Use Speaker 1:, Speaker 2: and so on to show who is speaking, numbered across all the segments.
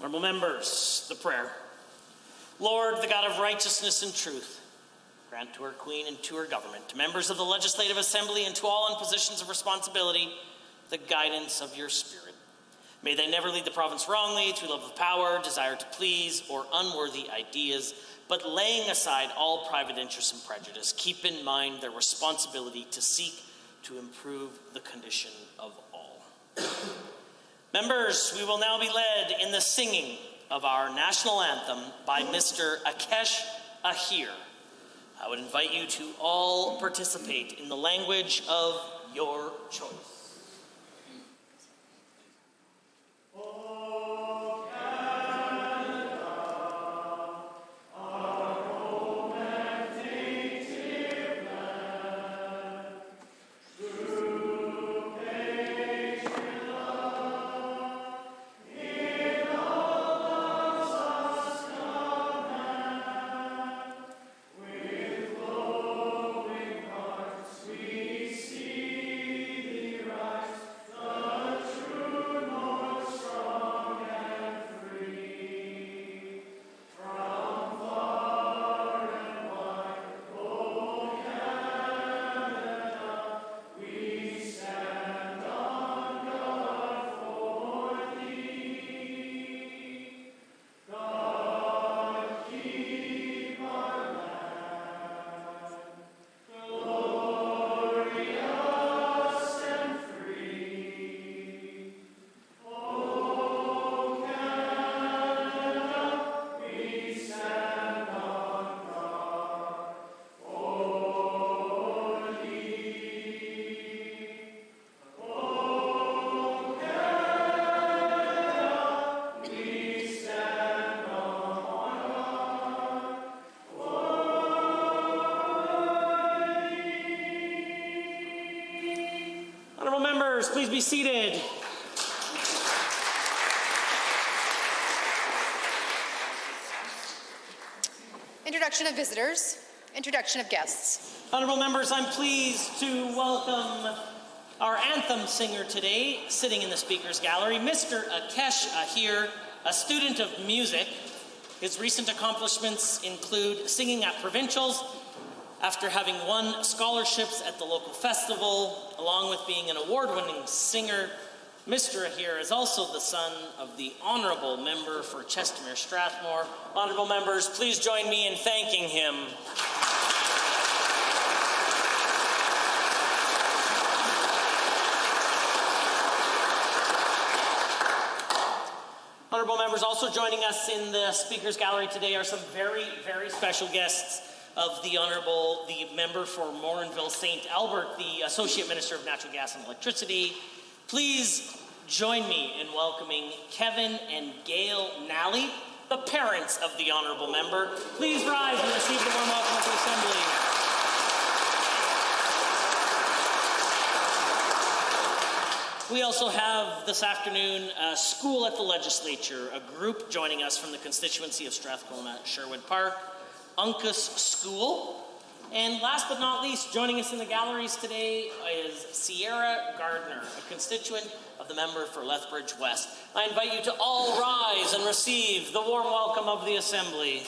Speaker 1: Honourable members, the prayer. Lord, the God of righteousness and truth, grant to our Queen and to her government, to members of the Legislative Assembly and to all in positions of responsibility, the guidance of your Spirit. May they never lead the province wrongly through love of power, desire to please, or unworthy ideas, but laying aside all private interests and prejudice, keep in mind their responsibility to seek to improve the condition of all. Members, we will now be led in the singing of our national anthem by Mr. Akesh Ahir. I would invite you to all participate in the language of your choice. Please be seated.
Speaker 2: Introduction of visitors. Introduction of guests.
Speaker 1: Honourable members, I'm pleased to welcome our anthem singer today, sitting in the Speaker's Gallery, Mr. Akesh Ahir, a student of music. His recent accomplishments include singing at provincials, after having won scholarships at the local festival, along with being an award-winning singer. Mr. Ahir is also the son of the Honourable Member for Chestermere Strathmore. Honourable members, please join me in thanking him. Honourable members, also joining us in the Speaker's Gallery today are some very, very special guests of the Member for Morinville St. Albert, the Associate Minister of Natural Gas and Electricity. Please join me in welcoming Kevin and Gail Nally, the parents of the Honourable Member. Please rise and receive the warm welcome of the Assembly. We also have this afternoon school at the Legislature, a group joining us from the constituency of Strathcona-Sherwood Park, Uncas School. And last but not least, joining us in the galleries today is Sierra Gardner, a constituent of the Member for Lethbridge West. I invite you to all rise and receive the warm welcome of the Assembly.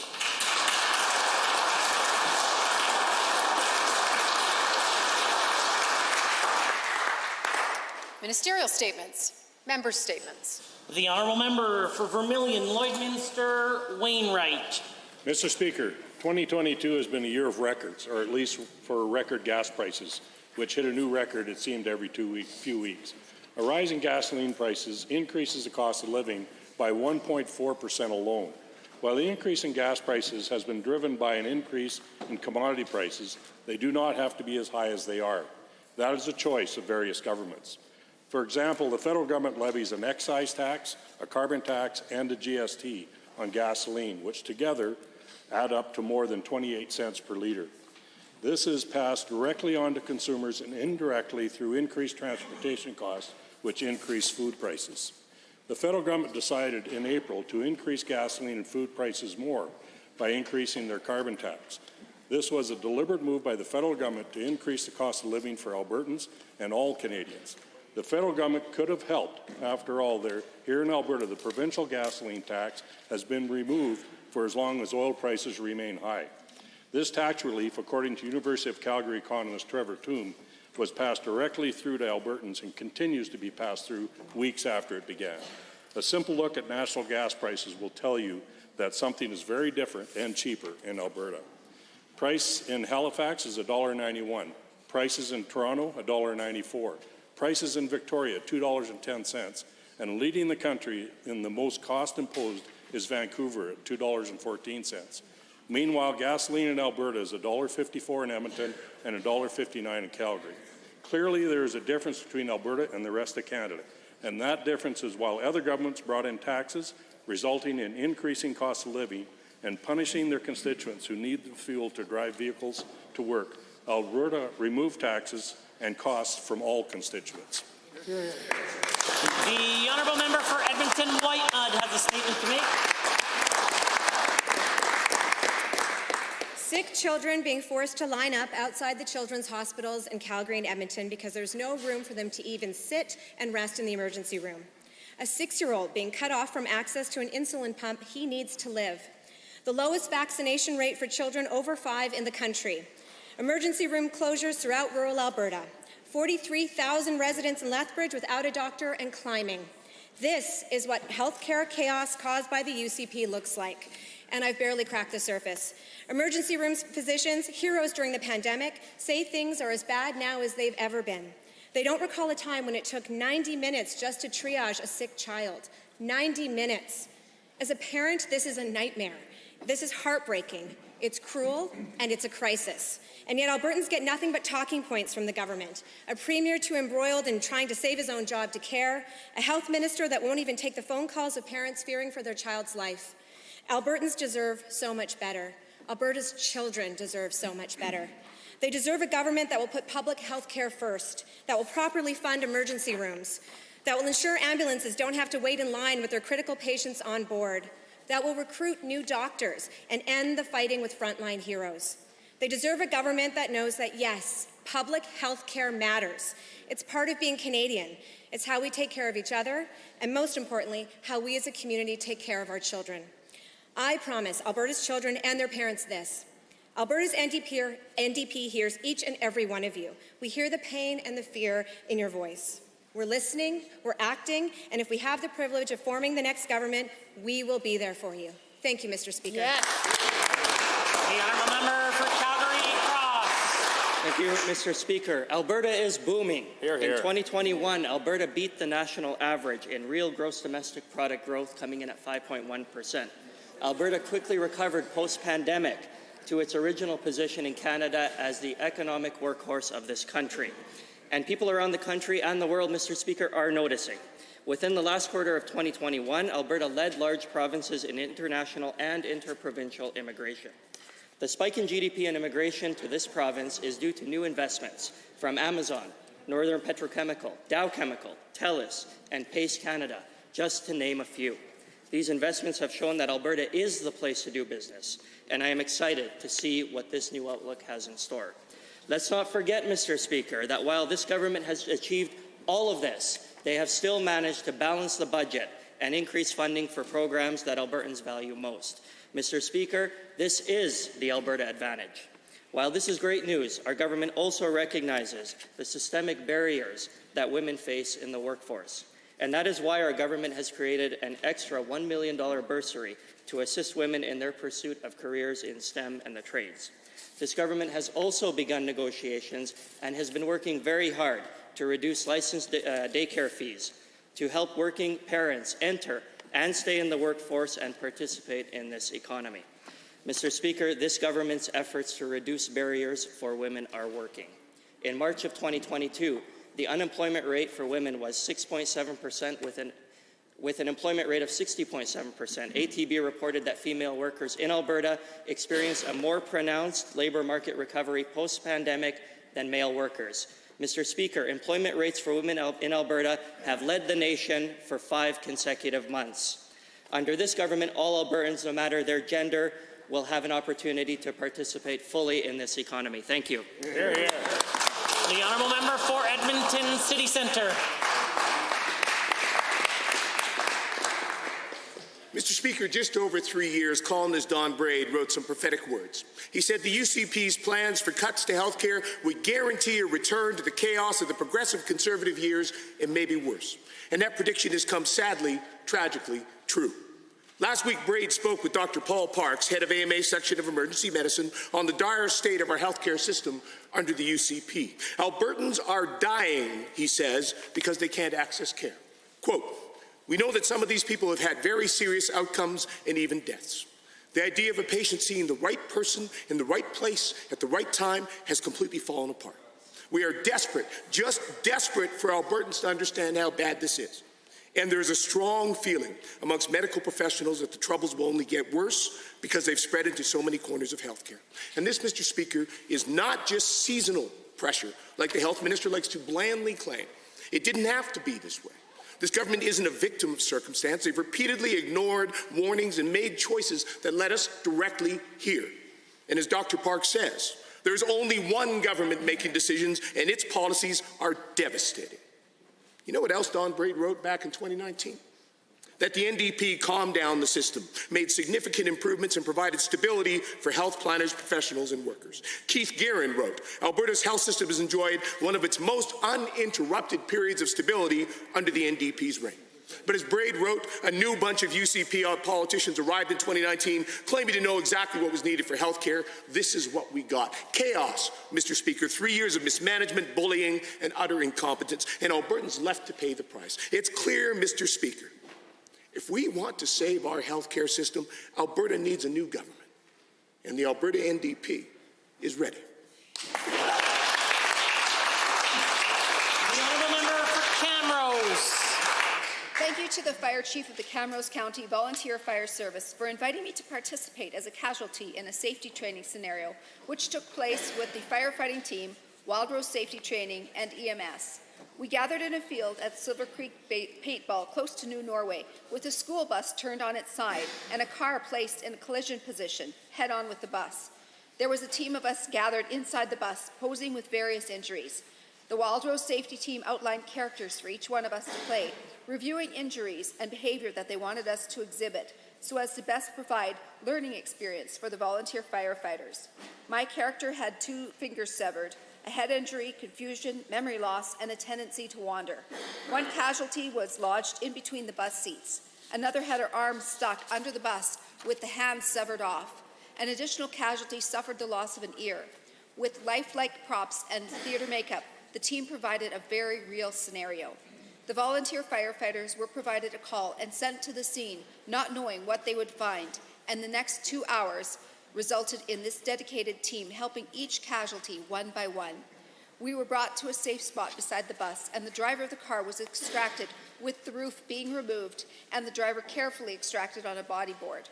Speaker 2: Ministerial statements. Member statements.
Speaker 1: The Honourable Member for Vermilion Lloydminster Wainwright.
Speaker 3: Mr. Speaker, 2022 has been a year of records, or at least for record gas prices, which hit a new record, it seemed, every few weeks. A rise in gasoline prices increases the cost of living by 1.4% alone. While the increase in gas prices has been driven by an increase in commodity prices, they do not have to be as high as they are. That is a choice of various governments. For example, the federal government levies an excise tax, a carbon tax, and a GST on gasoline, which together add up to more than 28 cents per litre. This is passed directly on to consumers and indirectly through increased transportation costs, which increase food prices. The federal government decided in April to increase gasoline and food prices more by increasing their carbon tax. This was a deliberate move by the federal government to increase the cost of living for Albertans and all Canadians. The federal government could have helped. After all, here in Alberta, the provincial gasoline tax has been removed for as long as oil prices remain high. This tax relief, according to University of Calgary economist Trevor Toome, was passed directly through to Albertans and continues to be passed through weeks after it began. A simple look at national gas prices will tell you that something is very different and cheaper in Alberta. Price in Halifax is $1.91. Prices in Toronto, $1.94. Prices in Victoria, $2.10. And leading the country in the most cost imposed is Vancouver at $2.14. Meanwhile, gasoline in Alberta is $1.54 in Edmonton and $1.59 in Calgary. Clearly, there is a difference between Alberta and the rest of Canada. And that difference is while other governments brought in taxes, resulting in increasing cost of living and punishing their constituents who need the fuel to drive vehicles to work, Alberta removed taxes and costs from all constituents.
Speaker 1: The honourable member for Edmonton White-Mud has a statement to make.
Speaker 4: Sick children being forced to line up outside the children's hospitals in Calgary and Edmonton because there's no room for them to even sit and rest in the emergency room. A 6-year-old being cut off from access to an insulin pump he needs to live. The lowest vaccination rate for children over 5 in the country. Emergency room closures throughout rural Alberta. 43,000 residents in Lethbridge without a doctor and climbing. This is what healthcare chaos caused by the UCP looks like. And I've barely cracked the surface. Emergency room physicians, heroes during the pandemic, say things are as bad now as they've ever been. They don't recall a time when it took 90 minutes just to triage a sick child. 90 minutes. As a parent, this is a nightmare. This is heartbreaking. It's cruel, and it's a crisis. And yet Albertans get nothing but talking points from the government. A premier too embroiled in trying to save his own job to care. A health minister that won't even take the phone calls of parents fearing for their child's life. Albertans deserve so much better. Alberta's children deserve so much better. They deserve a government that will put public health care first, that will properly fund emergency rooms, that will ensure ambulances don't have to wait in line with their critical patients on board, that will recruit new doctors and end the fighting with frontline heroes. They deserve a government that knows that, yes, public health care matters. It's part of being Canadian. It's how we take care of each other, and most importantly, how we as a community take care of our children. I promise Alberta's children and their parents this. Alberta's NDP hears each and every one of you. We hear the pain and the fear in your voice. We're listening, we're acting, and if we have the privilege of forming the next government, we will be there for you. Thank you, Mr. Speaker.
Speaker 1: Yes. The honourable member for Calgary Cross.
Speaker 5: Thank you, Mr. Speaker. Alberta is booming.
Speaker 3: Hear, hear.
Speaker 5: In 2021, Alberta beat the national average in real gross domestic product growth, coming in at 5.1%. Alberta quickly recovered post-pandemic to its original position in Canada as the economic workhorse of this country. And people around the country and the world, Mr. Speaker, are noticing. Within the last quarter of 2021, Alberta led large provinces in international and interprovincial immigration. The spike in GDP and immigration to this province is due to new investments from Amazon, Northern Petrochemical, Dow Chemical, TELUS, and Pace Canada, just to name a few. These investments have shown that Alberta is the place to do business, and I am excited to see what this new outlook has in store. Let's not forget, Mr. Speaker, that while this government has achieved all of this, they have still managed to balance the budget and increase funding for programs that Albertans value most. Mr. Speaker, this is the Alberta advantage. While this is great news, our government also recognizes the systemic barriers that women face in the workforce. And that is why our government has created an extra $1 million bursary to assist women in their pursuit of careers in STEM and the trades. This government has also begun negotiations and has been working very hard to reduce licensed daycare fees, to help working parents enter and stay in the workforce and participate in this economy. Mr. Speaker, this government's efforts to reduce barriers for women are working. In March of 2022, the unemployment rate for women was 6.7% with an employment rate of 60.7%. ATB reported that female workers in Alberta experienced a more pronounced labour market recovery post-pandemic than male workers. Mr. Speaker, employment rates for women in Alberta have led the nation for 5 consecutive months. Under this government, all Albertans, no matter their gender, will have an opportunity to participate fully in this economy. Thank you.
Speaker 3: Hear, hear.
Speaker 1: The honourable member for Edmonton City Centre.
Speaker 6: Mr. Speaker, just over 3 years, columnist Don Braid wrote some prophetic words. He said the UCP's plans for cuts to health care would guarantee a return to the chaos of the progressive conservative years and maybe worse. And that prediction has come sadly, tragically true. Last week, Braid spoke with Dr. Paul Parks, head of AMA Section of Emergency Medicine, on the dire state of our healthcare system under the UCP. Albertans are dying, he says, because they can't access care. Quote, "We know that some of these people have had very serious outcomes and even deaths. The idea of a patient seeing the right person in the right place at the right time has completely fallen apart. We are desperate, just desperate for Albertans to understand how bad this is. And there's a strong feeling amongst medical professionals that the troubles will only get worse because they've spread into so many corners of healthcare. And this, Mr. Speaker, is not just seasonal pressure, like the health minister likes to blandly claim. It didn't have to be this way. This government isn't a victim of circumstance. They've repeatedly ignored warnings and made choices that led us directly here. And as Dr. Park says, there's only one government making decisions, and its policies are devastating. You know what else Don Braid wrote back in 2019? That the NDP calmed down the system, made significant improvements, and provided stability for health planners, professionals, and workers. Keith Guerin wrote, Alberta's health system has enjoyed one of its most uninterrupted periods of stability under the NDP's reign. But as Braid wrote, a new bunch of UCP politicians arrived in 2019 claiming to know exactly what was needed for health care. This is what we got. Chaos, Mr. Speaker. 3 years of mismanagement, bullying, and utter incompetence. And Albertans left to pay the price. It's clear, Mr. Speaker, if we want to save our health care system, Alberta needs a new government. And the Alberta NDP is ready.
Speaker 1: The honourable member for Camrose.
Speaker 2: Thank you to the Fire Chief of the Camrose County Volunteer Fire Service for inviting me to participate as a casualty in a safety training scenario, which took place with the firefighting team, Wildrose Safety Training, and EMS. We gathered in a field at Silver Creek Paintball, close to New Norway, with a school bus turned on its side and a car placed in a collision position, head-on with the bus. There was a team of us gathered inside the bus, posing with various injuries. The Wildrose Safety Team outlined characters for each one of us to play, reviewing injuries and behavior that they wanted us to exhibit, so as to best provide learning experience for the volunteer firefighters. My character had 2 fingers severed, a head injury, confusion, memory loss, and a tendency to wander. One casualty was lodged in between the bus seats. Another had her arm stuck under the bus with the hand severed off. An additional casualty suffered the loss of an ear. With lifelike props and theater makeup, the team provided a very real scenario. The volunteer firefighters were provided a call and sent to the scene, not knowing what they would find, and the next 2 hours resulted in this dedicated team helping each casualty one by one. We were brought to a safe spot beside the bus, and the driver of the car was extracted with the roof being removed and the driver carefully extracted on a bodyboard.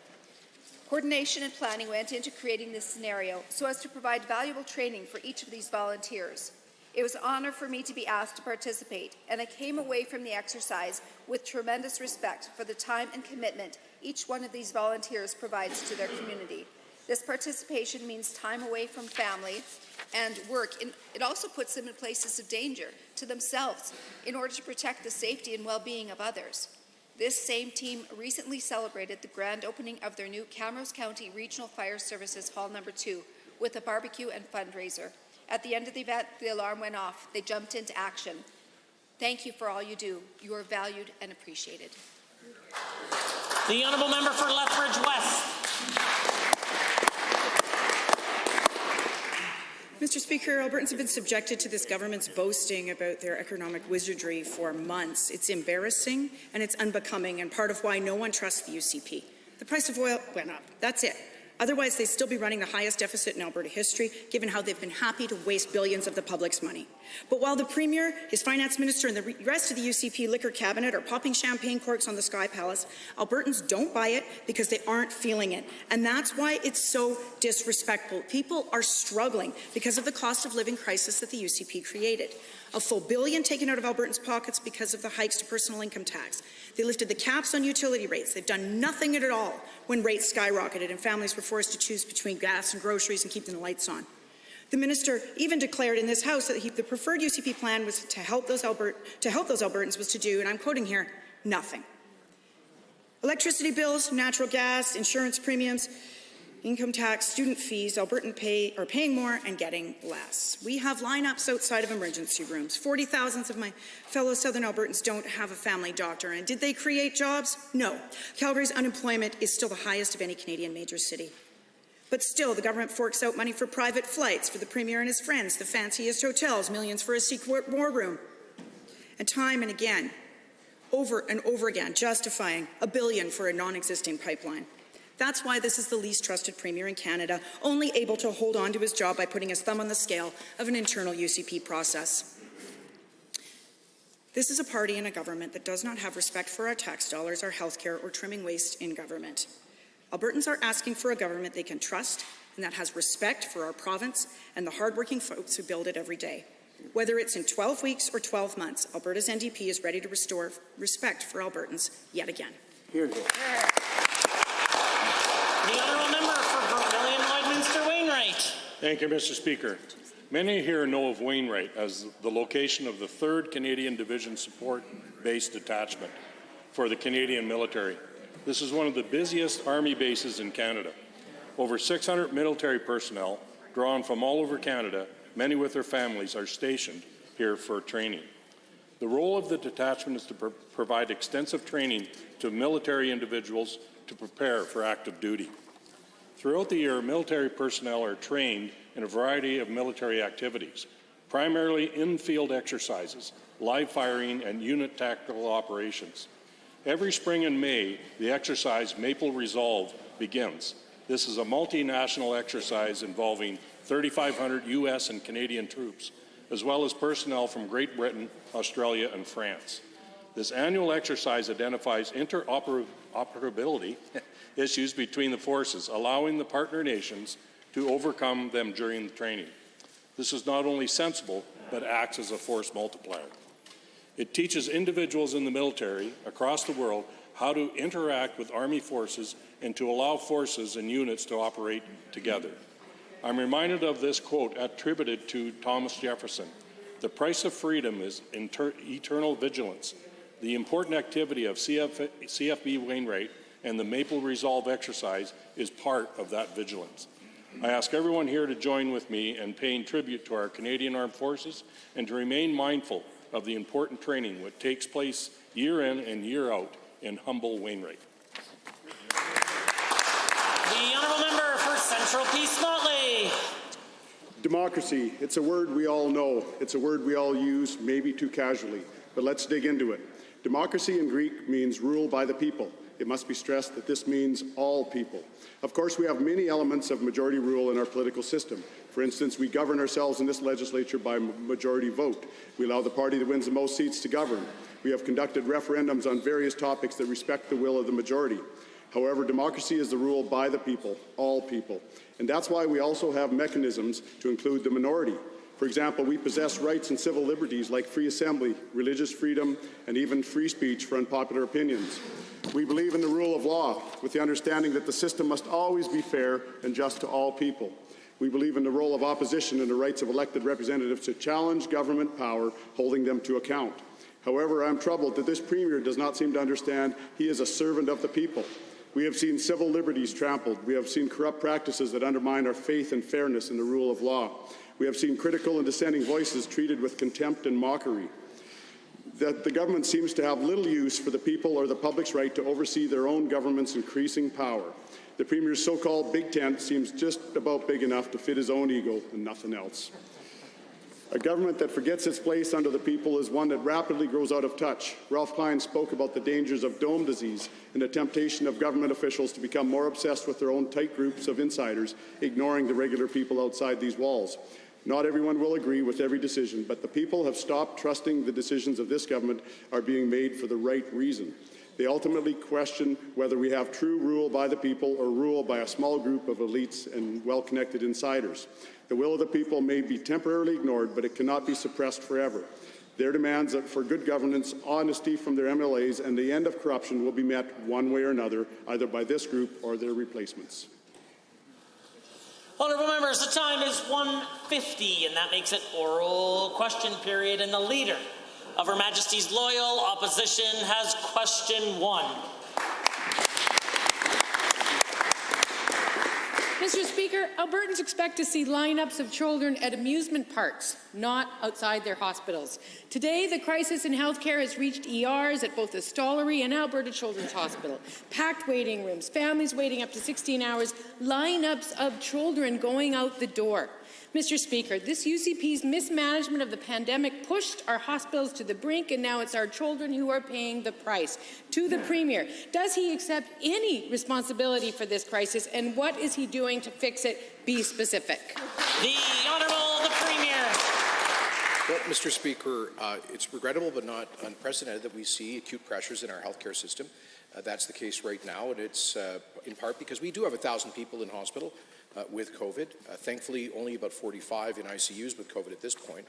Speaker 2: Coordination and planning went into creating this scenario so as to provide valuable training for each of these volunteers. It was an honor for me to be asked to participate, and I came away from the exercise with tremendous respect for the time and commitment each one of these volunteers provides to their community. This participation means time away from family and work. It also puts them in places of danger to themselves in order to protect the safety and well-being of others. This same team recently celebrated the grand opening of their new Camrose County Regional Fire Services Hall No. 2 with a barbecue and fundraiser. At the end of the event, the alarm went off. They jumped into action. Thank you for all you do. You are valued and appreciated.
Speaker 1: The honourable member for Lethbridge West.
Speaker 7: Mr. Speaker, Albertans have been subjected to this government's boasting about their economic wizardry for months. It's embarrassing and it's unbecoming, and part of why no one trusts the UCP. The price of oil went up. That's it. Otherwise, they'd still be running the highest deficit in Alberta history, given how they've been happy to waste billions of the public's money. But while the Premier, his Finance Minister, and the rest of the UCP liquor cabinet are popping champagne corks on the Sky Palace, Albertans don't buy it because they aren't feeling it. And that's why it's so disrespectful. People are struggling because of the cost of living crisis that the UCP created. A full $1 billion taken out of Albertans' pockets because of the hikes to personal income tax. They lifted the caps on utility rates. They've done nothing at all when rates skyrocketed and families were forced to choose between gas and groceries and keeping the lights on. The minister even declared in this House that the preferred UCP plan was to help those Albertans was to do, and I'm quoting here, nothing. Electricity bills, natural gas, insurance premiums, income tax, student fees, Albertans are paying more and getting less. We have lineups outside of emergency rooms. 40,000 of my fellow Southern Albertans don't have a family doctor. And did they create jobs? No. Calgary's unemployment is still the highest of any Canadian major city. But still, the government forks out money for private flights for the Premier and his friends, the fanciest hotels, millions for a secret war room. And time and again, over and over again, justifying $1 billion for a non-existing pipeline. That's why this is the least trusted Premier in Canada, only able to hold on to his job by putting his thumb on the scale of an internal UCP process. This is a party and a government that does not have respect for our tax dollars, our healthcare, or trimming waste in government. Albertans are asking for a government they can trust and that has respect for our province and the hardworking folks who build it every day. Whether it's in 12 weeks or 12 months, Alberta's NDP is ready to restore respect for Albertans yet again.
Speaker 6: Hear, hear.
Speaker 1: The honourable member for Vermilion Lloydminster Wainwright.
Speaker 3: Thank you, Mr. Speaker. Many here know of Wainwright as the location of the 3rd Canadian Division Support Base Detachment for the Canadian military. This is one of the busiest Army bases in Canada. Over 600 military personnel drawn from all over Canada, many with their families, are stationed here for training. The role of the detachment is to provide extensive training to military individuals to prepare for active duty. Throughout the year, military personnel are trained in a variety of military activities, primarily in-field exercises, live firing, and unit tactical operations. Every spring and May, the exercise Maple Resolve begins. This is a multinational exercise involving 3,500 U.S. and Canadian troops, as well as personnel from Great Britain, Australia, and France. This annual exercise identifies interoperability issues between the forces, allowing the partner nations to overcome them during the training. This is not only sensible, but acts as a force multiplier. It teaches individuals in the military across the world how to interact with Army forces and to allow forces and units to operate together. I'm reminded of this quote attributed to Thomas Jefferson: "The price of freedom is eternal vigilance." The important activity of CFB Wainwright and the Maple Resolve exercise is part of that vigilance. I ask everyone here to join with me in paying tribute to our Canadian Armed Forces and to remain mindful of the important training which takes place year in and year out in humble Wainwright.
Speaker 1: The honourable member for Central Peace Motley.
Speaker 8: Democracy, it's a word we all know. It's a word we all use, maybe too casually, but let's dig into it. Democracy in Greek means rule by the people. It must be stressed that this means all people. Of course, we have many elements of majority rule in our political system. For instance, we govern ourselves in this legislature by majority vote. We allow the party that wins the most seats to govern. We have conducted referendums on various topics that respect the will of the majority. However, democracy is the rule by the people, all people. And that's why we also have mechanisms to include the minority. For example, we possess rights and civil liberties like free assembly, religious freedom, and even free speech for unpopular opinions. We believe in the rule of law, with the understanding that the system must always be fair and just to all people. We believe in the role of opposition and the rights of elected representatives to challenge government power, holding them to account. However, I'm troubled that this Premier does not seem to understand he is a servant of the people. We have seen civil liberties trampled. We have seen corrupt practices that undermine our faith and fairness in the rule of law. We have seen critical and dissenting voices treated with contempt and mockery. That the government seems to have little use for the people or the public's right to oversee their own government's increasing power. The Premier's so-called big tent seems just about big enough to fit his own ego and nothing else. A government that forgets its place under the people is one that rapidly grows out of touch. Ralph Klein spoke about the dangers of dome disease and the temptation of government officials to become more obsessed with their own tight groups of insiders, ignoring the regular people outside these walls. Not everyone will agree with every decision, but the people have stopped trusting the decisions of this government are being made for the right reason. They ultimately question whether we have true rule by the people or rule by a small group of elites and well-connected insiders. The will of the people may be temporarily ignored, but it cannot be suppressed forever. Their demands for good governance, honesty from their MLAs, and the end of corruption will be met one way or another, either by this group or their replacements.
Speaker 1: Honourable members, the time is 1:50, and that makes it oral question period, and the Leader of Her Majesty's Loyal Opposition has question 1.
Speaker 9: Mr. Speaker, Albertans expect to see lineups of children at amusement parks, not outside their hospitals. Today, the crisis in healthcare has reached ERs at both the Stollery and Alberta Children's Hospital. Packed waiting rooms, families waiting up to 16 hours, lineups of children going out the door. Mr. Speaker, this UCP's mismanagement of the pandemic pushed our hospitals to the brink, and now it's our children who are paying the price. To the Premier, does he accept any responsibility for this crisis, and what is he doing to fix it? Be specific.
Speaker 1: The Honourable the Premier.
Speaker 10: Well, Mr. Speaker, it's regrettable but not unprecedented that we see acute pressures in our healthcare system. That's the case right now, and it's in part because we do have 1,000 people in hospital with COVID. Thankfully, only about 45 in ICUs with COVID at this point.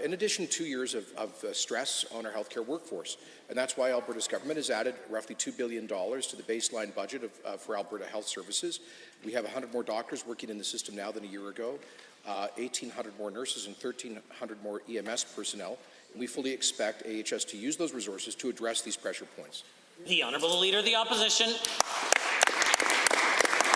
Speaker 10: In addition, 2 years of stress on our healthcare workforce. And that's why Alberta's government has added roughly $2 billion to the baseline budget for Alberta Health Services. We have 100 more doctors working in the system now than a year ago, 1,800 more nurses and 1,300 more EMS personnel. And we fully expect AHS to use those resources to address these pressure points.
Speaker 1: The Honourable Leader of the Opposition.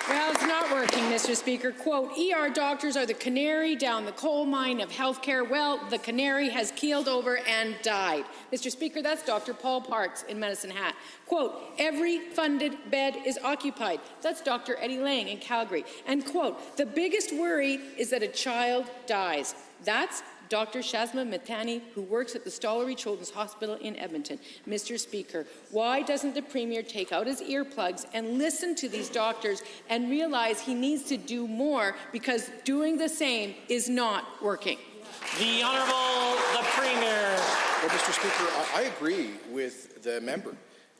Speaker 9: Well, it's not working, Mr. Speaker. Quote, ER doctors are the canary down the coal mine of healthcare. Well, the canary has keeled over and died. Mr. Speaker, that's Dr. Paul Parks in Medicine Hat. Quote, every funded bed is occupied. That's Dr. Eddie Lang in Calgary. And quote, the biggest worry is that a child dies. That's Dr. Shazma Mithani, who works at the Stollery Children's Hospital in Edmonton. Mr. Speaker, why doesn't the Premier take out his earplugs and listen to these doctors and realize he needs to do more, because doing the same is not working?
Speaker 1: The Honourable the Premier.
Speaker 10: Well, Mr. Speaker, I agree with the member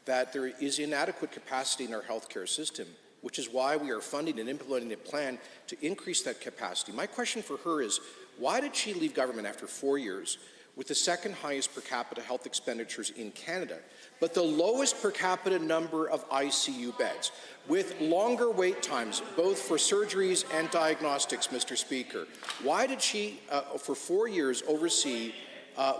Speaker 10: that there is inadequate capacity in our healthcare system, which is why we are funding and implementing a plan to increase that capacity. My question for her is, why did she leave government after 4 years with the second highest per capita health expenditures in Canada, but the lowest per capita number of ICU beds, with longer wait times, both for surgeries and diagnostics, Mr. Speaker? Why did she, for 4 years, oversee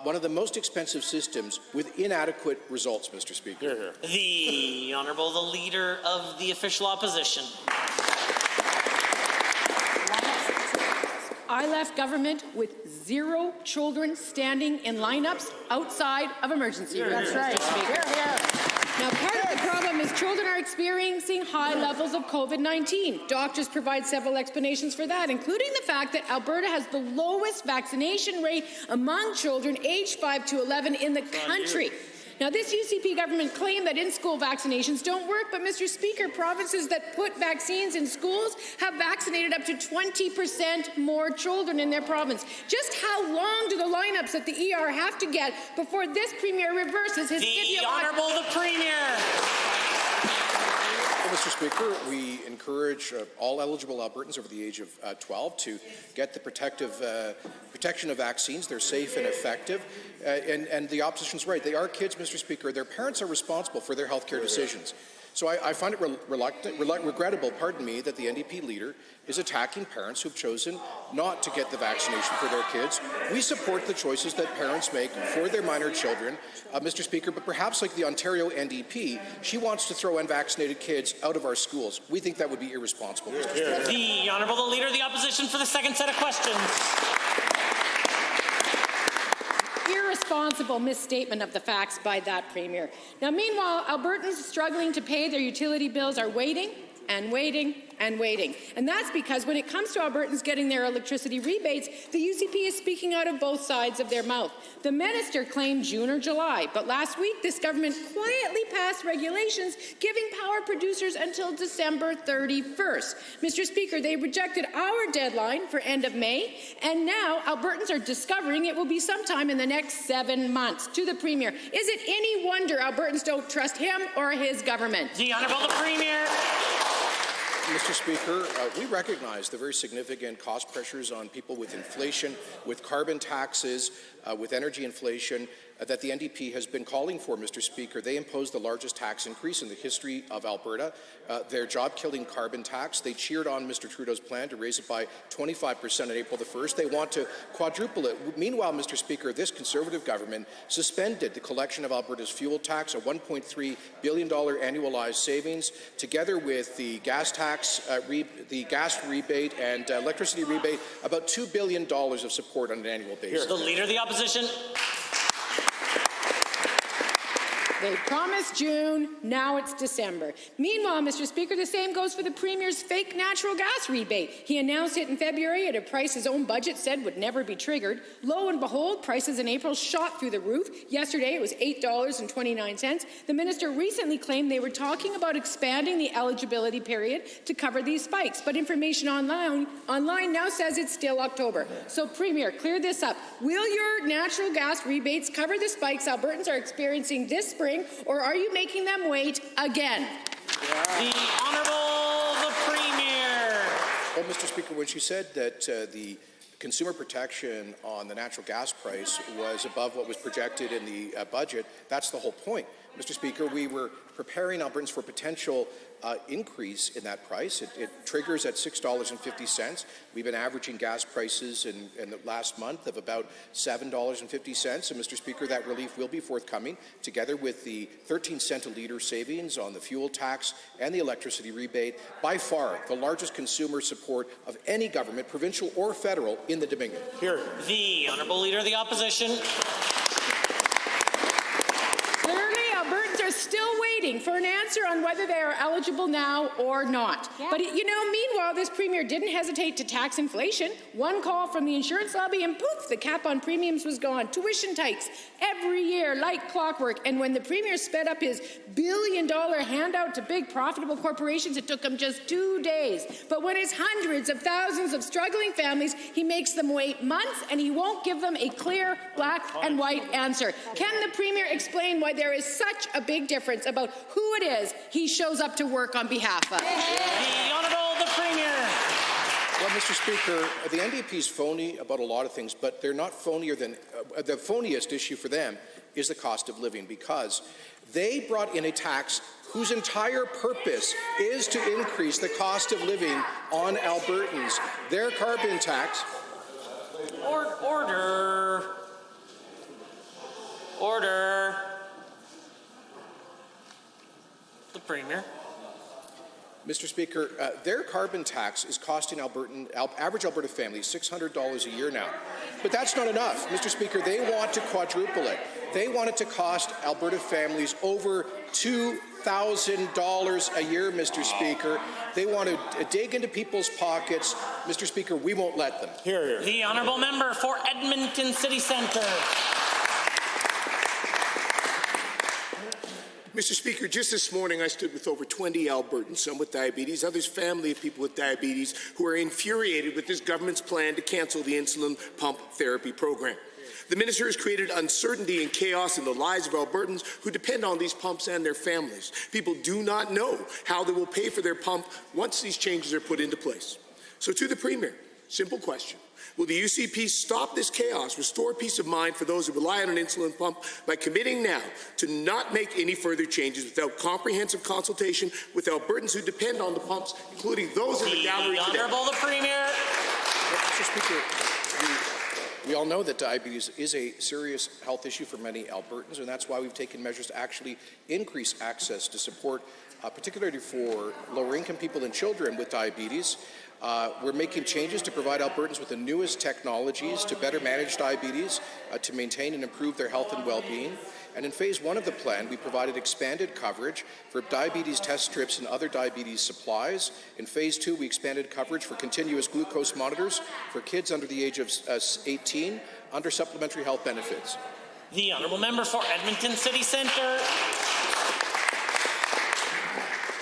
Speaker 10: one of the most expensive systems with inadequate results, Mr. Speaker?
Speaker 1: The Honourable the Leader of the Official Opposition.
Speaker 9: I left government with 0 children standing in lineups outside of emergency rooms. That's right. Now, part of the problem is children are experiencing high levels of COVID-19. Doctors provide several explanations for that, including the fact that Alberta has the lowest vaccination rate among children aged 5 to 11 in the country. Now, this UCP government claimed that in-school vaccinations don't work, but Mr. Speaker, provinces that put vaccines in schools have vaccinated up to 20% more children in their province. Just how long do the lineups at the ER have to get before this Premier reverses his
Speaker 1: The Honourable the Premier.
Speaker 10: Well, Mr. Speaker, we encourage all eligible Albertans over the age of 12 to get the protection of vaccines. They're safe and effective. And the opposition's right. They are kids, Mr. Speaker. Their parents are responsible for their healthcare decisions. So I find it regrettable, that the NDP leader is attacking parents who've chosen not to get the vaccination for their kids. We support the choices that parents make for their minor children, Mr. Speaker, but perhaps like the Ontario NDP, she wants to throw unvaccinated kids out of our schools. We think that would be irresponsible, Mr. Speaker.
Speaker 1: The Honourable the Leader of the Opposition for the second set of questions.
Speaker 9: Irresponsible misstatement of the facts by that Premier. Now, meanwhile, Albertans struggling to pay their utility bills are waiting and waiting and waiting. And that's because when it comes to Albertans getting their electricity rebates, the UCP is speaking out of both sides of their mouth. The minister claimed June or July, but last week this government quietly passed regulations giving power producers until December 31st. Mr. Speaker, they rejected our deadline for end of May, and now Albertans are discovering it will be sometime in the next 7 months. To the Premier, is it any wonder Albertans don't trust him or his government?
Speaker 1: The Honourable the Premier.
Speaker 10: Mr. Speaker, we recognize the very significant cost pressures on people with inflation, with carbon taxes, with energy inflation. that the NDP has been calling for, Mr. Speaker. They imposed the largest tax increase in the history of Alberta, their job-killing carbon tax. They cheered on Mr. Trudeau's plan to raise it by 25% on April the 1st. They want to quadruple it. Meanwhile, Mr. Speaker, this Conservative government suspended the collection of Alberta's fuel tax, a $1.3 billion annualized savings, together with the gas tax, the gas rebate and electricity rebate, about $2 billion of support on an annual basis.
Speaker 1: The Leader of the Opposition.
Speaker 9: They promised June, now it's December. Meanwhile, Mr. Speaker, the same goes for the Premier's fake natural gas rebate. He announced it in February at a price his own budget said would never be triggered. Lo and behold, prices in April shot through the roof. Yesterday, it was $8.29. The minister recently claimed they were talking about expanding the eligibility period to cover these spikes, but information online now says it's still October. So, Premier, clear this up. Will your natural gas rebates cover the spikes Albertans are experiencing this spring, or are you making them wait again?
Speaker 1: The Honourable the Premier.
Speaker 10: Well, Mr. Speaker, when she said that the consumer protection on the natural gas price was above what was projected in the budget, that's the whole point. Mr. Speaker, we were preparing Albertans for potential increase in that price. It triggers at $6.50. We've been averaging gas prices in the last month of about $7.50. So, Mr. Speaker, that relief will be forthcoming, together with the 13-cent a litre savings on the fuel tax and the electricity rebate, by far the largest consumer support of any government, provincial or federal, in the Dominion.
Speaker 1: Here. The Honourable Leader of the Opposition.
Speaker 9: Still waiting for an answer on whether they are eligible now or not. Yeah. But, meanwhile, this Premier didn't hesitate to tax inflation. One call from the insurance lobby and poof, the cap on premiums was gone. Tuition hikes every year like clockwork. And when the Premier sped up his billion-dollar handout to big profitable corporations, it took him just 2 days. But when it's hundreds of thousands of struggling families, he makes them wait months and he won't give them a clear black and white answer. Can the Premier explain why there is such a big difference about who it is he shows up to work on behalf of?
Speaker 1: The Honourable the Premier.
Speaker 10: Well, Mr. Speaker, the NDP's phony about a lot of things, but they're not phonier than the phoniest issue for them is the cost of living, because they brought in a tax whose entire purpose is to increase the cost of living on Albertans. Their carbon tax.
Speaker 1: Order. The Premier.
Speaker 10: Mr. Speaker, their carbon tax is costing average Alberta families $600 a year now. But that's not enough. Mr. Speaker, they want to quadruple it. They want it to cost Alberta families over $2,000 a year, Mr. Speaker. They want to dig into people's pockets. Mr. Speaker, we won't let them.
Speaker 1: Here. The Honourable Member for Edmonton City Centre.
Speaker 6: Mr. Speaker, just this morning I stood with over 20 Albertans, some with diabetes, others family of people with diabetes, who are infuriated with this government's plan to cancel the insulin pump therapy program. The minister has created uncertainty and chaos in the lives of Albertans who depend on these pumps and their families. People do not know how they will pay for their pump once these changes are put into place. So to the Premier, simple question. Will the UCP stop this chaos, restore peace of mind for those who rely on an insulin pump by committing now to not make any further changes without comprehensive consultation with Albertans who depend on the pumps, including those in the gallery today?
Speaker 1: Honourable the Premier.
Speaker 10: Mr. Speaker, we all know that diabetes is a serious health issue for many Albertans, and that's why we've taken measures to actually increase access to support, particularly for lower-income people and children with diabetes. We're making changes to provide Albertans with the newest technologies to better manage diabetes, to maintain and improve their health and well-being. And in phase 1 of the plan, we provided expanded coverage for diabetes test strips and other diabetes supplies. In phase 2, we expanded coverage for continuous glucose monitors for kids under the age of 18 under supplementary health benefits.
Speaker 1: The Honourable Member for Edmonton City Centre.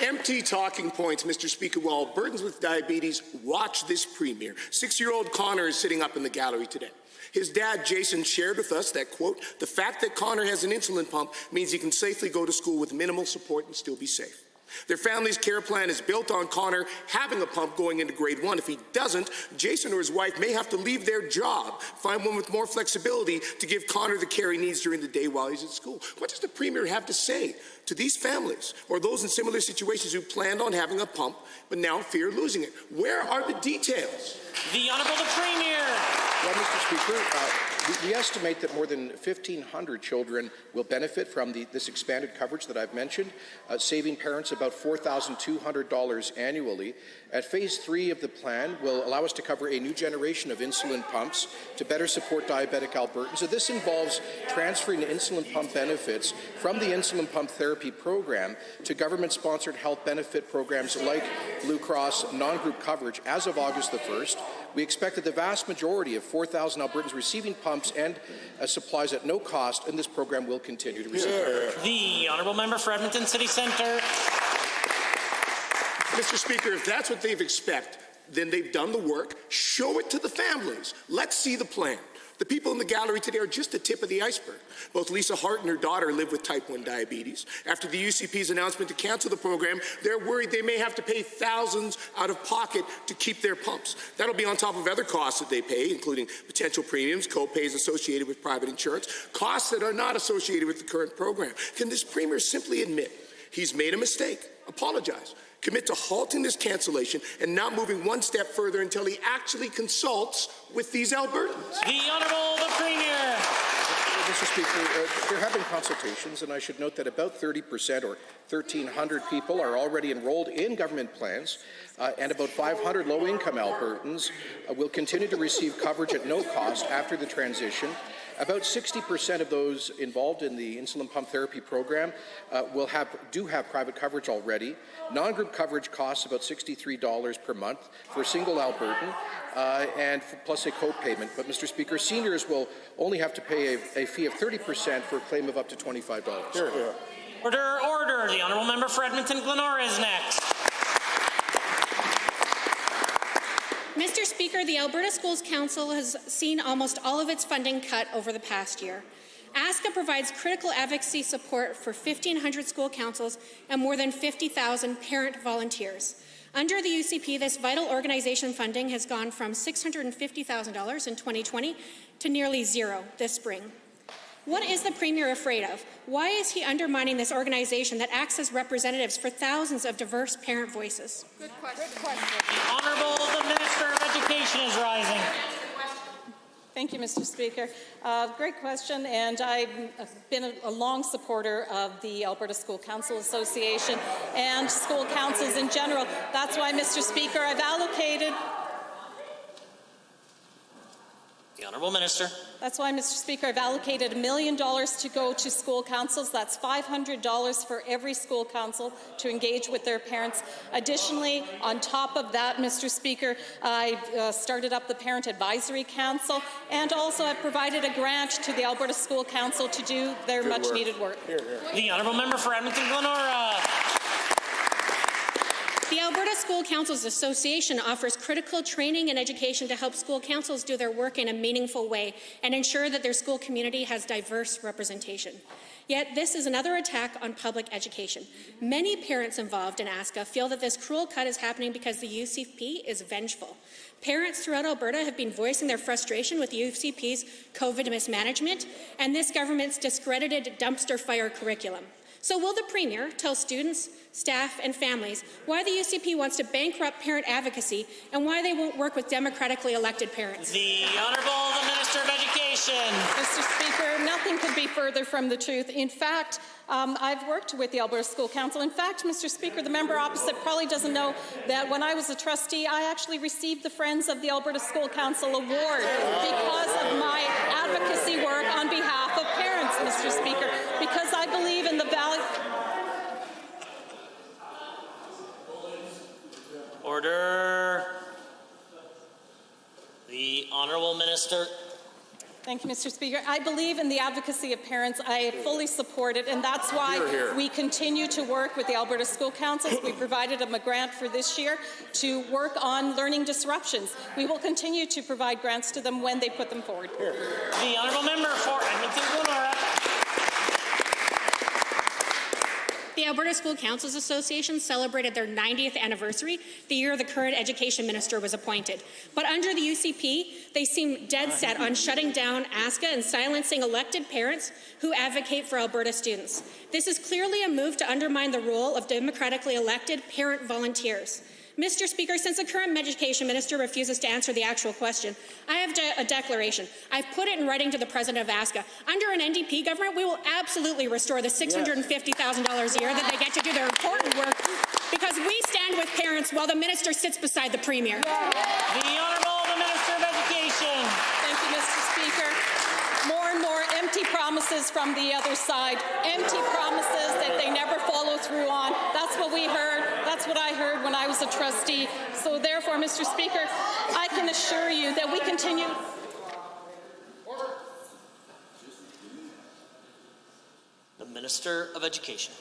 Speaker 6: Empty talking points, Mr. Speaker, while Albertans with diabetes watch this Premier. 6-year-old Connor is sitting up in the gallery today. His dad, Jason, shared with us that, quote, the fact that Connor has an insulin pump means he can safely go to school with minimal support and still be safe. Their family's care plan is built on Connor having a pump going into grade 1. If he doesn't, Jason or his wife may have to leave their job, find one with more flexibility to give Connor the care he needs during the day while he's at school. What does the Premier have to say to these families or those in similar situations who planned on having a pump but now fear losing it? Where are the details?
Speaker 1: The Honourable the Premier.
Speaker 10: Well, Mr. Speaker, we estimate that more than 1,500 children will benefit from this expanded coverage that I've mentioned, saving parents about $4,200 annually. At Phase 3 of the plan will allow us to cover a new generation of insulin pumps to better support diabetic Albertans. So this involves transferring insulin pump benefits from the insulin pump therapy program to government-sponsored health benefit programs like Blue Cross non-group coverage as of August the 1st. We expect that the vast majority of 4,000 Albertans receiving pumps and supplies at no cost in this program will continue to receive coverage.
Speaker 1: The Honourable Member for Edmonton City Centre.
Speaker 6: Mr. Speaker, if that's what they expect, then they've done the work. Show it to the families. Let's see the plan. The people in the gallery today are just the tip of the iceberg. Both Lisa Hart and her daughter live with type 1 diabetes. After the UCP's announcement to cancel the program, they're worried they may have to pay thousands out of pocket to keep their pumps. That'll be on top of other costs that they pay, including potential premiums, co-pays associated with private insurance, costs that are not associated with the current program. Can this Premier simply admit he's made a mistake, apologize, commit to halting this cancellation and not moving one step further until he actually consults with these Albertans?
Speaker 1: The Honourable the Premier.
Speaker 10: Mr. Speaker, there have been consultations, and I should note that about 30% or 1,300 people are already enrolled in government plans, and about 500 low-income Albertans will continue to receive coverage at no cost after the transition. About 60% of those involved in the insulin pump therapy program do have private coverage already. Non-group coverage costs about $63 per month for a single Albertan, plus a co-payment. But, Mr. Speaker, seniors will only have to pay a fee of 30% for a claim of up to $25.
Speaker 1: Order, order. The Honourable Member for Edmonton Glenora is next.
Speaker 11: Mr. Speaker, the Alberta Schools Council has seen almost all of its funding cut over the past year. ASCA provides critical advocacy support for 1,500 school councils and more than 50,000 parent volunteers. Under the UCP, this vital organization funding has gone from $650,000 in 2020 to nearly zero this spring. What is the Premier afraid of? Why is he undermining this organization that acts as representatives for thousands of diverse parent voices?
Speaker 2: Good question.
Speaker 1: The Honourable the Minister of Education is rising.
Speaker 12: Thank you, Mr. Speaker. Great question, and I've been a long supporter of the Alberta School Council Association and school councils in general. That's why, Mr. Speaker, I've allocated...
Speaker 1: The Honourable Minister.
Speaker 12: That's why, Mr. Speaker, I've allocated $1 million to go to school councils. That's $500 for every school council to engage with their parents. Additionally, on top of that, Mr. Speaker, I've started up the Parent Advisory Council, and also I've provided a grant to the Alberta School Council to do their much-needed work.
Speaker 1: The Honourable Member for Edmonton Glenora.
Speaker 11: The Alberta School Councils Association offers critical training and education to help school councils do their work in a meaningful way and ensure that their school community has diverse representation. Yet this is another attack on public education. Many parents involved in ASCA feel that this cruel cut is happening because the UCP is vengeful. Parents throughout Alberta have been voicing their frustration with the UCP's COVID mismanagement and this government's discredited dumpster fire curriculum. So will the Premier tell students, staff and families why the UCP wants to bankrupt parent advocacy and why they won't work with democratically elected parents?
Speaker 1: The Honourable the Minister of Education.
Speaker 12: Mr. Speaker, nothing could be further from the truth. In fact, I've worked with the Alberta School Council. In fact, Mr. Speaker, the member opposite probably doesn't know that when I was a trustee, I actually received the Friends of the Alberta School Council Award because of my advocacy work on behalf of parents, Mr. Speaker, because I believe in the value.
Speaker 1: Order. The Honourable Minister.
Speaker 12: Thank you, Mr. Speaker. I believe in the advocacy of parents. I fully support it, and that's why we continue to work with the Alberta School Councils. We provided them a grant for this year to work on learning disruptions. We will continue to provide grants to them when they put them forward.
Speaker 1: The Honourable Member for Edmonton Glenora.
Speaker 11: The the Alberta School Councils Association celebrated their 90th anniversary the year the current education minister was appointed. But under the UCP, they seem dead set on shutting down ASCA and silencing elected parents who advocate for Alberta students. This is clearly a move to undermine the role of democratically elected parent volunteers. Mr. Speaker, since the current education minister refuses to answer the actual question, I have a declaration. I've put it in writing to the president of ASCA. Under an NDP government, we will absolutely restore the $650,000 a year that they get to do their important work, because we stand with parents while the minister sits beside the premier.
Speaker 1: The Honourable the Minister of Education.
Speaker 12: Thank you, Mr. Speaker. More and more empty promises from the other side, empty promises that they never follow through on. That's what we heard. That's what I heard when I was a trustee. So therefore, Mr. Speaker, I can assure you that we continue.
Speaker 1: The Minister of Education.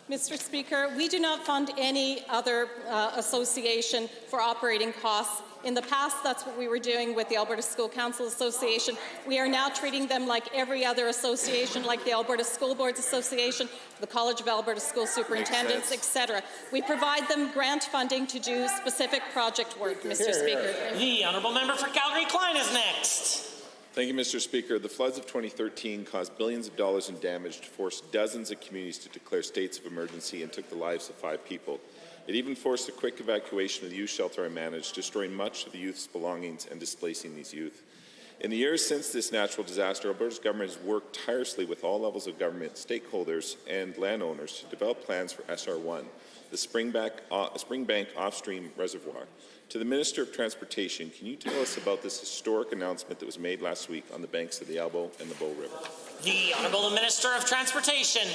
Speaker 12: Mr. Speaker, we do not fund any other association for operating costs. In the past, that's what we were doing with the Alberta School Council Association. We are now treating them like every other association, like the Alberta School Boards Association, the College of Alberta School Superintendents, etc. We provide them grant funding to do specific project work, Mr. Speaker.
Speaker 1: The Honourable Member for Calgary-Klein is next.
Speaker 13: Thank you, Mr. Speaker. The floods of 2013 caused billions of dollars in damage to force dozens of communities to declare states of emergency and took the lives of 5 people. It even forced a quick evacuation of the youth shelter I managed, destroying much of the youth's belongings and displacing these youth. In the years since this natural disaster, Alberta's government has worked tirelessly with all levels of government, stakeholders, and landowners to develop plans for SR1, the Springbank off-stream reservoir. To the Minister of Transportation, can you tell us about this historic announcement that was made last week on the banks of the Elbow and the Bow River?
Speaker 1: The Honourable Minister of Transportation.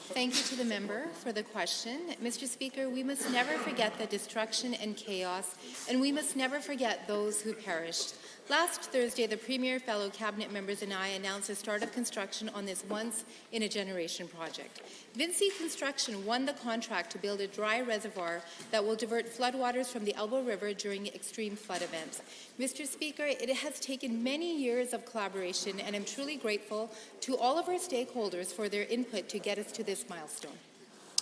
Speaker 14: Thank you to the member for the question. Mr. Speaker, we must never forget the destruction and chaos, and we must never forget those who perished. Last Thursday, the Premier, fellow Cabinet members, and I announced the start of construction on this once-in-a-generation project. Vinci Construction won the contract to build a dry reservoir that will divert floodwaters from the Elbow River during extreme flood events. Mr. Speaker, it has taken many years of collaboration, and I'm truly grateful to all of our stakeholders for their input to get us to this milestone.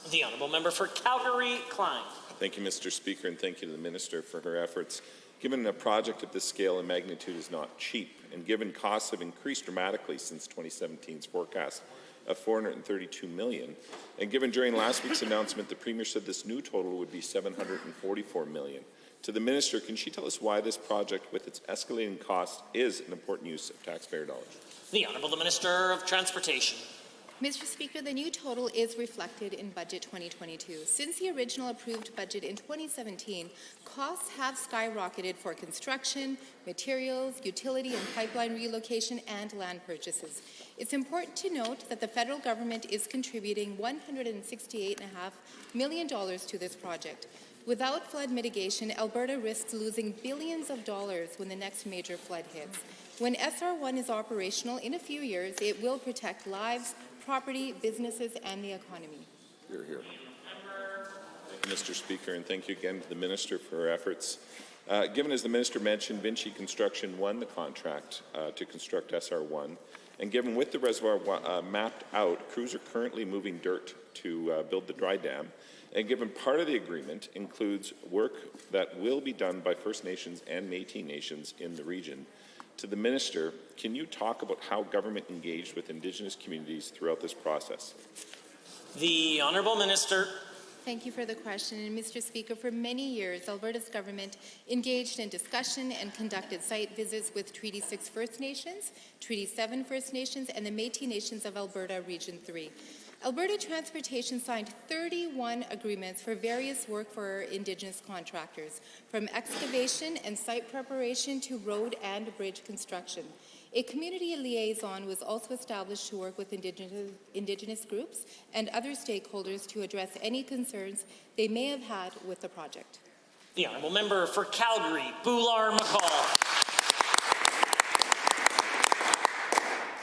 Speaker 1: The Honourable Member for Calgary-Klein.
Speaker 13: Thank you, Mr. Speaker, and thank you to the Minister for her efforts. Given a project of this scale and magnitude is not cheap, and given costs have increased dramatically since 2017's forecast of $432 million, and given during last week's announcement the Premier said this new total would be $744 million, to the Minister, can she tell us why this project, with its escalating costs, is an important use of taxpayer dollars?
Speaker 1: The Honourable the Minister of Transportation.
Speaker 14: Mr. Speaker, the new total is reflected in Budget 2022. Since the original approved budget in 2017, costs have skyrocketed for construction, materials, utility and pipeline relocation, and land purchases. It's important to note that the federal government is contributing $168.5 million to this project. Without flood mitigation, Alberta risks losing billions of dollars when the next major flood hits. When SR1 is operational in a few years, it will protect lives, property, businesses, and the economy.
Speaker 13: Hear, hear. Thank you, Mr. Speaker, and thank you again to the Minister for her efforts. Given, as the Minister mentioned, Vinci Construction won the contract to construct SR1, and given with the reservoir mapped out, crews are currently moving dirt to build the dry dam, and given part of the agreement includes work that will be done by First Nations and Métis Nations in the region, to the Minister, can you talk about how government engaged with Indigenous communities throughout this process?
Speaker 1: The Honourable Minister.
Speaker 14: Thank you for the question. And Mr. Speaker, for many years, Alberta's government engaged in discussion and conducted site visits with Treaty 6 First Nations, Treaty 7 First Nations, and the Métis Nations of Alberta Region 3. Alberta Transportation signed 31 agreements for various work for Indigenous contractors, from excavation and site preparation to road and bridge construction. A community liaison was also established to work with Indigenous groups and other stakeholders to address any concerns they may have had with the project.
Speaker 1: The Honourable Member for Calgary, Boular-McCall.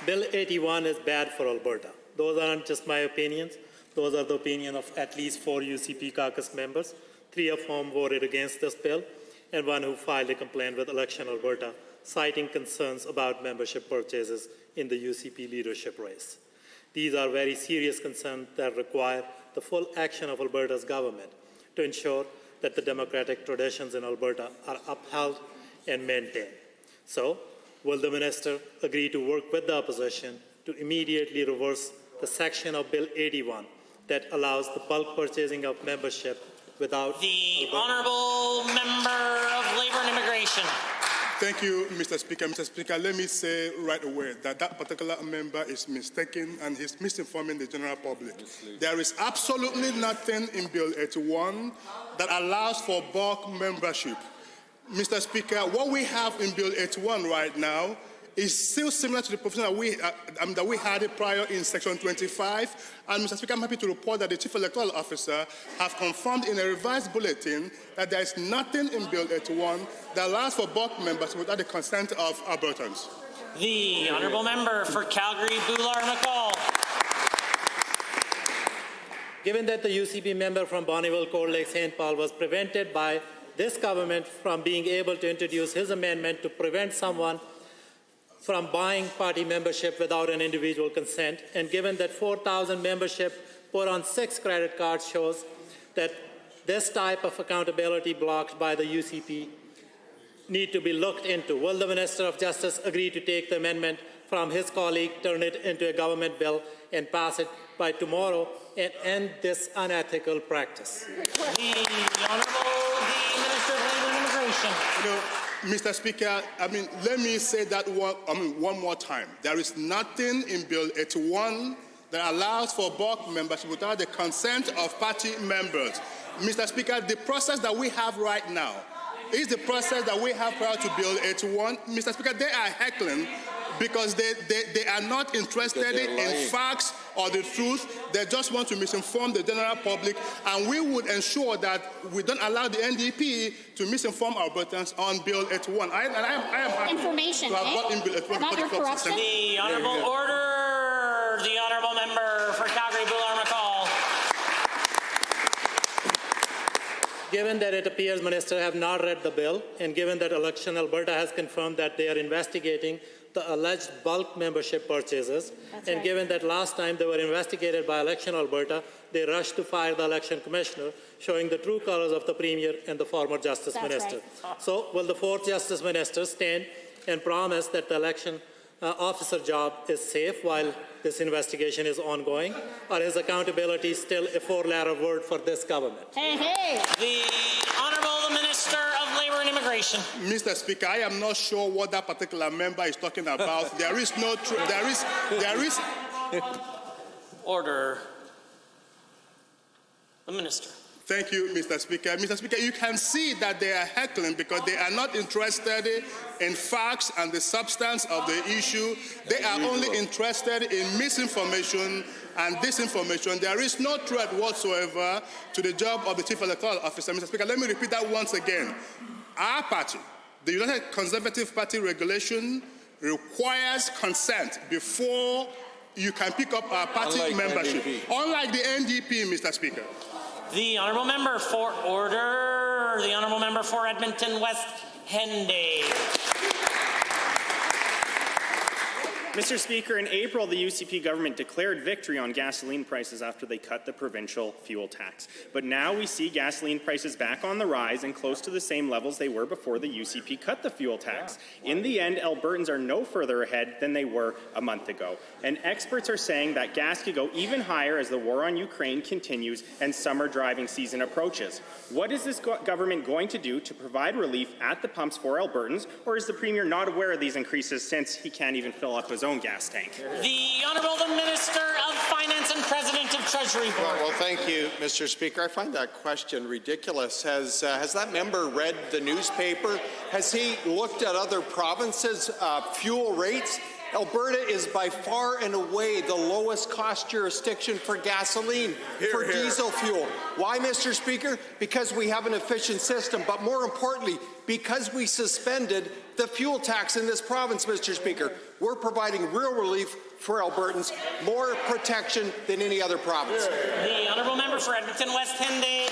Speaker 15: Bill 81 is bad for Alberta. Those aren't just my opinions. Those are the opinion of at least 4 UCP caucus members, 3 of whom voted against this bill, and 1 who filed a complaint with Election Alberta, citing concerns about membership purchases in the UCP leadership race. These are very serious concerns that require the full action of Alberta's government to ensure that the democratic traditions in Alberta are upheld and maintained. So, will the minister agree to work with the opposition to immediately reverse the section of Bill 81 that allows the bulk purchasing of membership without
Speaker 1: the honourable member of Labour and Immigration?
Speaker 16: Thank you, Mr. Speaker. Mr. Speaker, let me say right away that that particular member is mistaken and he's misinforming the general public. There is absolutely nothing in Bill 81 that allows for bulk membership. Mr. Speaker, what we have in Bill 81 right now is still similar to the provision that we had it prior in Section 25. And, Mr. Speaker, I'm happy to report that the Chief Electoral Officer have confirmed in a revised bulletin that there is nothing in Bill 81 that allows for bulk members without the consent of Albertans.
Speaker 1: The honourable member for Calgary-Bular-McCall.
Speaker 15: Given that the UCP member from Bonneville, Cold Lake, St. Paul was prevented by this government from being able to introduce his amendment to prevent someone from buying party membership without an individual consent, and given that 4,000 membership put on 6 credit cards shows that this type of accountability blocked by the UCP need to be looked into, will the Minister of Justice agree to take the amendment from his colleague, turn it into a government bill, and pass it by tomorrow and end this unethical practice?
Speaker 1: The Minister of Labour and Immigration.
Speaker 16: Mr. Speaker, let me say that one more time. There is nothing in Bill 81 that allows for bulk membership without the consent of party members. Mr. Speaker, the process that we have right now is the process that we have prior to Bill 81. Mr. Speaker, they are heckling because they are not interested in facts or the truth. They just want to misinform the general public, and we would ensure that we don't allow the NDP to misinform Albertans on Bill 81. I am happy
Speaker 11: information,
Speaker 16: to have got in Bill 81.
Speaker 11: Not your corruption.
Speaker 1: The honourable order. The honourable member for Calgary-Bular-McCall.
Speaker 15: Given that it appears ministers have not read the bill, and given that Election Alberta has confirmed that they are investigating the alleged bulk membership purchases, given that last time they were investigated by Election Alberta, they rushed to fire the election commissioner, showing the true colors of the Premier and the former Justice Minister. So will the 4th Justice Minister stand and promise that the election officer job is safe while this investigation is ongoing, or is accountability still a 4-letter word for this government?
Speaker 11: Hey, hey.
Speaker 1: The Honourable Minister of Labour and Immigration.
Speaker 16: Mr. Speaker, I am not sure what that particular member is talking about. There is no there is
Speaker 1: Order. The Minister.
Speaker 16: Thank you, Mr. Speaker. Mr. Speaker, you can see that they are heckling because they are not interested in facts and the substance of the issue. They are only interested in misinformation and disinformation. There is no threat whatsoever to the job of the Chief Electoral Officer. Mr. Speaker, let me repeat that once again. Our party, the United Conservative Party regulation, requires consent before you can pick up our party membership. Unlike the NDP, Mr. Speaker.
Speaker 1: The honourable member for order. The honourable member for Edmonton West Henday.
Speaker 17: Mr. Speaker, in April, the UCP government declared victory on gasoline prices after they cut the provincial fuel tax. But now we see gasoline prices back on the rise and close to the same levels they were before the UCP cut the fuel tax. In the end, Albertans are no further ahead than they were a month ago. And experts are saying that gas could go even higher as the war on Ukraine continues and summer driving season approaches. What is this government going to do to provide relief at the pumps for Albertans, or is the Premier not aware of these increases since he can't even fill up his own gas tank?
Speaker 1: The Honourable the Minister of Finance and President of Treasury Board.
Speaker 18: Well, thank you, Mr. Speaker. I find that question ridiculous. Has that member read the newspaper? Has he looked at other provinces' fuel rates? Alberta is by far and away the lowest cost jurisdiction for gasoline, for diesel fuel. Why, Mr. Speaker? Because we have an efficient system, but more importantly, because we suspended the fuel tax in this province, Mr. Speaker. We're providing real relief for Albertans, more protection than any other province.
Speaker 1: The honourable member for Edmonton West Henday.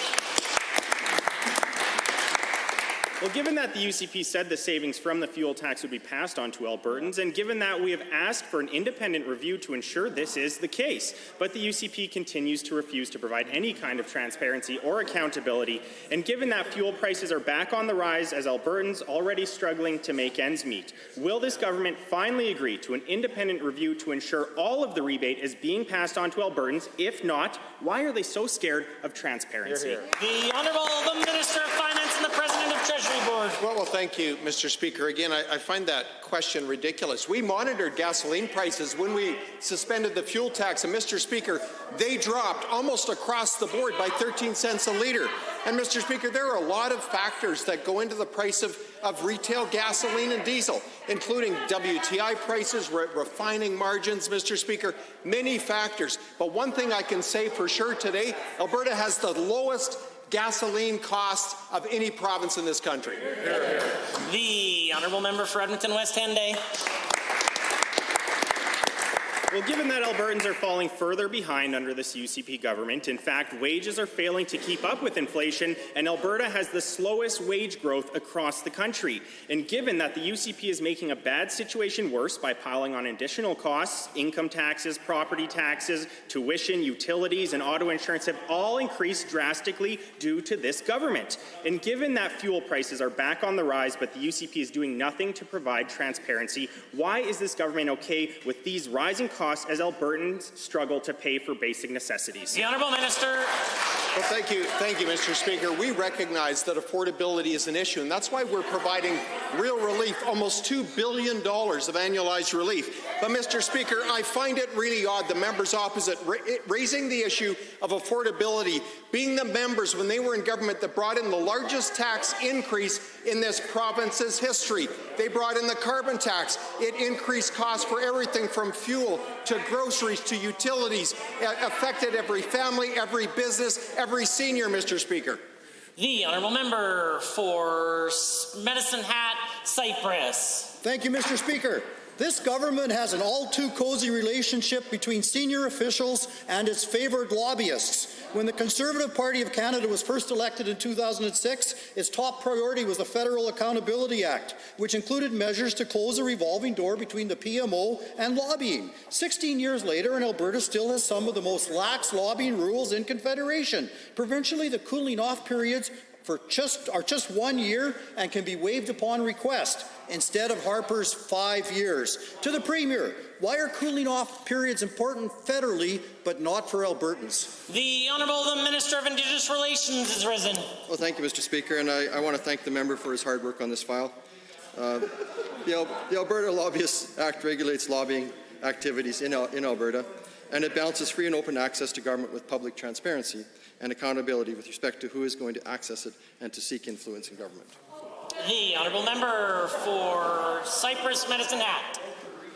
Speaker 17: Well, given that the UCP said the savings from the fuel tax would be passed on to Albertans, and given that we have asked for an independent review to ensure this is the case, but the UCP continues to refuse to provide any kind of transparency or accountability, and given that fuel prices are back on the rise as Albertans already struggling to make ends meet, will this government finally agree to an independent review to ensure all of the rebate is being passed on to Albertans? If not, why are they so scared of transparency?
Speaker 1: Hear, hear. The Honourable the Minister of Finance and the President of Treasury Board.
Speaker 18: Well, thank you, Mr. Speaker. Again, I find that question ridiculous. We monitored gasoline prices when we suspended the fuel tax, and Mr. Speaker, they dropped almost across the board by 13 cents a litre. And Mr. Speaker, there are a lot of factors that go into the price of retail gasoline and diesel, including WTI prices, refining margins, Mr. Speaker, many factors. But one thing I can say for sure today, Alberta has the lowest gasoline costs of any province in this country.
Speaker 1: The Honourable Member for Edmonton West Henday.
Speaker 17: Well, given that Albertans are falling further behind under this UCP government, in fact, wages are failing to keep up with inflation, and Alberta has the slowest wage growth across the country. And given that the UCP is making a bad situation worse by piling on additional costs, income taxes, property taxes, tuition, utilities, and auto insurance have all increased drastically due to this government. And given that fuel prices are back on the rise, but the UCP is doing nothing to provide transparency, why is this government okay with these rising costs as Albertans struggle to pay for basic necessities?
Speaker 1: The Honourable Minister.
Speaker 18: Well, thank you, Mr. Speaker. We recognize that affordability is an issue, and that's why we're providing real relief, almost $2 billion of annualized relief. But, Mr. Speaker, I find it really odd the members opposite raising the issue of affordability, being the members when they were in government that brought in the largest tax increase in this province's history. They brought in the carbon tax. It increased costs for everything from fuel to groceries to utilities. It affected every family, every business, every senior, Mr. Speaker.
Speaker 1: The Honourable Member for Medicine Hat, Cypress.
Speaker 19: Thank you, Mr. Speaker. This government has an all-too-cozy relationship between senior officials and its favoured lobbyists. When the Conservative Party of Canada was first elected in 2006, its top priority was the Federal Accountability Act, which included measures to close a revolving door between the PMO and lobbying. 16 years later, and Alberta still has some of the most lax lobbying rules in Confederation. Provincially, the cooling-off periods are just 1 year and can be waived upon request, instead of Harper's 5 years. To the Premier, why are cooling off periods important federally but not for Albertans?
Speaker 1: The Honourable the Minister of Indigenous Relations is risen.
Speaker 20: Well, thank you, Mr. Speaker, and I want to thank the member for his hard work on this file. The Alberta Lobbyists Act regulates lobbying activities in Alberta, and it balances free and open access to government with public transparency and accountability with respect to who is going to access it and to seek influence in government.
Speaker 1: The Honourable Member for Cypress Medicine Hat.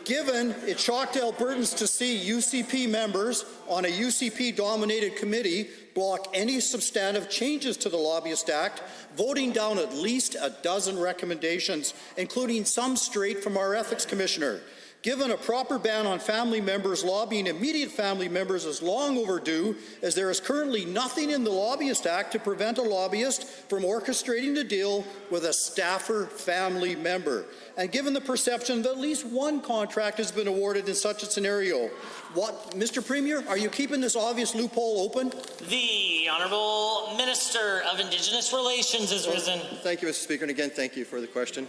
Speaker 19: Given it shocked Albertans to see UCP members on a UCP-dominated committee block any substantive changes to the Lobbyist Act, voting down at least a dozen recommendations, including some straight from our Ethics Commissioner. Given a proper ban on family members lobbying immediate family members is long overdue, as there is currently nothing in the Lobbyist Act to prevent a lobbyist from orchestrating a deal with a staffer family member. And given the perception that at least one contract has been awarded in such a scenario, Mr. Premier, are you keeping this obvious loophole open?
Speaker 1: The Honourable Minister of Indigenous Relations is risen.
Speaker 20: Thank you, Mr. Speaker, and again, thank you for the question.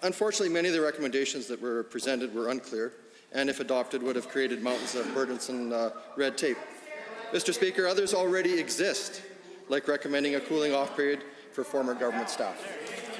Speaker 20: Unfortunately, many of the recommendations that were presented were unclear, and if adopted, would have created mountains of burdensome red tape. Mr. Speaker, others already exist, like recommending a cooling-off period for former government staff.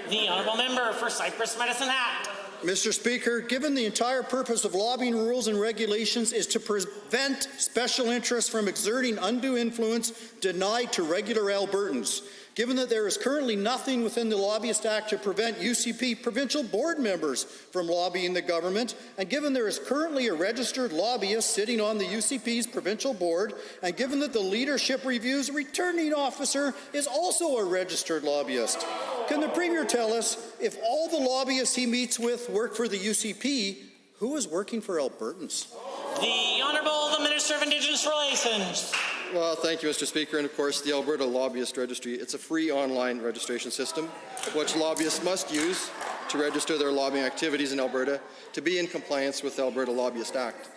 Speaker 1: The Honourable Member for Cypress Medicine Hat.
Speaker 19: Mr. Speaker, given the entire purpose of lobbying rules and regulations is to prevent special interests from exerting undue influence denied to regular Albertans, given that there is currently nothing within the Lobbyist Act to prevent UCP provincial board members from lobbying the government, and given there is currently a registered lobbyist sitting on the UCP's provincial board, and given that the Leadership Review's returning officer is also a registered lobbyist, can the Premier tell us, if all the lobbyists he meets with work for the UCP, who is working for Albertans?
Speaker 1: The Honourable the Minister of Indigenous Relations.
Speaker 20: Well, thank you, Mr. Speaker. And of course, the Alberta Lobbyist Registry, it's a free online registration system, which lobbyists must use to register their lobbying activities in Alberta to be in compliance with the Alberta Lobbyist Act.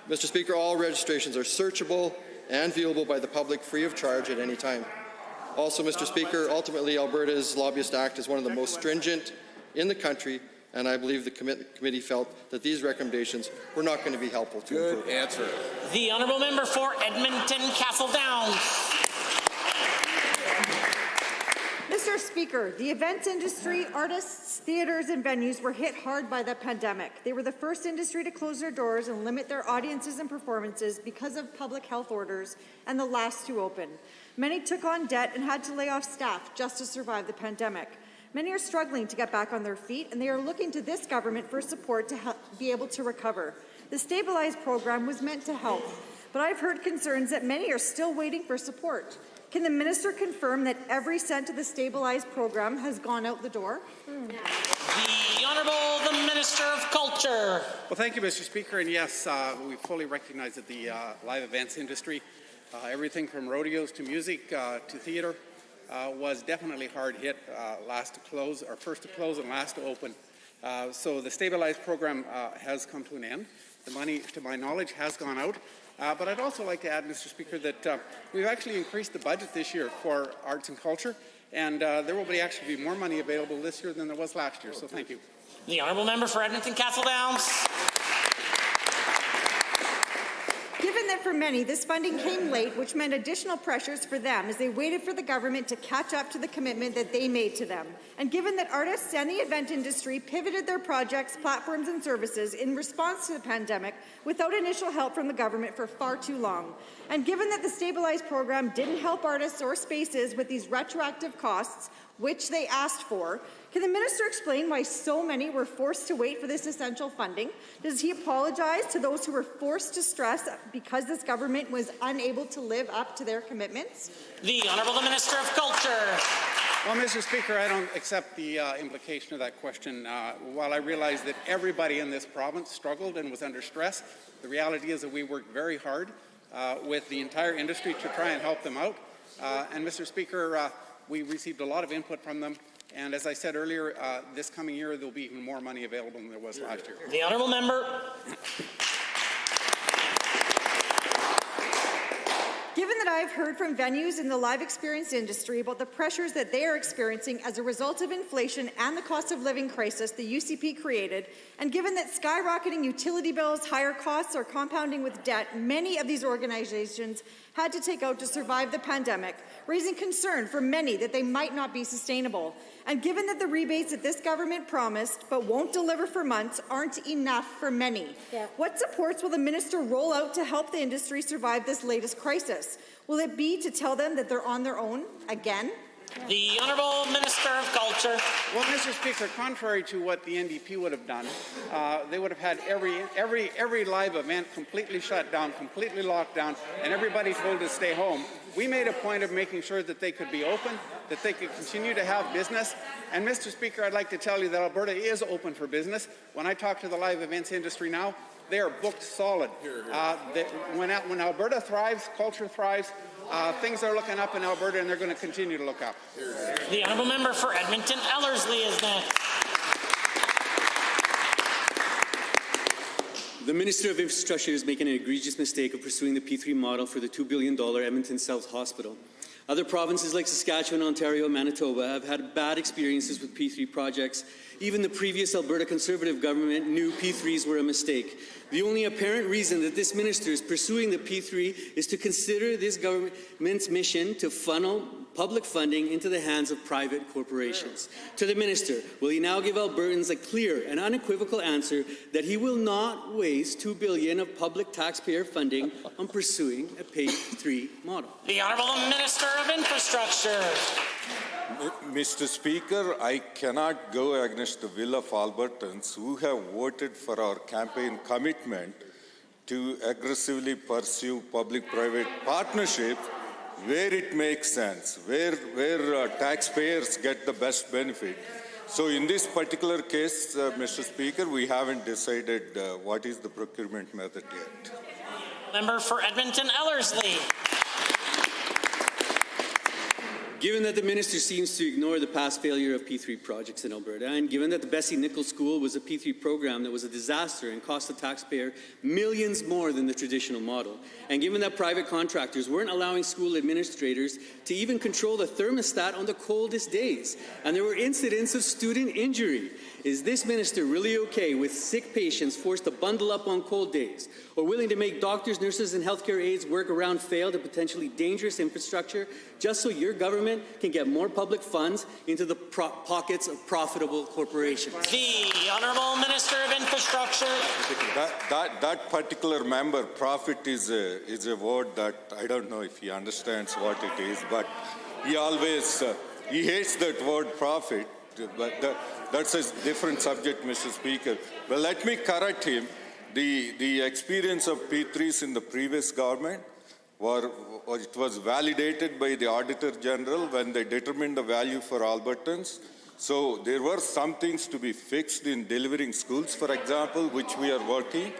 Speaker 20: Mr. Speaker, all registrations are searchable and viewable by the public free of charge at any time. Also, Mr. Speaker, ultimately, Alberta's Lobbyist Act is one of the most stringent in the country, and I believe the committee felt that these recommendations were not going to be helpful to improve.
Speaker 18: Good answer.
Speaker 1: The honourable member for Edmonton Castle Downs.
Speaker 21: Mr. Speaker, the events industry, artists, theatres and venues were hit hard by the pandemic. They were the first industry to close their doors and limit their audiences and performances because of public health orders, and the last to open. Many took on debt and had to lay off staff just to survive the pandemic. Many are struggling to get back on their feet, and they are looking to this government for support to be able to recover. The Stabilize program was meant to help, but I've heard concerns that many are still waiting for support. Can the minister confirm that every cent of the Stabilize program has gone out the door?
Speaker 1: The Honourable the Minister of Culture.
Speaker 22: Well, thank you, Mr. Speaker. And yes, we fully recognize that the live events industry, everything from rodeos to music to theatre, was definitely hard hit, first to close and last to open. So the Stabilize program has come to an end. The money, to my knowledge, has gone out. But I'd also like to add, Mr. Speaker, that we've actually increased the budget this year for arts and culture, and there will actually be more money available this year than there was last year. So thank you.
Speaker 1: The honourable member for Edmonton Castle Downs.
Speaker 21: Given that for many, this funding came late, which meant additional pressures for them as they waited for the government to catch up to the commitment that they made to them. And given that artists and the event industry pivoted their projects, platforms, and services in response to the pandemic without initial help from the government for far too long. And given that the Stabilize program didn't help artists or spaces with these retroactive costs, which they asked for, can the minister explain why so many were forced to wait for this essential funding? Does he apologize to those who were forced to stress because this government was unable to live up to their commitments?
Speaker 1: The Honourable Minister of Culture.
Speaker 22: Well, Mr. Speaker, I don't accept the implication of that question. While I realize that everybody in this province struggled and was under stress, the reality is that we worked very hard with the entire industry to try and help them out. And Mr. Speaker, we received a lot of input from them. And as I said earlier, this coming year, there'll be even more money available than there was last year.
Speaker 1: The honourable member.
Speaker 21: Given that I've heard from venues in the live experience industry about the pressures that they are experiencing as a result of inflation and the cost of living crisis the UCP created, and given that skyrocketing utility bills, higher costs, are compounding with debt many of these organizations had to take out to survive the pandemic, raising concern for many that they might not be sustainable. And given that the rebates that this government promised but won't deliver for months aren't enough for many, what supports will the minister roll out to help the industry survive this latest crisis? Will it be to tell them that they're on their own again?
Speaker 1: The Honourable Minister of Culture.
Speaker 22: Well, Mr. Speaker, contrary to what the NDP would have done, they would have had every live event completely shut down, completely locked down, and everybody told to stay home. We made a point of making sure that they could be open, that they could continue to have business. And Mr. Speaker, I'd like to tell you that Alberta is open for business. When I talk to the live events industry now, they are booked solid. When Alberta thrives, culture thrives. Things are looking up in Alberta, and they're going to continue to look up.
Speaker 1: The honourable member for Edmonton Ellerslie is next.
Speaker 23: The Minister of Infrastructure is making an egregious mistake of pursuing the P3 model for the $2 billion Edmonton South Hospital. Other provinces like Saskatchewan, Ontario, and Manitoba have had bad experiences with P3 projects. Even the previous Alberta Conservative government knew P3s were a mistake. The only apparent reason that this minister is pursuing the P3 is to consider this government's mission to funnel public funding into the hands of private corporations. To the minister, will he now give Albertans a clear and unequivocal answer that he will not waste $2 billion of public taxpayer funding on pursuing a P3 model?
Speaker 1: The Honourable Minister of Infrastructure.
Speaker 24: Mr. Speaker, I cannot go against the will of Albertans who have voted for our campaign commitment to aggressively pursue public-private partnerships where it makes sense, where taxpayers get the best benefit. So in this particular case, Mr. Speaker, we haven't decided what is the procurement method yet.
Speaker 1: Member for Edmonton Ellerslie.
Speaker 23: Given that the minister seems to ignore the past failure of P3 projects in Alberta, and given that the Bessie Nichols School was a P3 program that was a disaster and cost the taxpayer millions more than the traditional model, and given that private contractors weren't allowing school administrators to even control the thermostat on the coldest days, and there were incidents of student injury, is this minister really okay with sick patients forced to bundle up on cold days, or willing to make doctors, nurses, and healthcare aides work around failed and potentially dangerous infrastructure just so your government can get more public funds into the pockets of profitable corporations?
Speaker 1: The Honourable Minister of Infrastructure.
Speaker 24: That particular member, profit is a word that I don't know if he understands what it is, but he always he hates that word profit. But that's a different subject, Mr. Speaker. Well, let me correct him. The experience of P3s in the previous government, it was validated by the Auditor General when they determined the value for Albertans. So there were some things to be fixed in delivering schools, for example, which we are working.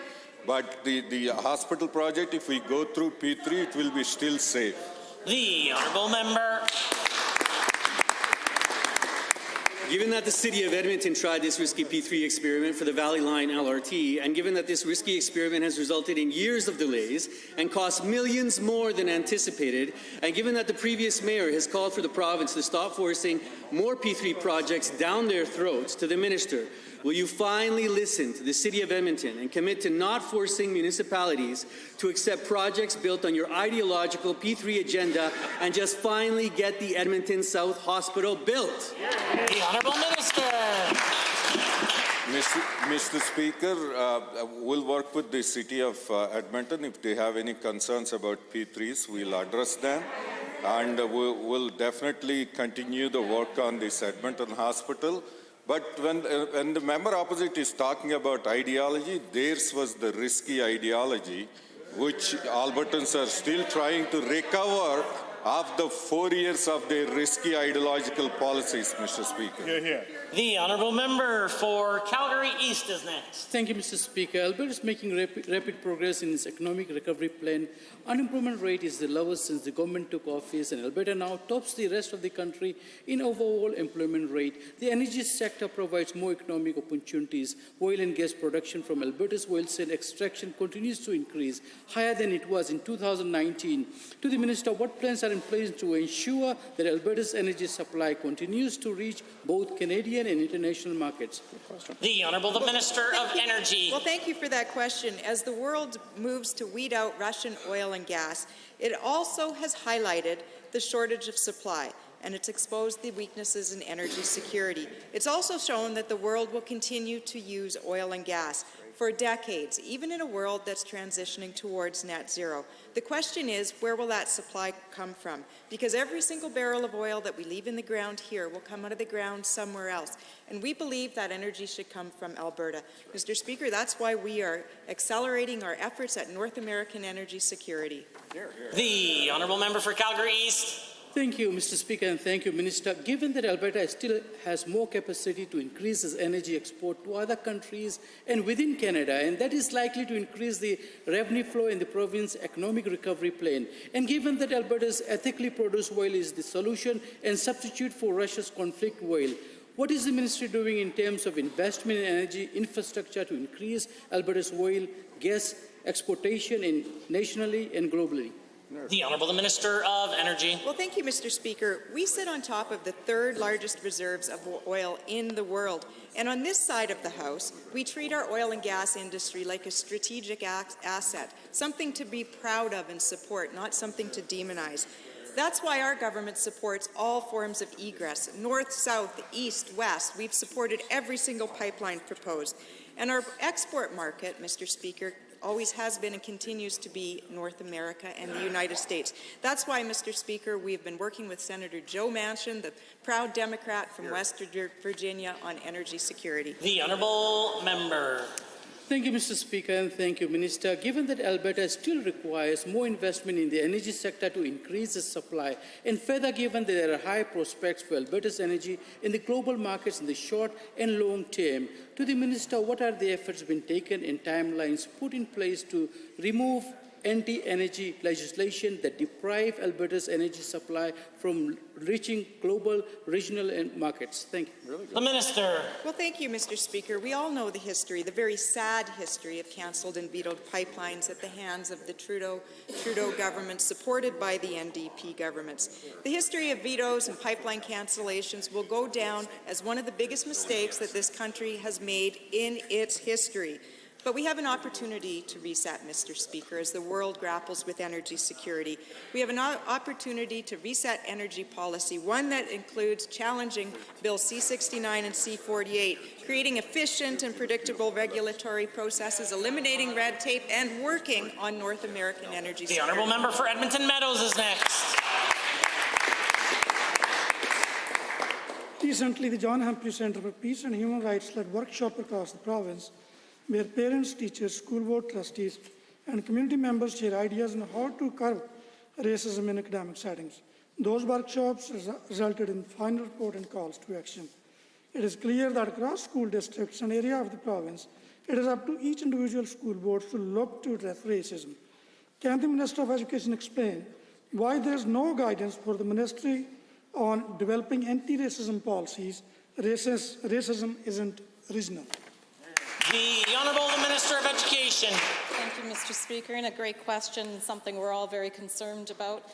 Speaker 24: But the hospital project, if we go through P3, it will be still safe.
Speaker 1: The Honourable Member.
Speaker 23: Given that the City of Edmonton tried this risky P3 experiment for the Valley Line LRT, and given that this risky experiment has resulted in years of delays and cost millions more than anticipated, and given that the previous mayor has called for the province to stop forcing more P3 projects down their throats to the minister, will you finally listen to the City of Edmonton and commit to not forcing municipalities to accept projects built on your ideological P3 agenda and just finally get the Edmonton South Hospital built?
Speaker 1: The Honourable Minister.
Speaker 24: Mr. Speaker, we'll work with the City of Edmonton. If they have any concerns about P3s, we'll address them. And we'll definitely continue the work on this Edmonton Hospital. But when the member opposite is talking about ideology, theirs was the risky ideology, which Albertans are still trying to recover after 4 years of their risky ideological policies, Mr. Speaker.
Speaker 16: Hear, hear.
Speaker 1: The Honourable Member for Calgary East is next.
Speaker 3: Thank you, Mr. Speaker. Alberta is making rapid progress in its economic recovery plan. Unemployment rate is the lowest since the government took office, and Alberta now tops the rest of the country in overall employment rate. The energy sector provides more economic opportunities. Oil and gas production from Alberta's oil sands extraction continues to increase, higher than it was in 2019. To the Minister, what plans are in place to ensure that Alberta's energy supply continues to reach both Canadian and international markets?
Speaker 1: The Honourable Minister of Energy.
Speaker 4: Well, thank you for that question. As the world moves to weed out Russian oil and gas, it also has highlighted the shortage of supply, and it's exposed the weaknesses in energy security. It's also shown that the world will continue to use oil and gas for decades, even in a world that's transitioning towards net zero. The question is, where will that supply come from? Because every single barrel of oil that we leave in the ground here will come out of the ground somewhere else. And we believe that energy should come from Alberta. Mr. Speaker, that's why we are accelerating our efforts at North American energy security.
Speaker 1: The Honourable Member for Calgary East.
Speaker 3: Thank you, Mr. Speaker, and thank you, Minister. Given that Alberta still has more capacity to increase its energy export to other countries and within Canada, and that is likely to increase the revenue flow in the province's economic recovery plan, and given that Alberta's ethically produced oil is the solution and substitute for Russia's conflict oil, what is the ministry doing in terms of investment in energy infrastructure to increase Alberta's oil, gas exportation nationally and globally?
Speaker 1: The Honourable Minister of Energy.
Speaker 4: Well, thank you, Mr. Speaker. We sit on top of the third largest reserves of oil in the world. And on this side of the House, we treat our oil and gas industry like a strategic asset, something to be proud of and support, not something to demonize. That's why our government supports all forms of egress, north, south, east, west. We've supported every single pipeline proposed. And our export market, Mr. Speaker, always has been and continues to be North America and the United States. That's why, Mr. Speaker, we've been working with Senator Joe Manchin, the proud Democrat from West Virginia, on energy security.
Speaker 1: The Honourable Member.
Speaker 3: Thank you, Mr. Speaker, and thank you, Minister. Given that Alberta still requires more investment in the energy sector to increase its supply, and further given that there are high prospects for Alberta's energy in the global markets in the short and long term, to the Minister, what are the efforts being taken and timelines put in place to remove anti-energy legislation that deprive Alberta's energy supply from reaching global, regional markets. Thank you.
Speaker 1: The Minister.
Speaker 4: Well, thank you, Mr. Speaker. We all know the history, the very sad history of cancelled and vetoed pipelines at the hands of the Trudeau government, supported by the NDP governments. The history of vetoes and pipeline cancellations will go down as one of the biggest mistakes that this country has made in its history. But we have an opportunity to reset, Mr. Speaker, as the world grapples with energy security. We have an opportunity to reset energy policy, one that includes challenging Bill C-69 and C-48, creating efficient and predictable regulatory processes, eliminating red tape, and working on North American energy security.
Speaker 1: The honourable member for Edmonton Meadows is next.
Speaker 5: Recently, the John Humphrey Centre for Peace and Human Rights led workshop across the province where parents, teachers, school board trustees, and community members share ideas on how to curb racism in academic settings. Those workshops resulted in final report and calls to action. It is clear that across school districts and area of the province, it is up to each individual school board to look to address racism. Can the Minister of Education explain why there is no guidance for the Ministry on developing anti-racism policies? Racism isn't regional.
Speaker 1: The Honourable Minister of Education.
Speaker 12: Thank you, Mr. Speaker, and a great question, something we're all very concerned about.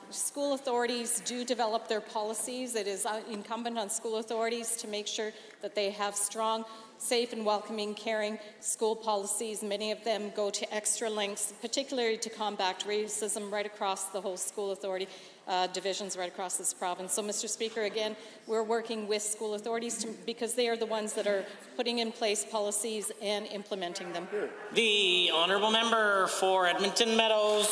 Speaker 12: School authorities do develop their policies. It is incumbent on school authorities to make sure that they have strong, safe and welcoming, caring school policies. Many of them go to extra lengths, particularly to combat racism right across the whole school authority divisions right across this province. So, Mr. Speaker, again, we're working with school authorities because they are the ones that are putting in place policies and implementing them.
Speaker 1: The honourable member for Edmonton Meadows.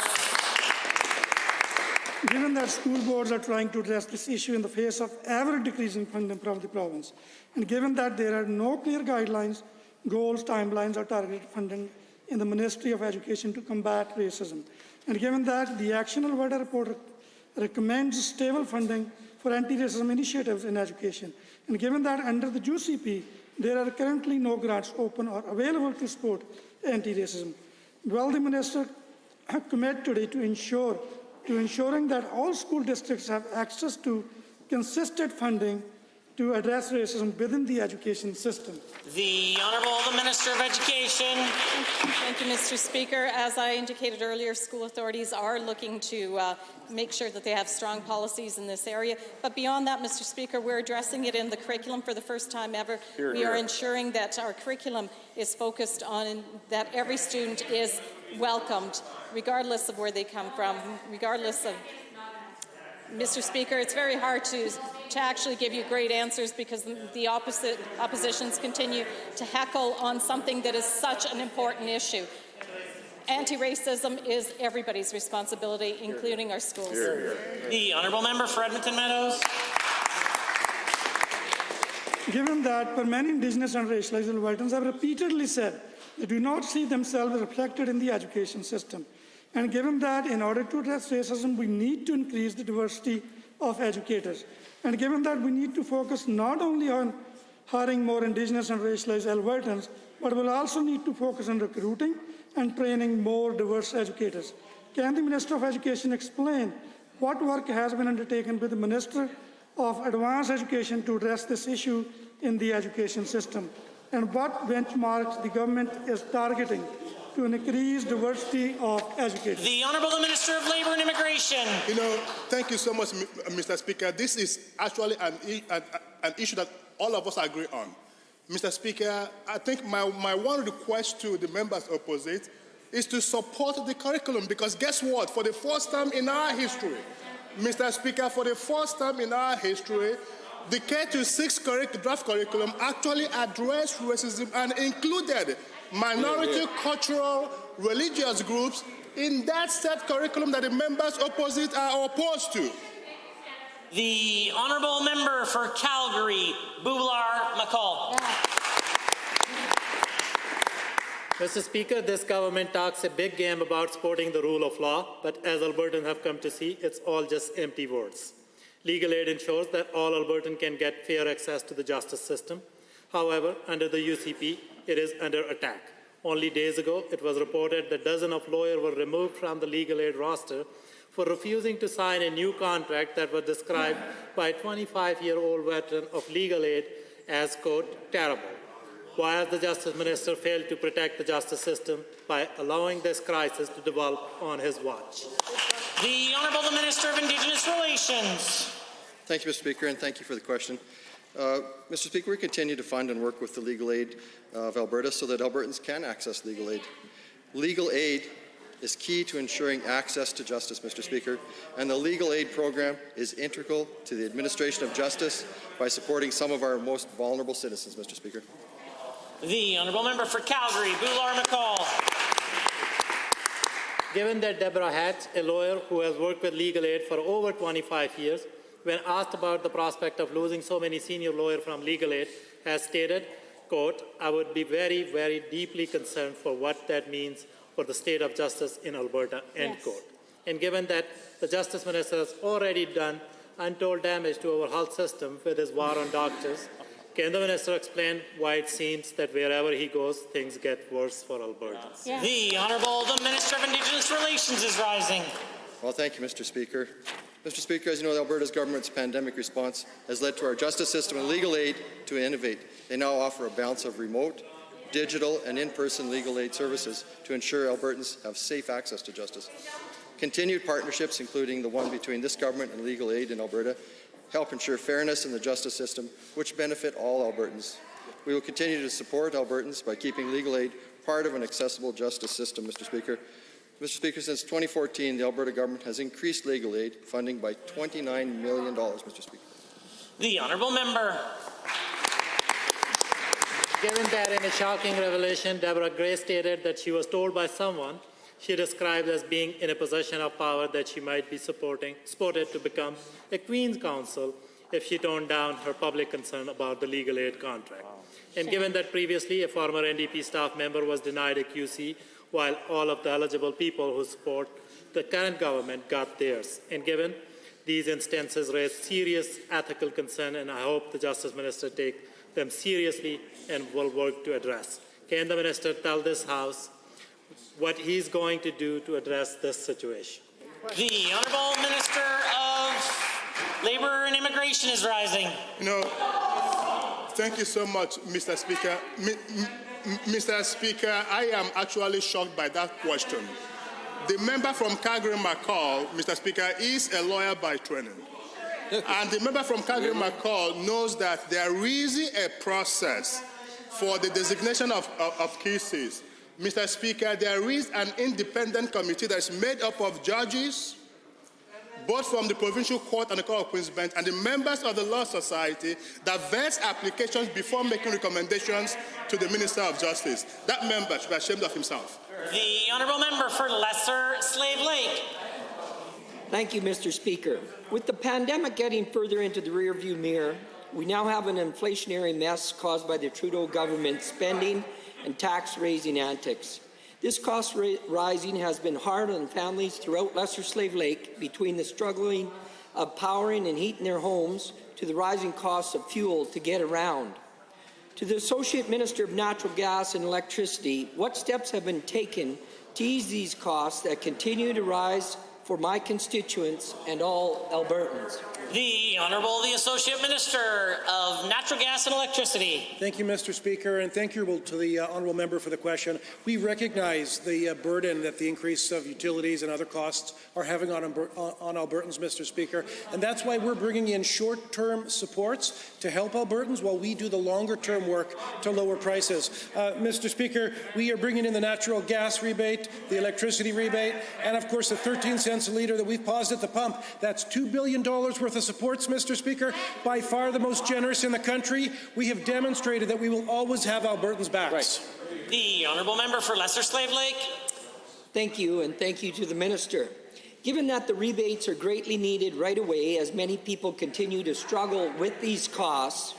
Speaker 5: Given that school boards are trying to address this issue in the face of ever-decreasing funding from the province, and given that there are no clear guidelines, goals, timelines, or targeted funding in the Ministry of Education to combat racism, and given that the Action Alberta report recommends stable funding for anti-racism initiatives in education, and given that under the UCP, there are currently no grants open or available to support anti-racism, will the Minister commit today to ensuring that all school districts have access to consistent funding to address racism within the education system?
Speaker 1: The Honourable Minister of Education.
Speaker 12: Thank you, Mr. Speaker. As I indicated earlier, school authorities are looking to make sure that they have strong policies in this area. But beyond that, Mr. Speaker, we're addressing it in the curriculum for the first time ever. We are ensuring that our curriculum is focused on that every student is welcomed, regardless of where they come from, regardless of... Mr. Speaker, it's very hard to actually give you great answers because the oppositions continue to heckle on something that is such an important issue. Anti-racism is everybody's responsibility, including our schools.
Speaker 1: The honourable member for Edmonton Meadows.
Speaker 5: Given that for many Indigenous and racialized Albertans have repeatedly said they do not see themselves reflected in the education system, and given that in order to address racism, we need to increase the diversity of educators, and given that we need to focus not only on hiring more Indigenous and racialized Albertans, but we'll also need to focus on recruiting and training more diverse educators. Can the Minister of Education explain what work has been undertaken with the Minister of Advanced Education to address this issue in the education system, and what benchmarks the government is targeting to increase diversity of educators?
Speaker 1: The Honourable Minister of Labour and Immigration.
Speaker 16: Thank you so much, Mr. Speaker. This is actually an issue that all of us agree on. Mr. Speaker, I think my one request to the members opposite is to support the curriculum, because guess what? For the first time in our history, Mr. Speaker, for the first time in our history, the K-6 draft curriculum actually addressed racism and included minority, cultural, religious groups in that set curriculum that the members opposite are opposed to.
Speaker 1: The honourable member for Calgary, Boular-McCall.
Speaker 15: Mr. Speaker, this government talks a big game about supporting the rule of law, but as Albertans have come to see, it's all just empty words. Legal aid ensures that all Albertans can get fair access to the justice system. However, under the UCP, it is under attack. Only days ago, it was reported that dozens of lawyers were removed from the legal aid roster for refusing to sign a new contract that was described by a 25-year-old veteran of legal aid as, quote, terrible. Why has the Justice Minister failed to protect the justice system by allowing this crisis to develop on his watch?
Speaker 1: The Honourable Minister of Indigenous Relations.
Speaker 20: Thank you, Mr. Speaker, and thank you for the question. Mr. Speaker, we continue to fund and work with the legal aid of Alberta so that Albertans can access legal aid. Legal aid is key to ensuring access to justice, Mr. Speaker, and the legal aid program is integral to the administration of justice by supporting some of our most vulnerable citizens, Mr. Speaker.
Speaker 1: The Honourable Member for Calgary, Boular-McCall.
Speaker 15: Given that Deborah Hatch, a lawyer who has worked with legal aid for over 25 years, when asked about the prospect of losing so many senior lawyers from legal aid, has stated, quote, I would be very, very deeply concerned for what that means for the state of justice in Alberta, end quote. And given that the Justice Minister has already done untold damage to our health system with his war on doctors, can the Minister explain why it seems that wherever he goes, things get worse for Albertans?
Speaker 1: The Honourable the Minister of Indigenous Relations is rising.
Speaker 20: Well, thank you, Mr. Speaker. Mr. Speaker, as you know, Alberta's government's pandemic response has led to our justice system and legal aid to innovate. They now offer a balance of remote, digital, and in-person legal aid services to ensure Albertans have safe access to justice. Continued partnerships, including the one between this government and legal aid in Alberta, help ensure fairness in the justice system, which benefit all Albertans. We will continue to support Albertans by keeping legal aid part of an accessible justice system, Mr. Speaker. Mr. Speaker, since 2014, the Alberta government has increased legal aid funding by $29 million, Mr. Speaker.
Speaker 1: The Honourable Member.
Speaker 15: Given that in a shocking revelation, Deborah Gray stated that she was told by someone she described as being in a position of power that she might be supported to become a Queen's Counsel if she toned down her public concern about the legal aid contract. And given that previously a former NDP staff member was denied a QC while all of the eligible people who support the current government got theirs. And given these instances raise serious ethical concern, and I hope the Justice Minister take them seriously and will work to address. Can the Minister tell this House what he's going to do to address this situation?
Speaker 1: The Honourable Minister of Labour and Immigration is rising.
Speaker 16: Thank you so much, Mr. Speaker. Mr. Speaker, I am actually shocked by that question. The member from Calgary-McCall, Mr. Speaker, is a lawyer by training. And the member from Calgary-McCall knows that there is a process for the designation of cases. Mr. Speaker, there is an independent committee that is made up of judges, both from the Provincial Court and the Court of Queen's Bench, and the members of the Law Society that vets applications before making recommendations to the Minister of Justice. That member should be ashamed of himself.
Speaker 1: The Honourable Member for Lesser Slave Lake.
Speaker 6: Thank you, Mr. Speaker. With the pandemic getting further into the rearview mirror, we now have an inflationary mess caused by the Trudeau government's spending and tax-raising antics. This cost rising has been hard on families throughout Lesser Slave Lake, between the struggling of powering and heating their homes to the rising costs of fuel to get around. To the Associate Minister of Natural Gas and Electricity, what steps have been taken to ease these costs that continue to rise for my constituents and all Albertans?
Speaker 1: The Honourable the Associate Minister of Natural Gas and Electricity.
Speaker 7: Thank you, Mr. Speaker, and thank you to the Honourable Member for the question. We recognize the burden that the increase of utilities and other costs are having on Albertans, Mr. Speaker, and that's why we're bringing in short-term supports to help Albertans while we do the longer-term work to lower prices. Mr. Speaker, we are bringing in the natural gas rebate, the electricity rebate, and of course the 13 cents a litre that we've paused at the pump. That's $2 billion worth of supports, Mr. Speaker, by far the most generous in the country. We have demonstrated that we will always have Albertans' backs.
Speaker 1: Right. The Honourable Member for Lesser Slave Lake.
Speaker 6: Thank you, and thank you to the Minister. Given that the rebates are greatly needed right away as many people continue to struggle with these costs,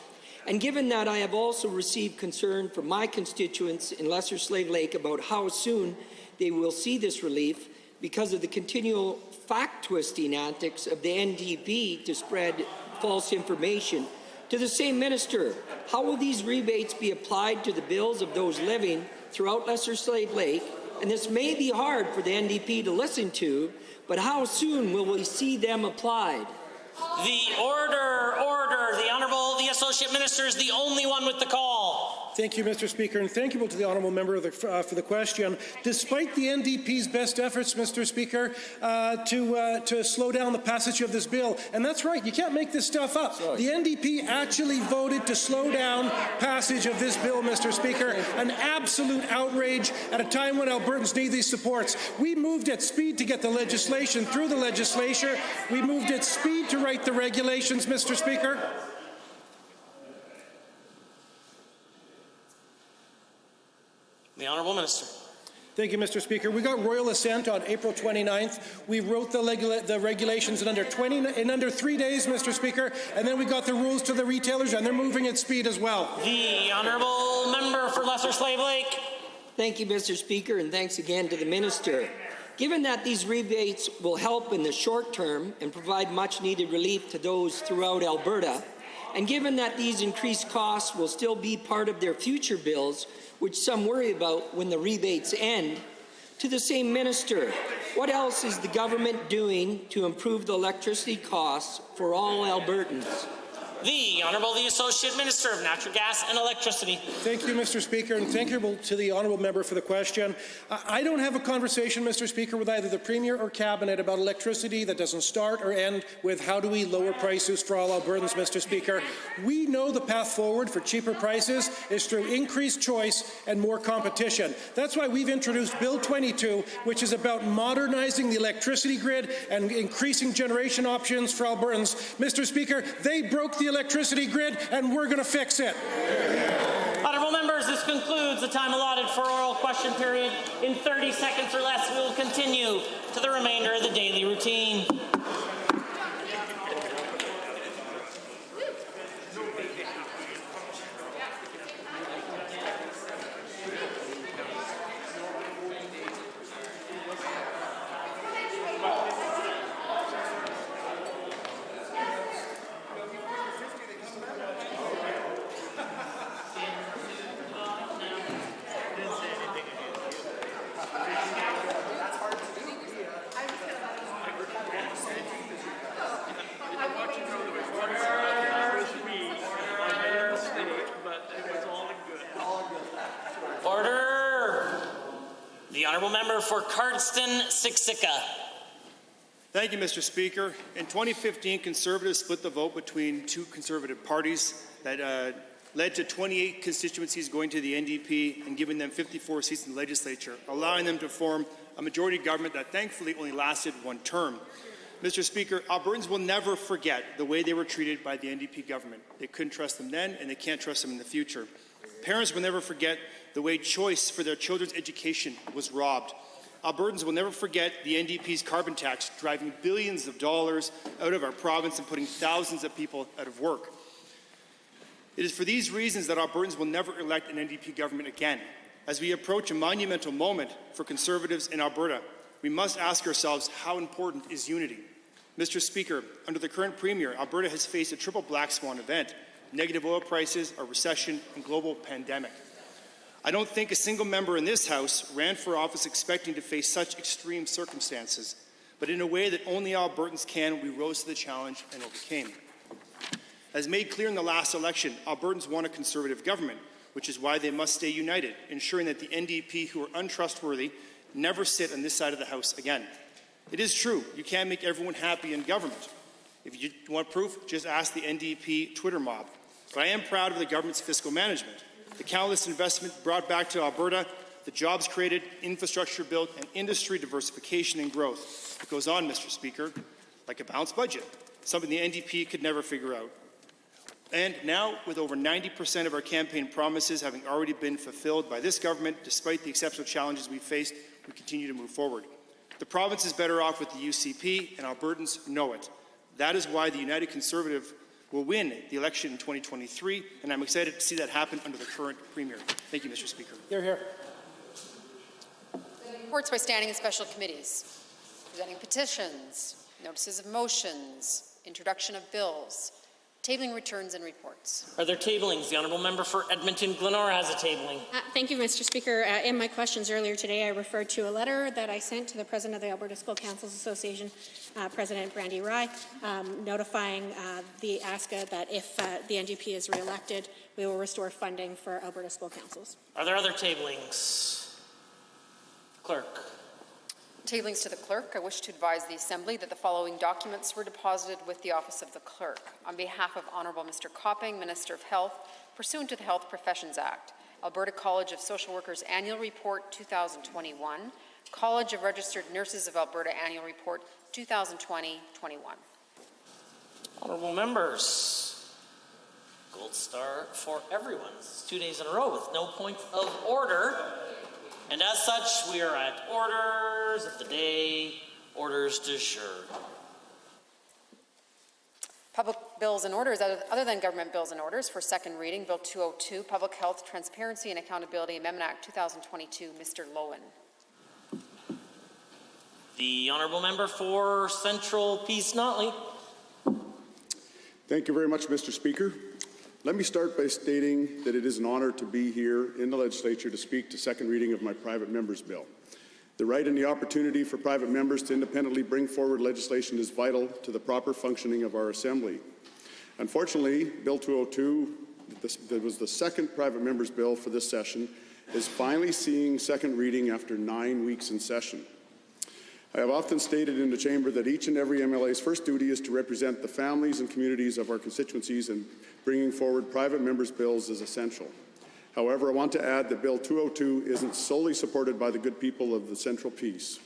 Speaker 6: and given that I have also received concern from my constituents in Lesser Slave Lake about how soon they will see this relief because of the continual fact-twisting antics of the NDP to spread false information, to the same Minister, how will these rebates be applied to the bills of those living throughout Lesser Slave Lake, and this may be hard for the NDP to listen to, but how soon will we see them applied?
Speaker 1: The order. The Honourable, the Associate Minister is the only one with the call.
Speaker 7: Thank you, Mr. Speaker, and thank you to the honourable member for the question. Despite the NDP's best efforts, Mr. Speaker, to slow down the passage of this bill, and that's right, you can't make this stuff up. The NDP actually voted to slow down passage of this bill, Mr. Speaker, an absolute outrage at a time when Albertans need these supports. We moved at speed to get the legislation through the legislature. We moved at speed to write the regulations, Mr. Speaker.
Speaker 1: The Honourable Minister.
Speaker 7: Thank you, Mr. Speaker. We got royal assent on April 29th. We wrote the regulations in under 3 days, Mr. Speaker, and then we got the rules to the retailers, and they're moving at speed as well.
Speaker 1: The Honourable Member for Lesser Slave Lake.
Speaker 6: Thank you, Mr. Speaker, and thanks again to the Minister. Given that these rebates will help in the short term and provide much-needed relief to those throughout Alberta, and given that these increased costs will still be part of their future bills, which some worry about when the rebates end, to the same minister, what else is the government doing to improve the electricity costs for all Albertans?
Speaker 1: The Honourable, the Associate Minister of Natural Gas and Electricity.
Speaker 7: Thank you, Mr. Speaker, and thank you to the honourable member for the question. I don't have a conversation, Mr. Speaker, with either the Premier or Cabinet about electricity that doesn't start or end with how do we lower prices for all Albertans, Mr. Speaker. We know the path forward for cheaper prices is through increased choice and more competition. That's why we've introduced Bill 22, which is about modernizing the electricity grid and increasing generation options for Albertans. Mr. Speaker, they broke the electricity grid, and we're going to fix it.
Speaker 1: Honourable members, this concludes the time allotted for oral question period. In 30 seconds or less, we will continue to the remainder of the daily routine. The Honourable Member for Cardston-Siksika.
Speaker 2: Thank you, Mr. Speaker. In 2015, Conservatives split the vote between two Conservative parties that led to 28 constituencies going to the NDP and giving them 54 seats in the legislature, allowing them to form a majority government that thankfully only lasted one term. Mr. Speaker, Albertans will never forget the way they were treated by the NDP government. They couldn't trust them then, and they can't trust them in the future. Parents will never forget the way choice for their children's education was robbed. Albertans will never forget the NDP's carbon tax, driving billions of dollars out of our province and putting thousands of people out of work. It is for these reasons that Albertans will never elect an NDP government again. As we approach a monumental moment for Conservatives in Alberta, we must ask ourselves, how important is unity? Mr. Speaker, under the current Premier, Alberta has faced a triple black swan event: negative oil prices, a recession, and global pandemic. I don't think a single member in this House ran for office expecting to face such extreme circumstances, but in a way that only Albertans can, we rose to the challenge and overcame. As made clear in the last election, Albertans want a Conservative government, which is why they must stay united, ensuring that the NDP, who are untrustworthy, never sit on this side of the House again. It is true, you can't make everyone happy in government. If you want proof, just ask the NDP Twitter mob. But I am proud of the government's fiscal management. The countless investment brought back to Alberta, the jobs created, infrastructure built, and industry diversification and growth. It goes on, Mr. Speaker, like a balanced budget, something the NDP could never figure out. And now, with over 90% of our campaign promises having already been fulfilled by this government, despite the exceptional challenges we faced, we continue to move forward. The province is better off with the UCP, and Albertans know it. That is why the United Conservative will win the election in 2023, and I'm excited to see that happen under the current Premier. Thank you, Mr. Speaker.
Speaker 7: Hear, hear.
Speaker 8: Reports by standing and special committees. Presenting petitions, notices of motions, introduction of bills. Tabling returns and reports.
Speaker 1: Are there tablings? The honourable member for Edmonton Glenora has a tabling.
Speaker 11: Thank you, Mr. Speaker. In my questions earlier today, I referred to a letter that I sent to the President of the Alberta School Councils Association, President Brandy Rye, notifying the ASCA that if the NDP is re-elected, we will restore funding for Alberta School Councils.
Speaker 1: Are there other tablings? Clerk.
Speaker 8: Tablings to the clerk. I wish to advise the Assembly that the following documents were deposited with the Office of the Clerk. On behalf of Honourable Mr. Copping, Minister of Health, pursuant to the Health Professions Act, Alberta College of Social Workers Annual Report 2021, College of Registered Nurses of Alberta Annual Report 2020-21.
Speaker 1: Honourable members, gold star for everyone. This is 2 days in a row with no points of order. And as such, we are at orders of the day, orders du jour.
Speaker 8: Public bills and orders, other than government bills and orders, for second reading, Bill 202, Public Health, Transparency and Accountability Amendment Act 2022, Mr. Lowen.
Speaker 1: The honourable member for Central Peace Notley.
Speaker 9: Thank you very much, Mr. Speaker. Let me start by stating that it is an honour to be here in the legislature to speak to second reading of my private member's bill. The right and the opportunity for private members to independently bring forward legislation is vital to the proper functioning of our Assembly. Unfortunately, Bill 202, that was the second private member's bill for this session, is finally seeing second reading after 9 weeks in session. I have often stated in the chamber that each and every MLA's first duty is to represent the families and communities of our constituencies, and bringing forward private members' bills is essential. However, I want to add that Bill 202 isn't solely supported by the good people of the Central Peace.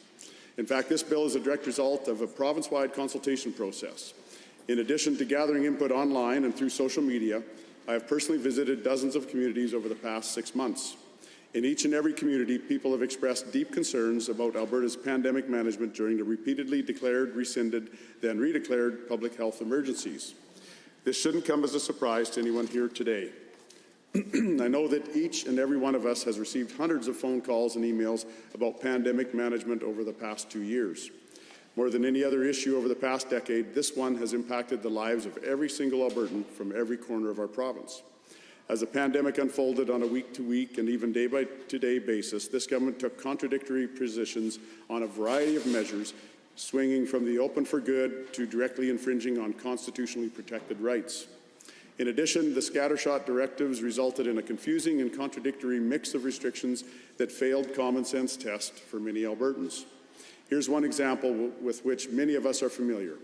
Speaker 9: In fact, this bill is a direct result of a province-wide consultation process. In addition to gathering input online and through social media, I have personally visited dozens of communities over the past 6 months. In each and every community, people have expressed deep concerns about Alberta's pandemic management during the repeatedly declared, rescinded, then redeclared public health emergencies. This shouldn't come as a surprise to anyone here today. I know that each and every one of us has received hundreds of phone calls and emails about pandemic management over the past 2 years. More than any other issue over the past decade, this one has impacted the lives of every single Albertan from every corner of our province. As the pandemic unfolded on a week-to-week and even day-by-day basis, this government took contradictory positions on a variety of measures, swinging from the open for good to directly infringing on constitutionally protected rights. In addition, the scattershot directives resulted in a confusing and contradictory mix of restrictions that failed common sense test for many Albertans. Here's one example with which many of us are familiar.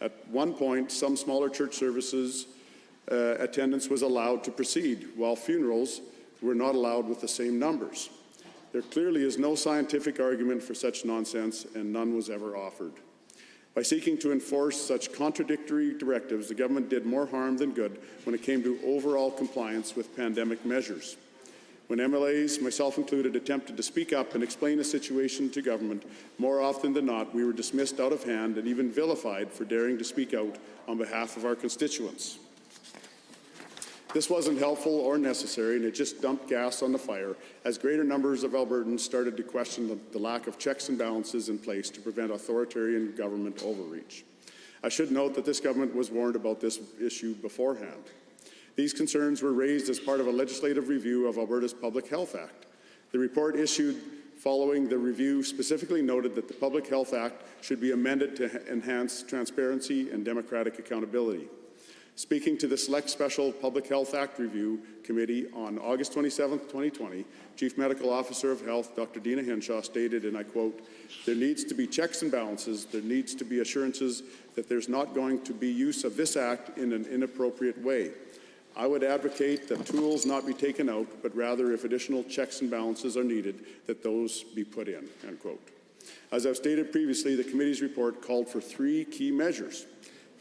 Speaker 9: At one point, some smaller church services attendance was allowed to proceed, while funerals were not allowed with the same numbers. There clearly is no scientific argument for such nonsense, and none was ever offered. By seeking to enforce such contradictory directives, the government did more harm than good when it came to overall compliance with pandemic measures. When MLAs, myself included, attempted to speak up and explain a situation to government, more often than not, we were dismissed out of hand and even vilified for daring to speak out on behalf of our constituents. This wasn't helpful or necessary, and it just dumped gas on the fire as greater numbers of Albertans started to question the lack of checks and balances in place to prevent authoritarian government overreach. I should note that this government was warned about this issue beforehand. These concerns were raised as part of a legislative review of Alberta's Public Health Act. The report issued following the review specifically noted that the Public Health Act should be amended to enhance transparency and democratic accountability. Speaking to the Select Special Public Health Act Review Committee on August 27, 2020, Chief Medical Officer of Health, Dr. Dina Henshaw, stated, and I quote, "There needs to be checks and balances. There needs to be assurances that there's not going to be use of this act in an inappropriate way. I would advocate that tools not be taken out, but rather if additional checks and balances are needed, that those be put in," end quote. As I've stated previously, the committee's report called for 3 key measures.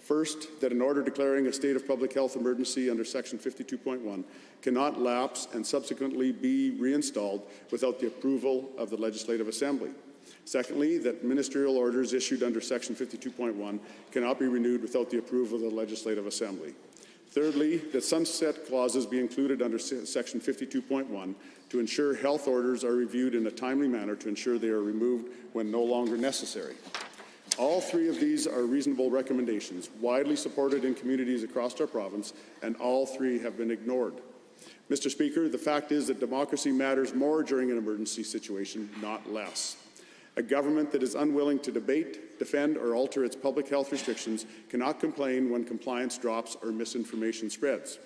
Speaker 9: First, that an order declaring a state of public health emergency under Section 52.1 cannot lapse and subsequently be reinstalled without the approval of the Legislative Assembly. Secondly, that ministerial orders issued under Section 52.1 cannot be renewed without the approval of the Legislative Assembly. Thirdly, that sunset clauses be included under Section 52.1 to ensure health orders are reviewed in a timely manner to ensure they are removed when no longer necessary. All three of these are reasonable recommendations, widely supported in communities across our province, and all three have been ignored. Mr. Speaker, the fact is that democracy matters more during an emergency situation, not less. A government that is unwilling to debate, defend, or alter its public health restrictions cannot complain when compliance drops or misinformation spreads.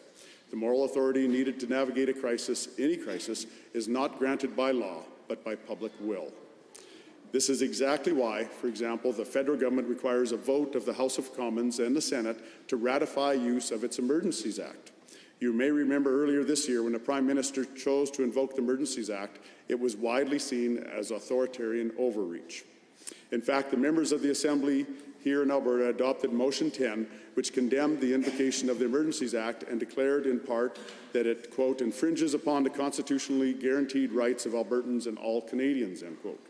Speaker 9: The moral authority needed to navigate a crisis, any crisis, is not granted by law, but by public will. This is exactly why, for example, the federal government requires a vote of the House of Commons and the Senate to ratify use of its Emergencies Act. You may remember earlier this year when the Prime Minister chose to invoke the Emergencies Act, it was widely seen as authoritarian overreach. In fact, the members of the Assembly here in Alberta adopted Motion 10, which condemned the invocation of the Emergencies Act and declared in part that it, quote, infringes upon the constitutionally guaranteed rights of Albertans and all Canadians, end quote.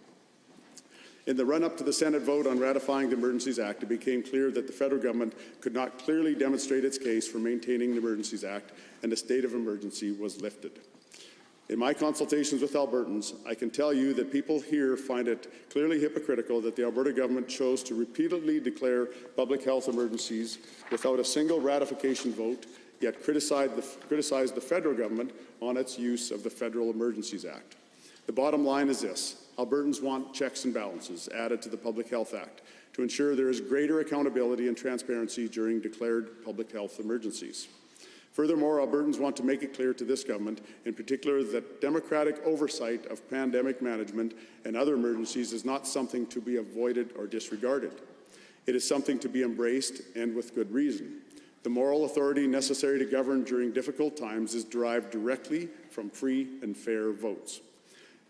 Speaker 9: In the run-up to the Senate vote on ratifying the Emergencies Act, it became clear that the federal government could not clearly demonstrate its case for maintaining the Emergencies Act, and the state of emergency was lifted. In my consultations with Albertans, I can tell you that people here find it clearly hypocritical that the Alberta government chose to repeatedly declare public health emergencies without a single ratification vote, yet criticized the federal government on its use of the Federal Emergencies Act. The bottom line is this. Albertans want checks and balances added to the Public Health Act to ensure there is greater accountability and transparency during declared public health emergencies. Furthermore, Albertans want to make it clear to this government, in particular, that democratic oversight of pandemic management and other emergencies is not something to be avoided or disregarded. It is something to be embraced, and with good reason. The moral authority necessary to govern during difficult times is derived directly from free and fair votes.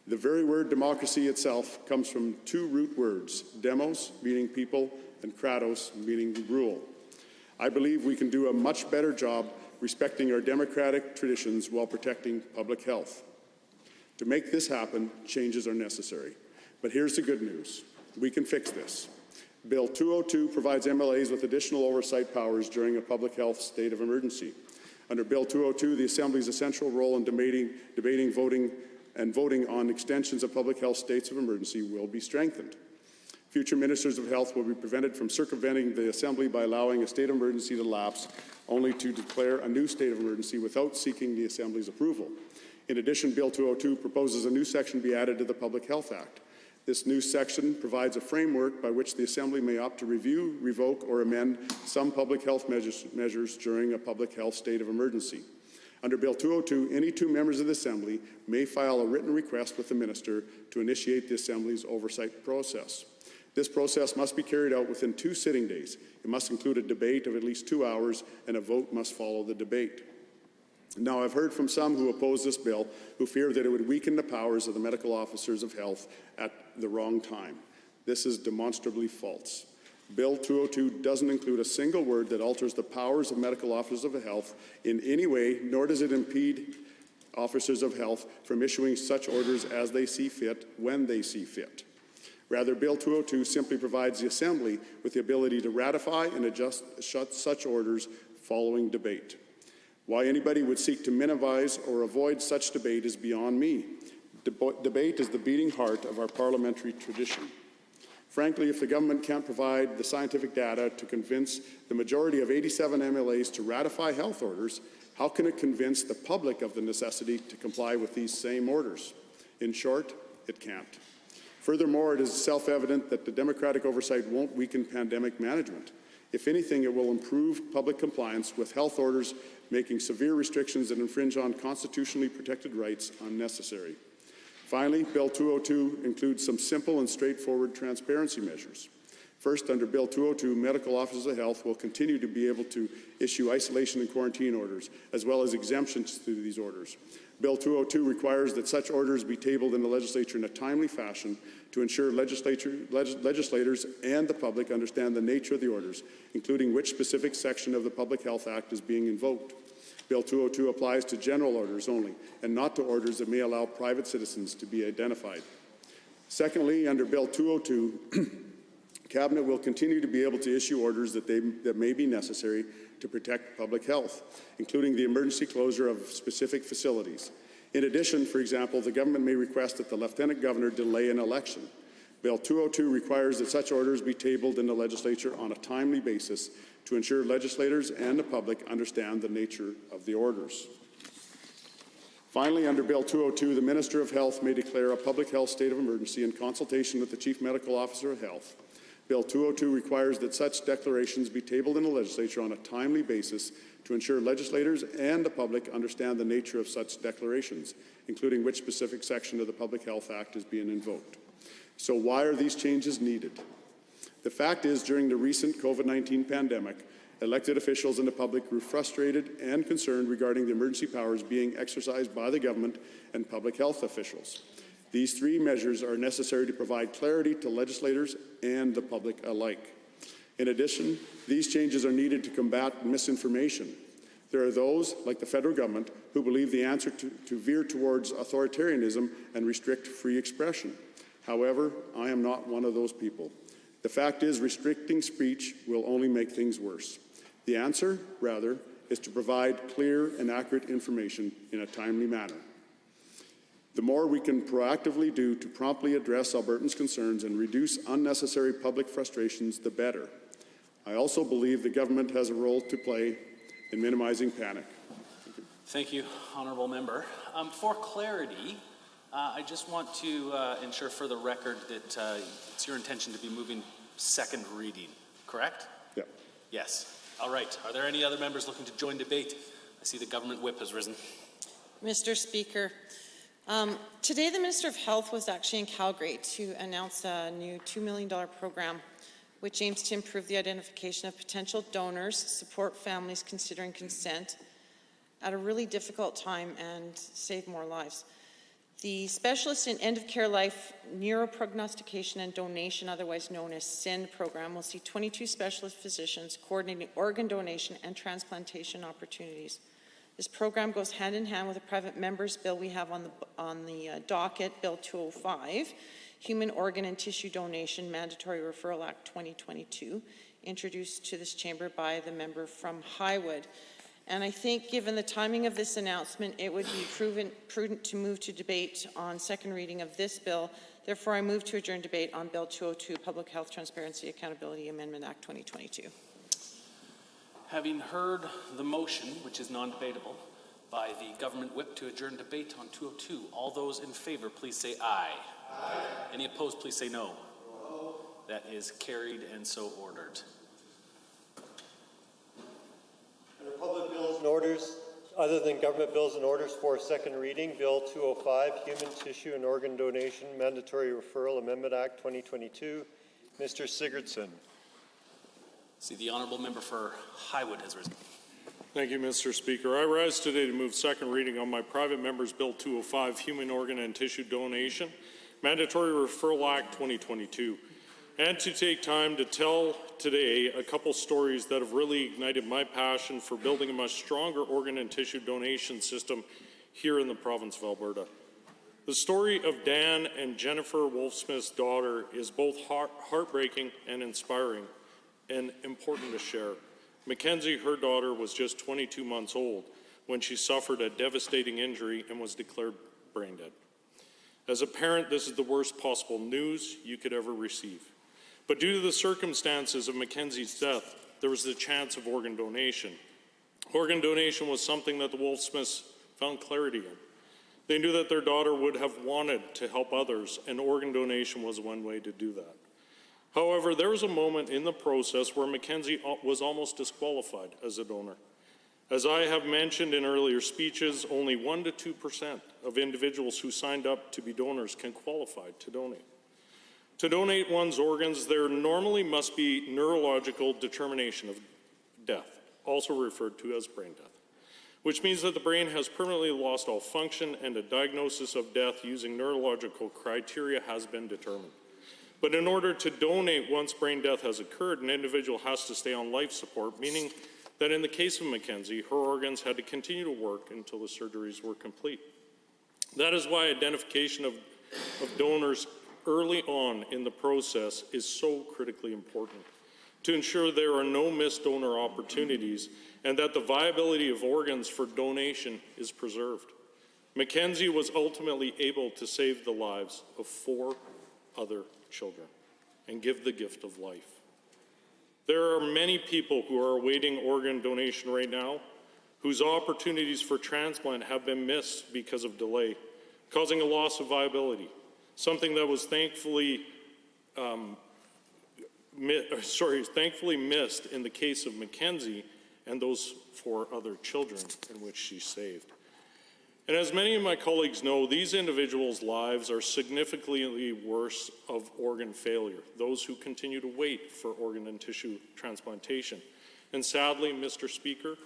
Speaker 9: The very word democracy itself comes from two root words, demos, meaning people, and kratos, meaning rule. I believe we can do a much better job respecting our democratic traditions while protecting public health. To make this happen, changes are necessary. But here's the good news. We can fix this. Bill 202 provides MLAs with additional oversight powers during a public health state of emergency. Under Bill 202, the Assembly's essential role in debating, voting on extensions of public health states of emergency will be strengthened. Future ministers of health will be prevented from circumventing the Assembly by allowing a state of emergency to lapse, only to declare a new state of emergency without seeking the Assembly's approval. In addition, Bill 202 proposes a new section be added to the Public Health Act. This new section provides a framework by which the Assembly may opt to review, revoke, or amend some public health measures during a public health state of emergency. Under Bill 202, any two members of the Assembly may file a written request with the Minister to initiate the Assembly's oversight process. This process must be carried out within 2 sitting days. It must include a debate of at least 2 hours, and a vote must follow the debate. Now, I've heard from some who oppose this bill who fear that it would weaken the powers of the medical officers of health at the wrong time. This is demonstrably false. Bill 202 doesn't include a single word that alters the powers of medical officers of health in any way, nor does it impede officers of health from issuing such orders as they see fit, when they see fit. Rather, Bill 202 simply provides the Assembly with the ability to ratify and adjust such orders following debate. Why anybody would seek to minimize or avoid such debate is beyond me. Debate is the beating heart of our parliamentary tradition. Frankly, if the government can't provide the scientific data to convince the majority of 87 MLAs to ratify health orders, how can it convince the public of the necessity to comply with these same orders? In short, it can't. Furthermore, it is self-evident that the democratic oversight won't weaken pandemic management. If anything, it will improve public compliance with health orders making severe restrictions that infringe on constitutionally protected rights unnecessary. Finally, Bill 202 includes some simple and straightforward transparency measures. First, under Bill 202, medical officers of health will continue to be able to issue isolation and quarantine orders, as well as exemptions to these orders. Bill 202 requires that such orders be tabled in the legislature in a timely fashion to ensure legislators and the public understand the nature of the orders, including which specific section of the Public Health Act is being invoked. Bill 202 applies to general orders only, and not to orders that may allow private citizens to be identified. Secondly, under Bill 202, Cabinet will continue to be able to issue orders that may be necessary to protect public health, including the emergency closure of specific facilities. In addition, for example, the government may request that the Lieutenant Governor delay an election. Bill 202 requires that such orders be tabled in the legislature on a timely basis to ensure legislators and the public understand the nature of the orders. Finally, under Bill 202, the Minister of Health may declare a public health state of emergency in consultation with the Chief Medical Officer of Health. Bill 202 requires that such declarations be tabled in the legislature on a timely basis to ensure legislators and the public understand the nature of such declarations, including which specific section of the Public Health Act is being invoked. So why are these changes needed? The fact is, during the recent COVID-19 pandemic, elected officials and the public grew frustrated and concerned regarding the emergency powers being exercised by the government and public health officials. These three measures are necessary to provide clarity to legislators and the public alike. In addition, these changes are needed to combat misinformation. There are those, like the federal government, who believe the answer to veer towards authoritarianism and restrict free expression. However, I am not one of those people. The fact is, restricting speech will only make things worse. The answer, rather, is to provide clear and accurate information in a timely manner. The more we can proactively do to promptly address Albertans' concerns and reduce unnecessary public frustrations, the better. I also believe the government has a role to play in minimizing panic.
Speaker 10: Thank you, Honourable Member. For clarity, I just want to ensure for the record that it's your intention to be moving second reading, correct?
Speaker 9: Yeah.
Speaker 10: Yes. All right. Are there any other members looking to join debate? I see the government whip has risen.
Speaker 13: Mr. Speaker, today the Minister of Health was actually in Calgary to announce a new $2 million program which aims to improve the identification of potential donors, support families considering consent at a really difficult time, and save more lives. The Specialist in End-of-Care Life Neuroprognostication and Donation, otherwise known as SIND program, will see 22 specialist physicians coordinating organ donation and transplantation opportunities. This program goes hand in hand with a private member's bill we have on the docket, Bill 205, Human Organ and Tissue Donation Mandatory Referral Act 2022, introduced to this chamber by the member from Highwood. And I think, given the timing of this announcement, it would be prudent to move to debate on second reading of this bill. Therefore, I move to adjourn debate on Bill 202, Public Health Transparency Accountability Amendment Act 2022.
Speaker 10: Having heard the motion, which is non-debatable, by the government whip to adjourn debate on 202, all those in favour, please say aye. Aye. Any opposed, please say no. No. That is carried and so ordered.
Speaker 14: Under public bills and orders, other than government bills and orders for second reading, Bill 205, Human Tissue and Organ Donation Mandatory Referral Amendment Act 2022, Mr. Sigurdsson.
Speaker 10: See, the honourable member for Highwood has risen.
Speaker 17: Thank you, Mr. Speaker. I rise today to move second reading on my private member's Bill 205, Human Organ and Tissue Donation Mandatory Referral Act 2022, and to take time to tell today a couple stories that have really ignited my passion for building a much stronger organ and tissue donation system here in the province of Alberta. The story of Dan and Jennifer Wolfsmith's daughter is both heartbreaking and inspiring, and important to share. Mackenzie, her daughter, was just 22 months old when she suffered a devastating injury and was declared brain dead. As a parent, this is the worst possible news you could ever receive. But due to the circumstances of Mackenzie's death, there was the chance of organ donation. Organ donation was something that the Wolfsmiths found clarity in. They knew that their daughter would have wanted to help others, and organ donation was one way to do that. However, there was a moment in the process where Mackenzie was almost disqualified as a donor. As I have mentioned in earlier speeches, only 1% to 2% of individuals who signed up to be donors can qualify to donate. To donate one's organs, there normally must be neurological determination of death, also referred to as brain death, which means that the brain has permanently lost all function and a diagnosis of death using neurological criteria has been determined. But in order to donate once brain death has occurred, an individual has to stay on life support, meaning that in the case of Mackenzie, her organs had to continue to work until the surgeries were complete. That is why identification of donors early on in the process is so critically important, to ensure there are no missed donor opportunities and that the viability of organs for donation is preserved. Mackenzie was ultimately able to save the lives of 4 other children and give the gift of life. There are many people who are awaiting organ donation right now whose opportunities for transplant have been missed because of delay, causing a loss of viability, something that was thankfully missed in the case of Mackenzie and those 4 other children in which she saved. And as many of my colleagues know, these individuals' lives are significantly worse of organ failure, those who continue to wait for organ and tissue transplantation. And sadly, Mr. Speaker,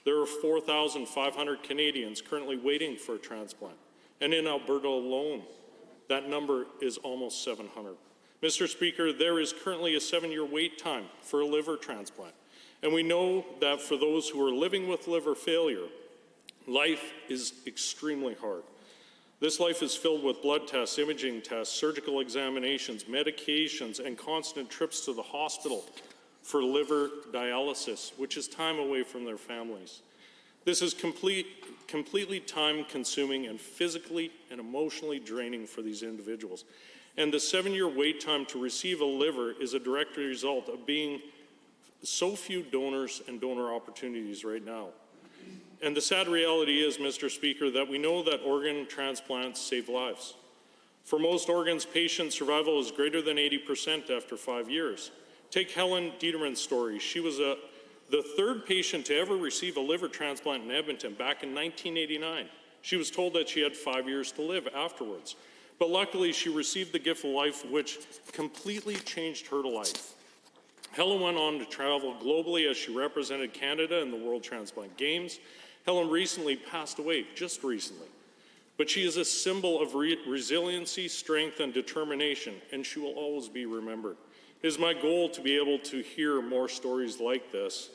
Speaker 17: there are 4,500 Canadians currently waiting for a transplant. And in Alberta alone, that number is almost 700. Mr. Speaker, there is currently a 7-year wait time for a liver transplant. And we know that for those who are living with liver failure, life is extremely hard. This life is filled with blood tests, imaging tests, surgical examinations, medications, and constant trips to the hospital for liver dialysis, which is time away from their families. This is completely time-consuming and physically and emotionally draining for these individuals. And the 7-year wait time to receive a liver is a direct result of being so few donors and donor opportunities right now. And the sad reality is, Mr. Speaker, that we know that organ transplants save lives. For most organs, patient survival is greater than 80% after 5 years. Take Helen Dieterman's story. She was the 3rd patient to ever receive a liver transplant in Edmonton back in 1989. She was told that she had 5 years to live afterwards. But luckily, she received the gift of life, which completely changed her life. Helen went on to travel globally as she represented Canada in the World Transplant Games. Helen recently passed away, just recently. But she is a symbol of resiliency, strength, and determination, and she will always be remembered. It is my goal to be able to hear more stories like this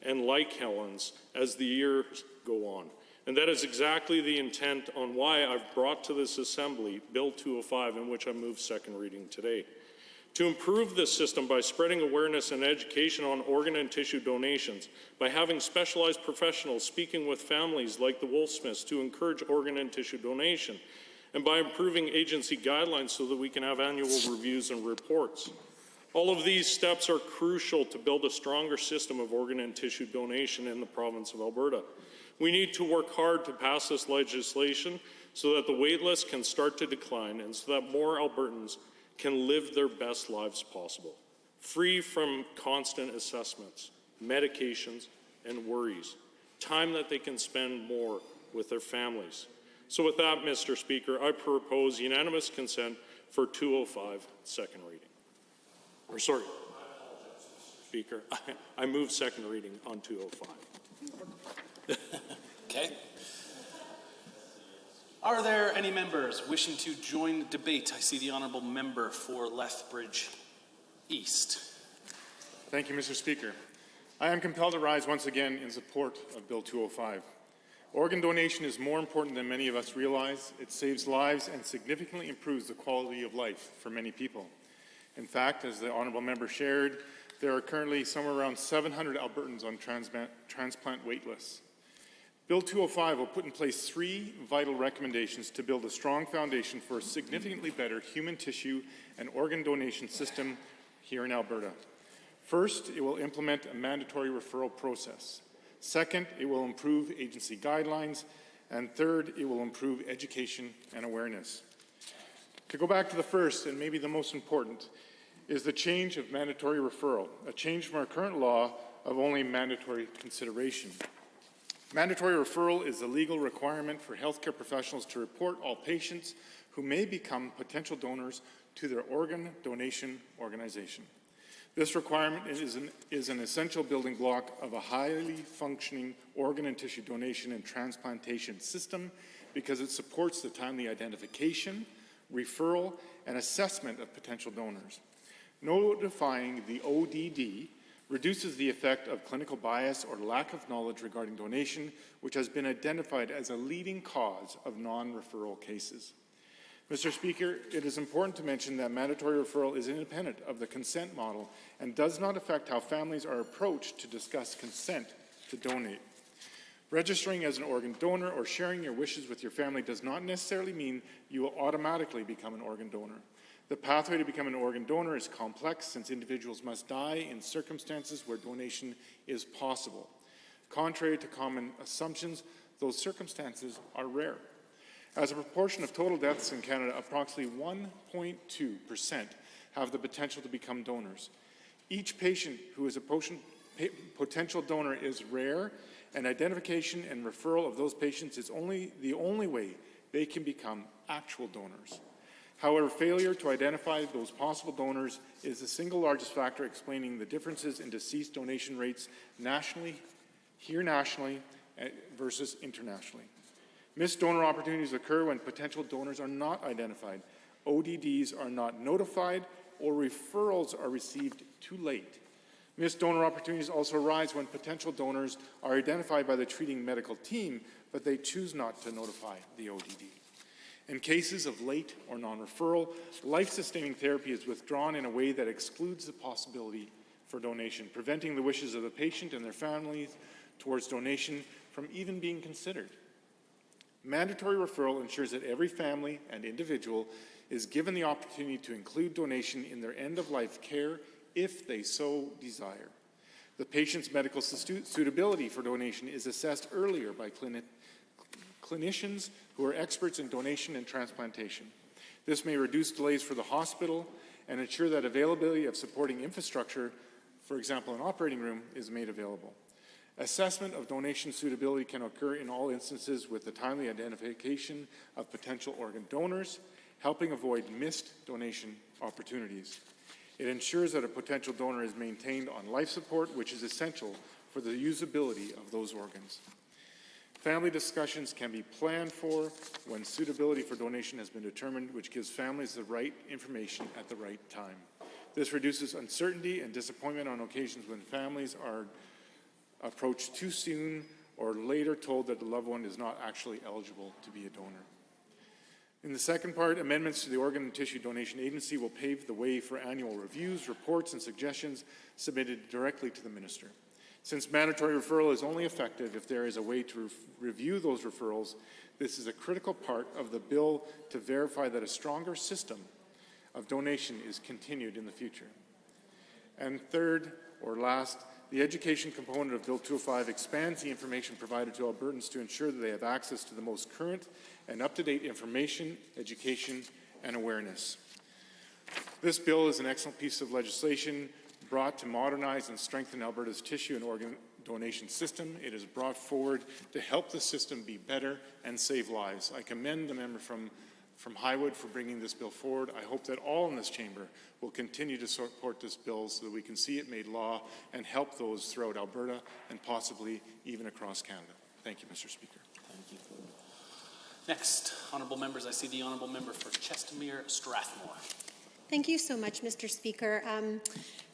Speaker 17: and like Helen's as the years go on. And that is exactly the intent on why I've brought to this Assembly Bill 205, in which I move second reading today. To improve this system by spreading awareness and education on organ and tissue donations, by having specialized professionals speaking with families like the Wolfsmiths to encourage organ and tissue donation, and by improving agency guidelines so that we can have annual reviews and reports. All of these steps are crucial to build a stronger system of organ and tissue donation in the province of Alberta. We need to work hard to pass this legislation so that the wait list can start to decline and so that more Albertans can live their best lives possible, free from constant assessments, medications, and worries, time that they can spend more with their families. So with that, Mr. Speaker, I propose unanimous consent for 205, second reading. Or sorry, Speaker, I move second reading on 205.
Speaker 10: Okay. Are there any members wishing to join the debate? I see the honourable member for Lethbridge East.
Speaker 2: Thank you, Mr. Speaker. I am compelled to rise once again in support of Bill 205. Organ donation is more important than many of us realize. It saves lives and significantly improves the quality of life for many people. In fact, as the honourable member shared, there are currently somewhere around 700 Albertans on transplant wait lists. Bill 205 will put in place 3 vital recommendations to build a strong foundation for a significantly better human tissue and organ donation system here in Alberta. First, it will implement a mandatory referral process. Second, it will improve agency guidelines. And third, it will improve education and awareness. To go back to the first, and maybe the most important, is the change of mandatory referral, a change from our current law of only mandatory consideration. Mandatory referral is a legal requirement for healthcare professionals to report all patients who may become potential donors to their organ donation organization. This requirement is an essential building block of a highly functioning organ and tissue donation and transplantation system because it supports the timely identification, referral, and assessment of potential donors. Notifying the ODD reduces the effect of clinical bias or lack of knowledge regarding donation, which has been identified as a leading cause of non-referral cases. Mr. Speaker, it is important to mention that mandatory referral is independent of the consent model and does not affect how families are approached to discuss consent to donate. Registering as an organ donor or sharing your wishes with your family does not necessarily mean you will automatically become an organ donor.
Speaker 17: The pathway to become an organ donor is complex since individuals must die in circumstances where donation is possible. Contrary to common assumptions, those circumstances are rare. As a proportion of total deaths in Canada, approximately 1.2% have the potential to become donors. Each patient who is a potential donor is rare, and identification and referral of those patients is the only way they can become actual donors. However, failure to identify those possible donors is the single largest factor explaining the differences in deceased donation rates nationally versus internationally. Missed donor opportunities occur when potential donors are not identified, ODDs are not notified, or referrals are received too late. Missed donor opportunities also arise when potential donors are identified by the treating medical team, but they choose not to notify the ODD. In cases of late or non-referral, life-sustaining therapy is withdrawn in a way that excludes the possibility for donation, preventing the wishes of the patient and their families towards donation from even being considered. Mandatory referral ensures that every family and individual is given the opportunity to include donation in their end-of-life care if they so desire. The patient's medical suitability for donation is assessed earlier by clinicians who are experts in donation and transplantation. This may reduce delays for the hospital and ensure that availability of supporting infrastructure, for example, an operating room, is made available. Assessment of donation suitability can occur in all instances with the timely identification of potential organ donors, helping avoid missed donation opportunities. It ensures that a potential donor is maintained on life support, which is essential for the usability of those organs. Family discussions can be planned for when suitability for donation has been determined, which gives families the right information at the right time. This reduces uncertainty and disappointment on occasions when families are approached too soon or later told that the loved one is not actually eligible to be a donor. In the second part, amendments to the Organ and Tissue Donation Agency will pave the way for annual reviews, reports, and suggestions submitted directly to the Minister. Since mandatory referral is only effective if there is a way to review those referrals, this is a critical part of the bill to verify that a stronger system of donation is continued in the future. And third, or last, the education component of Bill 205 expands the information provided to Albertans to ensure that they have access to the most current and up-to-date information, education, and awareness. This bill is an excellent piece of legislation brought to modernize and strengthen Alberta's tissue and organ donation system. It is brought forward to help the system be better and save lives. I commend the member from Highwood for bringing this bill forward. I hope that all in this chamber will continue to support this bill so that we can see it made law and help those throughout Alberta and possibly even across Canada. Thank you, Mr. Speaker.
Speaker 10: Thank you. Next, honourable members, I see the honourable member for Chestermere Strathmore.
Speaker 11: Thank you so much, Mr. Speaker.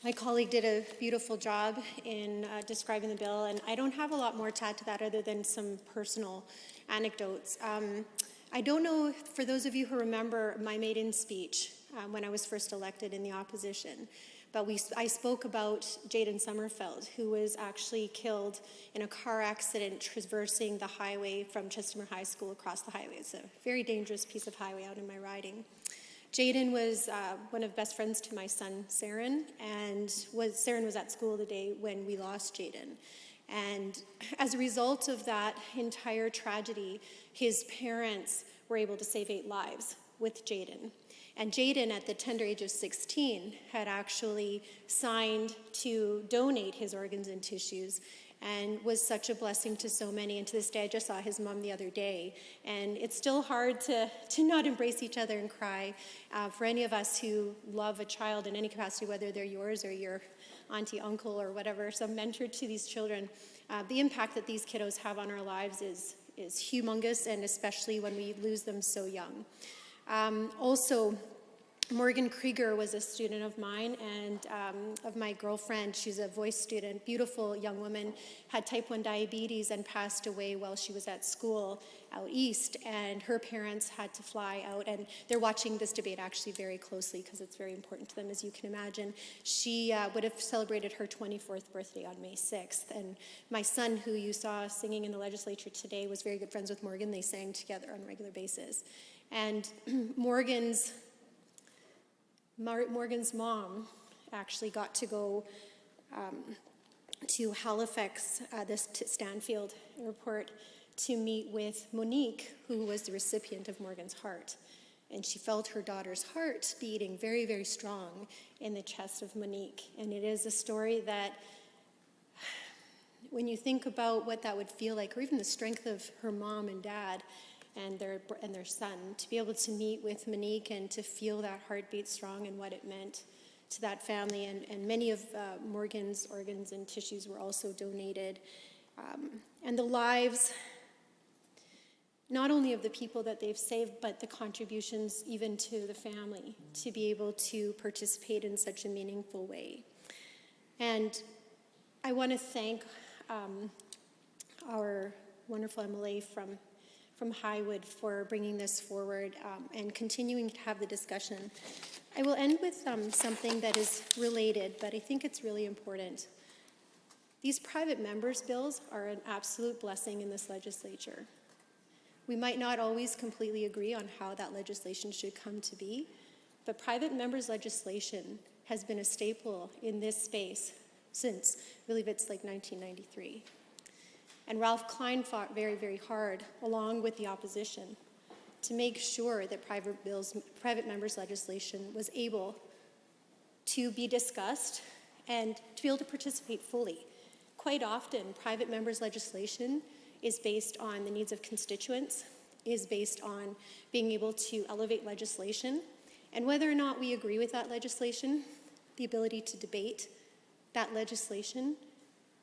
Speaker 11: My colleague did a beautiful job in describing the bill, and I don't have a lot more to add to that other than some personal anecdotes. I don't know, for those of you who remember my maiden speech when I was first elected in the opposition, but I spoke about Jaden Sommerfeld, who was actually killed in a car accident traversing the highway from Chestermere High School across the highway. It's a very dangerous piece of highway out in my riding. Jaden was one of best friends to my son, Saren, and Saren was at school the day when we lost Jaden. And as a result of that entire tragedy, his parents were able to save 8 lives with Jaden. And Jaden, at the tender age of 16, had actually signed to donate his organs and tissues and was such a blessing to so many. And to this day, I just saw his mom the other day. And it's still hard to not embrace each other and cry. For any of us who love a child in any capacity, whether they're yours or your auntie, uncle, or whatever, some mentor to these children, the impact that these kiddos have on our lives is humongous, and especially when we lose them so young. Also, Morgan Krieger was a student of mine and of my girlfriend. She's a voice student, beautiful young woman, had type 1 diabetes and passed away while she was at school out east, and her parents had to fly out, and they're watching this debate actually very closely because it's very important to them, as you can imagine. She would have celebrated her 24th birthday on May 6th, and my son, who you saw singing in the legislature today, was very good friends with Morgan. They sang together on a regular basis. And Morgan's Morgan's mom actually got to go to Halifax, to Stanfield Airport, to meet with Monique, who was the recipient of Morgan's heart. And she felt her daughter's heart beating very, very strong in the chest of Monique. And it is a story that, when you think about what that would feel like, or even the strength of her mom and dad and their son, to be able to meet with Monique and to feel that heartbeat strong and what it meant to that family. And many of Morgan's organs and tissues were also donated. And the lives, not only of the people that they've saved, but the contributions even to the family to be able to participate in such a meaningful way. And I want to thank our wonderful MLA from Highwood for bringing this forward and continuing to have the discussion. I will end with something that is related, but I think it's really important. These private members' bills are an absolute blessing in this legislature. We might not always completely agree on how that legislation should come to be, but private members' legislation has been a staple in this space since, I believe it's like 1993. And Ralph Klein fought very, very hard, along with the opposition, to make sure that private members' legislation was able to be discussed and to be able to participate fully. Quite often, private members' legislation is based on the needs of constituents, is based on being able to elevate legislation, and whether or not we agree with that legislation, the ability to debate that legislation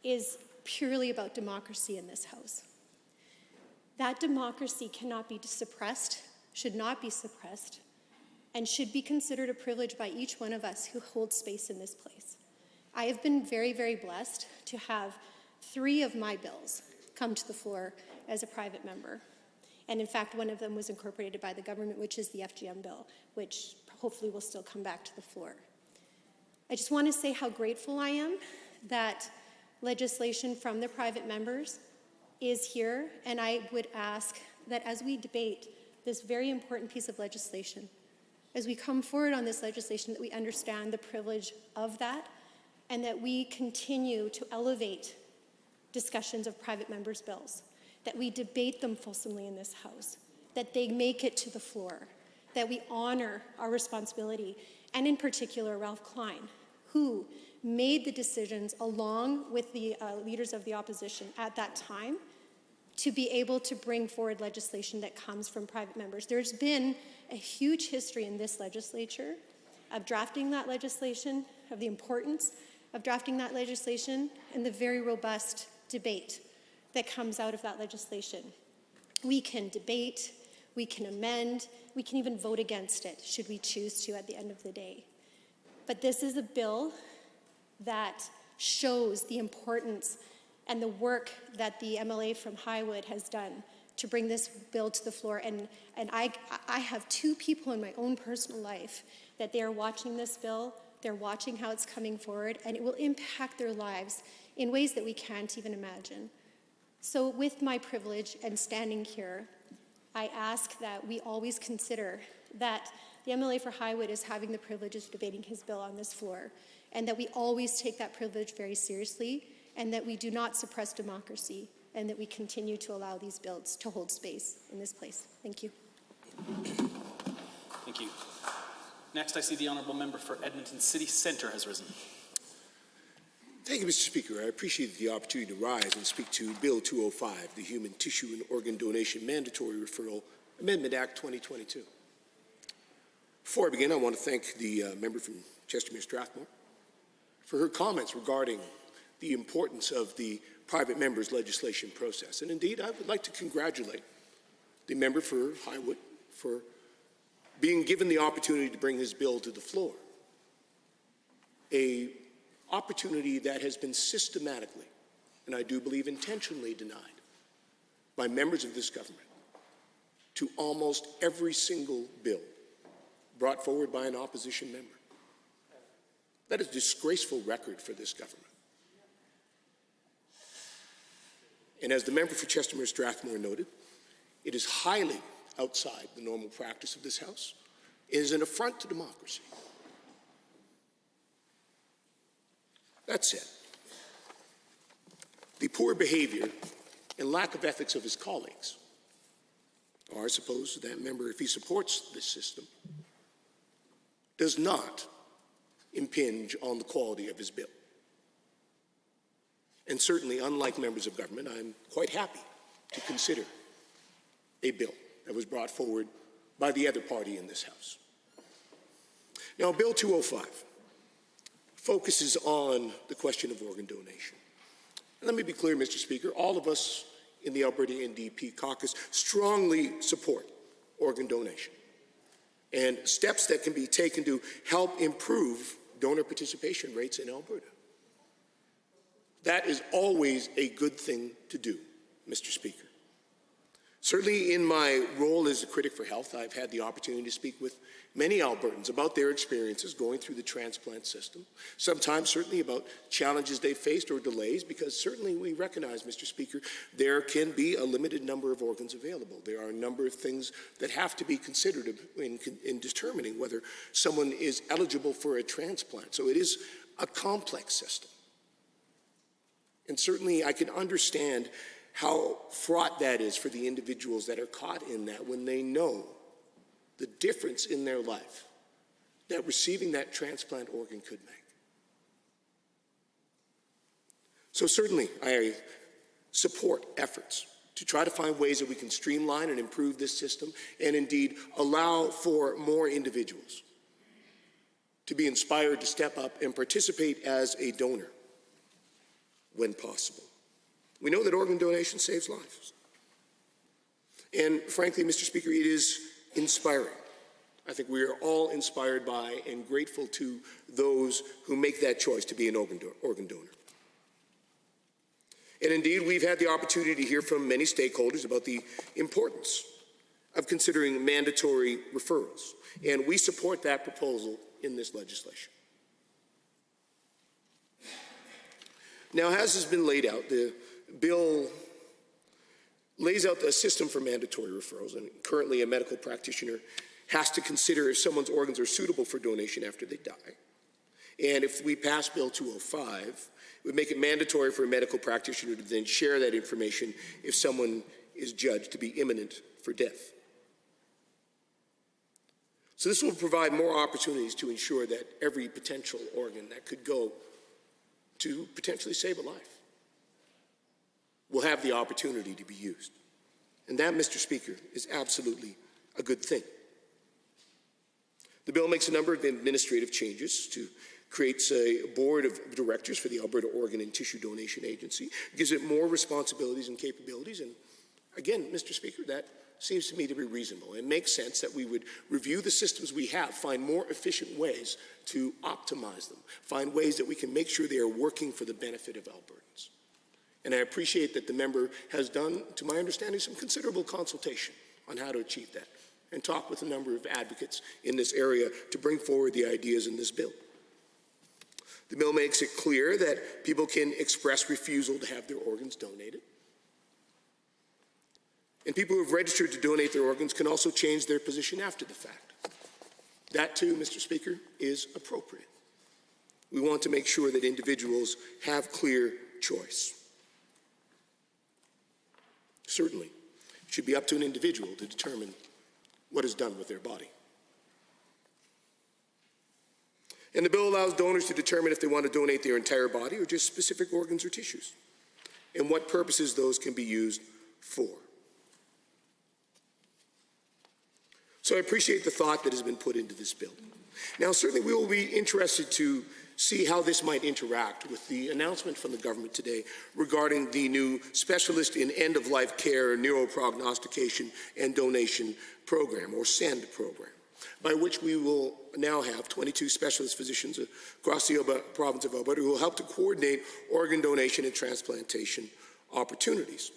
Speaker 11: is purely about democracy in this House. That democracy cannot be suppressed, should not be suppressed, and should be considered a privilege by each one of us who holds space in this place. I have been very, very blessed to have 3 of my bills come to the floor as a private member. And in fact, one of them was incorporated by the government, which is the FGM bill, which hopefully will still come back to the floor. I just want to say how grateful I am that legislation from the private members is here, and I would ask that as we debate this very important piece of legislation, as we come forward on this legislation, that we understand the privilege of that, and that we continue to elevate discussions of private members' bills, that we debate them fulsomely in this House, that they make it to the floor, that we honor our responsibility, and in particular, Ralph Klein, who made the decisions along with the leaders of the opposition at that time to be able to bring forward legislation that comes from private members. There's been a huge history in this legislature of drafting that legislation, of the importance of drafting that legislation, and the very robust debate that comes out of that legislation. We can debate, we can amend, we can even vote against it, should we choose to at the end of the day. But this is a bill that shows the importance and the work that the MLA from Highwood has done to bring this bill to the floor. And I have 2 people in my own personal life that they are watching this bill, they're watching how it's coming forward, and it will impact their lives in ways that we can't even imagine. So with my privilege and standing here, I ask that we always consider that the MLA for Highwood is having the privilege of debating his bill on this floor, and that we always take that privilege very seriously, and that we do not suppress democracy, and that we continue to allow these bills to hold space in this place. Thank you.
Speaker 10: Thank you. Next, I see the honourable member for Edmonton City Centre has risen.
Speaker 18: Thank you, Mr. Speaker. I appreciate the opportunity to rise and speak to Bill 205, the Human Tissue and Organ Donation Mandatory Referral Amendment Act 2022. Before I begin, I want to thank the member from Chestermere Strathmore for her comments regarding the importance of the private members' legislation process. And indeed, I would like to congratulate the member for Highwood for being given the opportunity to bring his bill to the floor. An opportunity that has been systematically, and I do believe intentionally, denied by members of this government to almost every single bill brought forward by an opposition member. That is a disgraceful record for this government. And as the member for Chestermere Strathmore noted, it is highly outside the normal practice of this House. It is an affront to democracy That said, the poor behavior and lack of ethics of his colleagues, or I suppose that member, if he supports this system, does not impinge on the quality of his bill. And certainly, unlike members of government, I'm quite happy to consider a bill that was brought forward by the other party in this House. Now, Bill 205 focuses on the question of organ donation. And let me be clear, Mr. Speaker, all of us in the Alberta NDP caucus strongly support organ donation and steps that can be taken to help improve donor participation rates in Alberta. That is always a good thing to do, Mr. Speaker. Certainly in my role as a critic for health, I've had the opportunity to speak with many Albertans about their experiences going through the transplant system, sometimes certainly about challenges they faced or delays, because certainly we recognize, Mr. Speaker, there can be a limited number of organs available. There are a number of things that have to be considered in determining whether someone is eligible for a transplant. So it is a complex system. And certainly I can understand how fraught that is for the individuals that are caught in that when they know the difference in their life that receiving that transplant organ could make. So certainly I support efforts to try to find ways that we can streamline and improve this system and indeed allow for more individuals to be inspired to step up and participate as a donor when possible. We know that organ donation saves lives. And frankly, Mr. Speaker, it is inspiring. I think we are all inspired by and grateful to those who make that choice to be an organ donor. And indeed, we've had the opportunity to hear from many stakeholders about the importance of considering mandatory referrals. And we support that proposal in this legislation. Now, as has been laid out, the bill lays out a system for mandatory referrals, and currently a medical practitioner has to consider if someone's organs are suitable for donation after they die. And if we pass Bill 205, it would make it mandatory for a medical practitioner to then share that information if someone is judged to be imminent for death. So this will provide more opportunities to ensure that every potential organ that could go to potentially save a life will have the opportunity to be used. And that, Mr. Speaker, is absolutely a good thing. The bill makes a number of administrative changes to create a board of directors for the Alberta Organ and Tissue Donation Agency, gives it more responsibilities and capabilities, and again, Mr. Speaker, that seems to me to be reasonable. It makes sense that we would review the systems we have, find more efficient ways to optimize them, find ways that we can make sure they are working for the benefit of Albertans. And I appreciate that the member has done, to my understanding, some considerable consultation on how to achieve that, and talked with a number of advocates in this area to bring forward the ideas in this bill. The bill makes it clear that people can express refusal to have their organs donated. And people who have registered to donate their organs can also change their position after the fact. That too, Mr. Speaker, is appropriate. We want to make sure that individuals have clear choice. Certainly, it should be up to an individual to determine what is done with their body. And the bill allows donors to determine if they want to donate their entire body or just specific organs or tissues, and what purposes those can be used for. So I appreciate the thought that has been put into this bill. Now, certainly we will be interested to see how this might interact with the announcement from the government today regarding the new Specialist in End-of-Life Care, Neuroprognostication and Donation Program, or SEND program, by which we will now have 22 specialist physicians across the province of Alberta who will help to coordinate organ donation and transplantation opportunities.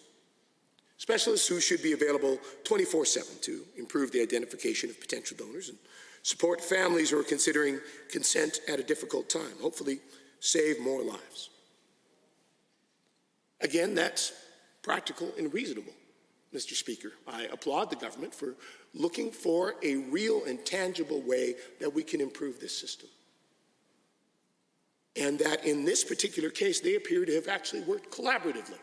Speaker 18: Specialists who should be available 24/7 to improve the identification of potential donors and support families who are considering consent at a difficult time, hopefully save more lives. Again, that's practical and reasonable, Mr. Speaker. I applaud the government for looking for a real and tangible way that we can improve this system. And that in this particular case, they appear to have actually worked collaboratively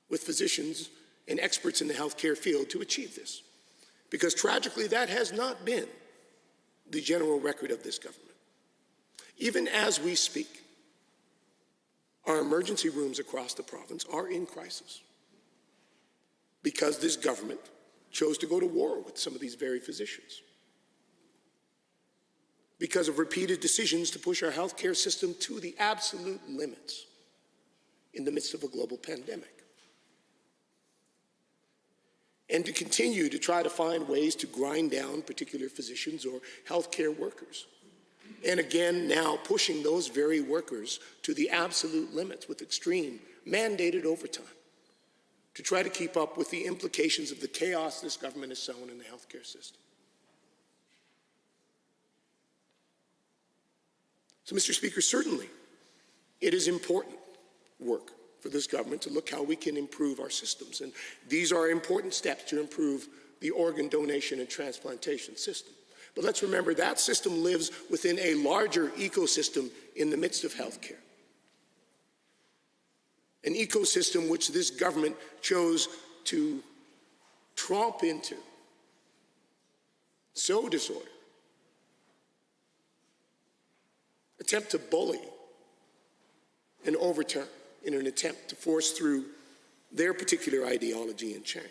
Speaker 18: with physicians and experts in the healthcare field to achieve this. Because tragically, that has not been the general record of this government. Even as we speak, our emergency rooms across the province are in crisis because this government chose to go to war with some of these very physicians, because of repeated decisions to push our healthcare system to the absolute limits in the midst of a global pandemic, and to continue to try to find ways to grind down particular physicians or healthcare workers. And again, now pushing those very workers to the absolute limits with extreme mandated overtime to try to keep up with the implications of the chaos this government has sown in the healthcare system. So, Mr. Speaker, certainly it is important work for this government to look how we can improve our systems. And these are important steps to improve the organ donation and transplantation system. But let's remember that system lives within a larger ecosystem in the midst of healthcare. An ecosystem which this government chose to tromp into, sow disorder, attempt to bully and overturn in an attempt to force through their particular ideology and change.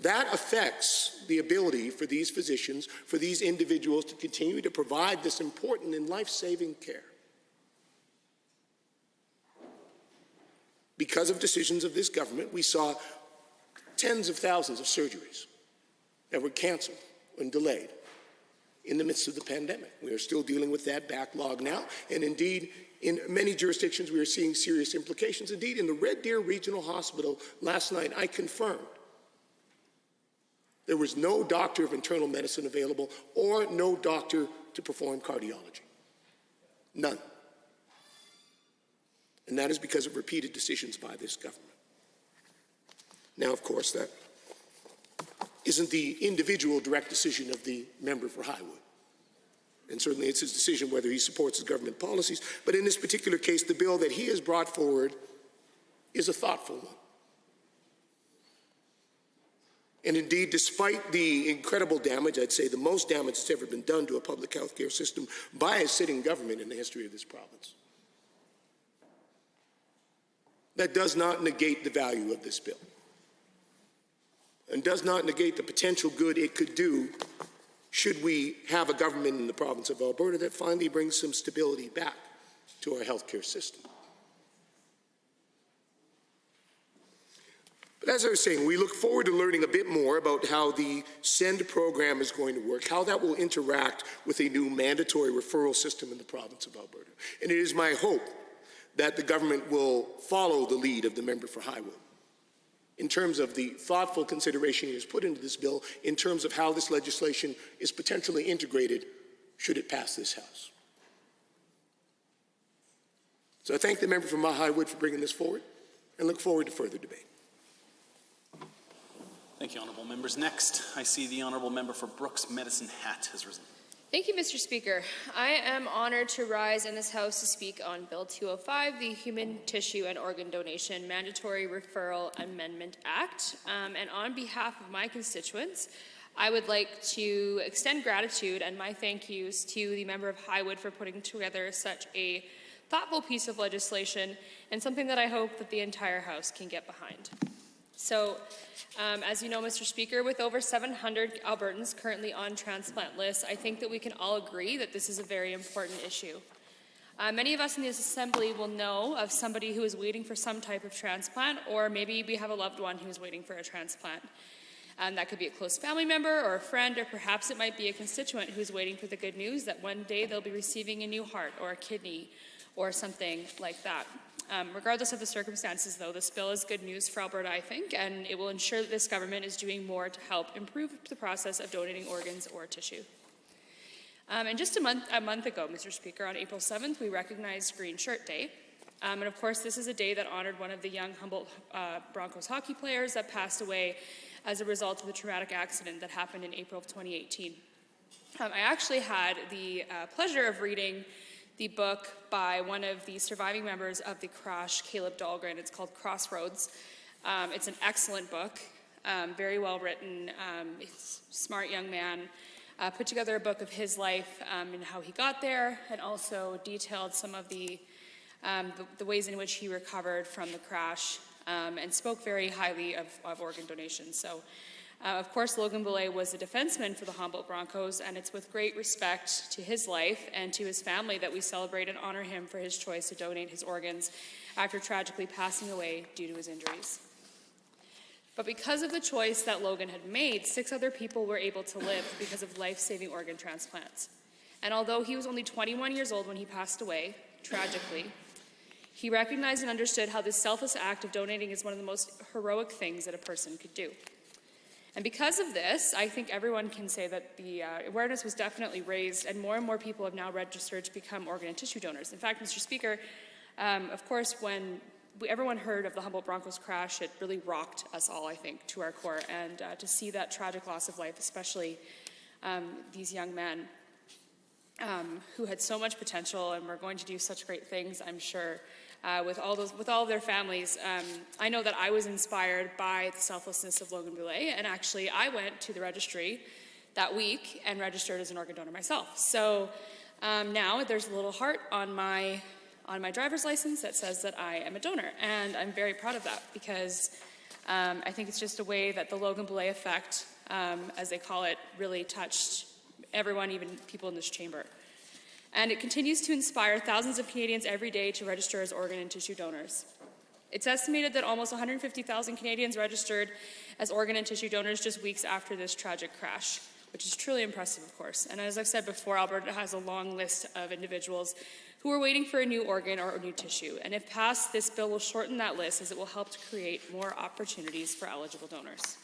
Speaker 18: That affects the ability for these physicians, for these individuals to continue to provide this important and life-saving care. Because of decisions of this government, we saw tens of thousands of surgeries that were canceled and delayed in the midst of the pandemic. We are still dealing with that backlog now, and indeed, in many jurisdictions, we are seeing serious implications. Indeed, in the Red Deer Regional Hospital last night, I confirmed there was no doctor of internal medicine available or no doctor to perform cardiology. None. And that is because of repeated decisions by this government. Now, of course, that isn't the individual direct decision of the member for Highwood. And certainly it's his decision whether he supports his government policies. But in this particular case, the bill that he has brought forward is a thoughtful one. And indeed, despite the incredible damage, I'd say the most damage that's ever been done to a public health care system by a sitting government in the history of this province, that does not negate the value of this bill and does not negate the potential good it could do should we have a government in the province of Alberta that finally brings some stability back to our healthcare system. But as I was saying, we look forward to learning a bit more about how the SEND program is going to work, how that will interact with a new mandatory referral system in the province of Alberta. And it is my hope that the government will follow the lead of the member for Highwood in terms of the thoughtful consideration he has put into this bill, in terms of how this legislation is potentially integrated should it pass this House. So I thank the member from Highwood for bringing this forward and look forward to further debate.
Speaker 10: Thank you, honourable members. Next, I see the honourable member for Brooks Medicine Hat has risen.
Speaker 19: Thank you, Mr. Speaker. I am honored to rise in this House to speak on Bill 205, the Human Tissue and Organ Donation Mandatory Referral Amendment Act. And on behalf of my constituents, I would like to extend gratitude and my thank yous to the member of Highwood for putting together such a thoughtful piece of legislation and something that I hope that the entire House can get behind. So, as you know, Mr. Speaker, with over 700 Albertans currently on transplant lists, I think that we can all agree that this is a very important issue. Many of us in this assembly will know of somebody who is waiting for some type of transplant, or maybe we have a loved one who is waiting for a transplant. That could be a close family member or a friend, or perhaps it might be a constituent who's waiting for the good news that one day they'll be receiving a new heart or a kidney or something like that. Regardless of the circumstances, though, this bill is good news for Alberta, I think, and it will ensure that this government is doing more to help improve the process of donating organs or tissue. And just a month ago, Mr. Speaker, on April 7th, we recognized Green Shirt Day. And of course, this is a day that honored one of the young Humboldt Broncos hockey players that passed away as a result of the traumatic accident that happened in April of 2018. I actually had the pleasure of reading the book by one of the surviving members of the crash, Caleb Dahlgren. It's called Crossroads. It's an excellent book, very well written. He's a smart young man. Put together a book of his life and how he got there, and also detailed some of the ways in which he recovered from the crash, and spoke very highly of organ donation. So, of course, Logan Boulet was a defenseman for the Humboldt Broncos, and it's with great respect to his life and to his family that we celebrate and honor him for his choice to donate his organs after tragically passing away due to his injuries. But because of the choice that Logan had made, 6 other people were able to live because of life-saving organ transplants. And although he was only 21 years old when he passed away, tragically, he recognized and understood how this selfless act of donating is one of the most heroic things that a person could do. And because of this, I think everyone can say that the awareness was definitely raised, and more people have now registered to become organ and tissue donors. In fact, Mr. Speaker, of course, when everyone heard of the Humboldt Broncos crash, it really rocked us all, I think, to our core. And to see that tragic loss of life, especially these young men who had so much potential and were going to do such great things, I'm sure, with all of their families. I know that I was inspired by the selflessness of Logan Boulet, and actually I went to the registry that week and registered as an organ donor myself. So now there's a little heart on my driver's license that says that I am a donor, and I'm very proud of that because I think it's just a way that the Logan Boulet effect, as they call it, really touched everyone, even people in this chamber. And it continues to inspire thousands of Canadians every day to register as organ and tissue donors. It's estimated that almost 150,000 Canadians registered as organ and tissue donors just weeks after this tragic crash, which is truly impressive, of course. And as I've said before, Alberta has a long list of individuals who are waiting for a new organ or a new tissue. And if passed, this bill will shorten that list as it will help to create more opportunities for eligible donors.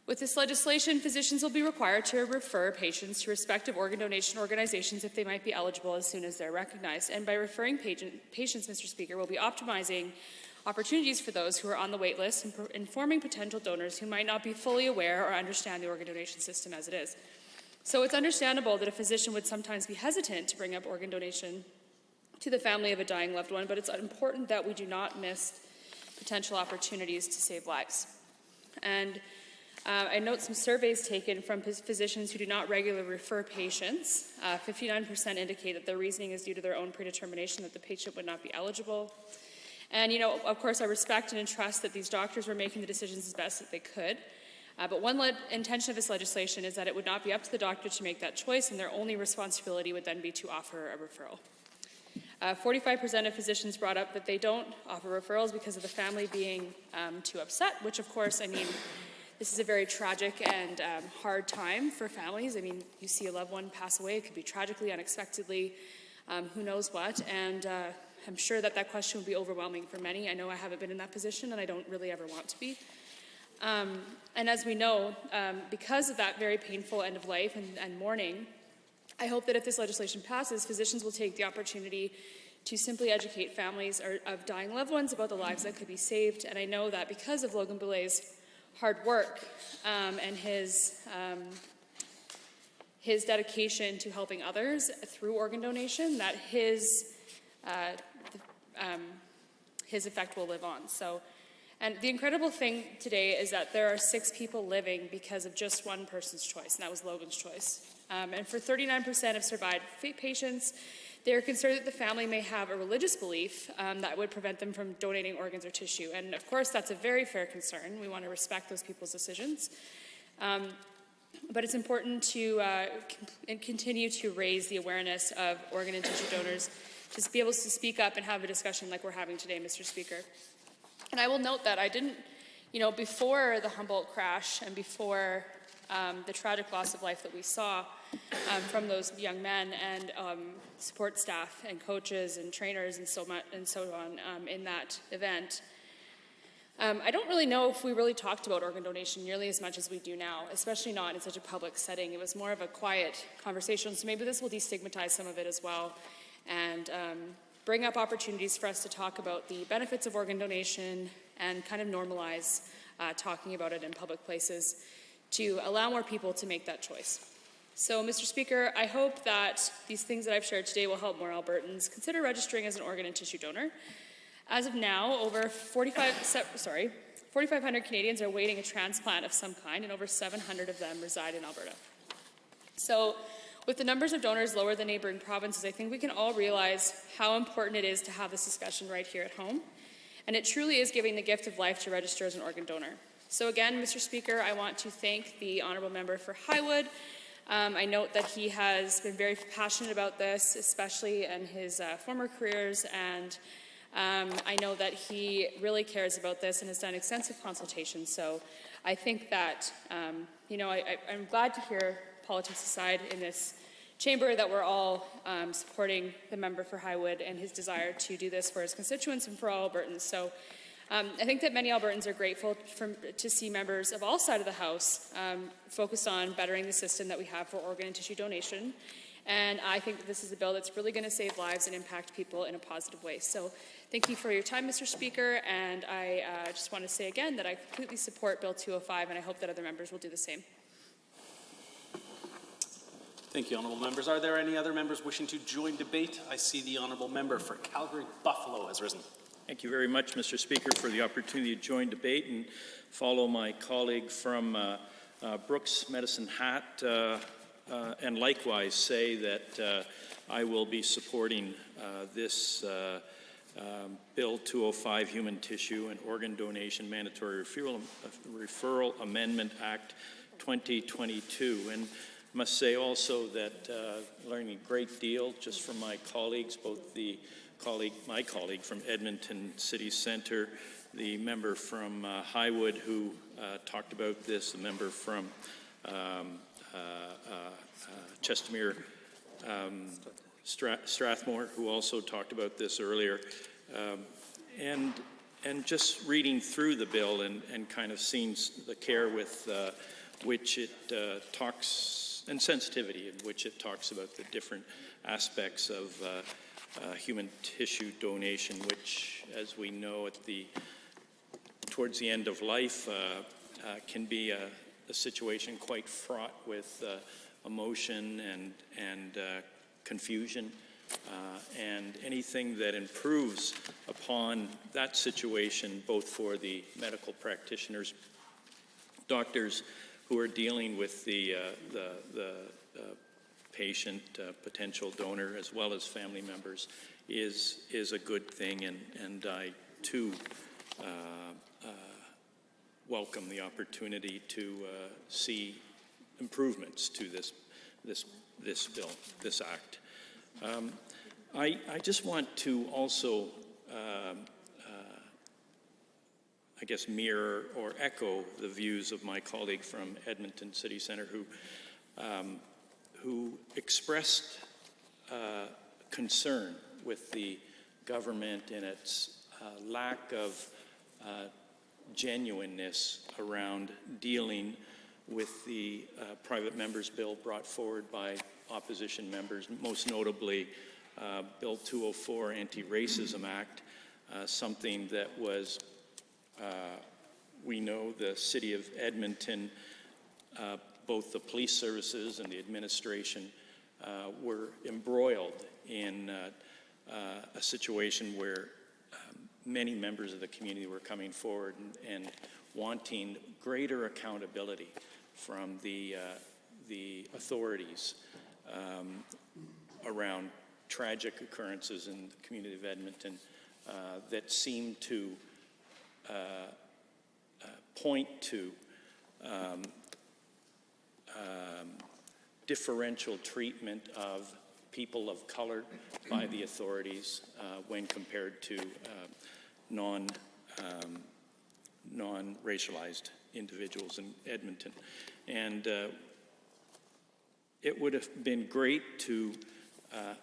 Speaker 19: With this legislation, physicians will be required to refer patients to respective organ donation organizations if they might be eligible as soon as they're recognized. And by referring patients, Mr. Speaker, we'll be optimizing opportunities for those who are on the wait list and informing potential donors who might not be fully aware or understand the organ donation system as it is. So it's understandable that a physician would sometimes be hesitant to bring up organ donation to the family of a dying loved one, but it's important that we do not miss potential opportunities to save lives. And I note some surveys taken from physicians who do not regularly refer patients. 59% indicate that their reasoning is due to their own predetermination that the patient would not be eligible. And, of course, I respect and trust that these doctors were making the decisions as best that they could. But one intention of this legislation is that it would not be up to the doctor to make that choice, and their only responsibility would then be to offer a referral. 45% of physicians brought up that they don't offer referrals because of the family being too upset, which, of course, I mean, this is a very tragic and hard time for families. I mean, you see a loved one pass away. It could be tragically, unexpectedly, who knows what. And I'm sure that question would be overwhelming for many. I know I haven't been in that position, and I don't really ever want to be. And as we know, because of that very painful end of life and mourning, I hope that if this legislation passes, physicians will take the opportunity to simply educate families of dying loved ones about the lives that could be saved. And I know that because of Logan Boulet's hard work and his dedication to helping others through organ donation, that his effect will live on. So, and the incredible thing today is that there are 6 people living because of just one person's choice, and that was Logan's choice. And for 39% of survived patients, they are concerned that the family may have a religious belief that would prevent them from donating organs or tissue. And of course, that's a very fair concern. We want to respect those people's decisions. But it's important to continue to raise the awareness of organ and tissue donors, to be able to speak up and have a discussion like we're having today, Mr. Speaker. And I will note that I didn't, before the Humboldt crash and before the tragic loss of life that we saw from those young men and support staff and coaches and trainers and so on in that event, I don't really know if we really talked about organ donation nearly as much as we do now, especially not in such a public setting. It was more of a quiet conversation, so maybe this will destigmatize some of it as well and bring up opportunities for us to talk about the benefits of organ donation and kind of normalize talking about it in public places to allow more people to make that choice. So, Mr. Speaker, I hope that these things that I've shared today will help more Albertans consider registering as an organ and tissue donor. As of now, over 4,500 Canadians are awaiting a transplant of some kind, and over 700 of them reside in Alberta. So, with the numbers of donors lower than neighboring provinces, I think we can all realize how important it is to have this discussion right here at home. And it truly is giving the gift of life to register as an organ donor. So again, Mr. Speaker, I want to thank the Honourable Member for Highwood. I note that he has been very passionate about this, especially in his former careers, and I know that he really cares about this and has done extensive consultation. So I think that, I'm glad to hear, politics aside, in this chamber that we're all supporting the member for Highwood and his desire to do this for his constituents and for all Albertans. So I think that many Albertans are grateful to see members of all sides of the House focus on bettering the system that we have for organ and tissue donation. And I think that this is a bill that's really going to save lives and impact people in a positive way. So thank you for your time, Mr. Speaker. And I just want to say again that I completely support Bill 205, and I hope that other members will do the same.
Speaker 10: Thank you, honourable members. Are there any other members wishing to join debate? I see the honourable member for Calgary-Buffalo has risen.
Speaker 21: Thank you very much, Mr. Speaker, for the opportunity to join debate and follow my colleague from Brooks Medicine Hat, and likewise say that I will be supporting this Bill 205, Human Tissue and Organ Donation Mandatory Referral Amendment Act 2022. And must say also that learning a great deal just from my colleagues, both my colleague from Edmonton City Centre, the member from Highwood who talked about this, the member from Chestermere, Strathmore, who also talked about this earlier, and just reading through the bill and kind of seeing the care with which it talks, and sensitivity in which it talks about the different aspects of human tissue donation, which, as we know, towards the end of life, can be a situation quite fraught with emotion and confusion, and anything that improves upon that situation, both for the medical practitioners, doctors who are dealing with the patient, potential donor, as well as family members, is a good thing, and I too welcome the opportunity to see improvements to this bill, this act. I just want to also I guess mirror or echo the views of my colleague from Edmonton City Centre who expressed concern with the government and its lack of genuineness around dealing with the private members bill brought forward by opposition members, most notably Bill 204, Anti-Racism Act, something that was we know the City of Edmonton, both the police services and the administration were embroiled in a situation where many members of the community were coming forward and wanting greater accountability from the authorities around tragic occurrences in the community of Edmonton that seem to point to differential treatment of people of color by the authorities when compared to non-racialized individuals in Edmonton. And it would have been great to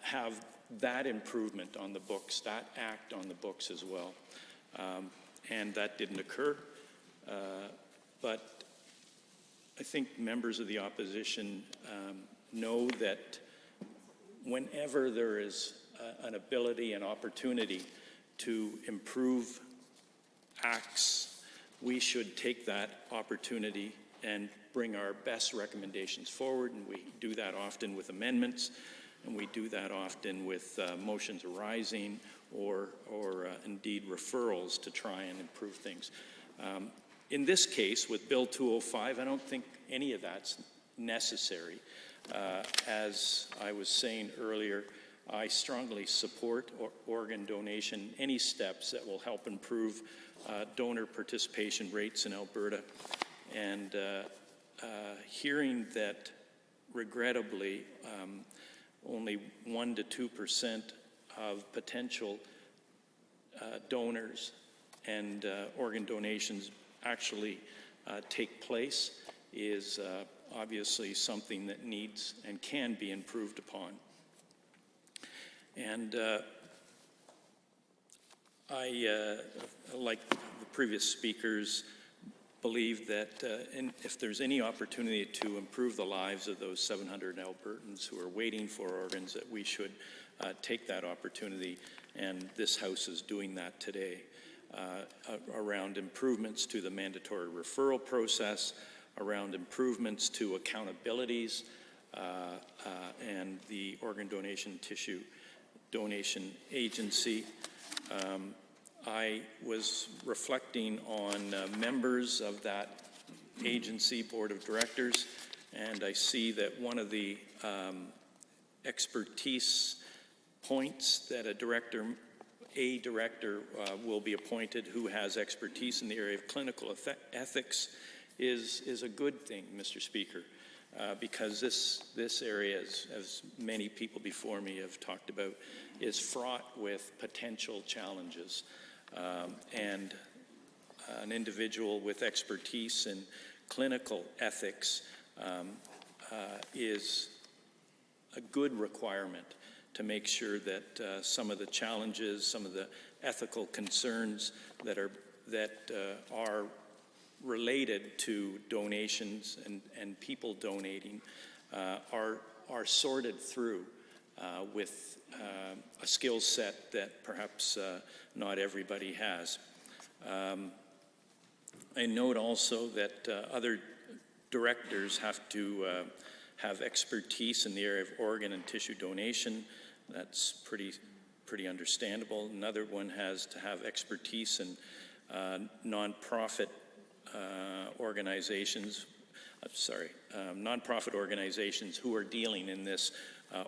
Speaker 21: have that improvement on the books, that act on the books as well. And that didn't occur. But I think members of the opposition know that whenever there is an ability and opportunity to improve acts, we should take that opportunity and bring our best recommendations forward, and we do that often with amendments, and we do that often with motions arising or indeed referrals to try and improve things. In this case, with Bill 205, I don't think any of that's necessary. As I was saying earlier, I strongly support organ donation, any steps that will help improve donor participation rates in Alberta. And hearing that, regrettably, only 1 to 2% of potential donors and organ donations actually take place is obviously something that needs and can be improved upon. And I, like the previous speakers, believe that if there's any opportunity to improve the lives of those 700 Albertans who are waiting for organs, that we should take that opportunity, and this House is doing that today, around improvements to the mandatory referral process, around improvements to accountabilities, and the organ donation tissue donation agency. I was reflecting on members of that agency board of directors, and I see that one of the expertise points that a director will be appointed who has expertise in the area of clinical ethics is a good thing, Mr. Speaker, because this area, as many people before me have talked about, is fraught with potential challenges. And an individual with expertise in clinical ethics is a good requirement to make sure that some of the challenges, some of the ethical concerns that are related to donations and people donating are sorted through with a skill set that perhaps not everybody has. I note also that other directors have to have expertise in the area of organ and tissue donation. That's pretty understandable. Another one has to have expertise in nonprofit organizations. Nonprofit organizations who are dealing in this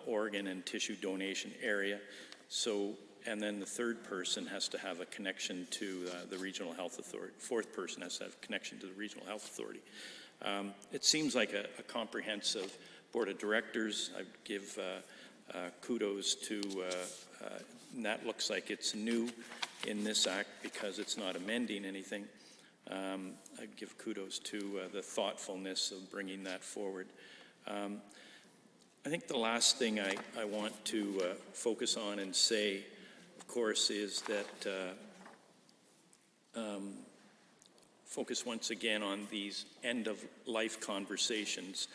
Speaker 21: organ and tissue donation area. So, and then the third person has to have a connection to the Regional Health Authority. Fourth person has to have a connection to the Regional Health Authority. It seems like a comprehensive board of directors. I give kudos to, and that looks like it's new in this act because it's not amending anything. I give kudos to the thoughtfulness of bringing that forward. I think the last thing I want to focus on and say, of course, is that focus once again on these end-of-life conversations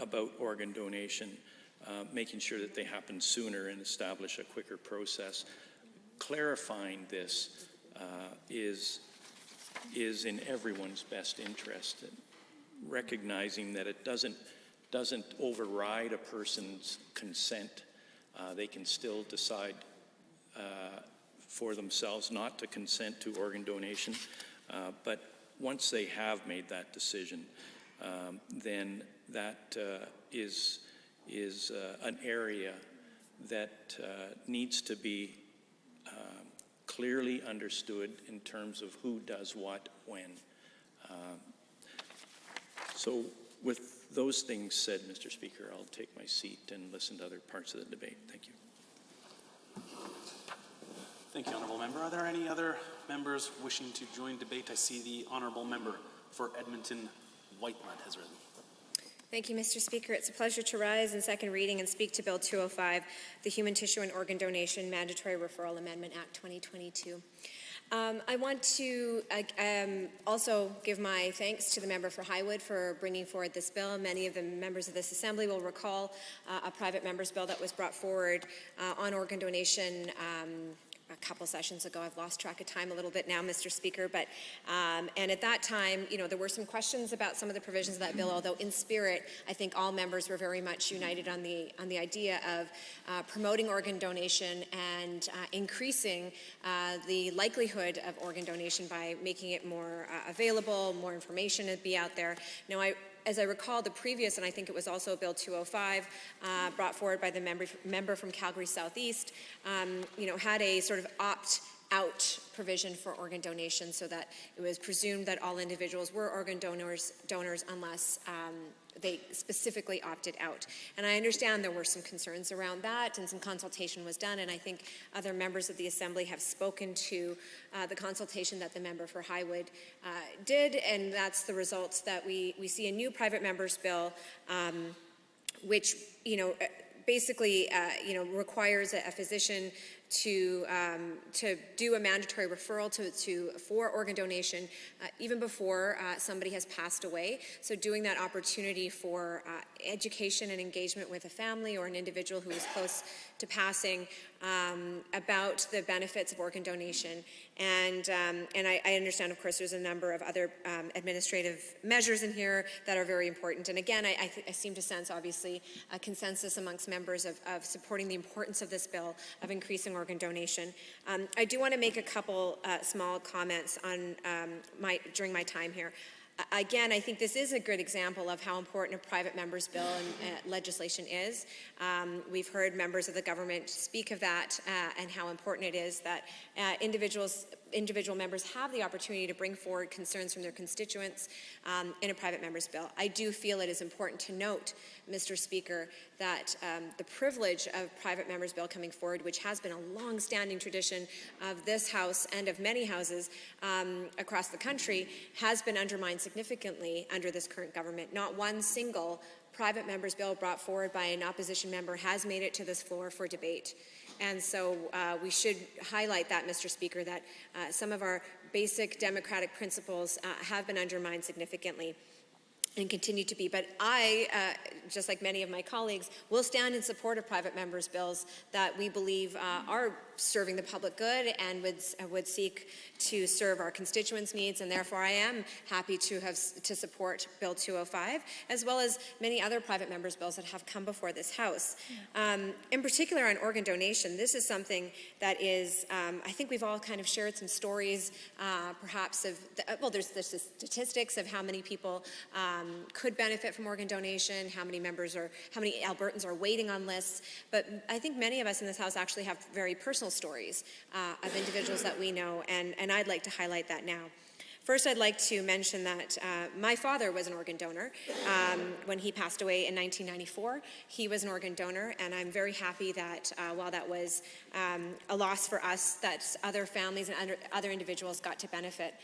Speaker 21: about organ donation, making sure that they happen sooner and establish a quicker process. Clarifying this is in everyone's best interest, and recognizing that it doesn't override a person's consent. They can still decide for themselves not to consent to organ donation, but once they have made that decision, then that is an area that needs to be clearly understood in terms of who does what when. So with those things said, Mr. Speaker, I'll take my seat and listen to other parts of the debate. Thank you.
Speaker 10: Thank you, Honourable Member. Are there any other members wishing to join debate? I see the Honourable Member for Edmonton Whitemud has risen.
Speaker 3: Thank you, Mr. Speaker. It's a pleasure to rise in second reading and speak to Bill 205, the Human Tissue and Organ Donation Mandatory Referral Amendment Act 2022. I want to also give my thanks to the member for Highwood for bringing forward this bill. Many of the members of this Assembly will recall a private member's bill that was brought forward on organ donation a couple sessions ago. I've lost track of time a little bit now, Mr. Speaker, but and at that time, there were some questions about some of the provisions of that bill, although in spirit, I think all members were very much united on the idea of promoting organ donation and increasing the likelihood of organ donation by making it more available, more information to be out there. Now, as I recall, the previous, and I think it was also Bill 205, brought forward by the member from Calgary Southeast, had a sort of opt-out provision for organ donation, so that it was presumed that all individuals were organ donors unless they specifically opted out. And I understand there were some concerns around that, and some consultation was done, and I think other members of the Assembly have spoken to the consultation that the member for Highwood did, and that's the results that we see a new private member's bill, which, basically, requires a physician to do a mandatory referral for organ donation even before somebody has passed away. So doing that opportunity for education and engagement with a family or an individual who is close to passing about the benefits of organ donation. And I understand, of course, there's a number of other administrative measures in here that are very important. And again, I seem to sense, obviously, a consensus amongst members of supporting the importance of this bill, of increasing organ donation. I do want to make a couple small comments on during my time here. Again, I think this is a good example of how important a private member's bill and legislation is. We've heard members of the government speak of that and how important it is that individual members have the opportunity to bring forward concerns from their constituents in a private member's bill. I do feel it is important to note, Mr. Speaker, that the privilege of private member's bill coming forward, which has been a long-standing tradition of this House and of many houses across the country, has been undermined significantly under this current government. Not one single private member's bill brought forward by an opposition member has made it to this floor for debate. And so we should highlight that, Mr. Speaker, that some of our basic democratic principles have been undermined significantly and continue to be. But I, just like many of my colleagues, will stand in support of private members' bills that we believe are serving the public good and would seek to serve our constituents' needs, and therefore I am happy to support Bill 205, as well as many other private members' bills that have come before this House. In particular on organ donation, this is something that is, I think we've all kind of shared some stories, perhaps of, there's the statistics of how many people could benefit from organ donation, how many Albertans are waiting on lists, but I think many of us in this House actually have very personal stories of individuals that we know, and I'd like to highlight that now. First, I'd like to mention that my father was an organ donor. When he passed away in 1994, he was an organ donor, and I'm very happy that while that was a loss for us, that other families and other individuals got to benefit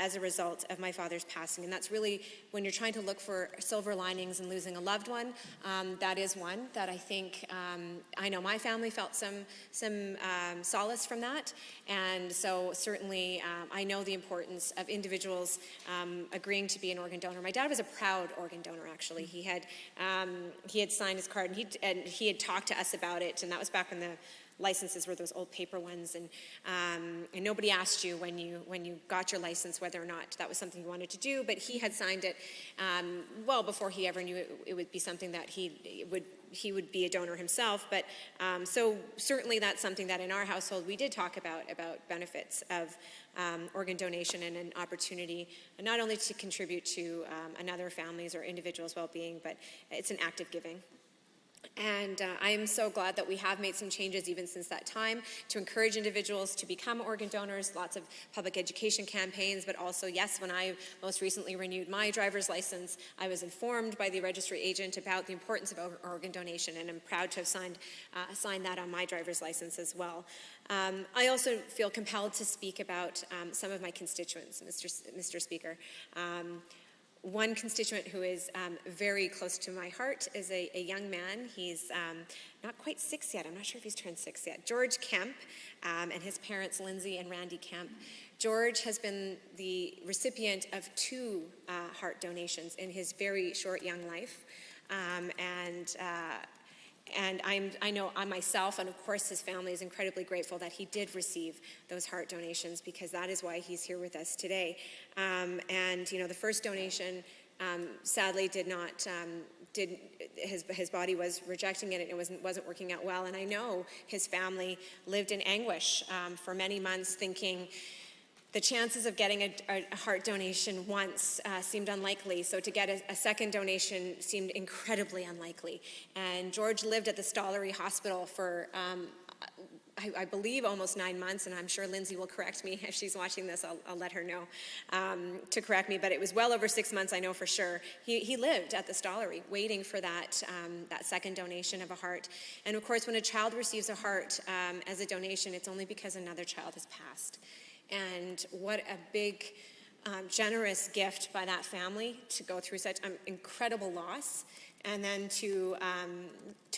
Speaker 3: as a result of my father's passing. And that's really, when you're trying to look for silver linings in losing a loved one, that is one that I think, I know my family felt some solace from that. And so certainly I know the importance of individuals agreeing to be an organ donor. My dad was a proud organ donor, actually. He had signed his card, and he had talked to us about it, and that was back when the licenses were those old paper ones, and nobody asked you when you got your license whether or not that was something you wanted to do, but he had signed it well before he ever knew it would be something that he would be a donor himself. But so certainly that's something that in our household we did talk about benefits of organ donation and an opportunity not only to contribute to another family's or individual's well-being, but it's an act of giving. And I am so glad that we have made some changes even since that time to encourage individuals to become organ donors, lots of public education campaigns, but also, yes, when I most recently renewed my driver's license, I was informed by the registry agent about the importance of organ donation, and I'm proud to have signed that on my driver's license as well. I also feel compelled to speak about some of my constituents, Mr. Speaker. One constituent who is very close to my heart is a young man. He's not quite 6 yet. I'm not sure if he's turned 6 yet. George Kemp and his parents, Lindsay and Randy Kemp. George has been the recipient of 2 heart donations in his very short young life. I know I myself, and of course his family, is incredibly grateful that he did receive those heart donations, because that is why he's here with us today. And you know, the first donation sadly did not. His body was rejecting it, and it wasn't working out well. And I know his family lived in anguish for many months, thinking the chances of getting a heart donation once seemed unlikely, so to get a second donation seemed incredibly unlikely. And George lived at the Stollery Hospital for, I believe, almost 9 months, and I'm sure Lindsay will correct me if she's watching this. I'll let her know to correct me, but it was well over 6 months, I know for sure. He lived at the Stollery waiting for that second donation of a heart. And of course, when a child receives a heart as a donation, it's only because another child has passed. And what a big, generous gift by that family to go through such an incredible loss, and then to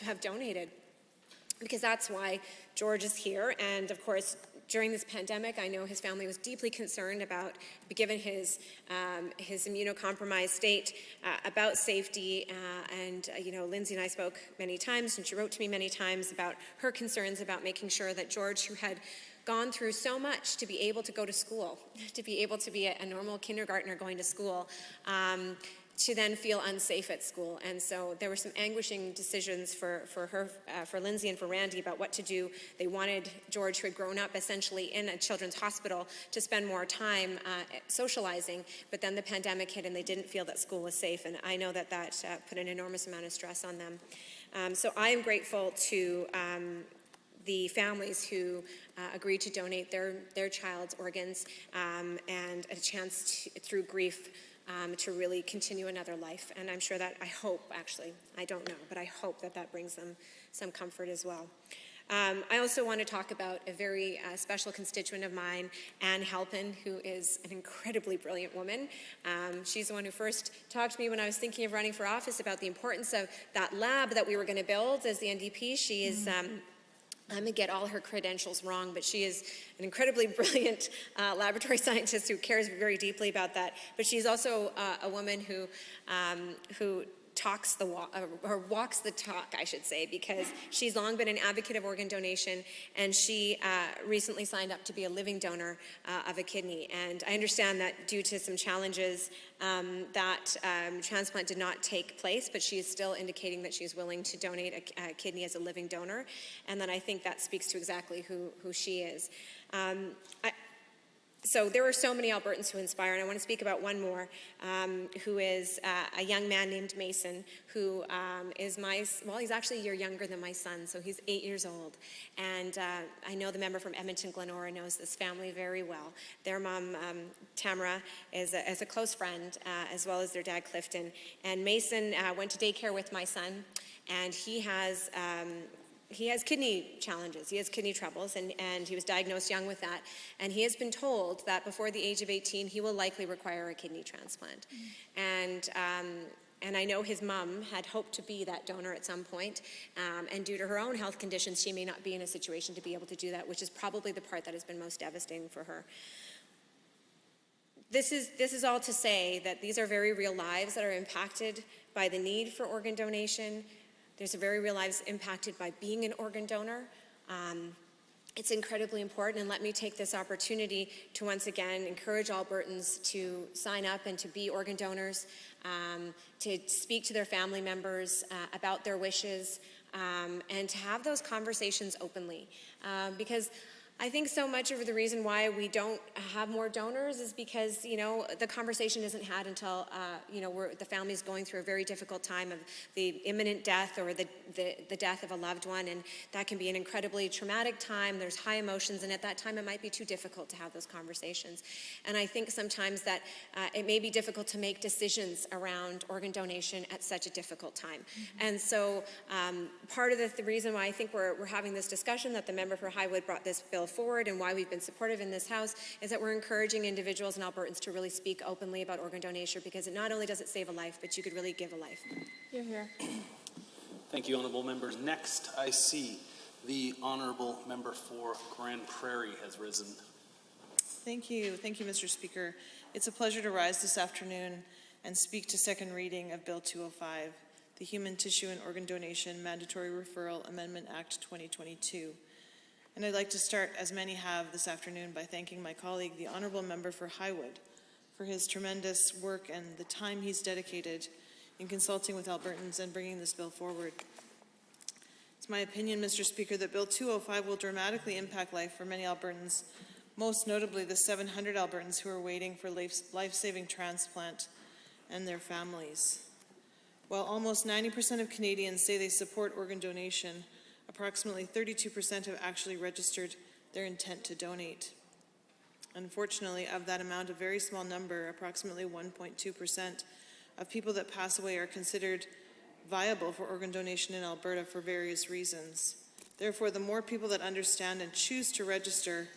Speaker 3: have donated. Because that's why George is here. And of course, during this pandemic, I know his family was deeply concerned about, given his immunocompromised state, about safety. And you know, Lindsay and I spoke many times, and she wrote to me many times about her concerns about making sure that George, who had gone through so much to be able to go to school, to be able to be a normal kindergartner going to school, to then feel unsafe at school. And so there were some anguishing decisions for Lindsay and for Randy about what to do. They wanted George, who had grown up essentially in a children's hospital, to spend more time socializing, but then the pandemic hit and they didn't feel that school was safe, and I know that put an enormous amount of stress on them. So I am grateful to the families who agreed to donate their child's organs and a chance to, through grief, to really continue another life. And I'm sure that, I hope, actually, I don't know, but I hope that brings them some comfort as well. I also want to talk about a very special constituent of mine, Anne Halpin, who is an incredibly brilliant woman. She's the one who first talked to me when I was thinking of running for office about the importance of that lab that we were going to build as the NDP. She is I'm going to get all her credentials wrong, but she is an incredibly brilliant laboratory scientist who cares very deeply about that. But she's also a woman who talks the walk, or walks the talk, I should say, because she's long been an advocate of organ donation, and she recently signed up to be a living donor of a kidney. And I understand that due to some challenges, that transplant did not take place, but she is still indicating that she's willing to donate a kidney as a living donor, and then I think that speaks to exactly who she is. So there are so many Albertans who inspire, and I want to speak about one more, who is a young man named Mason, who is he's actually a year younger than my son, so he's 8 years old. And I know the member from Edmonton Glenora knows this family very well. Their mom, Tamara, is a close friend, as well as their dad, Clifton. And Mason went to daycare with my son, and he has kidney challenges. He has kidney troubles, and he was diagnosed young with that. And he has been told that before the age of 18, he will likely require a kidney transplant. And I know his mom had hoped to be that donor at some point, and due to her own health conditions, she may not be in a situation to be able to do that, which is probably the part that has been most devastating for her. This is all to say that these are very real lives that are impacted by the need for organ donation. There's a very real lives impacted by being an organ donor. It's incredibly important, and let me take this opportunity to once again encourage Albertans to sign up and to be organ donors, to speak to their family members about their wishes, and to have those conversations openly. Because I think so much of the reason why we don't have more donors is because, the conversation isn't had until, the family's going through a very difficult time of the imminent death or the death of a loved one, and that can be an incredibly traumatic time. There's high emotions, and at that time it might be too difficult to have those conversations. And I think sometimes that it may be difficult to make decisions around organ donation at such a difficult time. Mm-hmm. And so part of the reason why I think we're having this discussion, that the member for Highwood brought this bill forward, and why we've been supportive in this House, is that we're encouraging individuals and Albertans to really speak openly about organ donation, because it not only does it save a life, but you could really give a life.
Speaker 19: You're here.
Speaker 10: Thank you, honourable members. Next, I see the honourable member for Grand Prairie has risen.
Speaker 4: Thank you, Mr. Speaker. It's a pleasure to rise this afternoon and speak to second reading of Bill 205,
Speaker 13: the Human Tissue and Organ Donation Mandatory Referral Amendment Act 2022. And I'd like to start, as many have this afternoon, by thanking my colleague, the Honourable Member for Highwood, for his tremendous work and the time he's dedicated in consulting with Albertans and bringing this bill forward. It's my opinion, Mr. Speaker, that Bill 205 will dramatically impact life for many Albertans, most notably the 700 Albertans who are waiting for life-saving transplant and their families. While almost 90% of Canadians say they support organ donation, approximately 32% have actually registered their intent to donate. Unfortunately, of that amount, a very small number, approximately 1.2%, of people that pass away are considered viable for organ donation in Alberta for various reasons. Therefore, the more people that understand and choose to register,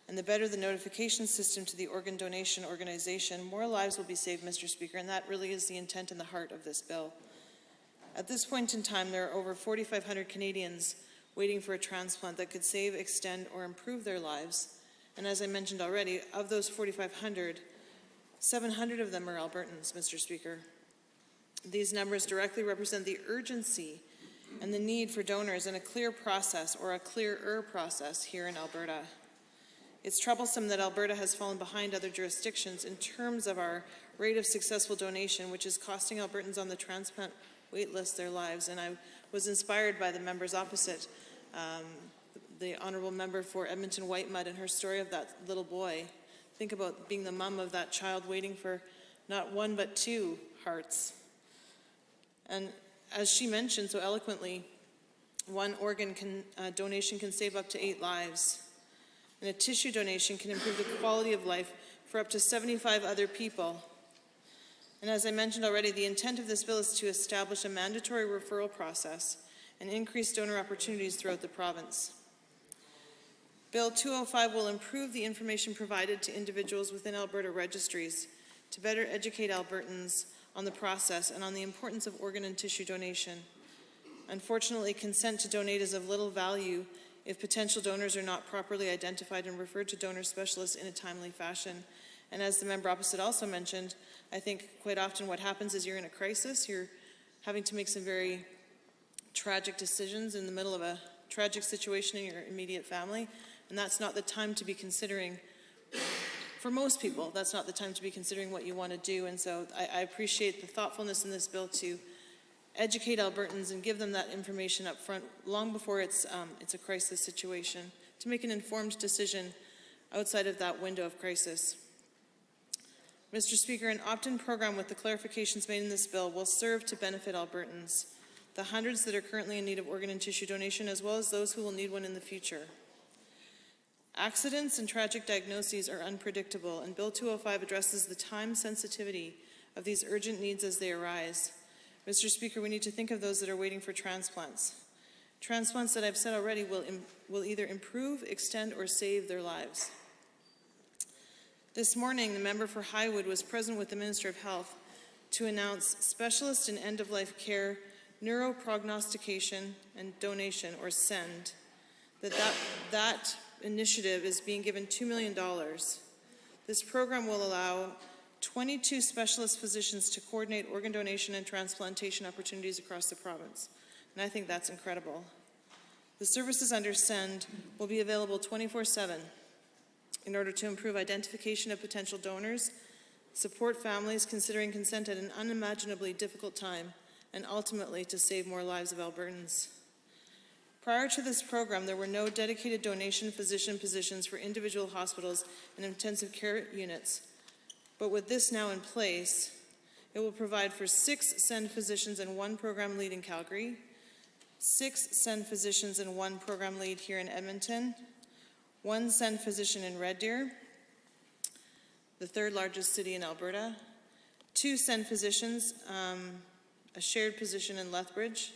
Speaker 13: and the better the notification system to the organ donation organization, more lives will be saved, Mr. Speaker, and that really is the intent and the heart of this bill. At this point in time, there are over 4,500 Canadians waiting for a transplant that could save, extend, or improve their lives. And as I mentioned already, of those 4,500, 700 of them are Albertans, Mr. Speaker. These numbers directly represent the urgency and the need for donors in a clear process, or a clearer process, here in Alberta. It's troublesome that Alberta has fallen behind other jurisdictions in terms of our rate of successful donation, which is costing Albertans on the transplant wait list their lives. And I was inspired by the members opposite, the Honourable Member for Edmonton Whitemud, and her story of that little boy. Think about being the mum of that child waiting for not one but two hearts. And as she mentioned so eloquently, one organ donation can save up to 8 lives. And a tissue donation can improve the quality of life for up to 75 other people. And as I mentioned already, the intent of this bill is to establish a mandatory referral process and increase donor opportunities throughout the province. Bill 205 will improve the information provided to individuals within Alberta registries to better educate Albertans on the process and on the importance of organ and tissue donation. Unfortunately, consent to donate is of little value if potential donors are not properly identified and referred to donor specialists in a timely fashion. And as the member opposite also mentioned, I think quite often what happens is you're in a crisis, you're having to make some very tragic decisions in the middle of a tragic situation in your immediate family, and that's not the time to be considering, for most people, that's not the time to be considering what you want to do. And so I appreciate the thoughtfulness in this bill to educate Albertans and give them that information up front long before it's a crisis situation, to make an informed decision outside of that window of crisis. Mr. Speaker, an opt-in program with the clarifications made in this bill will serve to benefit Albertans, the hundreds that are currently in need of organ and tissue donation, as well as those who will need one in the future. Accidents and tragic diagnoses are unpredictable, and Bill 205 addresses the time sensitivity of these urgent needs as they arise. Mr. Speaker, we need to think of those that are waiting for transplants. Transplants that I've said already will either improve, extend, or save their lives. This morning, the member for Highwood was present with the Minister of Health to announce Specialist in End-of-Life Care Neuroprognostication and Donation, or SEND, that initiative is being given $2 million. This program will allow 22 specialist physicians to coordinate organ donation and transplantation opportunities across the province. And I think that's incredible. The services under SEND will be available 24/7 in order to improve identification of potential donors, support families considering consent at an unimaginably difficult time, and ultimately to save more lives of Albertans. Prior to this program, there were no dedicated donation physician positions for individual hospitals and intensive care units. But with this now in place, it will provide for 6 SEND physicians and 1 program lead in Calgary, 6 SEND physicians and 1 program lead here in Edmonton, 1 SEND physician in Red Deer, the 3rd largest city in Alberta, 2 SEND physicians, a shared position in Lethbridge,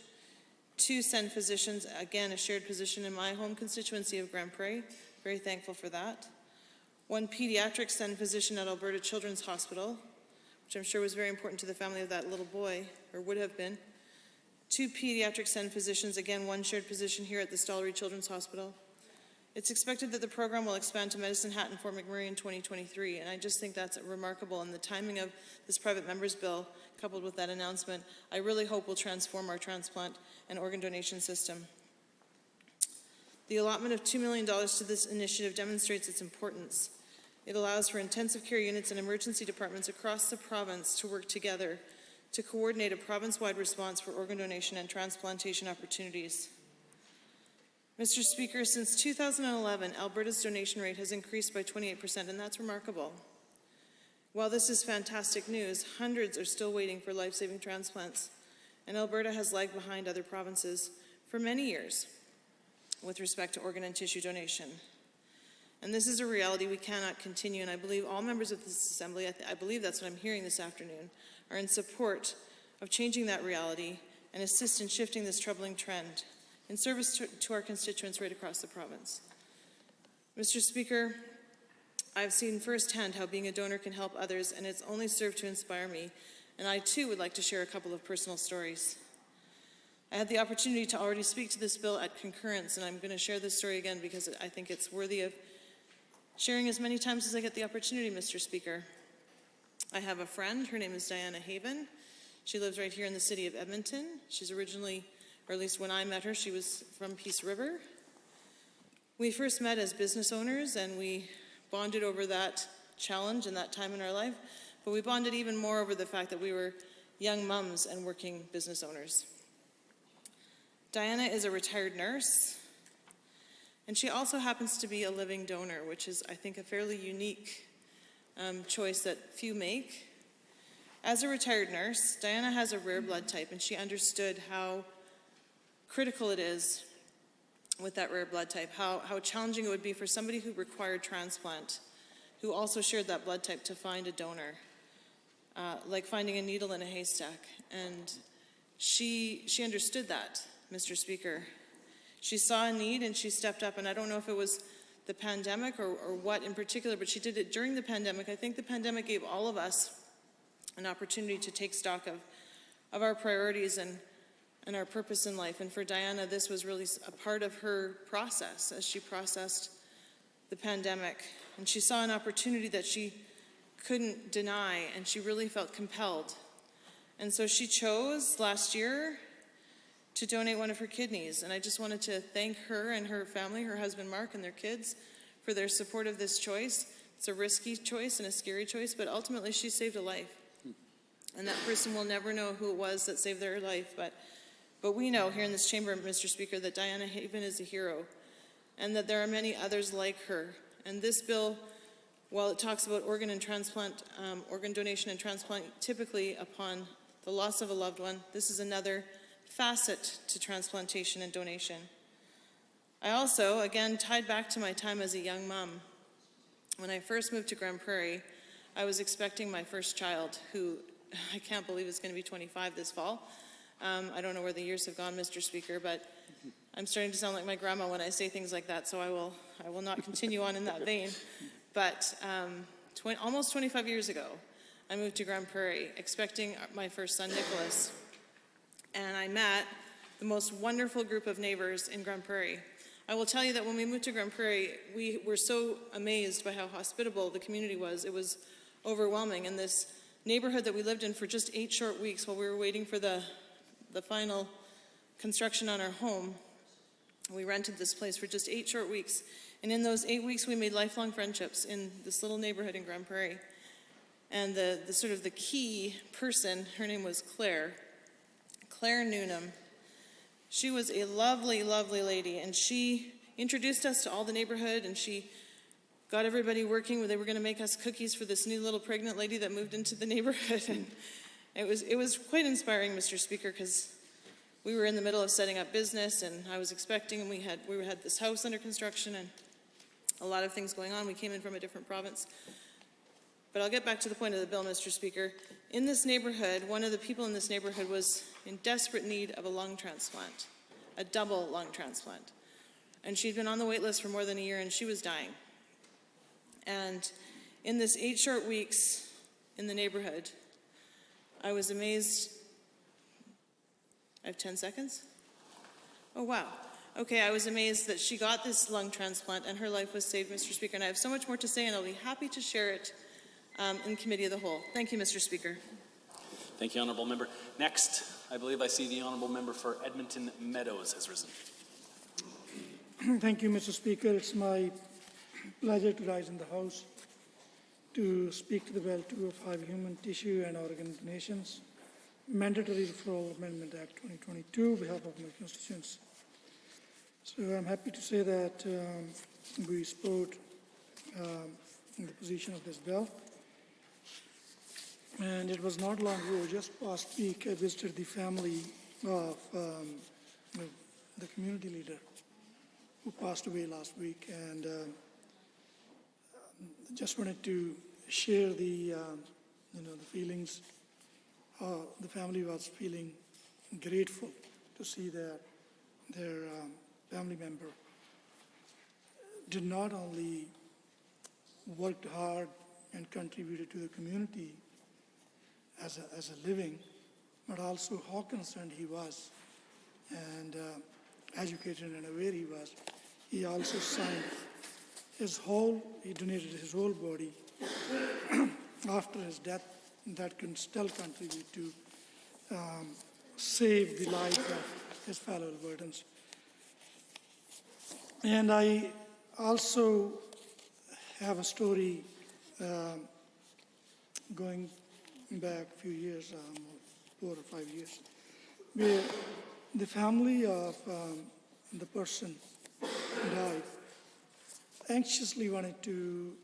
Speaker 13: 2 SEND physicians, again a shared position in my home constituency of Grand Prairie, very thankful for that, 1 pediatric SEND physician at Alberta Children's Hospital, which I'm sure was very important to the family of that little boy, or would have been, 2 pediatric SEND physicians, again 1 shared position here at the Stollery Children's Hospital, It's expected that the program will expand to Medicine Hat and Fort McMurray in 2023, and I just think that's remarkable. And the timing of this private member's bill, coupled with that announcement, I really hope will transform our transplant and organ donation system. The allotment of $2 million to this initiative demonstrates its importance. It allows for intensive care units and emergency departments across the province to work together to coordinate a province-wide response for organ donation and transplantation opportunities. Mr. Speaker, since 2011, Alberta's donation rate has increased by 28%, and that's remarkable. While this is fantastic news, hundreds are still waiting for life-saving transplants, and Alberta has lagged behind other provinces for many years with respect to organ and tissue donation. And this is a reality we cannot continue, and I believe all members of this Assembly, I believe that's what I'm hearing this afternoon, are in support of changing that reality and assist in shifting this troubling trend in service to our constituents right across the province. Mr. Speaker, I've seen firsthand how being a donor can help others, and it's only served to inspire me, and I too would like to share a couple of personal stories. I had the opportunity to already speak to this bill at concurrence, and I'm going to share this story again because I think it's worthy of sharing as many times as I get the opportunity, Mr. Speaker. I have a friend, her name is Diana Haven. She lives right here in the city of Edmonton. She's originally, or at least when I met her, she was from Peace River. We first met as business owners, and we bonded over that challenge and that time in our life, but we bonded even more over the fact that we were young mums and working business owners. Diana is a retired nurse, and she also happens to be a living donor, which is, I think, a fairly unique choice that few make. As a retired nurse, Diana has a rare blood type, and she understood how critical it is with that rare blood type, how challenging it would be for somebody who required transplant, who also shared that blood type, to find a donor, like finding a needle in a haystack. And she understood that, Mr. Speaker. She saw a need and she stepped up, and I don't know if it was the pandemic or what in particular, but she did it during the pandemic. I think the pandemic gave all of us an opportunity to take stock of our priorities and our purpose in life. And for Diana, this was really a part of her process as she processed the pandemic. And she saw an opportunity that she couldn't deny, and she really felt compelled. And so she chose last year to donate one of her kidneys. And I just wanted to thank her and her family, her husband Mark and their kids, for their support of this choice. It's a risky choice and a scary choice, but ultimately she saved a life. And that person will never know who it was that saved their life, but we know here in this chamber, Mr. Speaker, that Diana Haven is a hero, and that there are many others like her. And this bill, while it talks about organ donation and transplant, typically upon the loss of a loved one, this is another facet to transplantation and donation. I also, again, tied back to my time as a young mom. When I first moved to Grand Prairie, I was expecting my first child, who I can't believe is going to be 25 this fall. I don't know where the years have gone, Mr. Speaker, but I'm starting to sound like my grandma when I say things like that, so I will not continue on in that vein. But almost 25 years ago, I moved to Grand Prairie expecting my first son, Nicholas. And I met the most wonderful group of neighbors in Grand Prairie. I will tell you that when we moved to Grand Prairie, we were so amazed by how hospitable the community was. It was overwhelming. And this neighborhood that we lived in for just 8 short weeks while we were waiting for the final construction on our home, we rented this place for just 8 short weeks. And in those 8 weeks, we made lifelong friendships in this little neighborhood in Grand Prairie. And the sort of the key person, her name was Claire Noonan. She was a lovely, lovely lady, and she introduced us to all the neighborhood, and she got everybody working. They were going to make us cookies for this new little pregnant lady that moved into the neighborhood. And it was quite inspiring, Mr. Speaker, because we were in the middle of setting up business, and I was expecting, and we had this house under construction and a lot of things going on. We came in from a different province. But I'll get back to the point of the bill, Mr. Speaker. In this neighborhood, one of the people in this neighborhood was in desperate need of a lung transplant, a double lung transplant. And she'd been on the wait list for more than a year, and she was dying. And in this 8 short weeks in the neighborhood, I was amazed. I have 10 seconds? Oh, wow.
Speaker 4: Okay, I was amazed that she got this lung transplant and her life was saved, Mr. Speaker, and I have so much more to say, and I'll be happy to share it in Committee of the Whole. Thank you, Mr. Speaker.
Speaker 10: Thank you, Honourable Member. Next, I believe I see the Honourable Member for Edmonton Meadows has risen.
Speaker 5: Thank you, Mr. Speaker. It's my pleasure to rise in the House to speak to the Bill 205 Human Tissue and Organ Donations Mandatory Referral Amendment Act 2022 on behalf of my constituents. So I'm happy to say that we support the position of this bill. And it was not long ago, just last week, I visited the family of the community leader who passed away last week, and just wanted to share the the feelings. The family was feeling grateful to see that their family member did not only worked hard and contributed to the community as a living, but also how concerned he was and educated and aware he was. He also signed he donated his whole body after his death. That can still contribute to save the lives of his fellow Albertans. And I also have a story going back a few years, 4 or 5 years, where the family of the person who died anxiously wanted to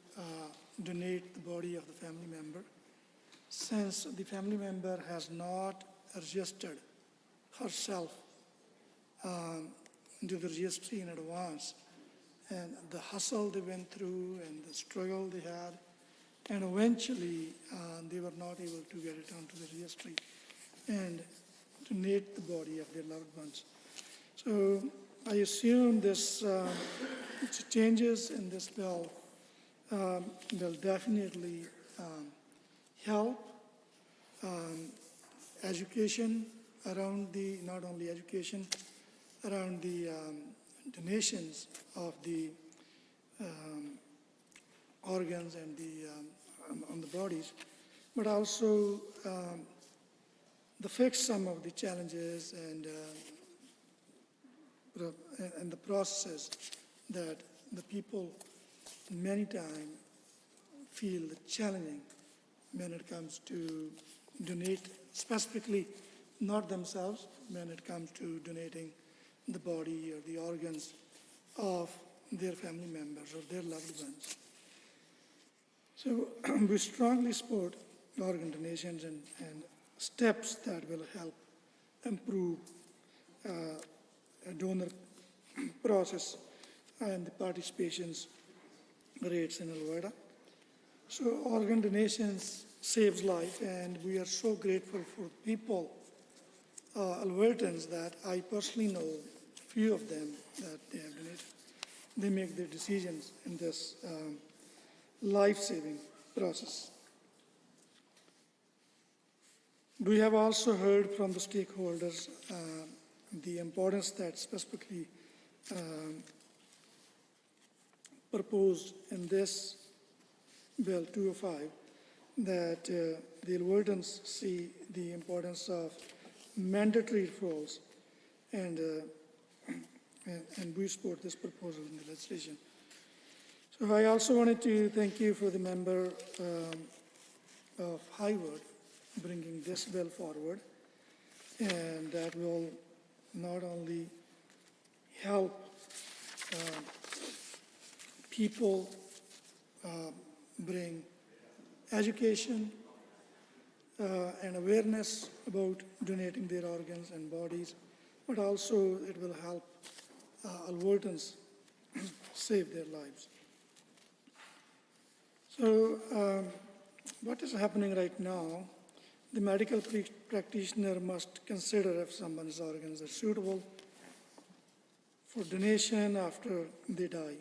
Speaker 5: donate the body of the family member, since the family member has not registered herself into the registry in advance, and the hustle they went through and the struggle they had, and eventually they were not able to get it onto the registry and donate the body of their loved ones. So I assume this changes in this bill will definitely help education around not only education, around the donations of the organs and on the bodies, but also to fix some of the challenges and the processes that the people many times feel challenging when it comes to donate, specifically not themselves, when it comes to donating the body or the organs of their family members or their loved ones. So we strongly support organ donations and steps that will help improve a donor process and the participation rates in Alberta. So organ donations saves life, and we are so grateful for people, Albertans, that I personally know a few of them that they have donated. They make their decisions in this life-saving process. We have also heard from the stakeholders the importance that specifically proposed in this Bill 205, that the Albertans see the importance of mandatory referrals, and we support this proposal in the legislation. So I also wanted to thank you for the member of Highwood bringing this bill forward, and that will not only help people bring education and awareness about donating their organs and bodies, but also it will help Albertans save their lives. So what is happening right now, the medical practitioner must consider if someone's organs are suitable for donation after they die.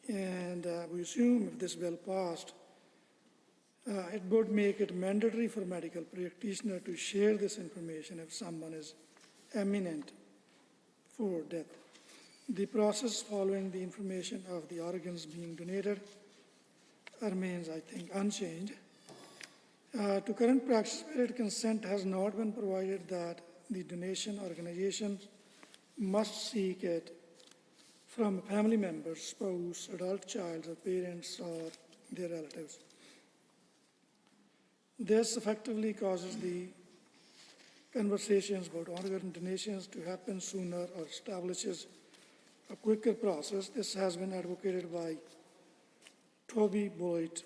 Speaker 5: And we assume if this bill passed, it would make it mandatory for medical practitioner to share this information if someone is imminent for death. The process following the information of the organs being donated remains, I think, unchanged. To current practice, written consent has not been provided that the donation organization must seek it from a family member, spouse, adult child, or parents, or their relatives. This effectively causes the conversations about organ donations to happen sooner or establishes a quicker process. This has been advocated by Toby Bullitt,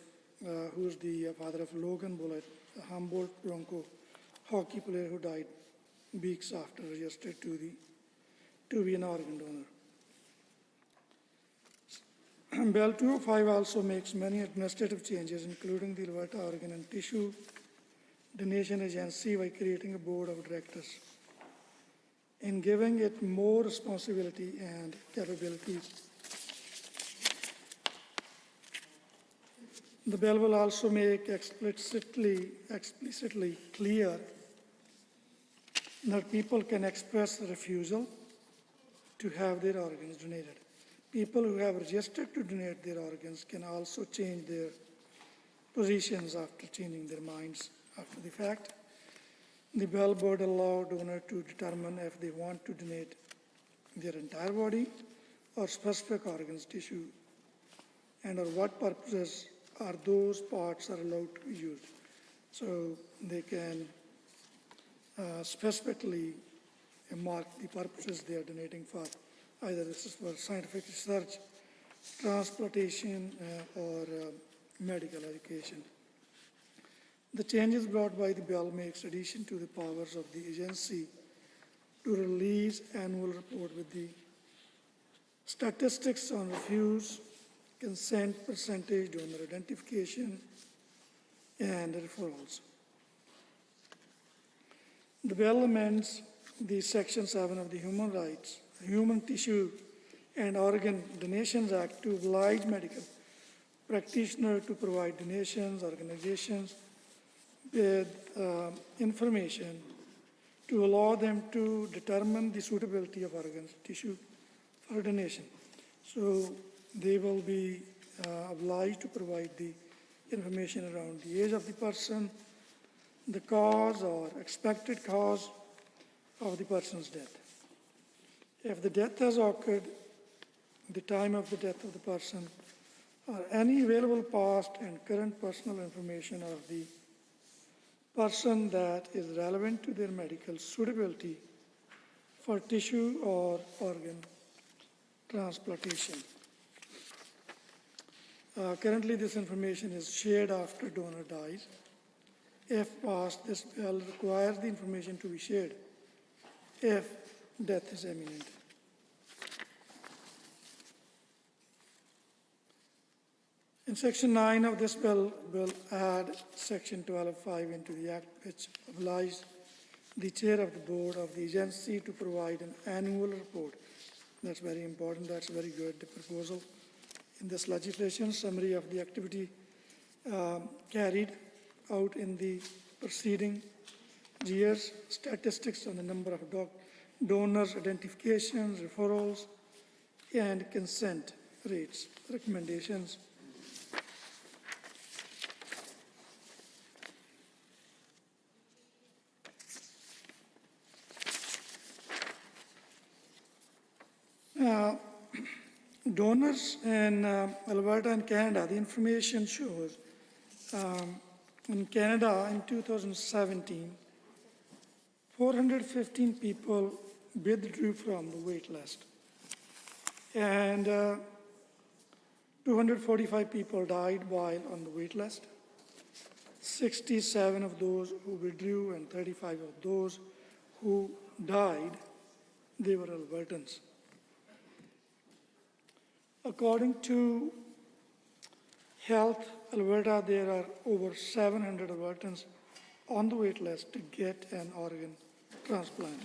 Speaker 5: who is the father of Logan Bullitt, a Humboldt Bronco hockey player who died weeks after registered to be an organ donor. Bill 205 also makes many administrative changes, including the Alberta Organ and Tissue Donation Agency by creating a board of directors and giving it more responsibility and capabilities. The bill will also make explicitly clear that people can express a refusal to have their organs donated. People who have registered to donate their organs can also change their positions after changing their minds after the fact. The bill would allow donor to determine if they want to donate their entire body or specific organs, tissue, and or what purposes are those parts are allowed to be used. So they can specifically mark the purposes they are donating for. Either this is for scientific research, transplantation, or medical education. The changes brought by the bill makes addition to the powers of the agency to release annual report with the statistics on refuse, consent percentage, donor identification, and referrals. The bill amends the Section 7 of the Human Tissue and Organ Donations Act to oblige medical practitioners to provide donations organizations with information to allow them to determine the suitability of organs, tissue for donation. So they will be obliged to provide the information around the age of the person, the cause or expected cause of the person's death. If the death has occurred, the time of the death of the person, or any available past and current personal information of the person that is relevant to their medical suitability for tissue or organ transplantation. Currently, this information is shared after donor dies. If passed, this bill requires the information to be shared if death is imminent. In Section 9 of this bill, will add Section 12.5 into the Act, which obliges the chair of the board of the agency to provide an annual report. That's very important. That's very good, the proposal in this legislation. Summary of the activity carried out in the preceding years, statistics on the number of donors, identifications, referrals, and consent rates, recommendations. Donors in Alberta and Canada, the information shows in Canada in 2017, 415 people withdrew from the wait list, and 245 people died while on the wait list. 67 of those who withdrew and 35 of those who died, they were Albertans. According to Health Alberta, there are over 700 Albertans on the wait list to get an organ transplant.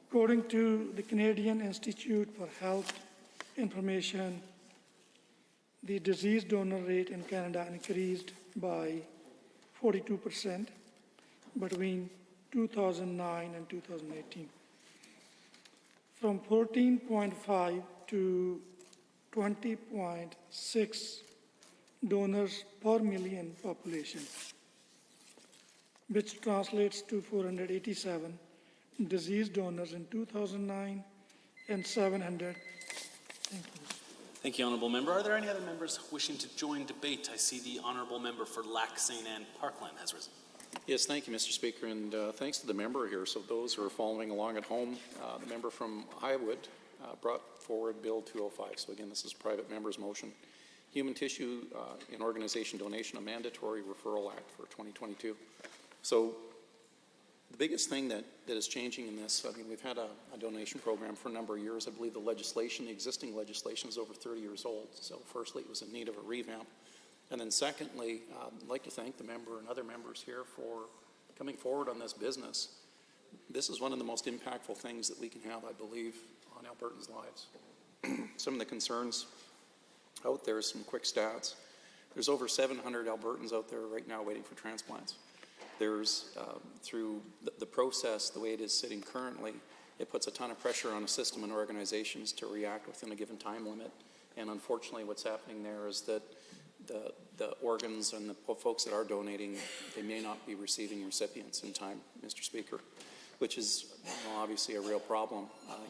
Speaker 5: According to the Canadian Institute for Health Information, the disease donor rate in Canada increased by 42% between 2009 and 2018. from 14.5 to 20.6 donors per million population, which translates to 487 deceased donors in 2009 and 700. Thank you.
Speaker 10: Thank you, Honourable Member. Are there any other members wishing to join debate? I see the Honourable Member for Lac St. Anne Parkland has risen.
Speaker 12: Yes, thank you, Mr. Speaker, and thanks to the member here. So those who are following along at home, the member from Highwood brought forward Bill 205. So again, this is a private member's motion. Human Tissue and Organization Donation, a Mandatory Referral Act for 2022. So the biggest thing that is changing in this, I mean, we've had a donation program for a number of years. I believe the existing legislation is over 30 years old. So firstly, it was in need of a revamp. And then secondly, I'd like to thank the member and other members here for coming forward on this business. This is one of the most impactful things that we can have, I believe, on Albertans' lives. Some of the concerns out there, some quick stats. There's over 700 Albertans out there right now waiting for transplants. There's, through the process, the way it is sitting currently, it puts a ton of pressure on a system and organizations to react within a given time limit. And unfortunately, what's happening there is that the organs and the folks that are donating, they may not be receiving recipients in time, Mr. Speaker, which is obviously a real problem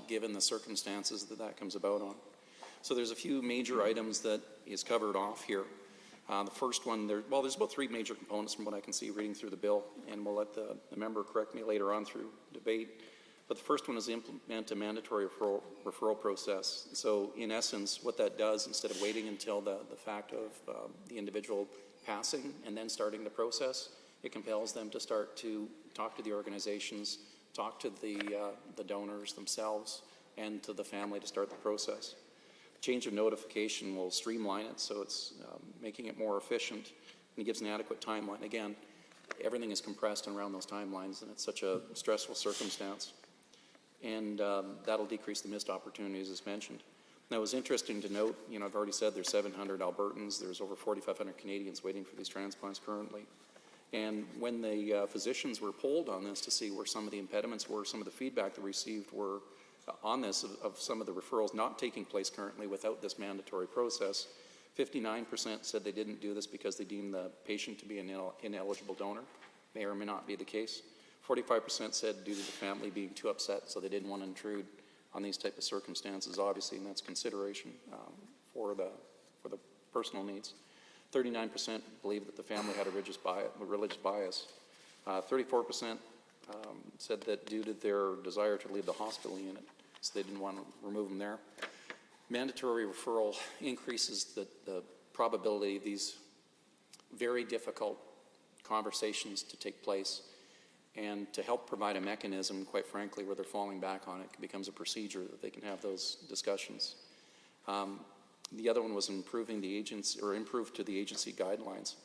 Speaker 12: given the circumstances that comes about on. So there's a few major items that is covered off here. The first one, there's about three major components from what I can see reading through the bill, and we'll let the member correct me later on through debate. But the first one is implement a mandatory referral process. So in essence, what that does, instead of waiting until the fact of the individual passing and then starting the process, it compels them to start to talk to the organizations, talk to the donors themselves, and to the family to start the process. Change of notification will streamline it, so it's making it more efficient, and it gives an adequate timeline. Again, everything is compressed around those timelines, and it's such a stressful circumstance. And that'll decrease the missed opportunities as mentioned. Now, it was interesting to note, I've already said there's 700 Albertans, there's over 4,500 Canadians waiting for these transplants currently. And when the physicians were polled on this to see where some of the impediments were, some of the feedback they received were on this of some of the referrals not taking place currently without this mandatory process. 59% said they didn't do this because they deemed the patient to be an ineligible donor. May or may not be the case. 45% said due to the family being too upset, so they didn't want to intrude on these type of circumstances, obviously, and that's consideration for the personal needs. 39% believe that the family had a religious bias. 34% said that due to their desire to leave the hospital unit, so they didn't want to remove them there. Mandatory referral increases the probability of these very difficult conversations to take place, and to help provide a mechanism, quite frankly, where they're falling back on it, it becomes a procedure that they can have those discussions. The other one was improving the agency, or improved to the agency guidelines.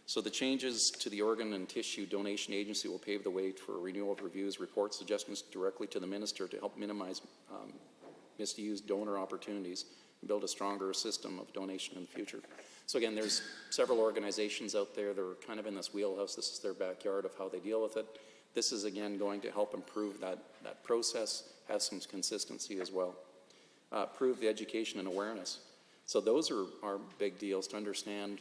Speaker 12: So the changes to the organ and tissue donation agency will pave the way for renewal of reviews, reports, suggestions directly to the minister to help minimize misused donor opportunities and build a stronger system of donation in the future. So again, there's several organizations out there that are kind of in this wheelhouse. This is their backyard of how they deal with it. This is, again, going to help improve that process, have some consistency as well. Improve the education and awareness. So those are big deals to understand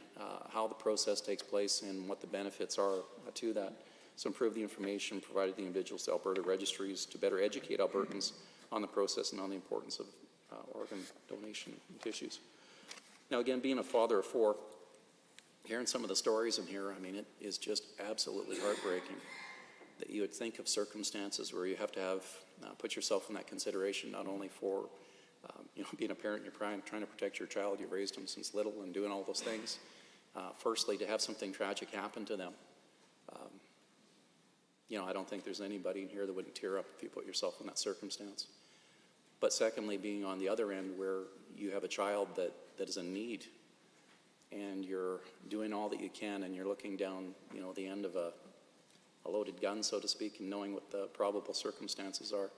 Speaker 12: how the process takes place and what the benefits are to that. So improve the information provided to the individuals to Alberta registries to better educate Albertans on the process and on the importance of organ donation tissues. Now, again, being a father of four, hearing some of the stories in here, I mean, it is just absolutely heartbreaking that you would think of circumstances where you have to put yourself in that consideration, not only for being a parent, you're trying to protect your child, you raised them since little and doing all those things. Firstly, to have something tragic happen to them. I don't think there's anybody in here that wouldn't tear up if you put yourself in that circumstance. But secondly, being on the other end where you have a child that is in need and you're doing all that you can and you're looking down, the end of a loaded gun, so to speak, and knowing what the probable circumstances are.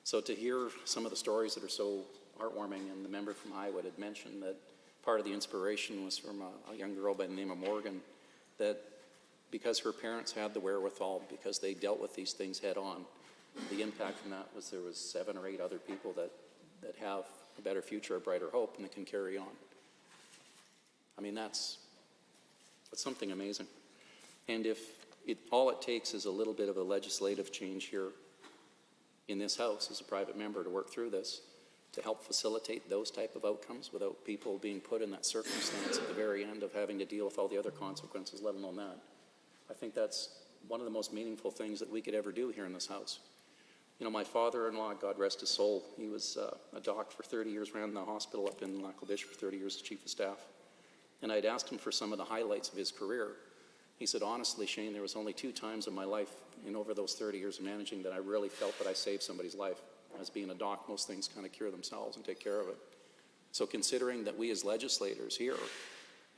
Speaker 12: So to hear some of the stories that are so heartwarming, and the member from Highwood had mentioned that part of the inspiration was from a young girl by the name of Morgan, that because her parents had the wherewithal, because they dealt with these things head on, the impact from that was there was 7 or 8 other people that have a better future, a brighter hope, and that can carry on. I mean, that's something amazing. And if all it takes is a little bit of a legislative change here in this House as a private member to work through this, to help facilitate those type of outcomes without people being put in that circumstance at the very end of having to deal with all the other consequences, let alone that. I think that's one of the most meaningful things that we could ever do here in this House. You know, my father-in-law, God rest his soul, he was a doc for 30 years, ran the hospital up in Lac La Biche for 30 years as chief of staff. And I'd asked him for some of the highlights of his career. He said, honestly, Shane, there was only 2 times in my life in over those 30 years of managing that I really felt that I saved somebody's life. As being a doc, most things kind of cure themselves and take care of it. So considering that we as legislators here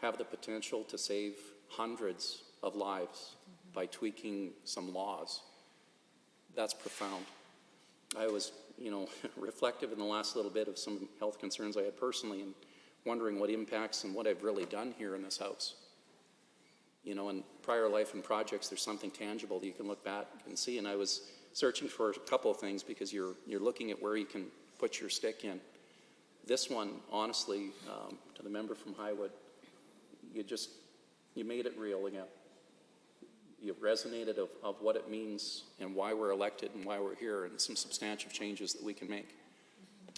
Speaker 12: have the potential to save hundreds of lives by tweaking some laws, that's profound. I was, reflective in the last little bit of some health concerns I had personally and wondering what impacts and what I've really done here in this House. In prior life and projects, there's something tangible that you can look back and see. And I was searching for a couple of things because you're looking at where you can put your stick in. This one, honestly, to the member from Highwood, you made it real again. You resonated of what it means and why we're elected and why we're here and some substantial changes that we can make.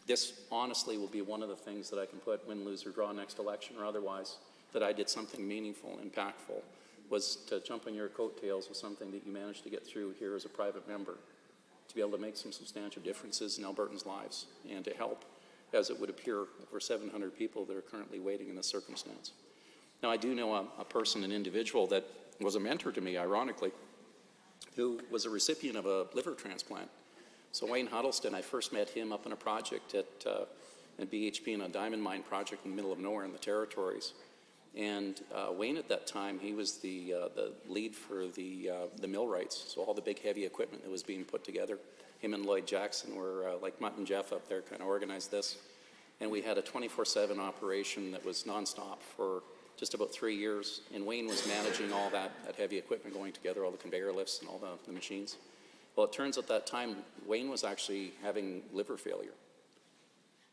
Speaker 12: This, honestly, will be one of the things that I can put win, lose, or draw next election or otherwise, that I did something meaningful, impactful, was to jump on your coattails with something that you managed to get through here as a private member, to be able to make some substantial differences in Albertans' lives and to help, as it would appear, over 700 people that are currently waiting in this circumstance. Now, I do know a person, an individual that was a mentor to me, ironically, who was a recipient of a liver transplant. So Wayne Huddleston, I first met him up in a project at BHP in a diamond mine project in the middle of nowhere in the territories. And Wayne at that time, he was the lead for the millwrights, so all the big heavy equipment that was being put together. Him and Lloyd Jackson were, like Mutt and Jeff up there, kind of organized this. And we had a 24/7 operation that was nonstop for just about 3 years. And Wayne was managing all that heavy equipment going together, all the conveyor lifts and all the machines. Well, it turns at that time, Wayne was actually having liver failure.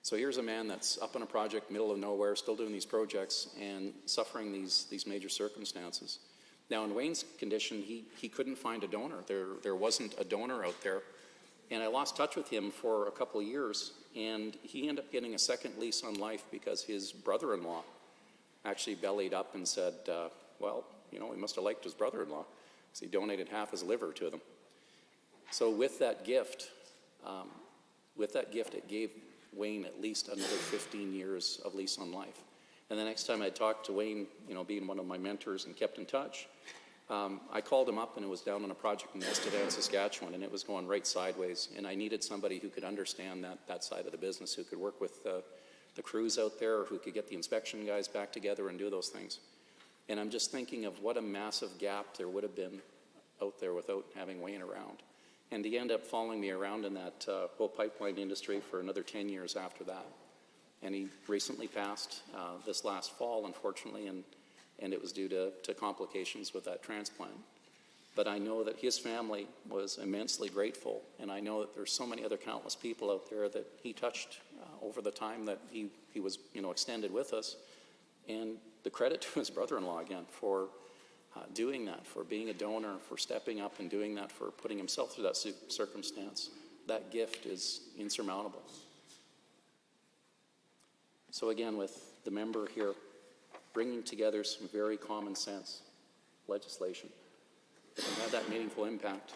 Speaker 12: So here's a man that's up on a project, middle of nowhere, still doing these projects and suffering these major circumstances. Now, in Wayne's condition, he couldn't find a donor. There wasn't a donor out there. And I lost touch with him for a couple of years, and he ended up getting a second lease on life because his brother-in-law actually bellied up and said, he must have liked his brother-in-law because he donated half his liver to them. So with that gift, it gave Wayne at least another 15 years of lease on life. And the next time I talked to Wayne, being one of my mentors and kept in touch, I called him up and it was down on a project in Estevan, Saskatchewan, and it was going right sideways. And I needed somebody who could understand that side of the business, who could work with the crews out there, or who could get the inspection guys back together and do those things. And I'm just thinking of what a massive gap there would have been out there without having Wayne around. And he ended up following me around in that whole pipeline industry for another 10 years after that. And he recently passed this last fall, unfortunately, and it was due to complications with that transplant. But I know that his family was immensely grateful, and I know that there's so many other countless people out there that he touched over the time that he was extended with us. And the credit to his brother-in-law again for doing that, for being a donor, for stepping up and doing that, for putting himself through that circumstance. That gift is insurmountable. So again, with the member here, bringing together some very common sense legislation that can have that meaningful impact.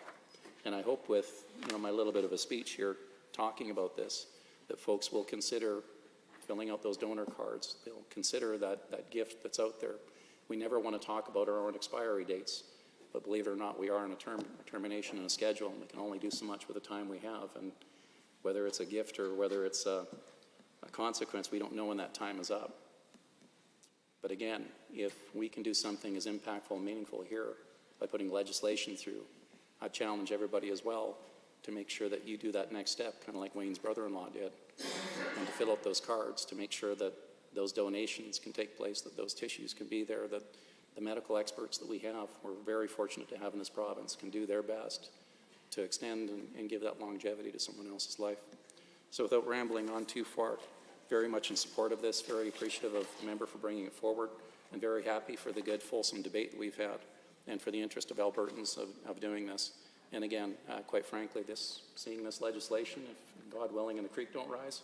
Speaker 12: And I hope with my little bit of a speech here talking about this, that folks will consider filling out those donor cards. They'll consider that gift that's out there. We never want to talk about our own expiry dates, but believe it or not, we are in a termination and a schedule, and we can only do so much with the time we have. And whether it's a gift or whether it's a consequence, we don't know when that time is up. But again, if we can do something as impactful and meaningful here by putting legislation through, I challenge everybody as well to make sure that you do that next step, kind of like Wayne's brother-in-law did, and to fill out those cards to make sure that those donations can take place, that those tissues can be there, that the medical experts that we have, we're very fortunate to have in this province, can do their best to extend and give that longevity to someone else's life. So without rambling on too far, very much in support of this, very appreciative of the member for bringing it forward, and very happy for the good, fulsome debate that we've had, and for the interest of Albertans of doing this. And again, quite frankly, seeing this legislation, if God willing and the creek don't rise,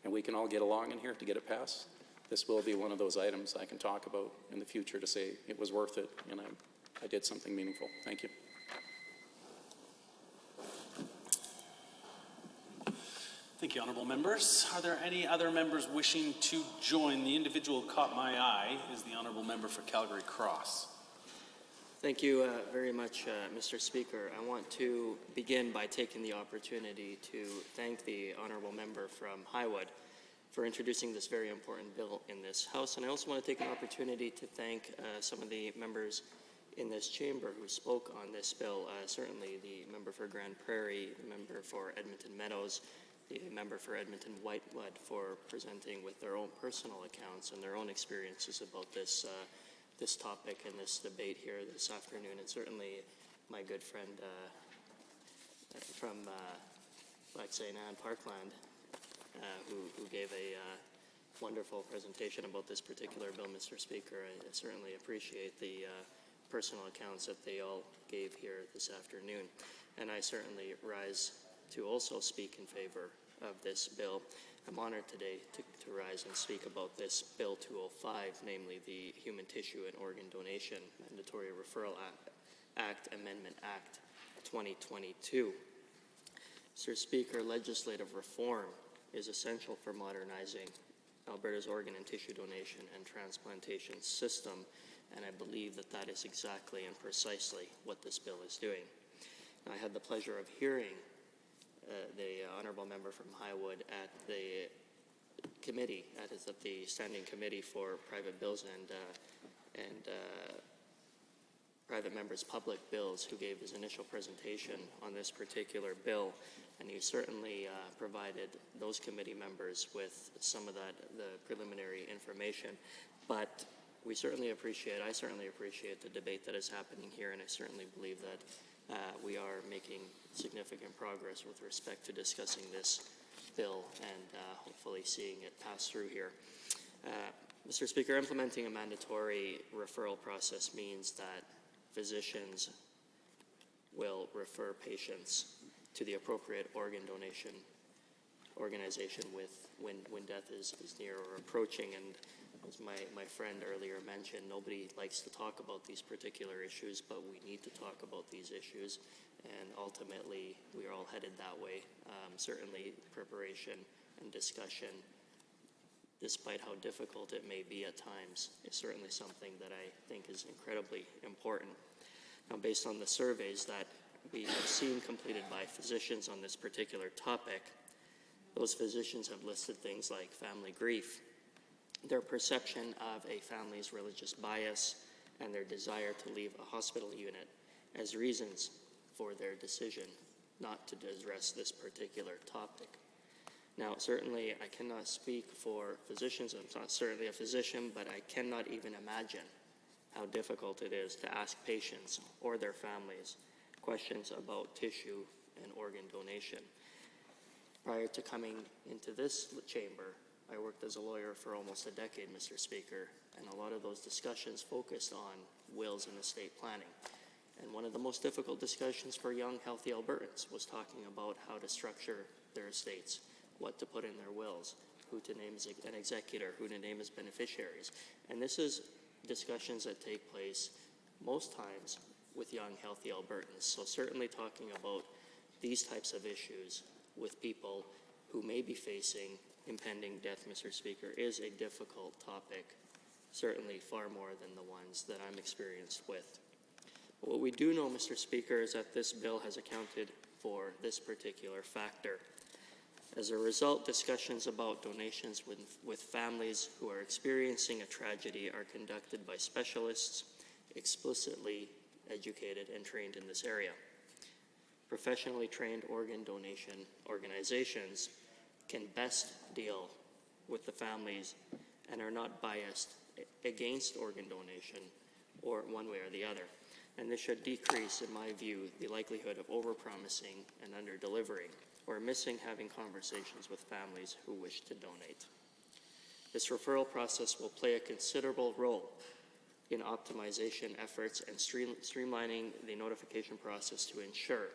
Speaker 12: and we can all get along in here to get it passed, this will be one of those items I can talk about in the future to say it was worth it, and I did something meaningful. Thank you.
Speaker 10: Thank you, honourable members. Are there any other members wishing to join? The individual who caught my eye is the honourable member for Calgary Cross.
Speaker 20: Thank you very much, Mr. Speaker. I want to begin by taking the opportunity to thank the honourable member from Highwood for introducing this very important bill in this House. And I also want to take an opportunity to thank some of the members in this chamber who spoke on this bill. Certainly the member for Grand Prairie, the member for Edmonton Meadows, the member for Edmonton Whitewood for presenting with their own personal accounts and their own experiences about this this topic and this debate here this afternoon, and certainly my good friend from Lac St. Anne Parkland, who gave a wonderful presentation about this particular bill, Mr. Speaker. I certainly appreciate the personal accounts that they all gave here this afternoon, and I certainly rise to also speak in favor of this bill. I'm honored today to rise and speak about this Bill 205, namely the Human Tissue and Organ Donation Mandatory Referral Act Amendment Act 2022. Mr. Speaker, legislative reform is essential for modernizing Alberta's organ and tissue donation and transplantation system, and I believe that that is exactly and precisely what this bill is doing. Now, I had the pleasure of hearing the honourable member from Highwood at the committee, at the Standing Committee for Private Bills and Private Members' Public Bills, who gave his initial presentation on this particular bill, and he certainly provided those committee members with some of the preliminary information. But I certainly appreciate the debate that is happening here, and I certainly believe that we are making significant progress with respect to discussing this bill and hopefully seeing it pass through here. Mr. Speaker, implementing a mandatory referral process means that physicians will refer patients to the appropriate organ donation organization when death is near or approaching. And as my friend earlier mentioned, nobody likes to talk about these particular issues, but we need to talk about these issues, and ultimately we are all headed that way. Certainly preparation and discussion, despite how difficult it may be at times, is certainly something that I think is incredibly important. Now, based on the surveys that we have seen completed by physicians on this particular topic, those physicians have listed things like family grief, their perception of a family's religious bias, and their desire to leave a hospital unit as reasons for their decision not to address this particular topic. Now, certainly I cannot speak for physicians. I'm not certainly a physician, but I cannot even imagine how difficult it is to ask patients or their families questions about tissue and organ donation. Prior to coming into this chamber, I worked as a lawyer for almost a decade, Mr. Speaker, and a lot of those discussions focused on wills and estate planning. And one of the most difficult discussions for young, healthy Albertans was talking about how to structure their estates, what to put in their wills, who to name as an executor, who to name as beneficiaries. And this is discussions that take place most times with young, healthy Albertans. So certainly talking about these types of issues with people who may be facing impending death, Mr. Speaker, is a difficult topic, certainly far more than the ones that I'm experienced with. But what we do know, Mr. Speaker, is that this bill has accounted for this particular factor. As a result, discussions about donations with families who are experiencing a tragedy are conducted by specialists explicitly educated and trained in this area. Professionally trained organ donation organizations can best deal with the families and are not biased against organ donation or one way or the other. and this should decrease, in my view, the likelihood of overpromising and under-delivering, or missing having conversations with families who wish to donate. This referral process will play a considerable role in optimization efforts and streamlining the notification process to ensure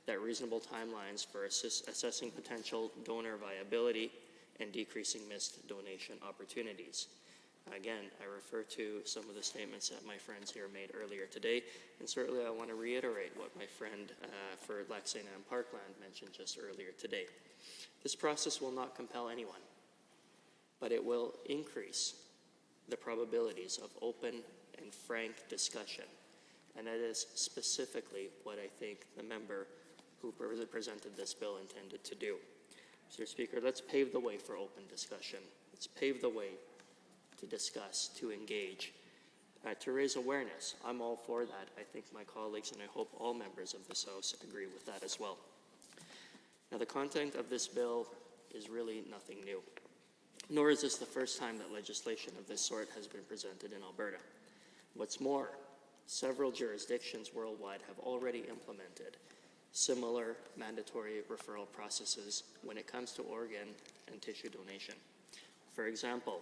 Speaker 20: that reasonable timelines for assessing potential donor viability and decreasing missed donation opportunities. Again, I refer to some of the statements that my friends here made earlier today, and certainly I want to reiterate what my friend for Lac St. Anne Parkland mentioned just earlier today. This process will not compel anyone, but it will increase the probabilities of open and frank discussion, and that is specifically what I think the member who presented this bill intended to do. Mr. Speaker, let's pave the way for open discussion. Let's pave the way to discuss, to engage, to raise awareness. I'm all for that. I think my colleagues and I hope all members of this House agree with that as well. Now, the content of this bill is really nothing new, nor is this the first time that legislation of this sort has been presented in Alberta. What's more, several jurisdictions worldwide have already implemented similar mandatory referral processes when it comes to organ and tissue donation. For example,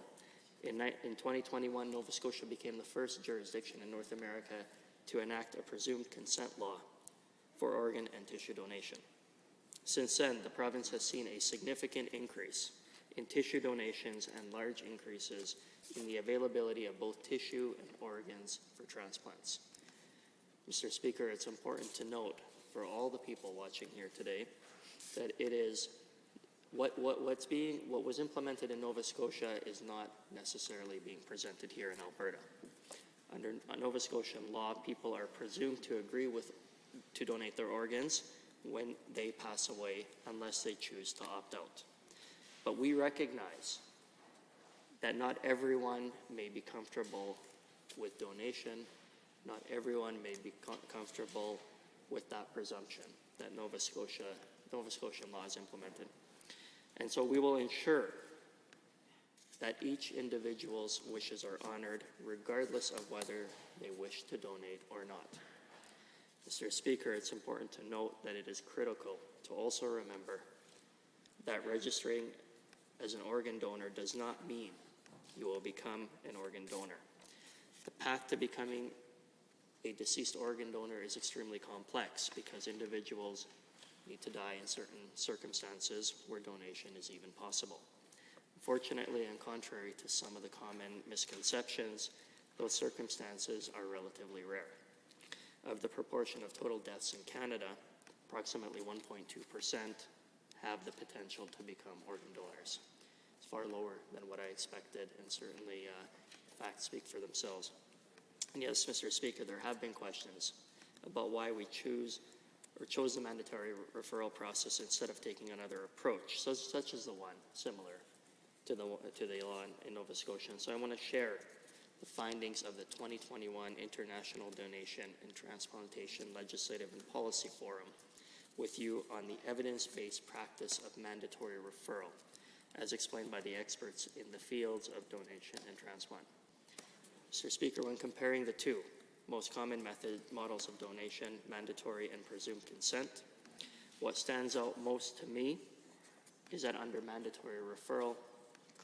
Speaker 20: in 2021, Nova Scotia became the first jurisdiction in North America to enact a presumed consent law for organ and tissue donation. Since then, the province has seen a significant increase in tissue donations and large increases in the availability of both tissue and organs for transplants. Mr. Speaker, it's important to note for all the people watching here today that it is what was implemented in Nova Scotia is not necessarily being presented here in Alberta. Under Nova Scotian law, people are presumed to agree to donate their organs when they pass away, unless they choose to opt out. But we recognize that not everyone may be comfortable with donation. Not everyone may be comfortable with that presumption that Nova Scotian law is implemented. And so we will ensure that each individual's wishes are honored, regardless of whether they wish to donate or not. Mr. Speaker, it's important to note that it is critical to also remember that registering as an organ donor does not mean you will become an organ donor. The path to becoming a deceased organ donor is extremely complex because individuals need to die in certain circumstances where donation is even possible. Unfortunately, and contrary to some of the common misconceptions, those circumstances are relatively rare. Of the proportion of total deaths in Canada, approximately 1.2% have the potential to become organ donors. It's far lower than what I expected, and certainly facts speak for themselves. And yes, Mr. Speaker, there have been questions about why we chose the mandatory referral process instead of taking another approach, such as the one similar to the law in Nova Scotia. And so I want to share the findings of the 2021 International Donation and Transplantation Legislative and Policy Forum with you on the evidence-based practice of mandatory referral, as explained by the experts in the fields of donation and transplant. Mr. Speaker, when comparing the two most common models of donation, mandatory and presumed consent, what stands out most to me is that under mandatory referral,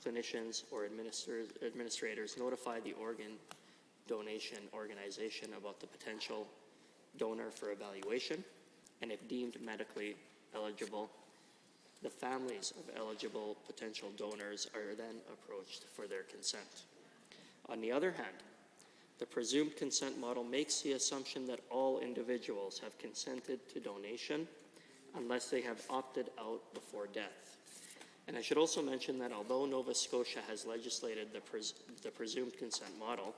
Speaker 20: clinicians or administrators notify the organ donation organization about the potential donor for evaluation, and if deemed medically eligible, the families of eligible potential donors are then approached for their consent. On the other hand, the presumed consent model makes the assumption that all individuals have consented to donation unless they have opted out before death. And I should also mention that although Nova Scotia has legislated the presumed consent model,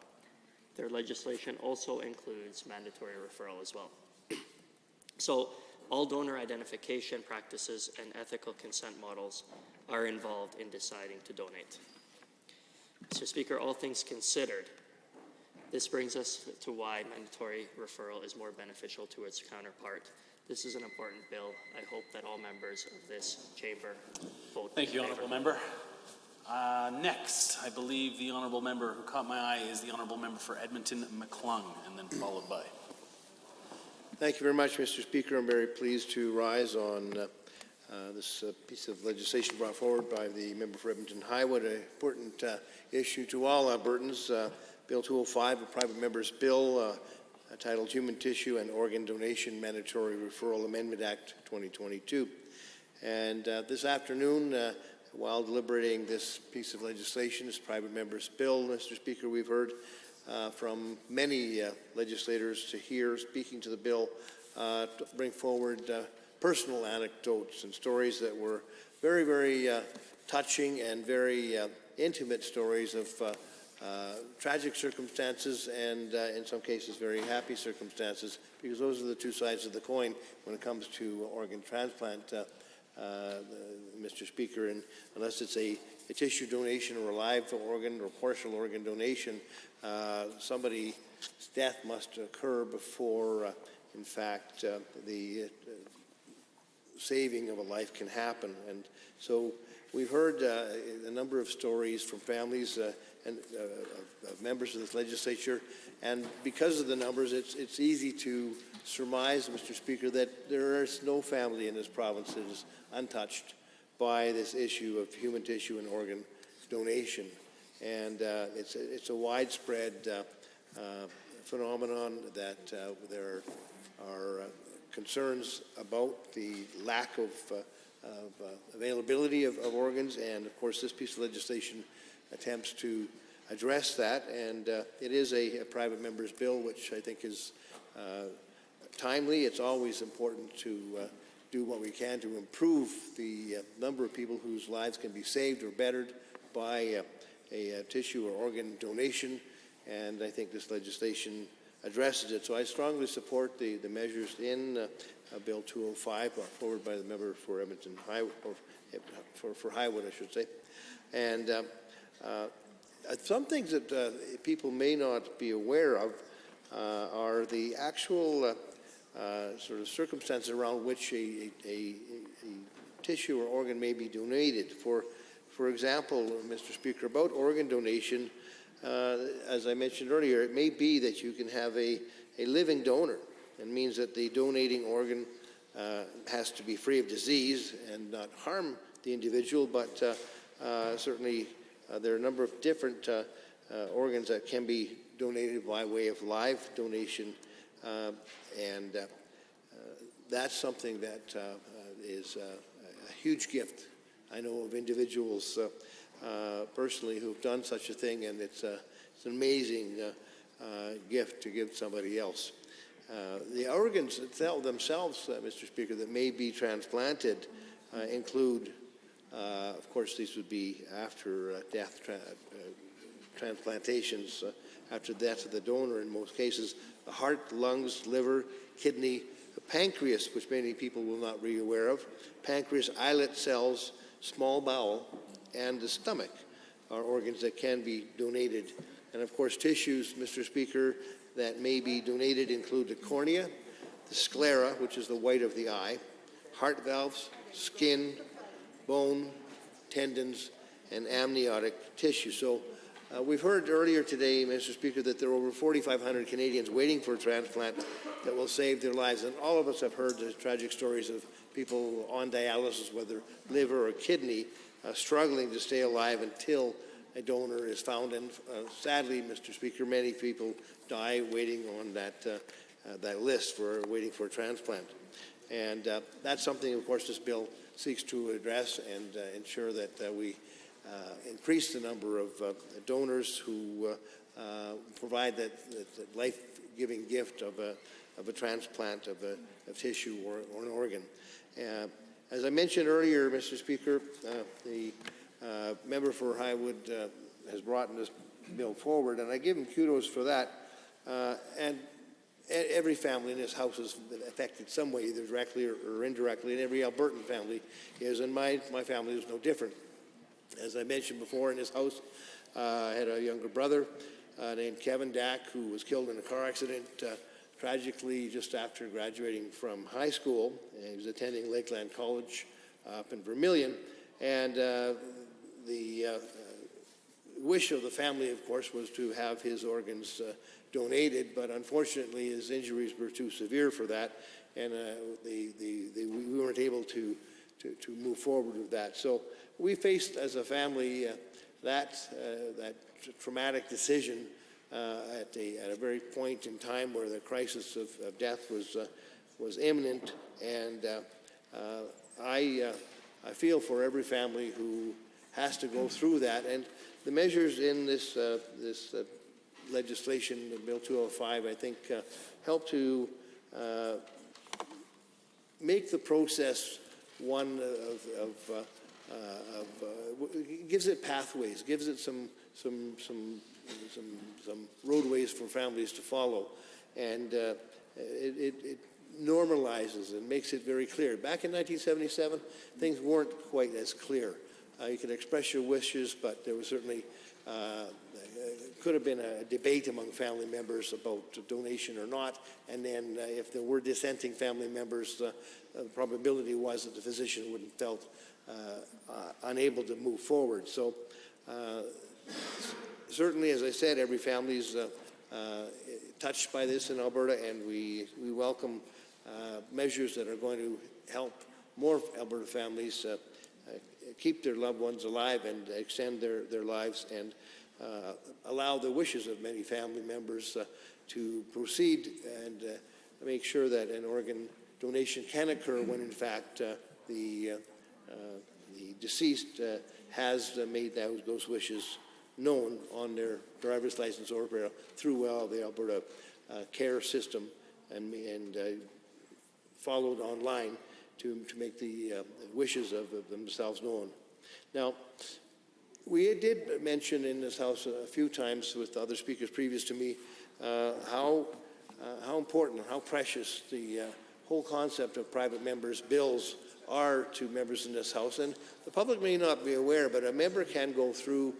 Speaker 20: their legislation also includes mandatory referral as well. So all donor identification practices and ethical consent models are involved in deciding to donate. Mr. Speaker, all things considered, this brings us to why mandatory referral is more beneficial to its counterpart. This is an important bill. I hope that all members of this chamber vote.
Speaker 10: Thank you, Honourable Member. Next, I believe the Honourable Member who caught my eye is the Honourable Member for Edmonton McClung, and then followed by.
Speaker 15: Thank you very much, Mr. Speaker. I'm very pleased to rise on this piece of legislation brought forward by the member for Edmonton Highwood, an important issue to all Albertans. Bill 205, a private member's bill titled Human Tissue and Organ Donation Mandatory Referral Amendment Act 2022. And this afternoon, while deliberating this piece of legislation, this private member's bill, Mr. Speaker, we've heard from many legislators speaking to the bill, to bring forward personal anecdotes and stories that were very, very touching and very intimate stories of tragic circumstances and in some cases very happy circumstances, because those are the two sides of the coin when it comes to organ transplant, Mr. Speaker. And unless it's a tissue donation or a live organ or partial organ donation, somebody's death must occur before, in fact, the saving of a life can happen. And so we've heard a number of stories from families and of members of this legislature, and because of the numbers, it's easy to surmise, Mr. Speaker, that there is no family in this province that is untouched by this issue of human tissue and organ donation. And it's a widespread phenomenon that there are concerns about the lack of availability of organs, and of course this piece of legislation attempts to address that, and it is a private member's bill, which I think is timely. It's always important to do what we can to improve the number of people whose lives can be saved or bettered by a tissue or organ donation, and I think this legislation addresses it. So I strongly support the measures in Bill 205 brought forward by the member for Edmonton Highwood, or for Highwood, I should say. And some things that people may not be aware of are the actual sort of circumstances around which a tissue or organ may be donated. For example, Mr. Speaker, about organ donation, as I mentioned earlier, it may be that you can have a living donor. It means that the donating organ has to be free of disease and not harm the individual, but certainly there are a number of different organs that can be donated by way of live donation, and that's something that is a huge gift. I know of individuals personally who've done such a thing, and it's an amazing gift to give somebody else. The organs themselves, Mr. Speaker, that may be transplanted include, of course, these would be after death transplantations, after the death of the donor in most cases, the heart, lungs, liver, kidney, the pancreas, which many people will not be aware of, pancreas, islet cells, small bowel, and the stomach are organs that can be donated. And of course, tissues, Mr. Speaker, that may be donated include the cornea, the sclera, which is the white of the eye, heart valves, skin, bone, tendons, and amniotic tissue. So we've heard earlier today, Mr. Speaker, that there are over 4,500 Canadians waiting for a transplant that will save their lives. And all of us have heard the tragic stories of people on dialysis, whether liver or kidney, struggling to stay alive until a donor is found. And sadly, Mr. Speaker, many people die waiting on that list for waiting for a transplant. And that's something, of course, this bill seeks to address and ensure that we increase the number of donors who provide that life-giving gift of a transplant of tissue or an organ. As I mentioned earlier, Mr. Speaker, the member for Highwood has brought this bill forward, and I give him kudos for that. And every family in this house is affected some way, either directly or indirectly, and every Albertan family is, and my family is no different. As I mentioned before, in this house, I had a younger brother named Kevin Dack, who was killed in a car accident tragically just after graduating from high school. And he was attending Lakeland College up in Vermilion, and wish of the family, of course, was to have his organs donated, but unfortunately his injuries were too severe for that, and we weren't able to move forward with that. So we faced as a family that traumatic decision at a very point in time where the crisis of death was imminent, and I feel for every family who has to go through that. And the measures in this legislation, Bill 205, I think help to make the process one gives it pathways, gives it some roadways for families to follow, and it normalizes and makes it very clear. Back in 1977, things weren't quite as clear. You could express your wishes, but there was certainly could have been a debate among family members about donation or not, and then if there were dissenting family members, the probability was that the physician would have felt unable to move forward. So certainly, as I said, every family is touched by this in Alberta, and we welcome measures that are going to help more Alberta families keep their loved ones alive and extend their lives, and allow the wishes of many family members to proceed and make sure that an organ donation can occur when in fact the deceased has made those wishes known on their driver's license or through the Alberta care system and followed online to make the wishes of themselves known. Now, we did mention in this House a few times with other speakers previous to me how important and how precious the whole concept of private members' bills are to members in this House. And the public may not be aware, but a member can go through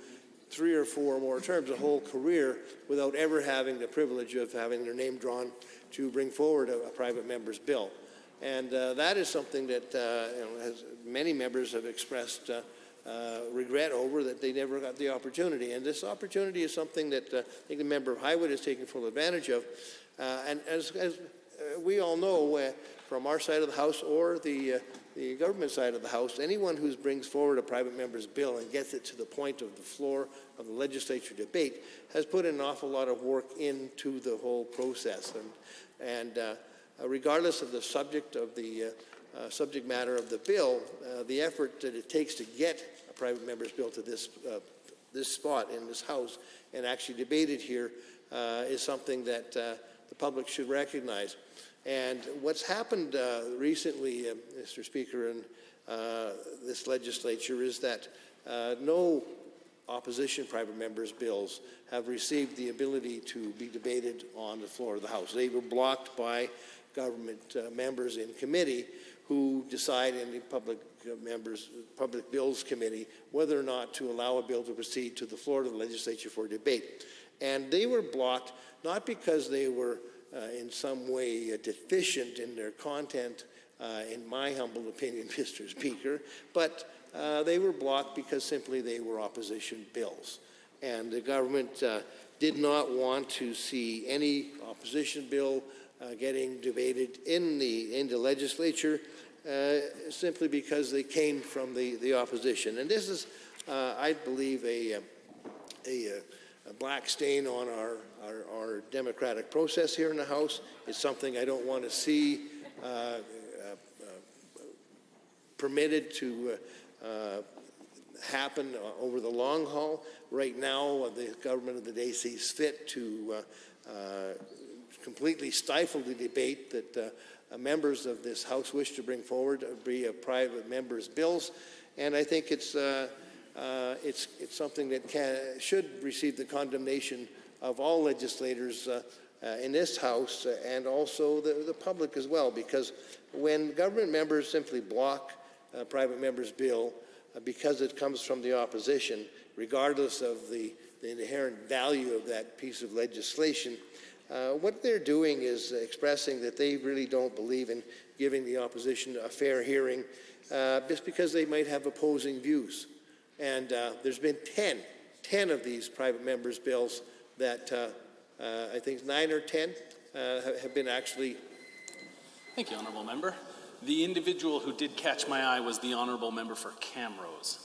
Speaker 15: 3 or 4 more terms, a whole career, without ever having the privilege of having their name drawn to bring forward a private member's bill. And that is something that many members have expressed regret over, that they never got the opportunity. And this opportunity is something that I think the member of Highwood is taking full advantage of. And as we all know, from our side of the House or the government side of the House, anyone who brings forward a private member's bill and gets it to the point of the floor of the legislature debate has put an awful lot of work into the whole process. And regardless of the subject of the subject matter of the bill, the effort that it takes to get a private member's bill to this spot in this House and actually debated here is something that the public should recognize. And what's happened recently, Mr. Speaker, in this legislature is that no opposition private members' bills have received the ability to be debated on the floor of the House. They were blocked by government members in committee who decide in the Public Bills Committee whether or not to allow a bill to proceed to the floor of the legislature for debate. And they were blocked not because they were in some way deficient in their content, in my humble opinion, Mr. Speaker, but they were blocked because simply they were opposition bills. And the government did not want to see any opposition bill getting debated in the legislature simply because they came from the opposition. And this is, I believe, a black stain on our democratic process here in the House. It's something I don't want to see permitted to happen over the long haul. Right now, the government of the day sees fit to completely stifle the debate that members of this House wish to bring forward via private members' bills, and I think it's something that should receive the condemnation of all legislators in this House and also the public as well, because when government members simply block a private member's bill because it comes from the opposition, regardless of the inherent value of that piece of legislation, what they're doing is expressing that they really don't believe in giving the opposition a fair hearing just because they might have opposing views. And there's been 10 of these private members' bills that I think 9 or 10 have been actually.
Speaker 10: Thank you, Honourable Member. The individual who did catch my eye was the Honourable Member for Camrose.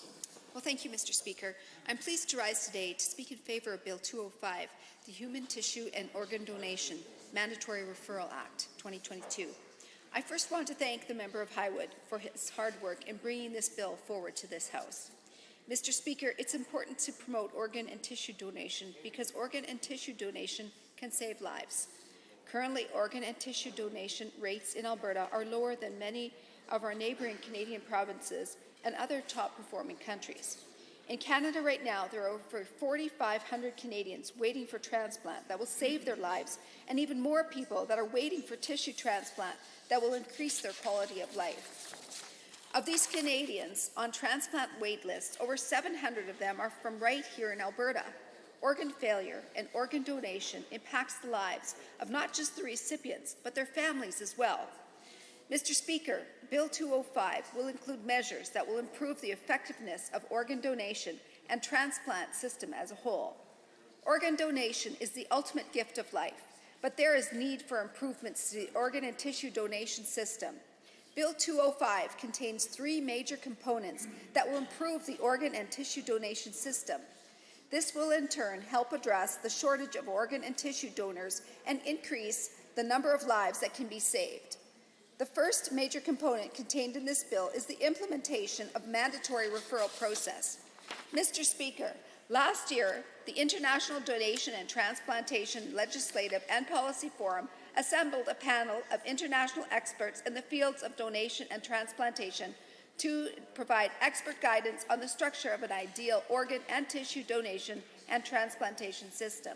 Speaker 16: Well, thank you, Mr. Speaker. I'm pleased to rise today to speak in favour of Bill 205, the Human Tissue and Organ Donation Mandatory Referral Act 2022. I first want to thank the member of Highwood for his hard work in bringing this bill forward to this House. Mr. Speaker, it's important to promote organ and tissue donation because organ and tissue donation can save lives. Currently, organ and tissue donation rates in Alberta are lower than many of our neighbouring Canadian provinces and other top-performing countries. In Canada right now, there are over 4,500 Canadians waiting for transplant that will save their lives, and even more people that are waiting for tissue transplant that will increase their quality of life. Of these Canadians on transplant wait lists, over 700 of them are from right here in Alberta. Organ failure and organ donation impacts the lives of not just the recipients, but their families as well. Mr. Speaker, Bill 205 will include measures that will improve the effectiveness of organ donation and transplant system as a whole. Organ donation is the ultimate gift of life, but there is need for improvements to the organ and tissue donation system. Bill 205 contains 3 major components that will improve the organ and tissue donation system. This will in turn help address the shortage of organ and tissue donors and increase the number of lives that can be saved. The first major component contained in this bill is the implementation of mandatory referral process. Mr. Speaker, last year, the International Donation and Transplantation Legislative and Policy Forum assembled a panel of international experts in the fields of donation and transplantation to provide expert guidance on the structure of an ideal organ and tissue donation and transplantation system.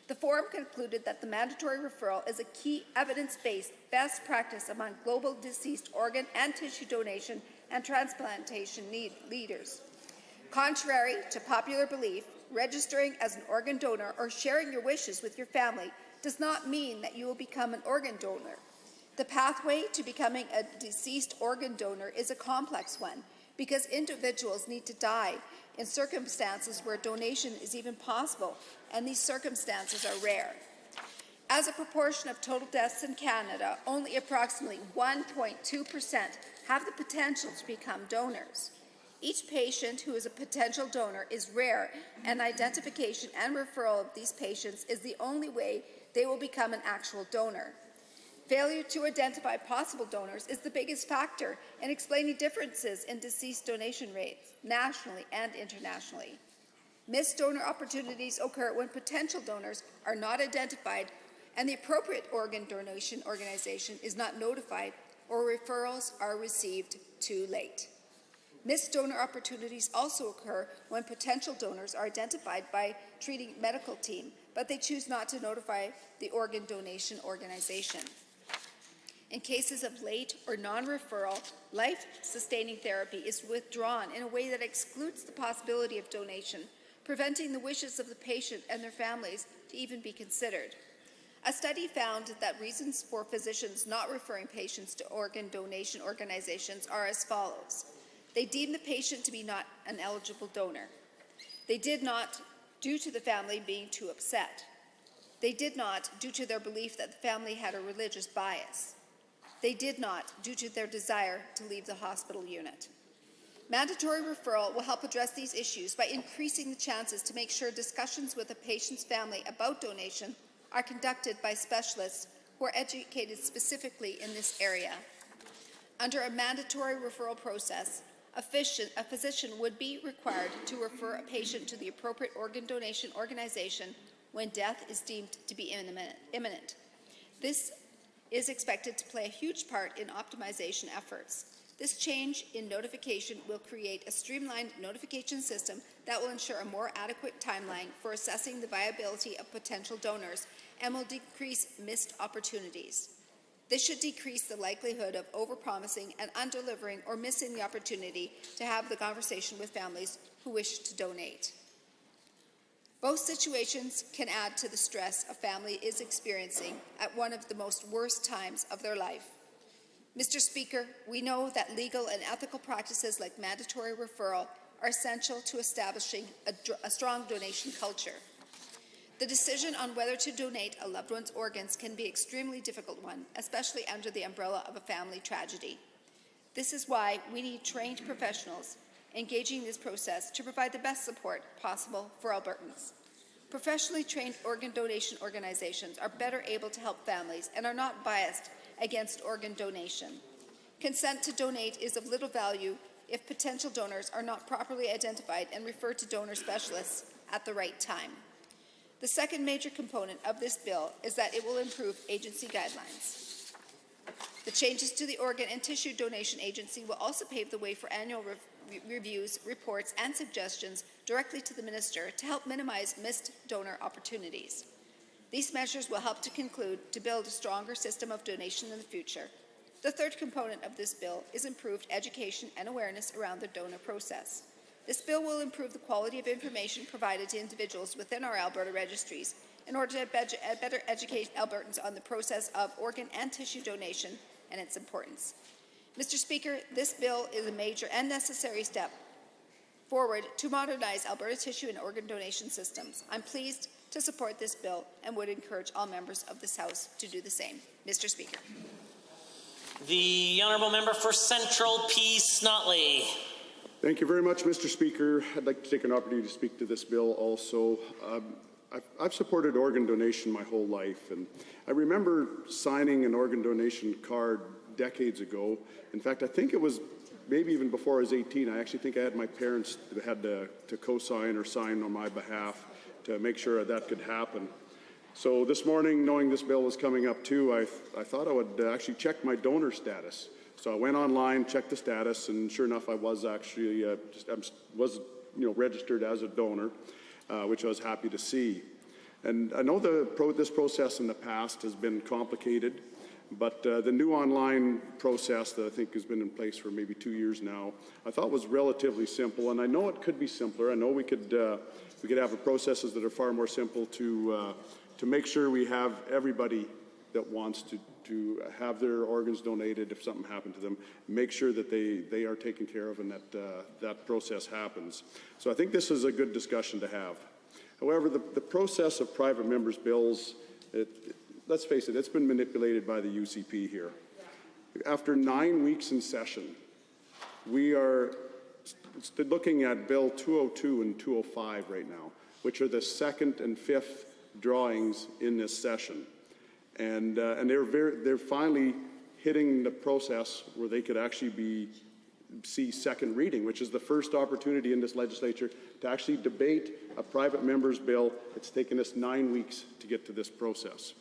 Speaker 16: The forum concluded that the mandatory referral is a key evidence-based best practice among global deceased organ and tissue donation and transplantation leaders. Contrary to popular belief, registering as an organ donor or sharing your wishes with your family does not mean that you will become an organ donor. The pathway to becoming a deceased organ donor is a complex one because individuals need to die in circumstances where donation is even possible, and these circumstances are rare. As a proportion of total deaths in Canada, only approximately 1.2% have the potential to become donors. Each patient who is a potential donor is rare, and identification and referral of these patients is the only way they will become an actual donor. Failure to identify possible donors is the biggest factor in explaining differences in deceased donation rates, nationally and internationally. Missed donor opportunities occur when potential donors are not identified and the appropriate organ donation organization is not notified or referrals are received too late. Missed donor opportunities also occur when potential donors are identified by treating medical team, but they choose not to notify the organ donation organization. In cases of late or non-referral, life-sustaining therapy is withdrawn in a way that excludes the possibility of donation, preventing the wishes of the patient and their families to even be considered. A study found that reasons for physicians not referring patients to organ donation organizations are as follows. They deem the patient to be not an eligible donor. They did not due to the family being too upset. They did not due to their belief that the family had a religious bias. They did not due to their desire to leave the hospital unit. Mandatory referral will help address these issues by increasing the chances to make sure discussions with a patient's family about donation are conducted by specialists who are educated specifically in this area. Under a mandatory referral process, a physician would be required to refer a patient to the appropriate organ donation organization when death is deemed to be imminent. This is expected to play a huge part in optimization efforts. This change in notification will create a streamlined notification system that will ensure a more adequate timeline for assessing the viability of potential donors and will decrease missed opportunities. This should decrease the likelihood of overpromising and undelivering or missing the opportunity to have the conversation with families who wish to donate. Both situations can add to the stress a family is experiencing at one of the most worst times of their life. Mr. Speaker, we know that legal and ethical practices like mandatory referral are essential to establishing a strong donation culture. The decision on whether to donate a loved one's organs can be an extremely difficult one, especially under the umbrella of a family tragedy. This is why we need trained professionals engaging in this process to provide the best support possible for Albertans. Professionally trained organ donation organizations are better able to help families and are not biased against organ donation. Consent to donate is of little value if potential donors are not properly identified and referred to donor specialists at the right time. The second major component of this bill is that it will improve agency guidelines. The changes to the Organ and Tissue Donation Agency will also pave the way for annual reviews, reports, and suggestions directly to the Minister to help minimize missed donor opportunities. These measures will help to build a stronger system of donation in the future. The third component of this bill is improved education and awareness around the donor process. This bill will improve the quality of information provided to individuals within our Alberta registries in order to better educate Albertans on the process of organ and tissue donation and its importance. Mr. Speaker, this bill is a major and necessary step forward to modernize Alberta tissue and organ donation systems. I'm pleased to support this bill and would encourage all members of this House to do the same. Mr. Speaker.
Speaker 1: The Honourable Member for Central P. Snotley.
Speaker 9: Thank you very much, Mr. Speaker. I'd like to take an opportunity to speak to this bill also. I've supported organ donation my whole life, and I remember signing an organ donation card decades ago. In fact, I think it was maybe even before I was 18. I actually think I had my parents that had to co-sign or sign on my behalf to make sure that could happen. So this morning, knowing this bill was coming up too, I thought I would actually check my donor status. So I went online, checked the status, and sure enough, I was actually registered as a donor, which I was happy to see. And I know this process in the past has been complicated, but the new online process that I think has been in place for maybe 2 years now, I thought was relatively simple, and I know it could be simpler. I know we could have processes that are far more simple to make sure we have everybody that wants to have their organs donated if something happened to them, make sure that they are taken care of and that process happens. So I think this is a good discussion to have. However, the process of private members' bills, let's face it, it's been manipulated by the UCP here. After 9 weeks in session, we are looking at Bill 202 and 205 right now, which are the second and fifth drawings in this session. And they're finally hitting the process where they could actually see second reading, which is the first opportunity in this legislature to actually debate a private member's bill. It's taken us 9 weeks to get to this process.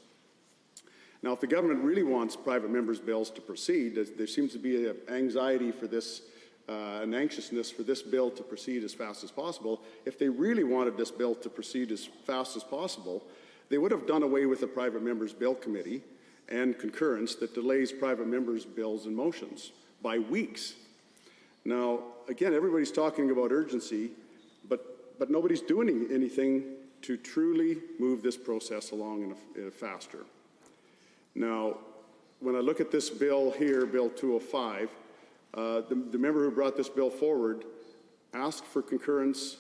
Speaker 9: Now, if the government really wants private members' bills to proceed, there seems to be an anxiety for this, an anxiousness for this bill to proceed as fast as possible. If they really wanted this bill to proceed as fast as possible, they would have done away with the private members' bill committee and concurrence that delays private members' bills and motions by weeks. Now, again, everybody's talking about urgency, but nobody's doing anything to truly move this process along in a faster. Now, when I look at this bill here, Bill 205, the member who brought this bill forward asked for concurrence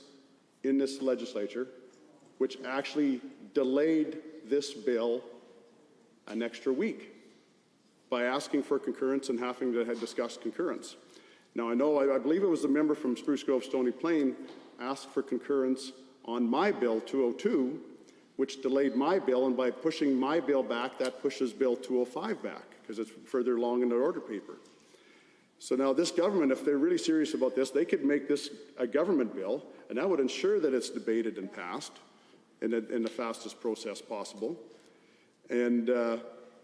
Speaker 9: in this legislature, which actually delayed this bill an extra week by asking for concurrence and having to discuss concurrence. Now, I believe it was the member from Spruce Grove Stony Plain asked for concurrence on my bill 202, which delayed my bill, and by pushing my bill back, that pushes Bill 205 back because it's further along in their order paper. So now this government, if they're really serious about this, they could make this a government bill, and that would ensure that it's debated and passed in the fastest process possible. And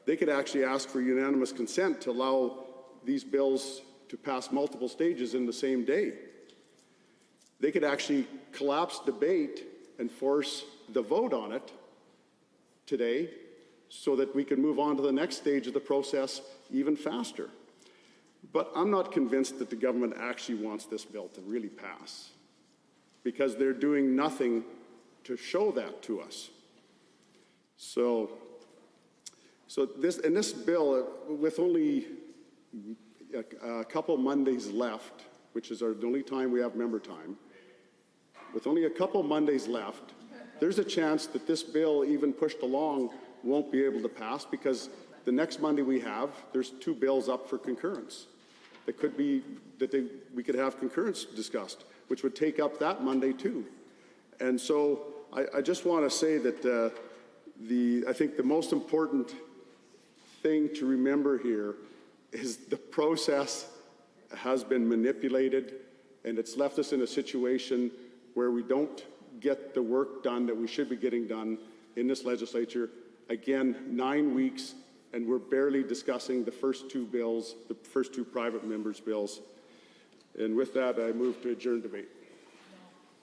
Speaker 9: they could actually ask for unanimous consent to allow these bills to pass multiple stages in the same day. They could actually collapse debate and force the vote on it today so that we can move on to the next stage of the process even faster. But I'm not convinced that the government actually wants this bill to really pass, because they're doing nothing to show that to us. So this bill, with only a couple Mondays left, which is the only time we have member time, with only a couple Mondays left, there's a chance that this bill, even pushed along, won't be able to pass because the next Monday we have, there's 2 bills up for concurrence. That could be that we could have concurrence discussed, which would take up that Monday too. And so I just want to say that I think the most important thing to remember here is the process has been manipulated, and it's left us in a situation where we don't get the work done that we should be getting done in this legislature. Again, 9 weeks, and we're barely discussing the first 2 bills, the first 2 private members' bills. And with that, I move to adjourn debate.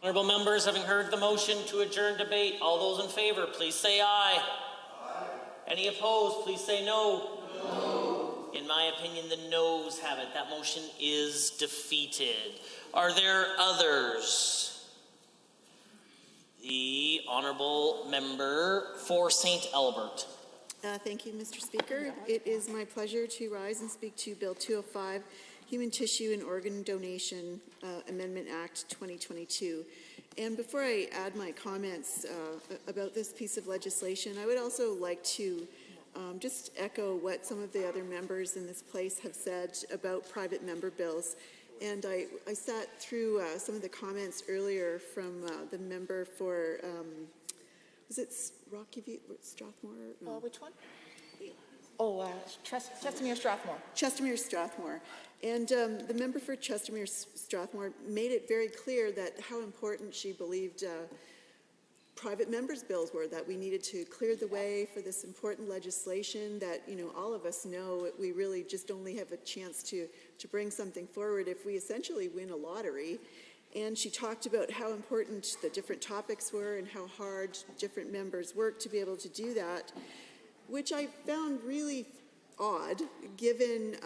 Speaker 1: Honourable members, having heard the motion to adjourn debate, all those in favour, please say aye. Aye. Any opposed, please say no. No. In my opinion, the noes have it. That motion is defeated. Are there others? The Honourable Member for St. Albert.
Speaker 6: Thank you, Mr. Speaker. It is my pleasure to rise and speak to Bill 205, Human Tissue and Organ Donation Amendment Act 2022. And before I add my comments about this piece of legislation, I would also like to just echo what some of the other members in this place have said about private member bills. And I sat through some of the comments earlier from the member for, was it Rocky Strathmore? No.
Speaker 22: Which one? Oh, Chestermere Strathmore.
Speaker 6: Chestermere Strathmore. And the member for Chestermere Strathmore made it very clear that how important she believed private members' bills were, that we needed to clear the way for this important legislation that, you know, all of us know we really just only have a chance to bring something forward if we essentially win a lottery. And she talked about how important the different topics were and how hard different members worked to be able to do that, which I found really odd given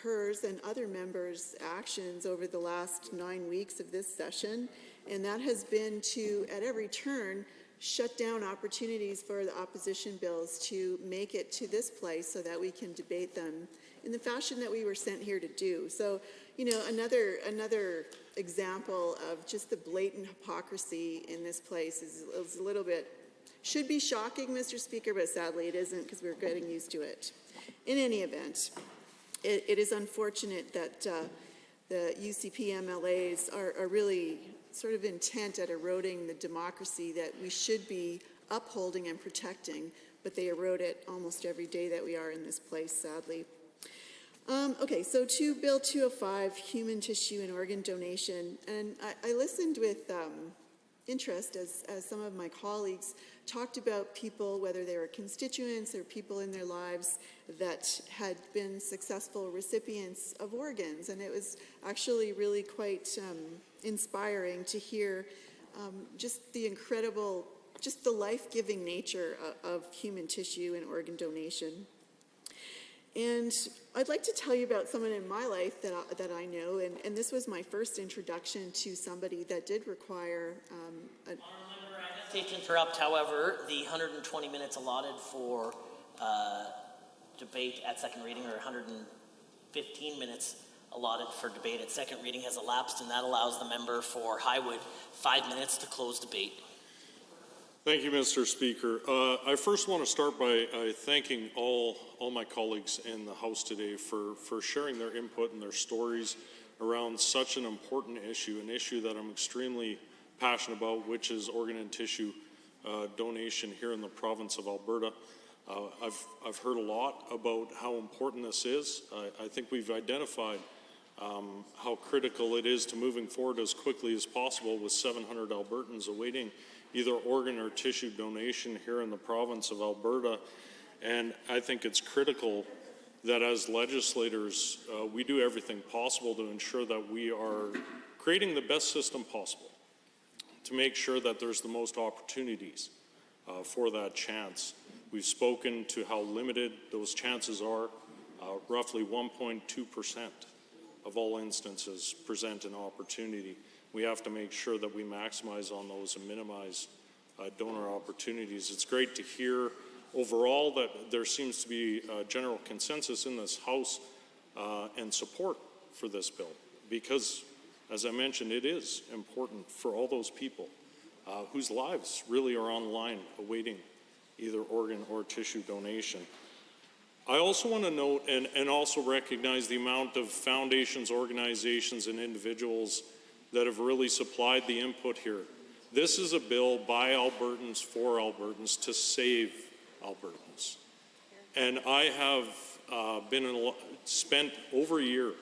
Speaker 6: hers and other members' actions over the last 9 weeks of this session. And that has been to, at every turn, shut down opportunities for the opposition bills to make it to this place so that we can debate them in the fashion that we were sent here to do. So, you know, another example of just the blatant hypocrisy in this place is a little bit, should be shocking, Mr. Speaker, but sadly it isn't because we're getting used to it. In any event, it is unfortunate that the UCP MLAs are really sort of intent at eroding the democracy that we should be upholding and protecting, but they erode it almost every day that we are in this place, sadly. Okay, so to Bill 205, human tissue and organ donation, and I listened with interest as some of my colleagues talked about people, whether they were constituents or people in their lives that had been successful recipients of organs, and it was actually really quite inspiring to hear just the incredible, just the life-giving nature of human tissue and organ donation. And I'd like to tell you about someone in my life that I know, and this was my first introduction to somebody that did require
Speaker 1: I hate to interrupt, however, the 120 minutes allotted for debate at second reading, or 115 minutes allotted for debate at second reading has elapsed, and that allows the member for Highwood 5 minutes to close debate.
Speaker 17: Thank you, Mr. Speaker. I first want to start by thanking all my colleagues in the House today for sharing their input and their stories around such an important issue, an issue that I'm extremely passionate about, which is organ and tissue donation here in the province of Alberta. I've heard a lot about how important this is. I think we've identified how critical it is to moving forward as quickly as possible, with 700 Albertans awaiting either organ or tissue donation here in the province of Alberta. And I think it's critical that as legislators, we do everything possible to ensure that we are creating the best system possible to make sure that there's the most opportunities for that chance. We've spoken to how limited those chances are. Roughly 1.2% of all instances present an opportunity. We have to make sure that we maximize on those and minimize donor opportunities. It's great to hear overall that there seems to be a general consensus in this House and support for this bill, because As I mentioned, it is important for all those people whose lives really are on the line awaiting either organ or tissue donation. I also want to note and also recognize the amount of foundations, organizations, and individuals that have really supplied the input here. This is a bill by Albertans for Albertans to save Albertans. And I have spent over a year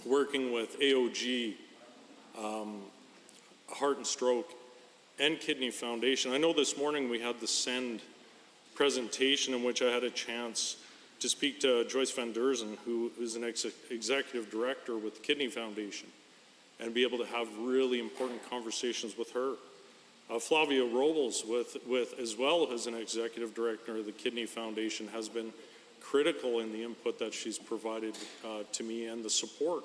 Speaker 17: working with AOG, Heart and Stroke, and Kidney Foundation. I know this morning we had the SEND presentation in which I had a chance to speak to Joyce Van Derzen, who is an executive director with the Kidney Foundation, and be able to have really important conversations with her. Flavia Robles, as well as an executive director of the Kidney Foundation, has been critical in the input that she's provided to me and the support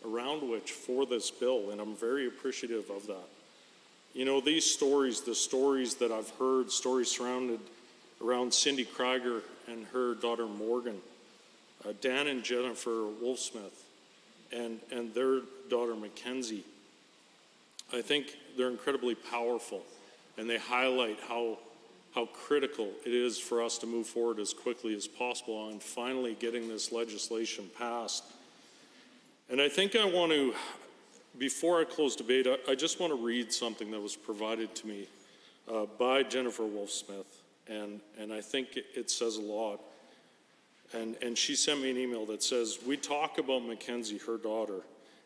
Speaker 17: around which for this bill, and I'm very appreciative of that. You know, these stories, the stories that I've heard, stories surrounded around Cindy Krieger and her daughter Morgan, Dan and Jennifer Wolfsmith, and their daughter Mackenzie, I think they're incredibly powerful, and they highlight how critical it is for us to move forward as quickly as possible on finally getting this legislation passed. And I think I want to, before I close debate, I just want to read something that was provided to me by Jennifer Wolfsmith, and I think it says a lot. And she sent me an email that says, "We talk about Mackenzie, her daughter,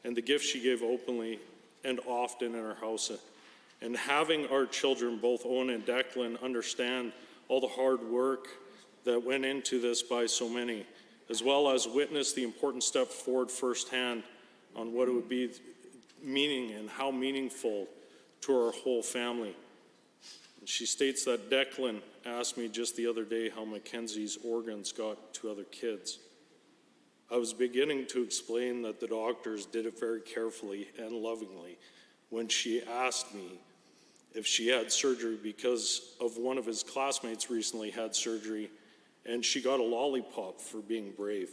Speaker 17: and the gift she gave openly and often in our house, and having our children, both Owen and Declan, understand all the hard work that went into this by so many, as well as witness the important step forward firsthand on what it would be meaning and how meaningful to our whole family." And she states that Declan asked me just the other day how Mackenzie's organs got to other kids. I was beginning to explain that the doctors did it very carefully and lovingly when she asked me if she had surgery because of one of his classmates recently had surgery, and she got a lollipop for being brave.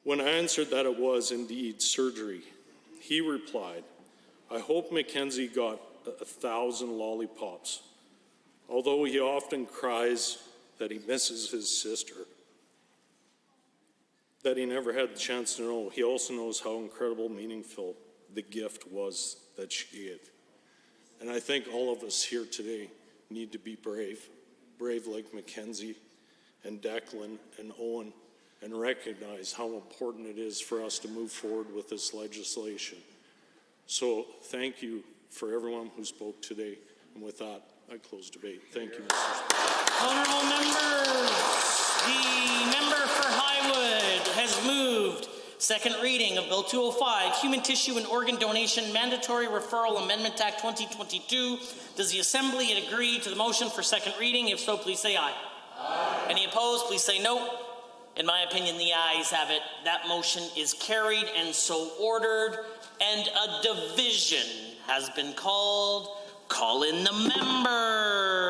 Speaker 17: When I answered that it was indeed surgery, he replied, "I hope Mackenzie got 1,000 lollipops. Although he often cries that he misses his sister, that he never had the chance to know, he also knows how incredible, meaningful the gift was that she gave." And I think all of us here today need to be brave like Mackenzie and Declan and Owen, and recognize how important it is for us to move forward with this legislation. So thank you for everyone who spoke today. And with that, I close debate. Thank you, Mr. Speaker.
Speaker 1: Honourable members, the member for Highwood has moved second reading of Bill 205, Human Tissue and Organ Donation Mandatory Referral Amendment Act 2022. Does the Assembly agree to the motion for second reading? If so, please say aye. Aye. Any opposed, please say no. In my opinion, the ayes have it. That motion is carried and so ordered, and a division has been called. Call in the members.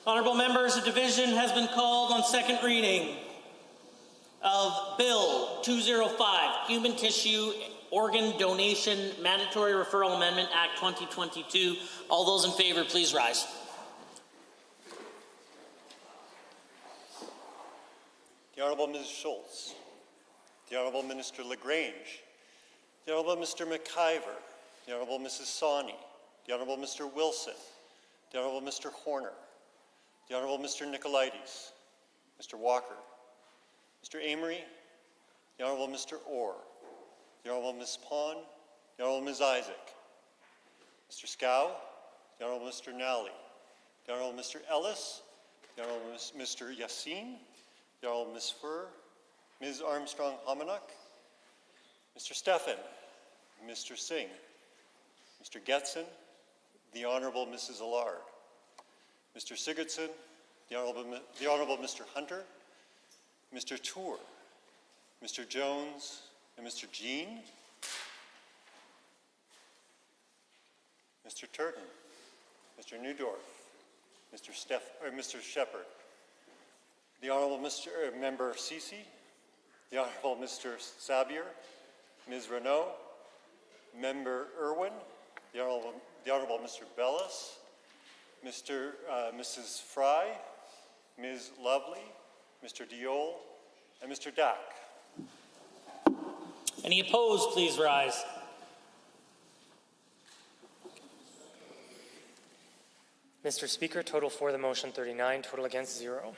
Speaker 1: Honourable members, a division has been called on second reading of Bill 205, Human Tissue Organ Donation Mandatory Referral Amendment Act 2022. All those in favour, please rise.
Speaker 14: The Honourable Ms. Schultz, the Honourable Minister LaGrange, the Honourable Mr. McIver, the Honourable Mrs. Sawney, the Honourable Mr. Wilson, the Honourable Mr. Horner, the Honourable Mr. Nicolaides, Mr. Walker, Mr. Amory, the Honourable Mr. Orr, the Honourable Ms. Pond, the Honourable Ms. Isaac, Mr. Scow, the Honourable Mr. Nally, the Honourable Mr. Ellis, the Honourable Mr. Yassin, the Honourable Ms. Furr, Ms. Armstrong-Homenuk, Mr. Stephan, Mr. Singh, Mr. Getson, the Honourable Mrs. Allard, Mr. Sigurdsson, the Honourable Mr. Hunter, Mr. Tour, Mr. Jones, and Mr. Jean, Mr. Turton, Mr. Newdorf, Mr. Shepherd, the Honourable Member Ceci, the Honourable Mr. Sabier, Ms. Renault, Member Irwin, the Honourable Mr. Bellis, Mrs. Fry, Ms. Lovely, Mr. Diol, and Mr. Dack.
Speaker 1: Any opposed, please rise.
Speaker 7: Mr. Speaker, total for the motion 39, total against 0.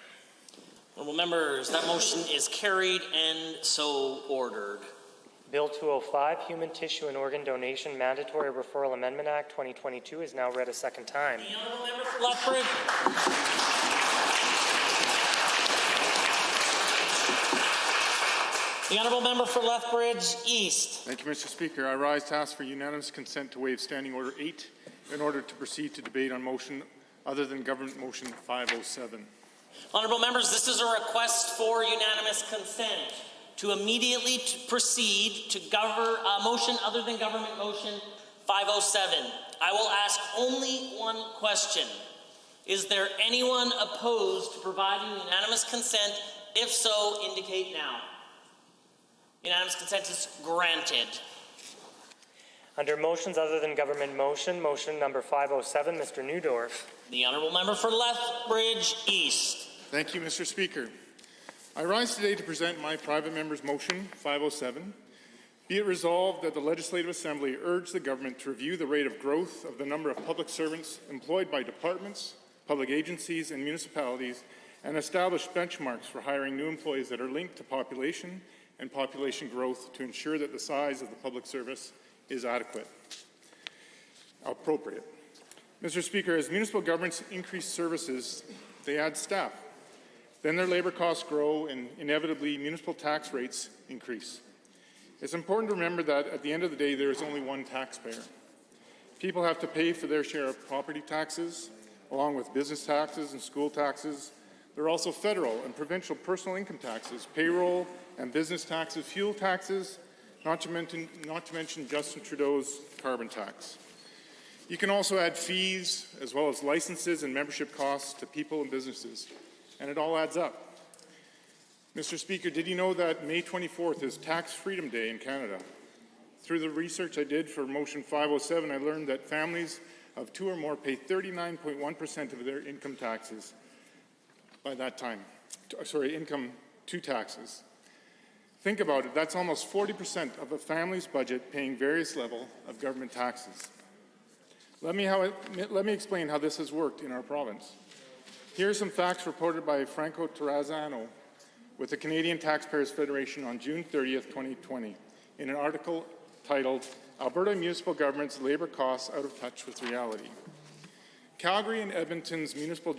Speaker 1: Honourable members, that motion is carried and so ordered.
Speaker 7: Bill 205, Human Tissue and Organ Donation Mandatory Referral Amendment Act 2022 is now read a second time.
Speaker 1: The Honourable Member for Lethbridge. The Honourable Member for Lethbridge East.
Speaker 8: Thank you, Mr. Speaker. I rise to ask for unanimous consent to waive Standing Order 8 in order to proceed to debate on motion other than Government Motion 507.
Speaker 1: Honourable members, this is a request for unanimous consent to immediately proceed to motion other than Government Motion 507. I will ask only one question. Is there anyone opposed to providing unanimous consent? If so, indicate now. Unanimous consent is granted.
Speaker 7: Under motions other than Government Motion, motion number 507, Mr. Newdorf.
Speaker 1: The Honourable Member for Lethbridge East.
Speaker 8: Thank you, Mr. Speaker. I rise today to present my private member's motion 507. Be it resolved that the Legislative Assembly urge the government to review the rate of growth of the number of public servants employed by departments, public agencies, and municipalities, and establish benchmarks for hiring new employees that are linked to population and population growth to ensure that the size of the public service is appropriate. Mr. Speaker, as municipal governments increase services, they add staff. Then their labor costs grow and inevitably municipal tax rates increase. It's important to remember that at the end of the day, there is only one taxpayer. People have to pay for their share of property taxes, along with business taxes and school taxes. There are also federal and provincial personal income taxes, payroll and business taxes, fuel taxes, not to mention Justin Trudeau's carbon tax. You can also add fees as well as licenses and membership costs to people and businesses, and it all adds up. Mr. Speaker, did you know that May 24th is Tax Freedom Day in Canada? Through the research I did for Motion 507, I learned that families of 2 or more pay 39.1% of their income taxes by that time. Income to taxes. Think about it, that's almost 40% of a family's budget paying various level of government taxes. Let me explain how this has worked in our province. Here are some facts reported by Franco Terrazzano with the Canadian Taxpayers Federation on June 30th, 2020, in an article titled, Alberta Municipal Government's Labour Costs Out of Touch with Reality. Calgary and Edmonton's municipal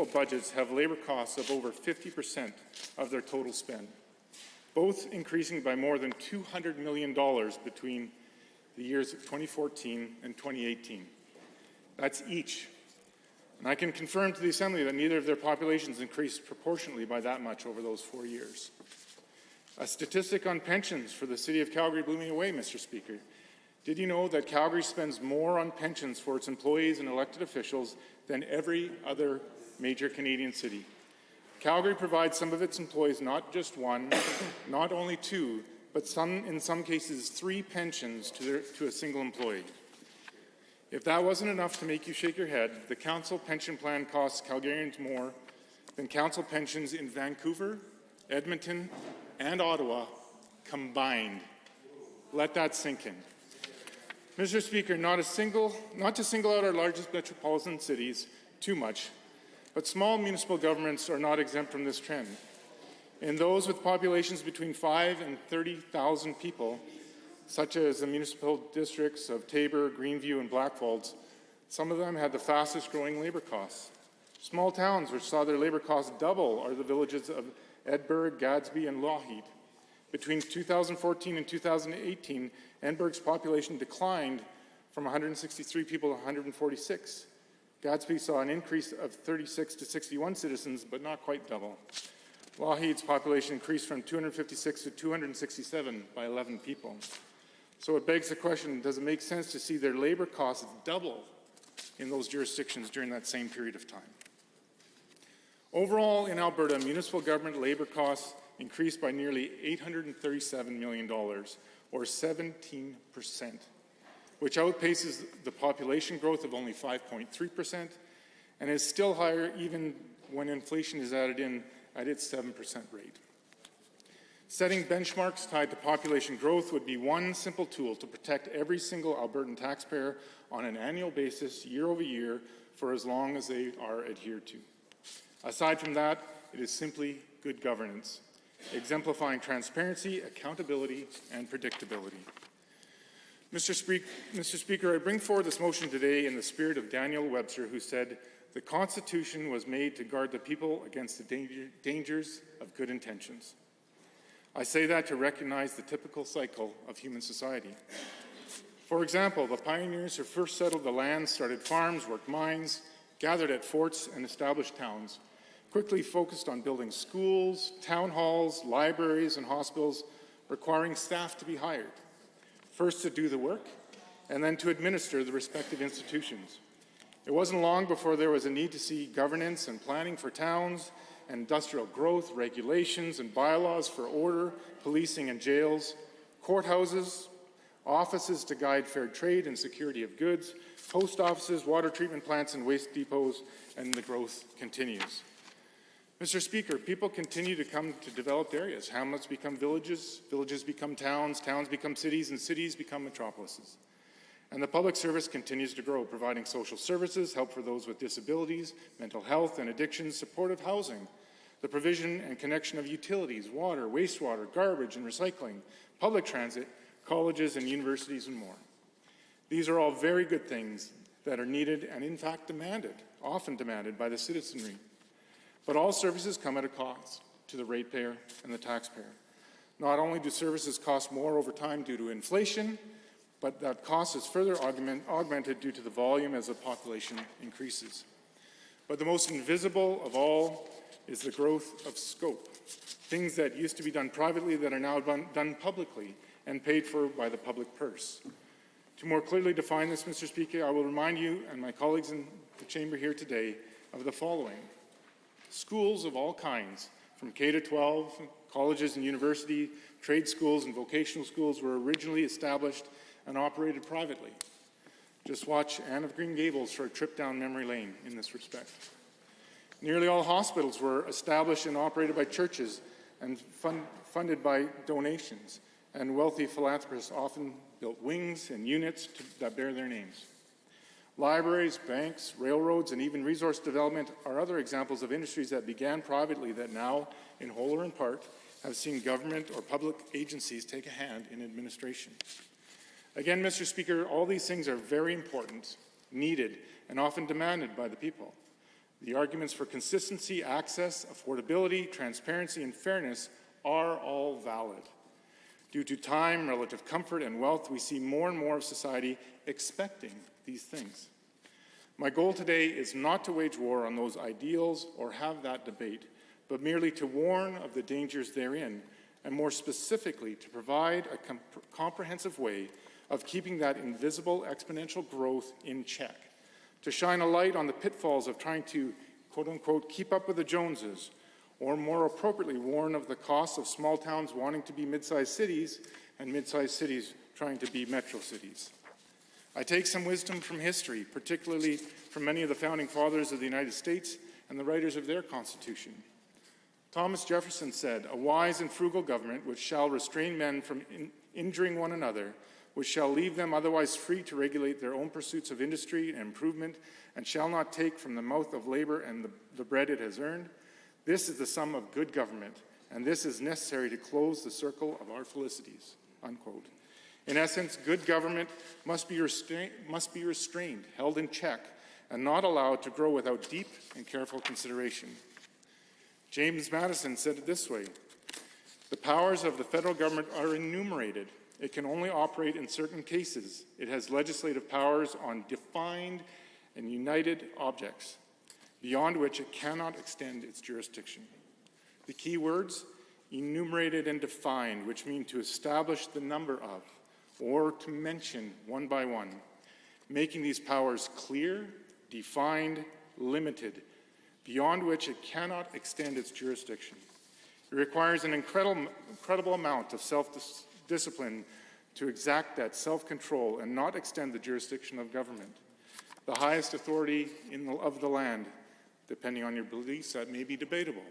Speaker 8: budgets have labour costs of over 50% of their total spend, both increasing by more than $200 million between the years of 2014 and 2018. That's each. And I can confirm to the Assembly that neither of their populations increased proportionately by that much over those 4 years. A statistic on pensions for the City of Calgary blew me away, Mr. Speaker. Did you know that Calgary spends more on pensions for its employees and elected officials than every other major Canadian city? Calgary provides some of its employees not just one, not only two, but in some cases 3 pensions to a single employee. If that wasn't enough to make you shake your head, the council pension plan costs Calgarians more than council pensions in Vancouver, Edmonton, and Ottawa combined. Let that sink in. Mr. Speaker, not to single out our largest metropolitan cities too much, but small municipal governments are not exempt from this trend. In those with populations between 5 and 30,000 people, such as the municipal districts of Taber, Greenview, and Blackfalds, some of them had the fastest growing labor costs. Small towns which saw their labor costs double are the villages of Edinburgh, Gadsby, and Lougheed. Between 2014 and 2018, Edinburgh's population declined from 163 people to 146. Gadsby saw an increase of 36 to 61 citizens, but not quite double. Lougheed's population increased from 256 to 267 by 11 people. So it begs the question, does it make sense to see their labor costs double in those jurisdictions during that same period of time? Overall, in Alberta, municipal government labor costs increased by nearly $837 million, or 17%, which outpaces the population growth of only 5.3% and is still higher even when inflation is added in at its 7% rate. Setting benchmarks tied to population growth would be one simple tool to protect every single Albertan taxpayer on an annual basis, year over year, for as long as they are adhered to. Aside from that, it is simply good governance, exemplifying transparency, accountability, and predictability. Mr. Speaker, I bring forward this motion today in the spirit of Daniel Webster, who said, "The Constitution was made to guard the people against the dangers of good intentions." I say that to recognize the typical cycle of human society. For example, the pioneers who first settled the land started farms, worked mines, gathered at forts, and established towns, quickly focused on building schools, town halls, libraries, and hospitals, requiring staff to be hired, first to do the work, and then to administer the respective institutions. It wasn't long before there was a need to see governance and planning for towns, and industrial growth, regulations and bylaws for order, policing and jails, courthouses, offices to guide fair trade and security of goods, post offices, water treatment plants and waste depots, and the growth continues. Mr. Speaker, people continue to come to developed areas. Hamlets become villages, villages become towns, towns become cities, and cities become metropolises. And the public service continues to grow, providing social services, help for those with disabilities, mental health and addictions, supportive housing, the provision and connection of utilities, water, wastewater, garbage and recycling, public transit, colleges and universities, and more. These are all very good things that are needed and in fact demanded, often demanded by the citizenry. But all services come at a cost to the ratepayer and the taxpayer. Not only do services cost more over time due to inflation, but that cost is further augmented due to the volume as the population increases. But the most invisible of all is the growth of scope, things that used to be done privately that are now done publicly and paid for by the public purse. To more clearly define this, Mr. Speaker, I will remind you and my colleagues in the chamber here today of the following. Schools of all kinds, from K to 12, colleges and university, trade schools and vocational schools were originally established and operated privately. Just watch Anne of Green Gables for a trip down memory lane in this respect. Nearly all hospitals were established and operated by churches and funded by donations, and wealthy philanthropists often built wings and units that bear their names. Libraries, banks, railroads, and even resource development are other examples of industries that began privately that now, in whole or in part, have seen government or public agencies take a hand in administration. Again, Mr. Speaker, all these things are very important, needed, and often demanded by the people. The arguments for consistency, access, affordability, transparency, and fairness are all valid. Due to time, relative comfort, and wealth, we see more and more of society expecting these things. My goal today is not to wage war on those ideals or have that debate, but merely to warn of the dangers therein, and more specifically, to provide a comprehensive way of keeping that invisible exponential growth in check, to shine a light on the pitfalls of trying to, quote unquote, keep up with the Joneses, or more appropriately warn of the costs of small towns wanting to be mid-sized cities and mid-sized cities trying to be metro cities. I take some wisdom from history, particularly from many of the founding fathers of the United States and the writers of their Constitution. Thomas Jefferson said, "A wise and frugal government which shall restrain men from injuring one another, which shall leave them otherwise free to regulate their own pursuits of industry and improvement, and shall not take from the mouth of labor and the bread it has earned. This is the sum of good government, and this is necessary to close the circle of our felicities." Unquote. In essence, good government must be restrained, held in check, and not allowed to grow without deep and careful consideration. James Madison said it this way: "The powers of the federal government are enumerated. It can only operate in certain cases. It has legislative powers on defined and united objects, beyond which it cannot extend its jurisdiction." The key words, enumerated and defined, which mean to establish the number of, or to mention one by one, making these powers clear, defined, limited, beyond which it cannot extend its jurisdiction. It requires an incredible amount of self-discipline to exact that self-control and not extend the jurisdiction of government. The highest authority of the land, depending on your beliefs, that may be debatable,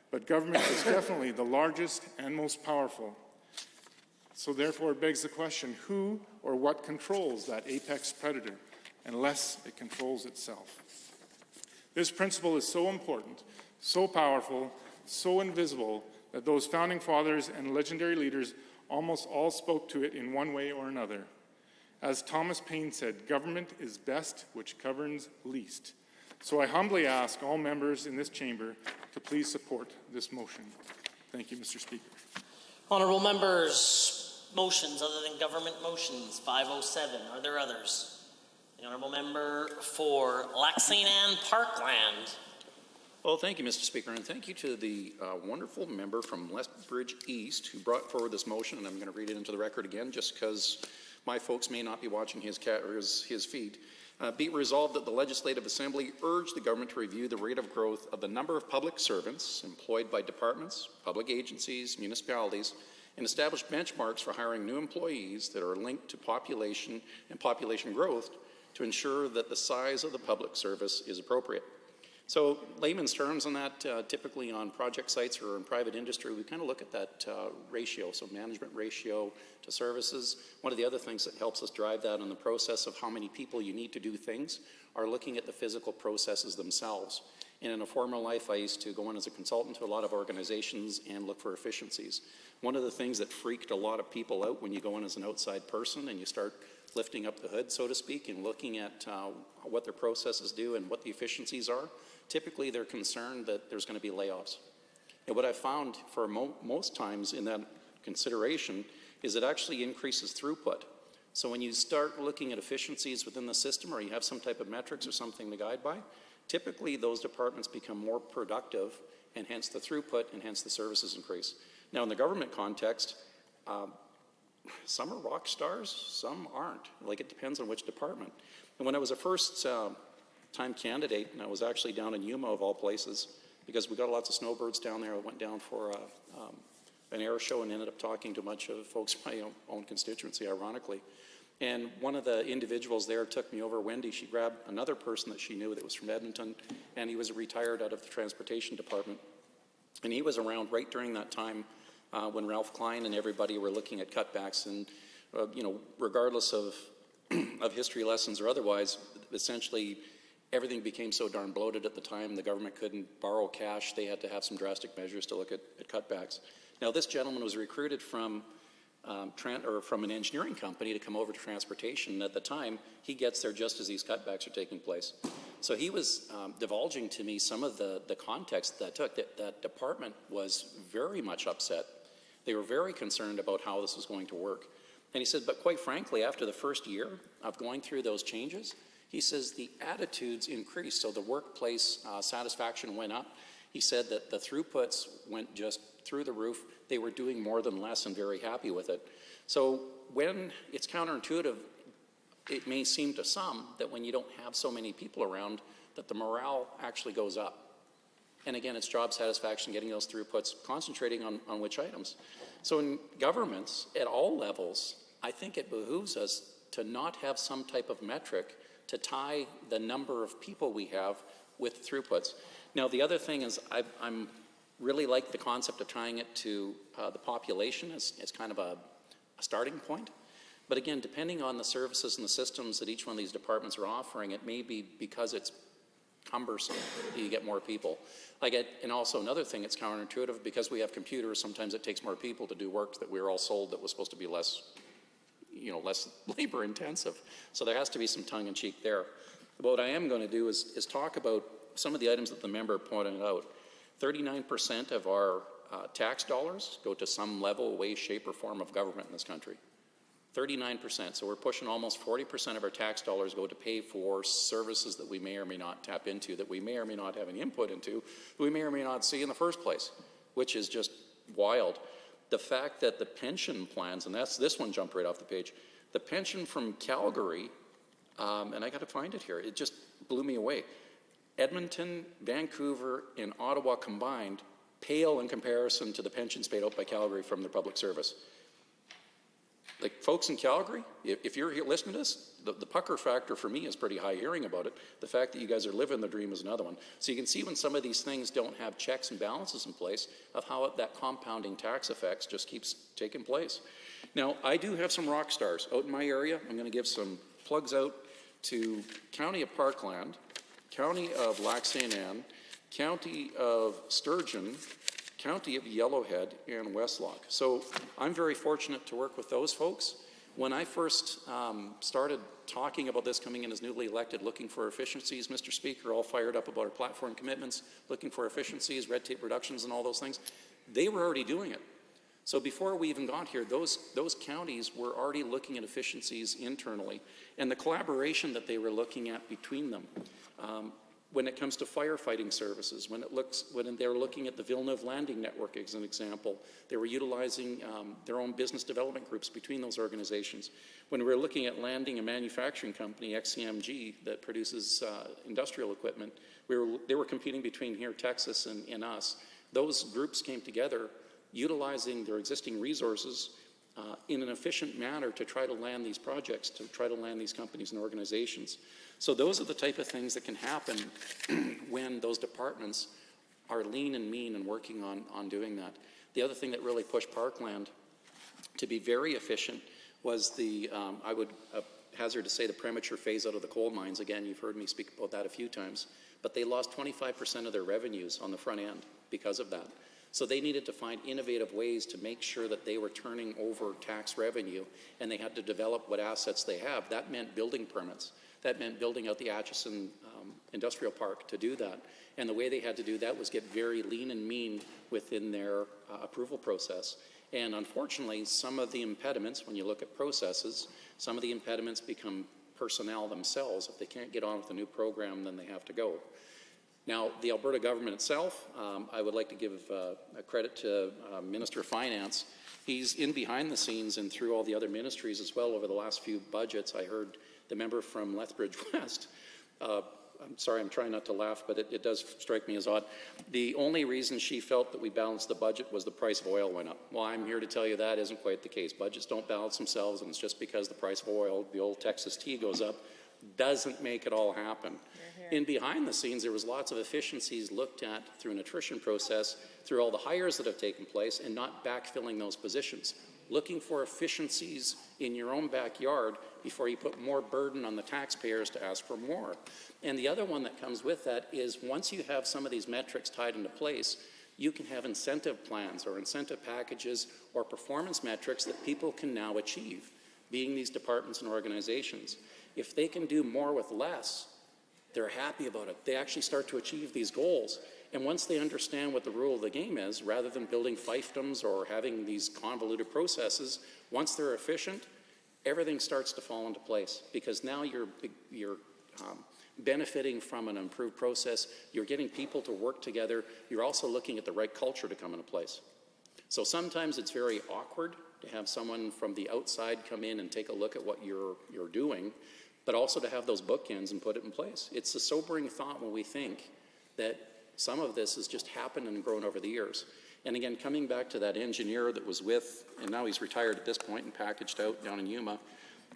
Speaker 8: but government is definitely the largest and most powerful. So therefore it begs the question, who or what controls that apex predator, unless it controls itself? This principle is so important, so powerful, so invisible, that those founding fathers and legendary leaders almost all spoke to it in one way or another. As Thomas Paine said, "Government is best which governs least." So I humbly ask all members in this chamber to please support this motion. Thank you, Mr. Speaker.
Speaker 1: Honourable members, motions other than government motions, 507. Are there others? The Honourable Member for Lac-Saint-Anne Parkland.
Speaker 12: Well, thank you, Mr. Speaker, and thank you to the wonderful member from Lethbridge East who brought forward this motion, and I'm going to read it into the record again just because my folks may not be watching his feed. Be it resolved that the Legislative Assembly urge the government to review the rate of growth of the number of public servants employed by departments, public agencies, municipalities, and establish benchmarks for hiring new employees that are linked to population and population growth to ensure that the size of the public service is appropriate. So layman's terms on that, typically on project sites or in private industry, we kind of look at that ratio, so management ratio to services. One of the other things that helps us drive that in the process of how many people you need to do things are looking at the physical processes themselves. And in a former life, I used to go in as a consultant to a lot of organizations and look for efficiencies. One of the things that freaked a lot of people out when you go in as an outside person and you start lifting up the hood, so to speak, and looking at what their processes do and what the efficiencies are, typically they're concerned that there's going to be layoffs. And what I found for most times in that consideration is it actually increases throughput. So when you start looking at efficiencies within the system or you have some type of metrics or something to guide by, typically those departments become more productive and hence the throughput and hence the services increase. Now in the government context, some are rock stars, some aren't. Like it depends on which department. And when I was a first time candidate, and I was actually down in Yuma of all places, because we got lots of snowbirds down there. I went down for an air show and ended up talking to a bunch of folks from my own constituency, ironically. And one of the individuals there took me over, Wendy. She grabbed another person that she knew that was from Edmonton, and he was retired out of the transportation department. And he was around right during that time when Ralph Klein and everybody were looking at cutbacks. And, regardless of history lessons or otherwise, essentially everything became so darn bloated at the time, the government couldn't borrow cash. They had to have some drastic measures to look at cutbacks. Now, this gentleman was recruited from an engineering company to come over to transportation. And at the time, he gets there just as these cutbacks are taking place. So he was divulging to me some of the context that took. That department was very much upset. They were very concerned about how this was going to work. And he said, but quite frankly, after the first year of going through those changes, he says the attitudes increased. So the workplace satisfaction went up. He said that the throughputs went just through the roof. They were doing more than less and very happy with it. So when it's counterintuitive, it may seem to some that when you don't have so many people around, that the morale actually goes up. And again, it's job satisfaction, getting those throughputs, concentrating on which items. So in governments at all levels, I think it behooves us to not have some type of metric to tie the number of people we have with throughputs. Now, the other thing is I'm really like the concept of tying it to the population as kind of a starting point. But again, depending on the services and the systems that each one of these departments are offering, it may be because it's cumbersome that you get more people. And also another thing, it's counterintuitive because we have computers. Sometimes it takes more people to do work that we were all sold that was supposed to be less labor intensive. So there has to be some tongue in cheek there. But what I am going to do is talk about some of the items that the member pointed out. 39% of our tax dollars go to some level, way, shape, or form of government in this country. 39%. So we're pushing almost 40% of our tax dollars go to pay for services that we may or may not tap into, that we may or may not have any input into, that we may or may not see in the first place, which is just wild. The fact that the pension plans, and this one jumped right off the page, the pension from Calgary, and I got to find it here, it just blew me away. Edmonton, Vancouver, and Ottawa combined pale in comparison to the pensions paid out by Calgary from their public service. Like folks in Calgary, if you're listening to this, the pucker factor for me is pretty high hearing about it. The fact that you guys are living the dream is another one. So you can see when some of these things don't have checks and balances in place of how that compounding tax effects just keeps taking place. Now, I do have some rock stars out in my area. I'm going to give some plugs out to County of Parkland, County of Lac St. Anne, County of Sturgeon, County of Yellowhead, and Westlock. So I'm very fortunate to work with those folks. When I first started talking about this coming in as newly elected, looking for efficiencies, Mr. Speaker, all fired up about our platform commitments, looking for efficiencies, red tape reductions, and all those things, they were already doing it. So before we even got here, those counties were already looking at efficiencies internally, and the collaboration that they were looking at between them. When it comes to firefighting services, when they were looking at the Villeneuve Landing Network as an example, they were utilizing their own business development groups between those organizations. When we were looking at landing a manufacturing company, XCMG, that produces industrial equipment, they were competing between here, Texas, and us. Those groups came together, utilizing their existing resources in an efficient manner to try to land these projects, to try to land these companies and organizations. So those are the type of things that can happen when those departments are lean and mean and working on doing that. The other thing that really pushed Parkland to be very efficient was I would hazard to say, the premature phase out of the coal mines. Again, you've heard me speak about that a few times, but they lost 25% of their revenues on the front end because of that. So they needed to find innovative ways to make sure that they were turning over tax revenue, and they had to develop what assets they have. That meant building permits. That meant building out the Atchison Industrial Park to do that. And the way they had to do that was get very lean and mean within their approval process. And unfortunately, some of the impediments, when you look at processes, some of the impediments become personnel themselves. If they can't get on with a new program, then they have to go. Now, the Alberta government itself, I would like to give a credit to Minister of Finance. He's in behind the scenes and through all the other ministries as well over the last few budgets. I heard the member from Lethbridge West, I'm sorry, I'm trying not to laugh, but it does strike me as odd. The only reason she felt that we balanced the budget was the price of oil went up. Well, I'm here to tell you that isn't quite the case. Budgets don't balance themselves, and it's just because the price of oil, the old Texas tea, goes up, doesn't make it all happen. In behind the scenes, there was lots of efficiencies looked at through an attrition process, through all the hires that have taken place, and not backfilling those positions. Looking for efficiencies in your own backyard before you put more burden on the taxpayers to ask for more. And the other one that comes with that is once you have some of these metrics tied into place, you can have incentive plans or incentive packages or performance metrics that people can now achieve, being these departments and organizations. If they can do more with less, they're happy about it. They actually start to achieve these goals. And once they understand what the rule of the game is, rather than building fiefdoms or having these convoluted processes, once they're efficient, everything starts to fall into place, because now you're benefiting from an improved process. You're getting people to work together. You're also looking at the right culture to come into place. So sometimes it's very awkward to have someone from the outside come in and take a look at what you're doing, but also to have those bookends and put it in place. It's a sobering thought when we think that some of this has just happened and grown over the years. And again, coming back to that engineer that was with, and now he's retired at this point and packaged out down in Yuma,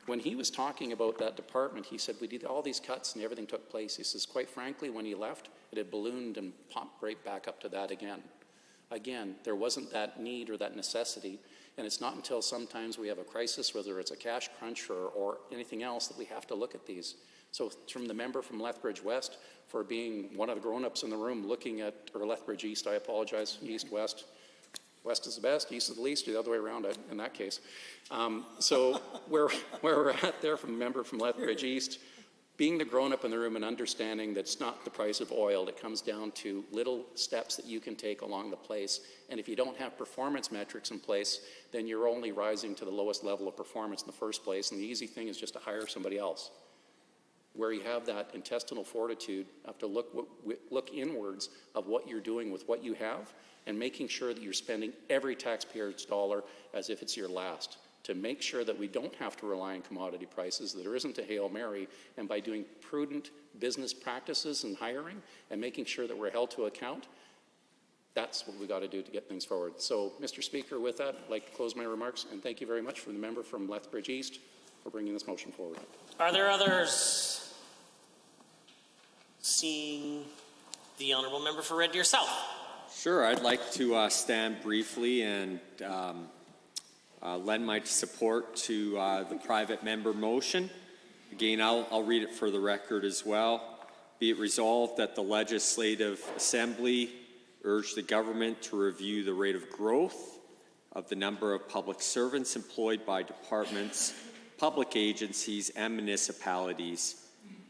Speaker 12: when he was talking about that department, he said, we did all these cuts and everything took place. He says, quite frankly, when he left, it had ballooned and popped right back up to that again. Again, there wasn't that need or that necessity, and it's not until sometimes we have a crisis, whether it's a cash crunch or anything else, that we have to look at these. So from the member from Lethbridge West, for being one of the grown-ups in the room looking at, or Lethbridge East, I apologize, East, West. West is the best, East is the least, the other way around in that case. So where we're at there from the member from Lethbridge East, being the grown-up in the room and understanding that it's not the price of oil, it comes down to little steps that you can take along the place. And if you don't have performance metrics in place, then you're only rising to the lowest level of performance in the first place. And the easy thing is just to hire somebody else. Where you have that intestinal fortitude, have to look inwards of what you're doing with what you have and making sure that you're spending every taxpayer's dollar as if it's your last, to make sure that we don't have to rely on commodity prices, that there isn't a Hail Mary, and by doing prudent business practices and hiring and making sure that we're held to account, that's what we got to do to get things forward. So, Mr. Speaker, with that, I'd like to close my remarks, and thank you very much for the member from Lethbridge East for bringing this motion forward.
Speaker 1: Are there others? Seeing the honourable member for Red Deer South.
Speaker 2: Sure, I'd like to stand briefly and lend my support to the private member motion. Again, I'll read it for the record as well. Be it resolved that the Legislative Assembly urge the government to review the rate of growth of the number of public servants employed by departments, public agencies, and municipalities,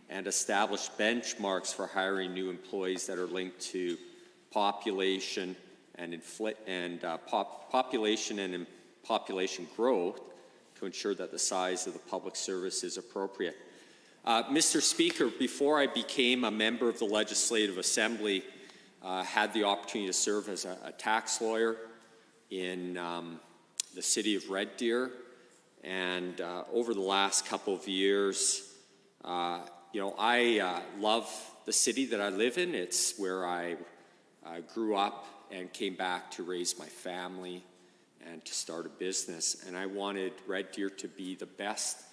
Speaker 2: and establish benchmarks for hiring new employees that are linked to population and population growth to ensure that the size of the public service is appropriate. Mr. Speaker, before I became a member of the Legislative Assembly, had the opportunity to serve as a tax lawyer in the city of Red Deer, and over the last couple of years, I love the city that I live in. It's where I grew up and came back to raise my family and to start a business. And I wanted Red Deer to be the best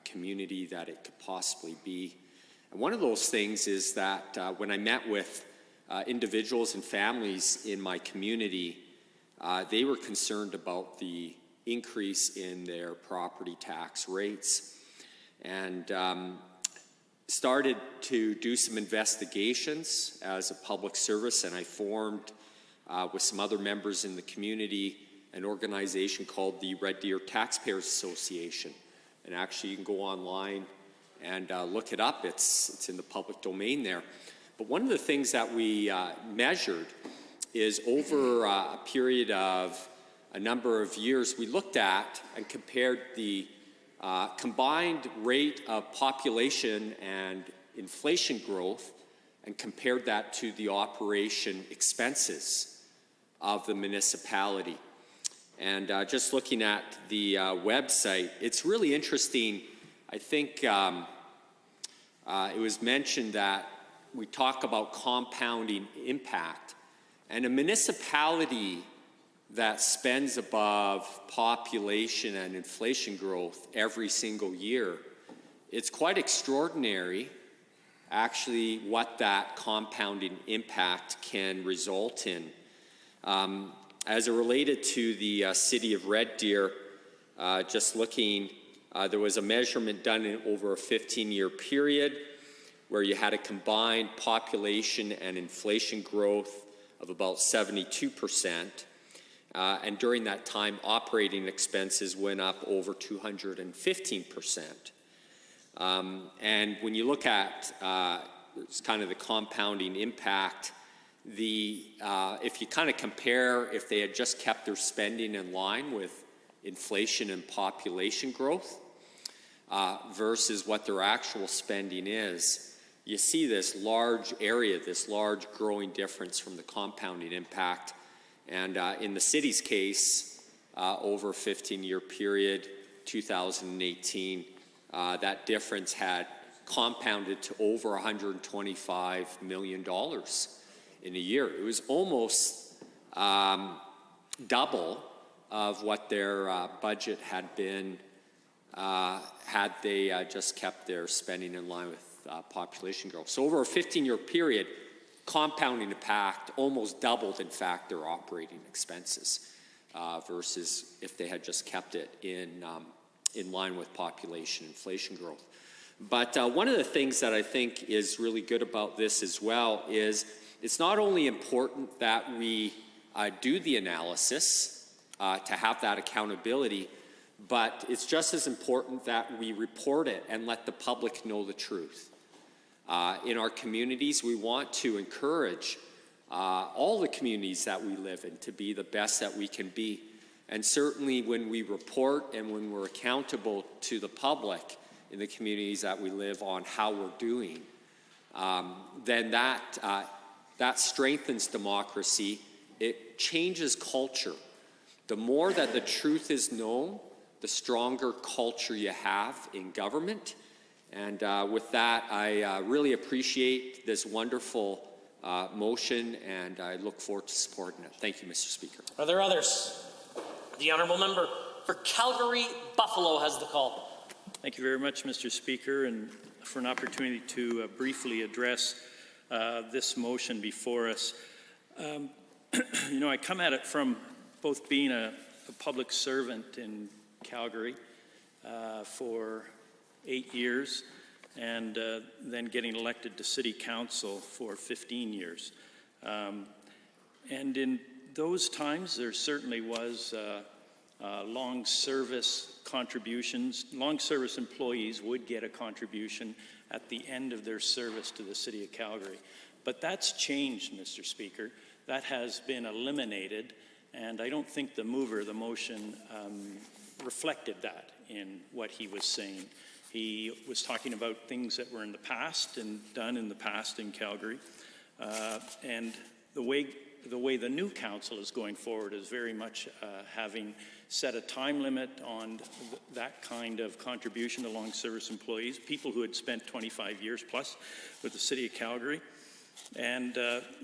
Speaker 2: community that it could possibly be. And one of those things is that when I met with individuals and families in my community, they were concerned about the increase in their property tax rates. And started to do some investigations as a public service, and I formed, with some other members in the community, an organization called the Red Deer Taxpayers Association. And actually, you can go online and look it up. It's in the public domain there. But one of the things that we measured is over a period of a number of years, we looked at and compared the combined rate of population and inflation growth and compared that to the operation expenses of the municipality. And just looking at the website, it's really interesting. I think it was mentioned that we talk about compounding impact, and a municipality that spends above population and inflation growth every single year, it's quite extraordinary, actually, what that compounding impact can result in. As it related to the city of Red Deer, just looking, there was a measurement done in over a 15-year period where you had a combined population and inflation growth of about 72%. And during that time, operating expenses went up over 215%. And when you look at it's kind of the compounding impact, if you kind of compare if they had just kept their spending in line with inflation and population growth versus what their actual spending is, you see this large area, this large growing difference from the compounding impact. And in the city's case, over a 15-year period, 2018, that difference had compounded to over $125 million in a year. It was almost double of what their budget had been had they just kept their spending in line with population growth. So over a 15-year period, compounding impact almost doubled, in fact, their operating expenses versus if they had just kept it in line with population inflation growth. But one of the things that I think is really good about this as well is it's not only important that we do the analysis to have that accountability, but it's just as important that we report it and let the public know the truth. In our communities, we want to encourage all the communities that we live in to be the best that we can be. And certainly when we report and when we're accountable to the public in the communities that we live on how we're doing, then that strengthens democracy. It changes culture. The more that the truth is known, the stronger culture you have in government. And with that, I really appreciate this wonderful motion, and I look forward to supporting it. Thank you, Mr. Speaker.
Speaker 1: Are there others? The honourable member for Calgary Buffalo has the call.
Speaker 21: Thank you very much, Mr. Speaker, and for an opportunity to briefly address this motion before us. You know, I come at it from both being a public servant in Calgary for 8 years and then getting elected to City Council for 15 years. And in those times, there certainly was long service contributions. Long service employees would get a contribution at the end of their service to the City of Calgary. But that's changed, Mr. Speaker. That has been eliminated, and I don't think the mover of the motion reflected that in what he was saying. He was talking about things that were in the past and done in the past in Calgary. And the way the new council is going forward is very much having set a time limit on that kind of contribution to long service employees, people who had spent 25 years plus with the City of Calgary. And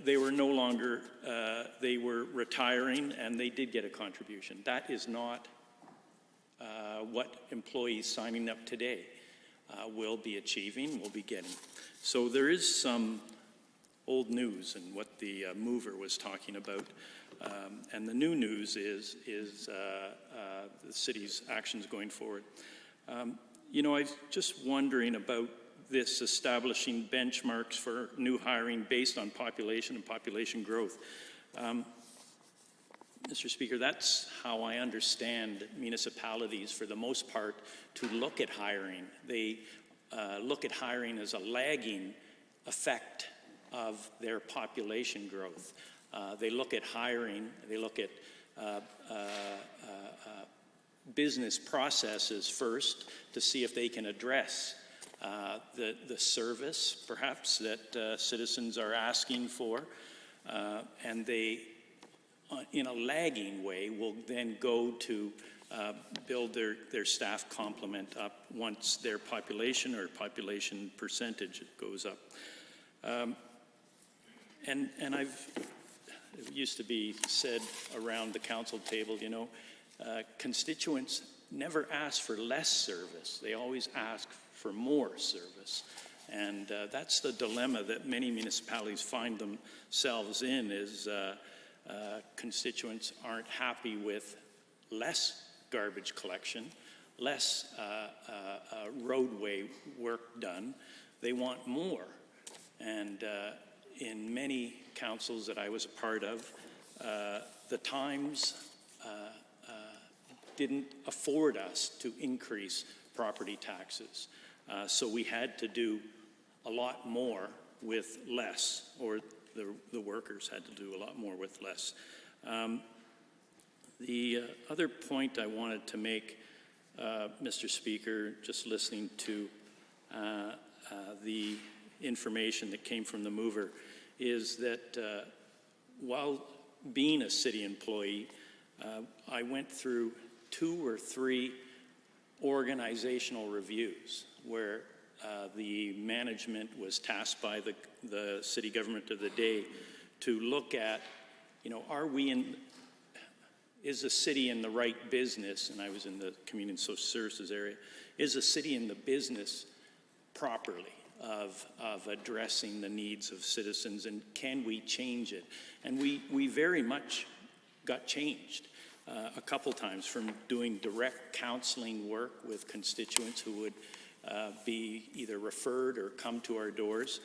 Speaker 21: they were no longer, they were retiring, and they did get a contribution. That is not what employees signing up today will be achieving, will be getting. So there is some old news in what the mover was talking about. And the new news is the city's actions going forward. You know, I was just wondering about this establishing benchmarks for new hiring based on population and population growth. Mr. Speaker, that's how I understand municipalities, for the most part, to look at hiring. They look at hiring as a lagging effect of their population growth. They look at hiring, they look at business processes first to see if they can address the service, perhaps, that citizens are asking for, and they, in a lagging way, will then go to build their staff complement up once their population or population percentage goes up. And it used to be said around the council table, you know, constituents never ask for less service. They always ask for more service. And that's the dilemma that many municipalities find themselves in, is constituents aren't happy with less garbage collection, less roadway work done. They want more. And in many councils that I was a part of, the times didn't afford us to increase property taxes. So we had to do a lot more with less, or the workers had to do a lot more with less. The other point I wanted to make, Mr. Speaker, just listening to the information that came from the mover is that while being a city employee, I went through 2 or 3 organizational reviews where the management was tasked by the city government of the day to look at, is the city in the right business? And I was in the community and social services area. Is the city in the business properly of addressing the needs of citizens, and can we change it? And we very much got changed a couple times, from doing direct counseling work with constituents who would be either referred or come to our doors,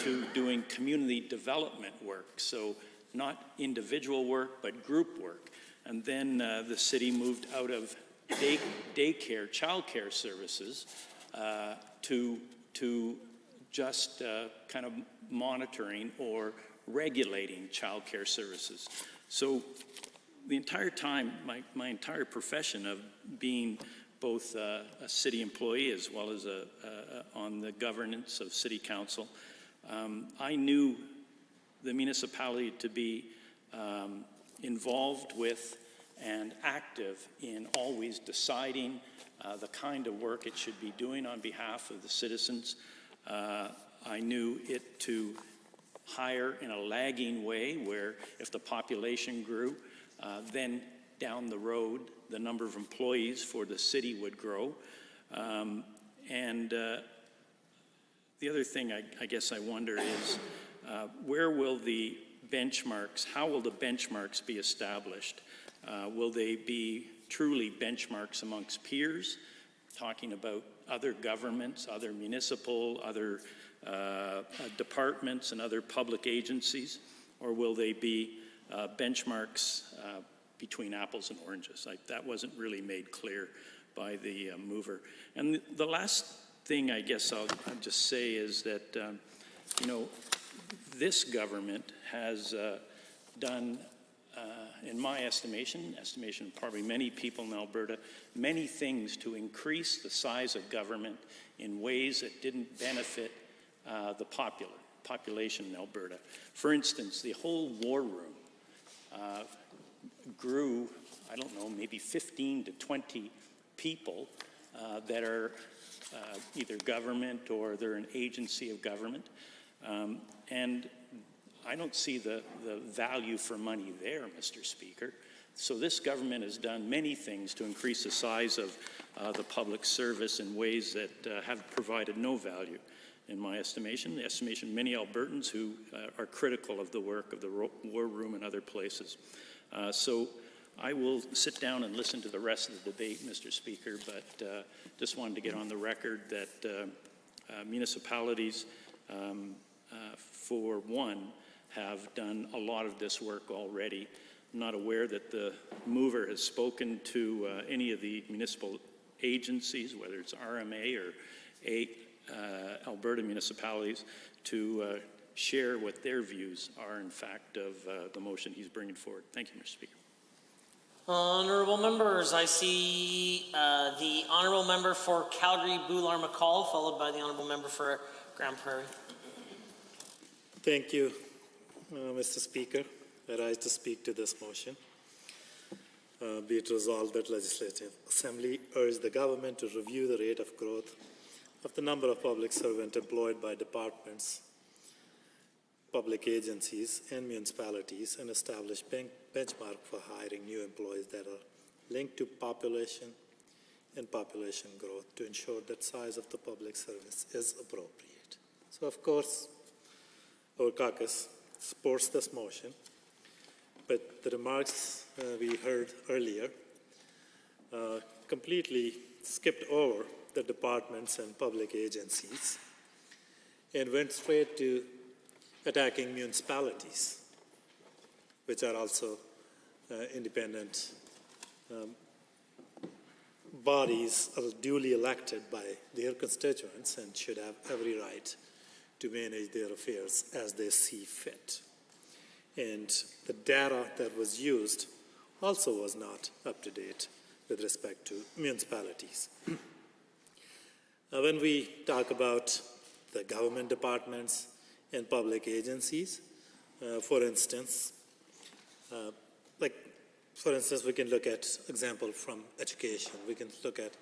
Speaker 21: to doing community development work. So not individual work, but group work. And then the city moved out of daycare, childcare services to just kind of monitoring or regulating childcare services. So the entire time, my entire profession of being both a city employee as well as on the governance of city council, I knew the municipality to be involved with and active in always deciding the kind of work it should be doing on behalf of the citizens. I knew it to hire in a lagging way, where if the population grew, then down the road the number of employees for the city would grow. And the other thing I guess I wonder is, where will the benchmarks, how will the benchmarks be established? Will they be truly benchmarks amongst peers, talking about other governments, other municipal, other departments and other public agencies? Or will they be benchmarks between apples and oranges? That wasn't really made clear by the mover. And the last thing I guess I'll just say is that, this government has done, in my estimation of probably many people in Alberta, many things to increase the size of government in ways that didn't benefit the population in Alberta. For instance, the whole war room grew, I don't know, maybe 15 to 20 people that are either government or they're an agency of government. And I don't see the value for money there, Mr. Speaker. So this government has done many things to increase the size of the public service in ways that have provided no value, in my estimation, the estimation of many Albertans who are critical of the work of the war room and other places. So I will sit down and listen to the rest of the debate, Mr. Speaker, but just wanted to get on the record that municipalities, for one, have done a lot of this work already. I'm not aware that the mover has spoken to any of the municipal agencies, whether it's RMA or Alberta municipalities, to share what their views are, in fact, of the motion he's bringing forward. Thank you, Mr. Speaker.
Speaker 1: Honourable members, I see the Honourable Member for Calgary-Boular-McCall, followed by the Honourable Member for Grand Prairie.
Speaker 11: Thank you, Mr. Speaker. I rise to speak to this motion. Be it resolved that Legislative Assembly urge the government to review the rate of growth of the number of public servants employed by departments, public agencies, and municipalities, and establish benchmark for hiring new employees that are linked to population and population growth to ensure that size of the public service is appropriate. So, of course, our caucus supports this motion, but the remarks we heard earlier completely skipped over the departments and public agencies and went straight to attacking municipalities, which are also independent bodies are duly elected by their constituents and should have every right to manage their affairs as they see fit. And the data that was used also was not up to date with respect to municipalities. When we talk about the government departments and public agencies. For instance, we can look at example from education. We can look at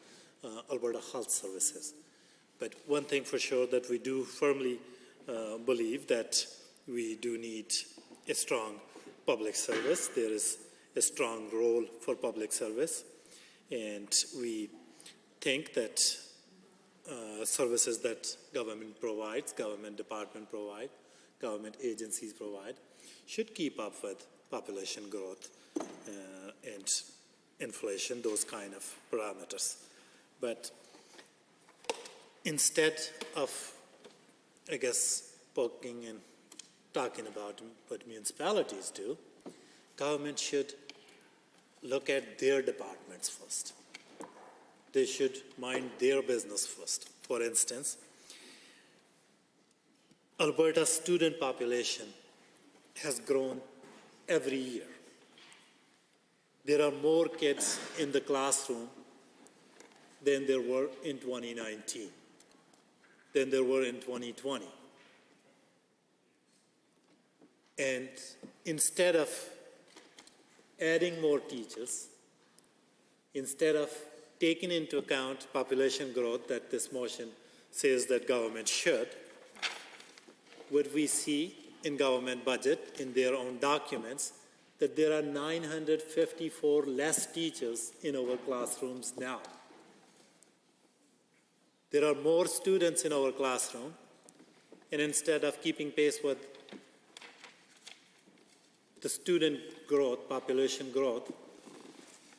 Speaker 11: Alberta Health Services. But one thing for sure that we do firmly believe that we do need a strong public service. There is a strong role for public service, and we think that services that government provides, government department provide, government agencies provide, should keep up with population growth and inflation, those kind of parameters. But instead of, I guess, poking and talking about what municipalities do, government should look at their departments first. They should mind their business first. For instance, Alberta's student population has grown every year. There are more kids in the classroom than there were in 2019, than there were in 2020. And instead of adding more teachers, instead of taking into account population growth that this motion says that government should, what we see in government budget, in their own documents, that there are 954 less teachers in our classrooms now. There are more students in our classroom, and instead of keeping pace with the student growth, population growth,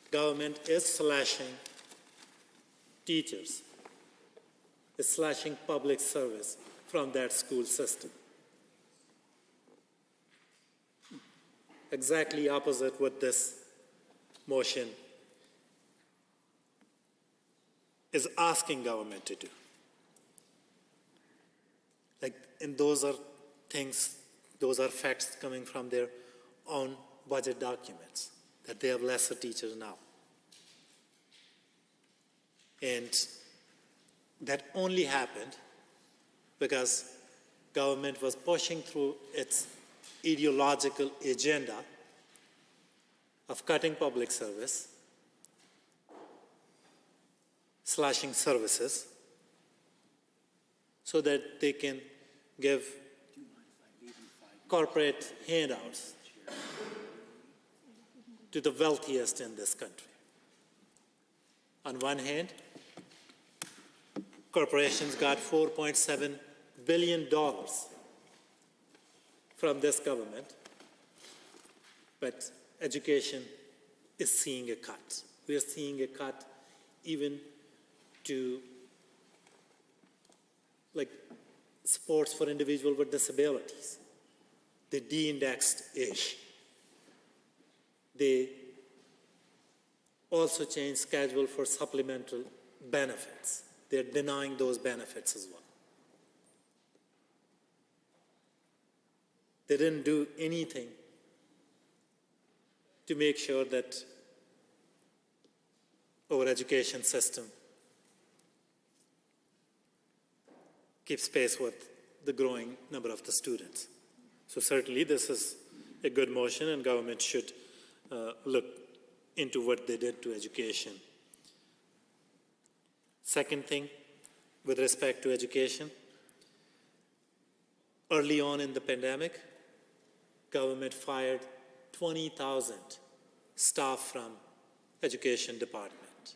Speaker 11: government is slashing teachers, is slashing public service from that school system. Exactly opposite what this motion is asking government to do. And those are things, those are facts coming from their own budget documents, that they have lesser teachers now. And that only happened because government was pushing through its ideological agenda of cutting public service, slashing services, so that they can give corporate handouts to the wealthiest in this country. On one hand, corporations got $4.7 billion from this government, but education is seeing a cut. We are seeing a cut even to sports for individuals with disabilities. They de-indexed ish. They also changed schedule for supplemental benefits. They're denying those benefits as well. They didn't do anything to make sure that our education system keeps pace with the growing number of the students. So certainly this is a good motion, and government should look into what they did to education. Second thing, with respect to education, early on in the pandemic, government fired 20,000 staff from education department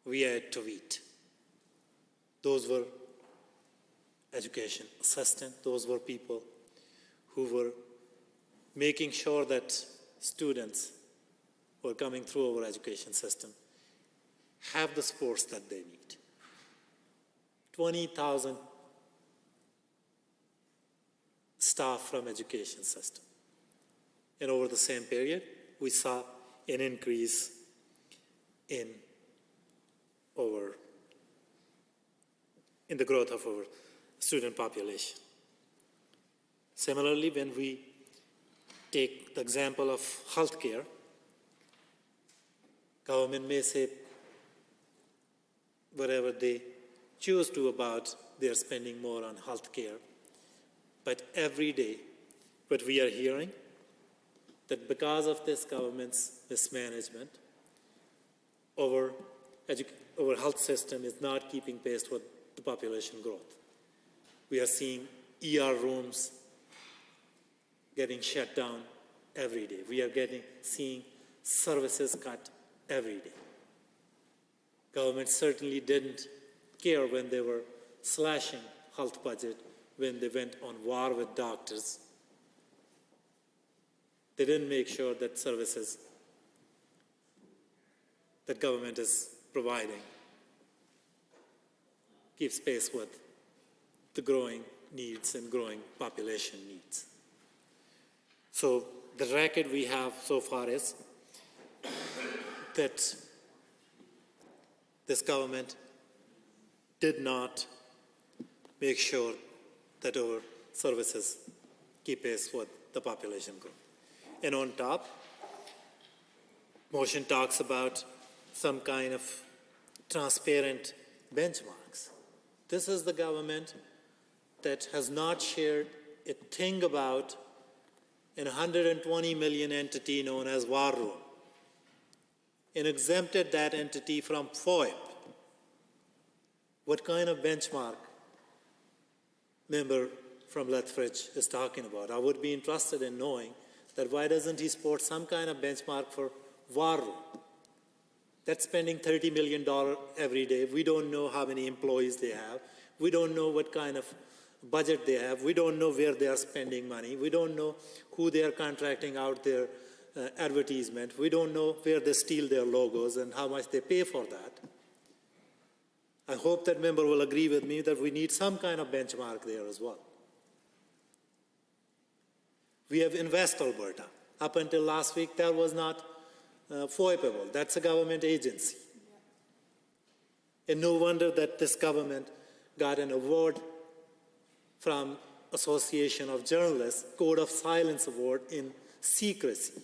Speaker 11: via a tweet. Those were education assistants. Those were people who were making sure that students who are coming through our education system have the supports that they need. 20,000 staff from education system. And over the same period, we saw an increase in the growth of our student population. Similarly, when we take the example of healthcare, government may say whatever they choose to about they are spending more on health care. But every day, what we are hearing, that because of this government's mismanagement, our health system is not keeping pace with the population growth. We are seeing ER rooms getting shut down every day. We are seeing services cut every day. Government certainly didn't care when they were slashing health budget, when they went on war with doctors. They didn't make sure that services that government is providing keeps pace with the growing needs and growing population needs. So the record we have so far is that this government did not make sure that our services keep pace with the population growth. And on top, motion talks about some kind of transparent benchmarks. This is the government that has not shared a thing about an 120 million entity known as War Room and exempted that entity from FOIP. What kind of benchmark member from Lethbridge is talking about? I would be interested in knowing that why doesn't he support some kind of benchmark for War Room? That's spending $30 million every day. We don't know how many employees they have. We don't know what kind of budget they have. We don't know where they are spending money. We don't know who they are contracting out their advertisement. We don't know where they steal their logos and how much they pay for that. I hope that member will agree with me that we need some kind of benchmark there as well. We have Invest Alberta. Up until last week, that was not FOIPable. That's a government agency. And no wonder that this government got an award from Association of Journalists, Code of Silence Award in secrecy.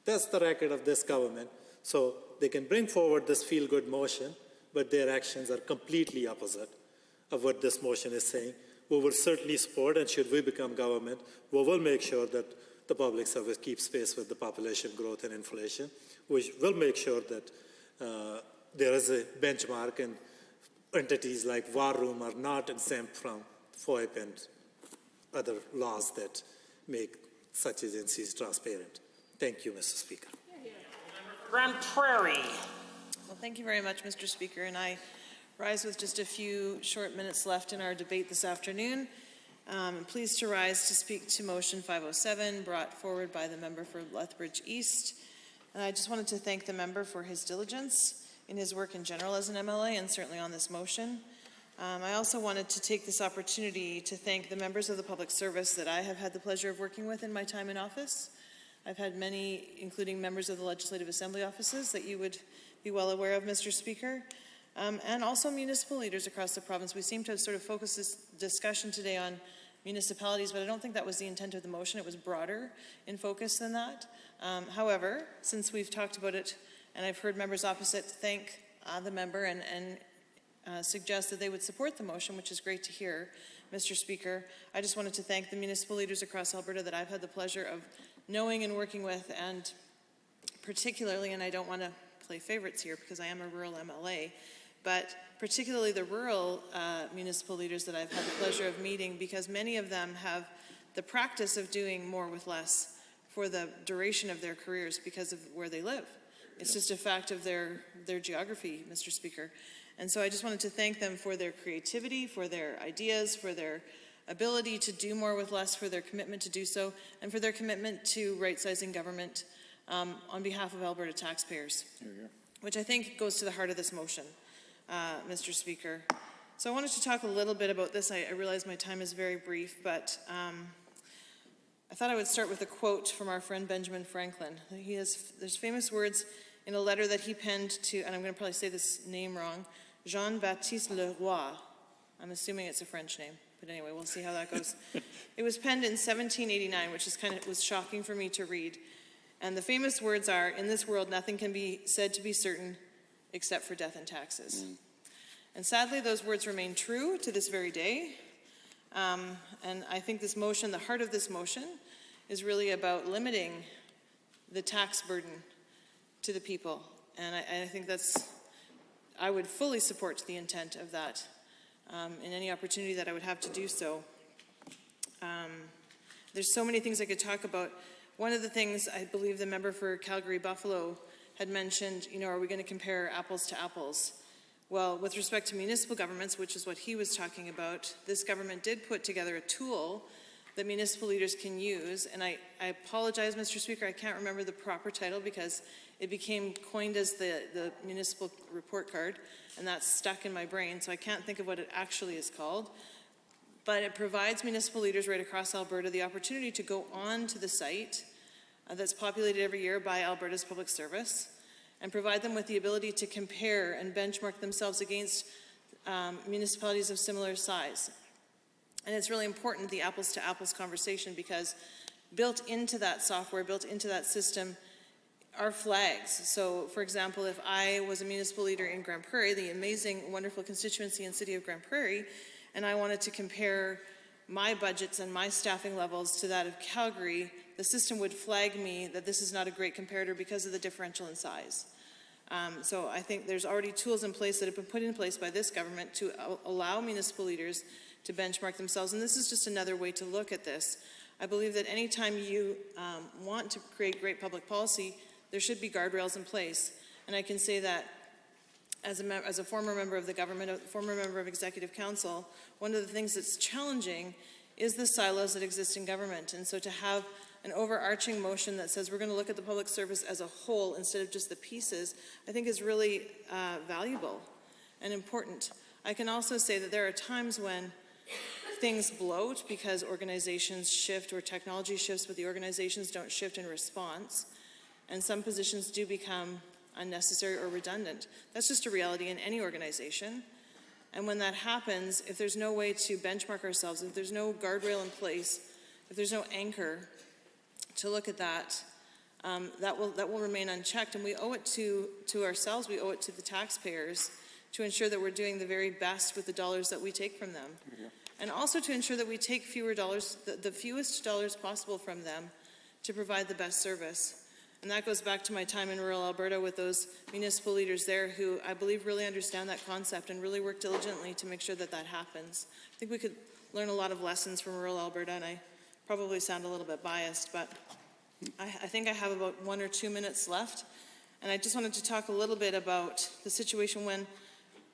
Speaker 11: That's the record of this government. So they can bring forward this feel-good motion, but their actions are completely opposite of what this motion is saying. We will certainly support, and should we become government, we will make sure that the public service keeps pace with the population growth and inflation. We will make sure that there is a benchmark, and entities like War Room are not exempt from FOIP and other laws that make such agencies transparent. Thank you, Mr. Speaker.
Speaker 1: Grand Prairie.
Speaker 4: Well, thank you very much, Mr. Speaker, and I rise with just a few short minutes left in our debate this afternoon. I'm pleased to rise to speak to motion 507 brought forward by the member for Lethbridge East. And I just wanted to thank the member for his diligence in his work in general as an MLA and certainly on this motion. I also wanted to take this opportunity to thank the members of the public service that I have had the pleasure of working with in my time in office. I've had many, including members of the Legislative Assembly offices that you would be well aware of, Mr. Speaker, and also municipal leaders across the province. We seem to have sort of focused this discussion today on municipalities, but I don't think that was the intent of the motion. It was broader in focus than that. However, since we've talked about it, and I've heard members opposite thank the member and suggest that they would support the motion, which is great to hear, Mr. Speaker. I just wanted to thank the municipal leaders across Alberta that I've had the pleasure of knowing and working with, and particularly, and I don't want to play favorites here because I am a rural MLA, but particularly the rural municipal leaders that I've had the pleasure of meeting, because many of them have the practice of doing more with less for the duration of their careers because of where they live. It's just a fact of their geography, Mr. Speaker. And so I just wanted to thank them for their creativity, for their ideas, for their ability to do more with less, for their commitment to do so, and for their commitment to right-sizing government on behalf of Alberta taxpayers, which I think goes to the heart of this motion, Mr. Speaker. So I wanted to talk a little bit about this. I realize my time is very brief, but I thought I would start with a quote from our friend Benjamin Franklin. There's famous words in a letter that he penned to, and I'm going to probably say this name wrong, Jean-Baptiste Le Roy. I'm assuming it's a French name, but anyway, we'll see how that goes. It was penned in 1789, which is was shocking for me to read. And the famous words are, "In this world, nothing can be said to be certain except for death and taxes." And sadly, those words remain true to this very day. And I think this motion, the heart of this motion, is really about limiting the tax burden to the people. And I think I would fully support the intent of that in any opportunity that I would have to do so. There's so many things I could talk about. One of the things I believe the member for Calgary-Buffalo had mentioned, are we going to compare apples to apples? Well, with respect to municipal governments, which is what he was talking about, this government did put together a tool that municipal leaders can use. And I apologize, Mr. Speaker, I can't remember the proper title because it became coined as the municipal report card, and that's stuck in my brain, so I can't think of what it actually is called. But it provides municipal leaders right across Alberta the opportunity to go on to the site that's populated every year by Alberta's Public Service and provide them with the ability to compare and benchmark themselves against municipalities of similar size. And it's really important, the apples to apples conversation, because built into that software, built into that system, are flags. So, for example, if I was a municipal leader in Grand Prairie, the amazing, wonderful constituency and city of Grand Prairie, and I wanted to compare my budgets and my staffing levels to that of Calgary, the system would flag me that this is not a great comparator because of the differential in size. So I think there's already tools in place that have been put in place by this government to allow municipal leaders to benchmark themselves, and this is just another way to look at this. I believe that anytime you want to create great public policy, there should be guardrails in place. And I can say that as a former member of the government, a former member of Executive Council, one of the things that's challenging is the silos that exist in government. And so to have an overarching motion that says we're going to look at the public service as a whole instead of just the pieces, I think is really valuable and important. I can also say that there are times when things bloat because organizations shift or technology shifts, but the organizations don't shift in response. And some positions do become unnecessary or redundant. That's just a reality in any organization. And when that happens, if there's no way to benchmark ourselves, if there's no guardrail in place, if there's no anchor to look at that, that will remain unchecked. And we owe it to ourselves, we owe it to the taxpayers to ensure that we're doing the very best with the dollars that we take from them. Yeah. And also to ensure that we take fewer dollars, the fewest dollars possible from them to provide the best service. And that goes back to my time in rural Alberta with those municipal leaders there who I believe really understand that concept and really work diligently to make sure that that happens. I think we could learn a lot of lessons from rural Alberta, and I probably sound a little bit biased, but I think I have about 1 or 2 minutes left. And I just wanted to talk a little bit about the situation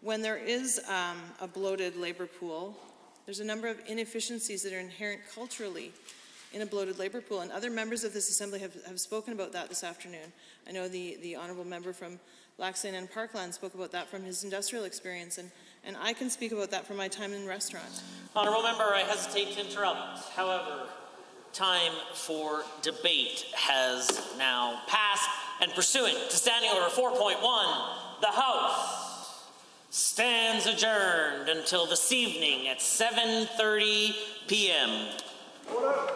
Speaker 4: when there is a bloated labor pool. There's a number of inefficiencies that are inherent culturally in a bloated labor pool, and other members of this assembly have spoken about that this afternoon. I know the honourable member from Laxton and Parkland spoke about that from his industrial experience, and I can speak about that from my time in restaurant.
Speaker 1: Honourable member, I hesitate to interrupt. However, time for debate has now passed, and pursuant to Standing Order 4.1, the House stands adjourned until this evening at 7:30 p.m. Order.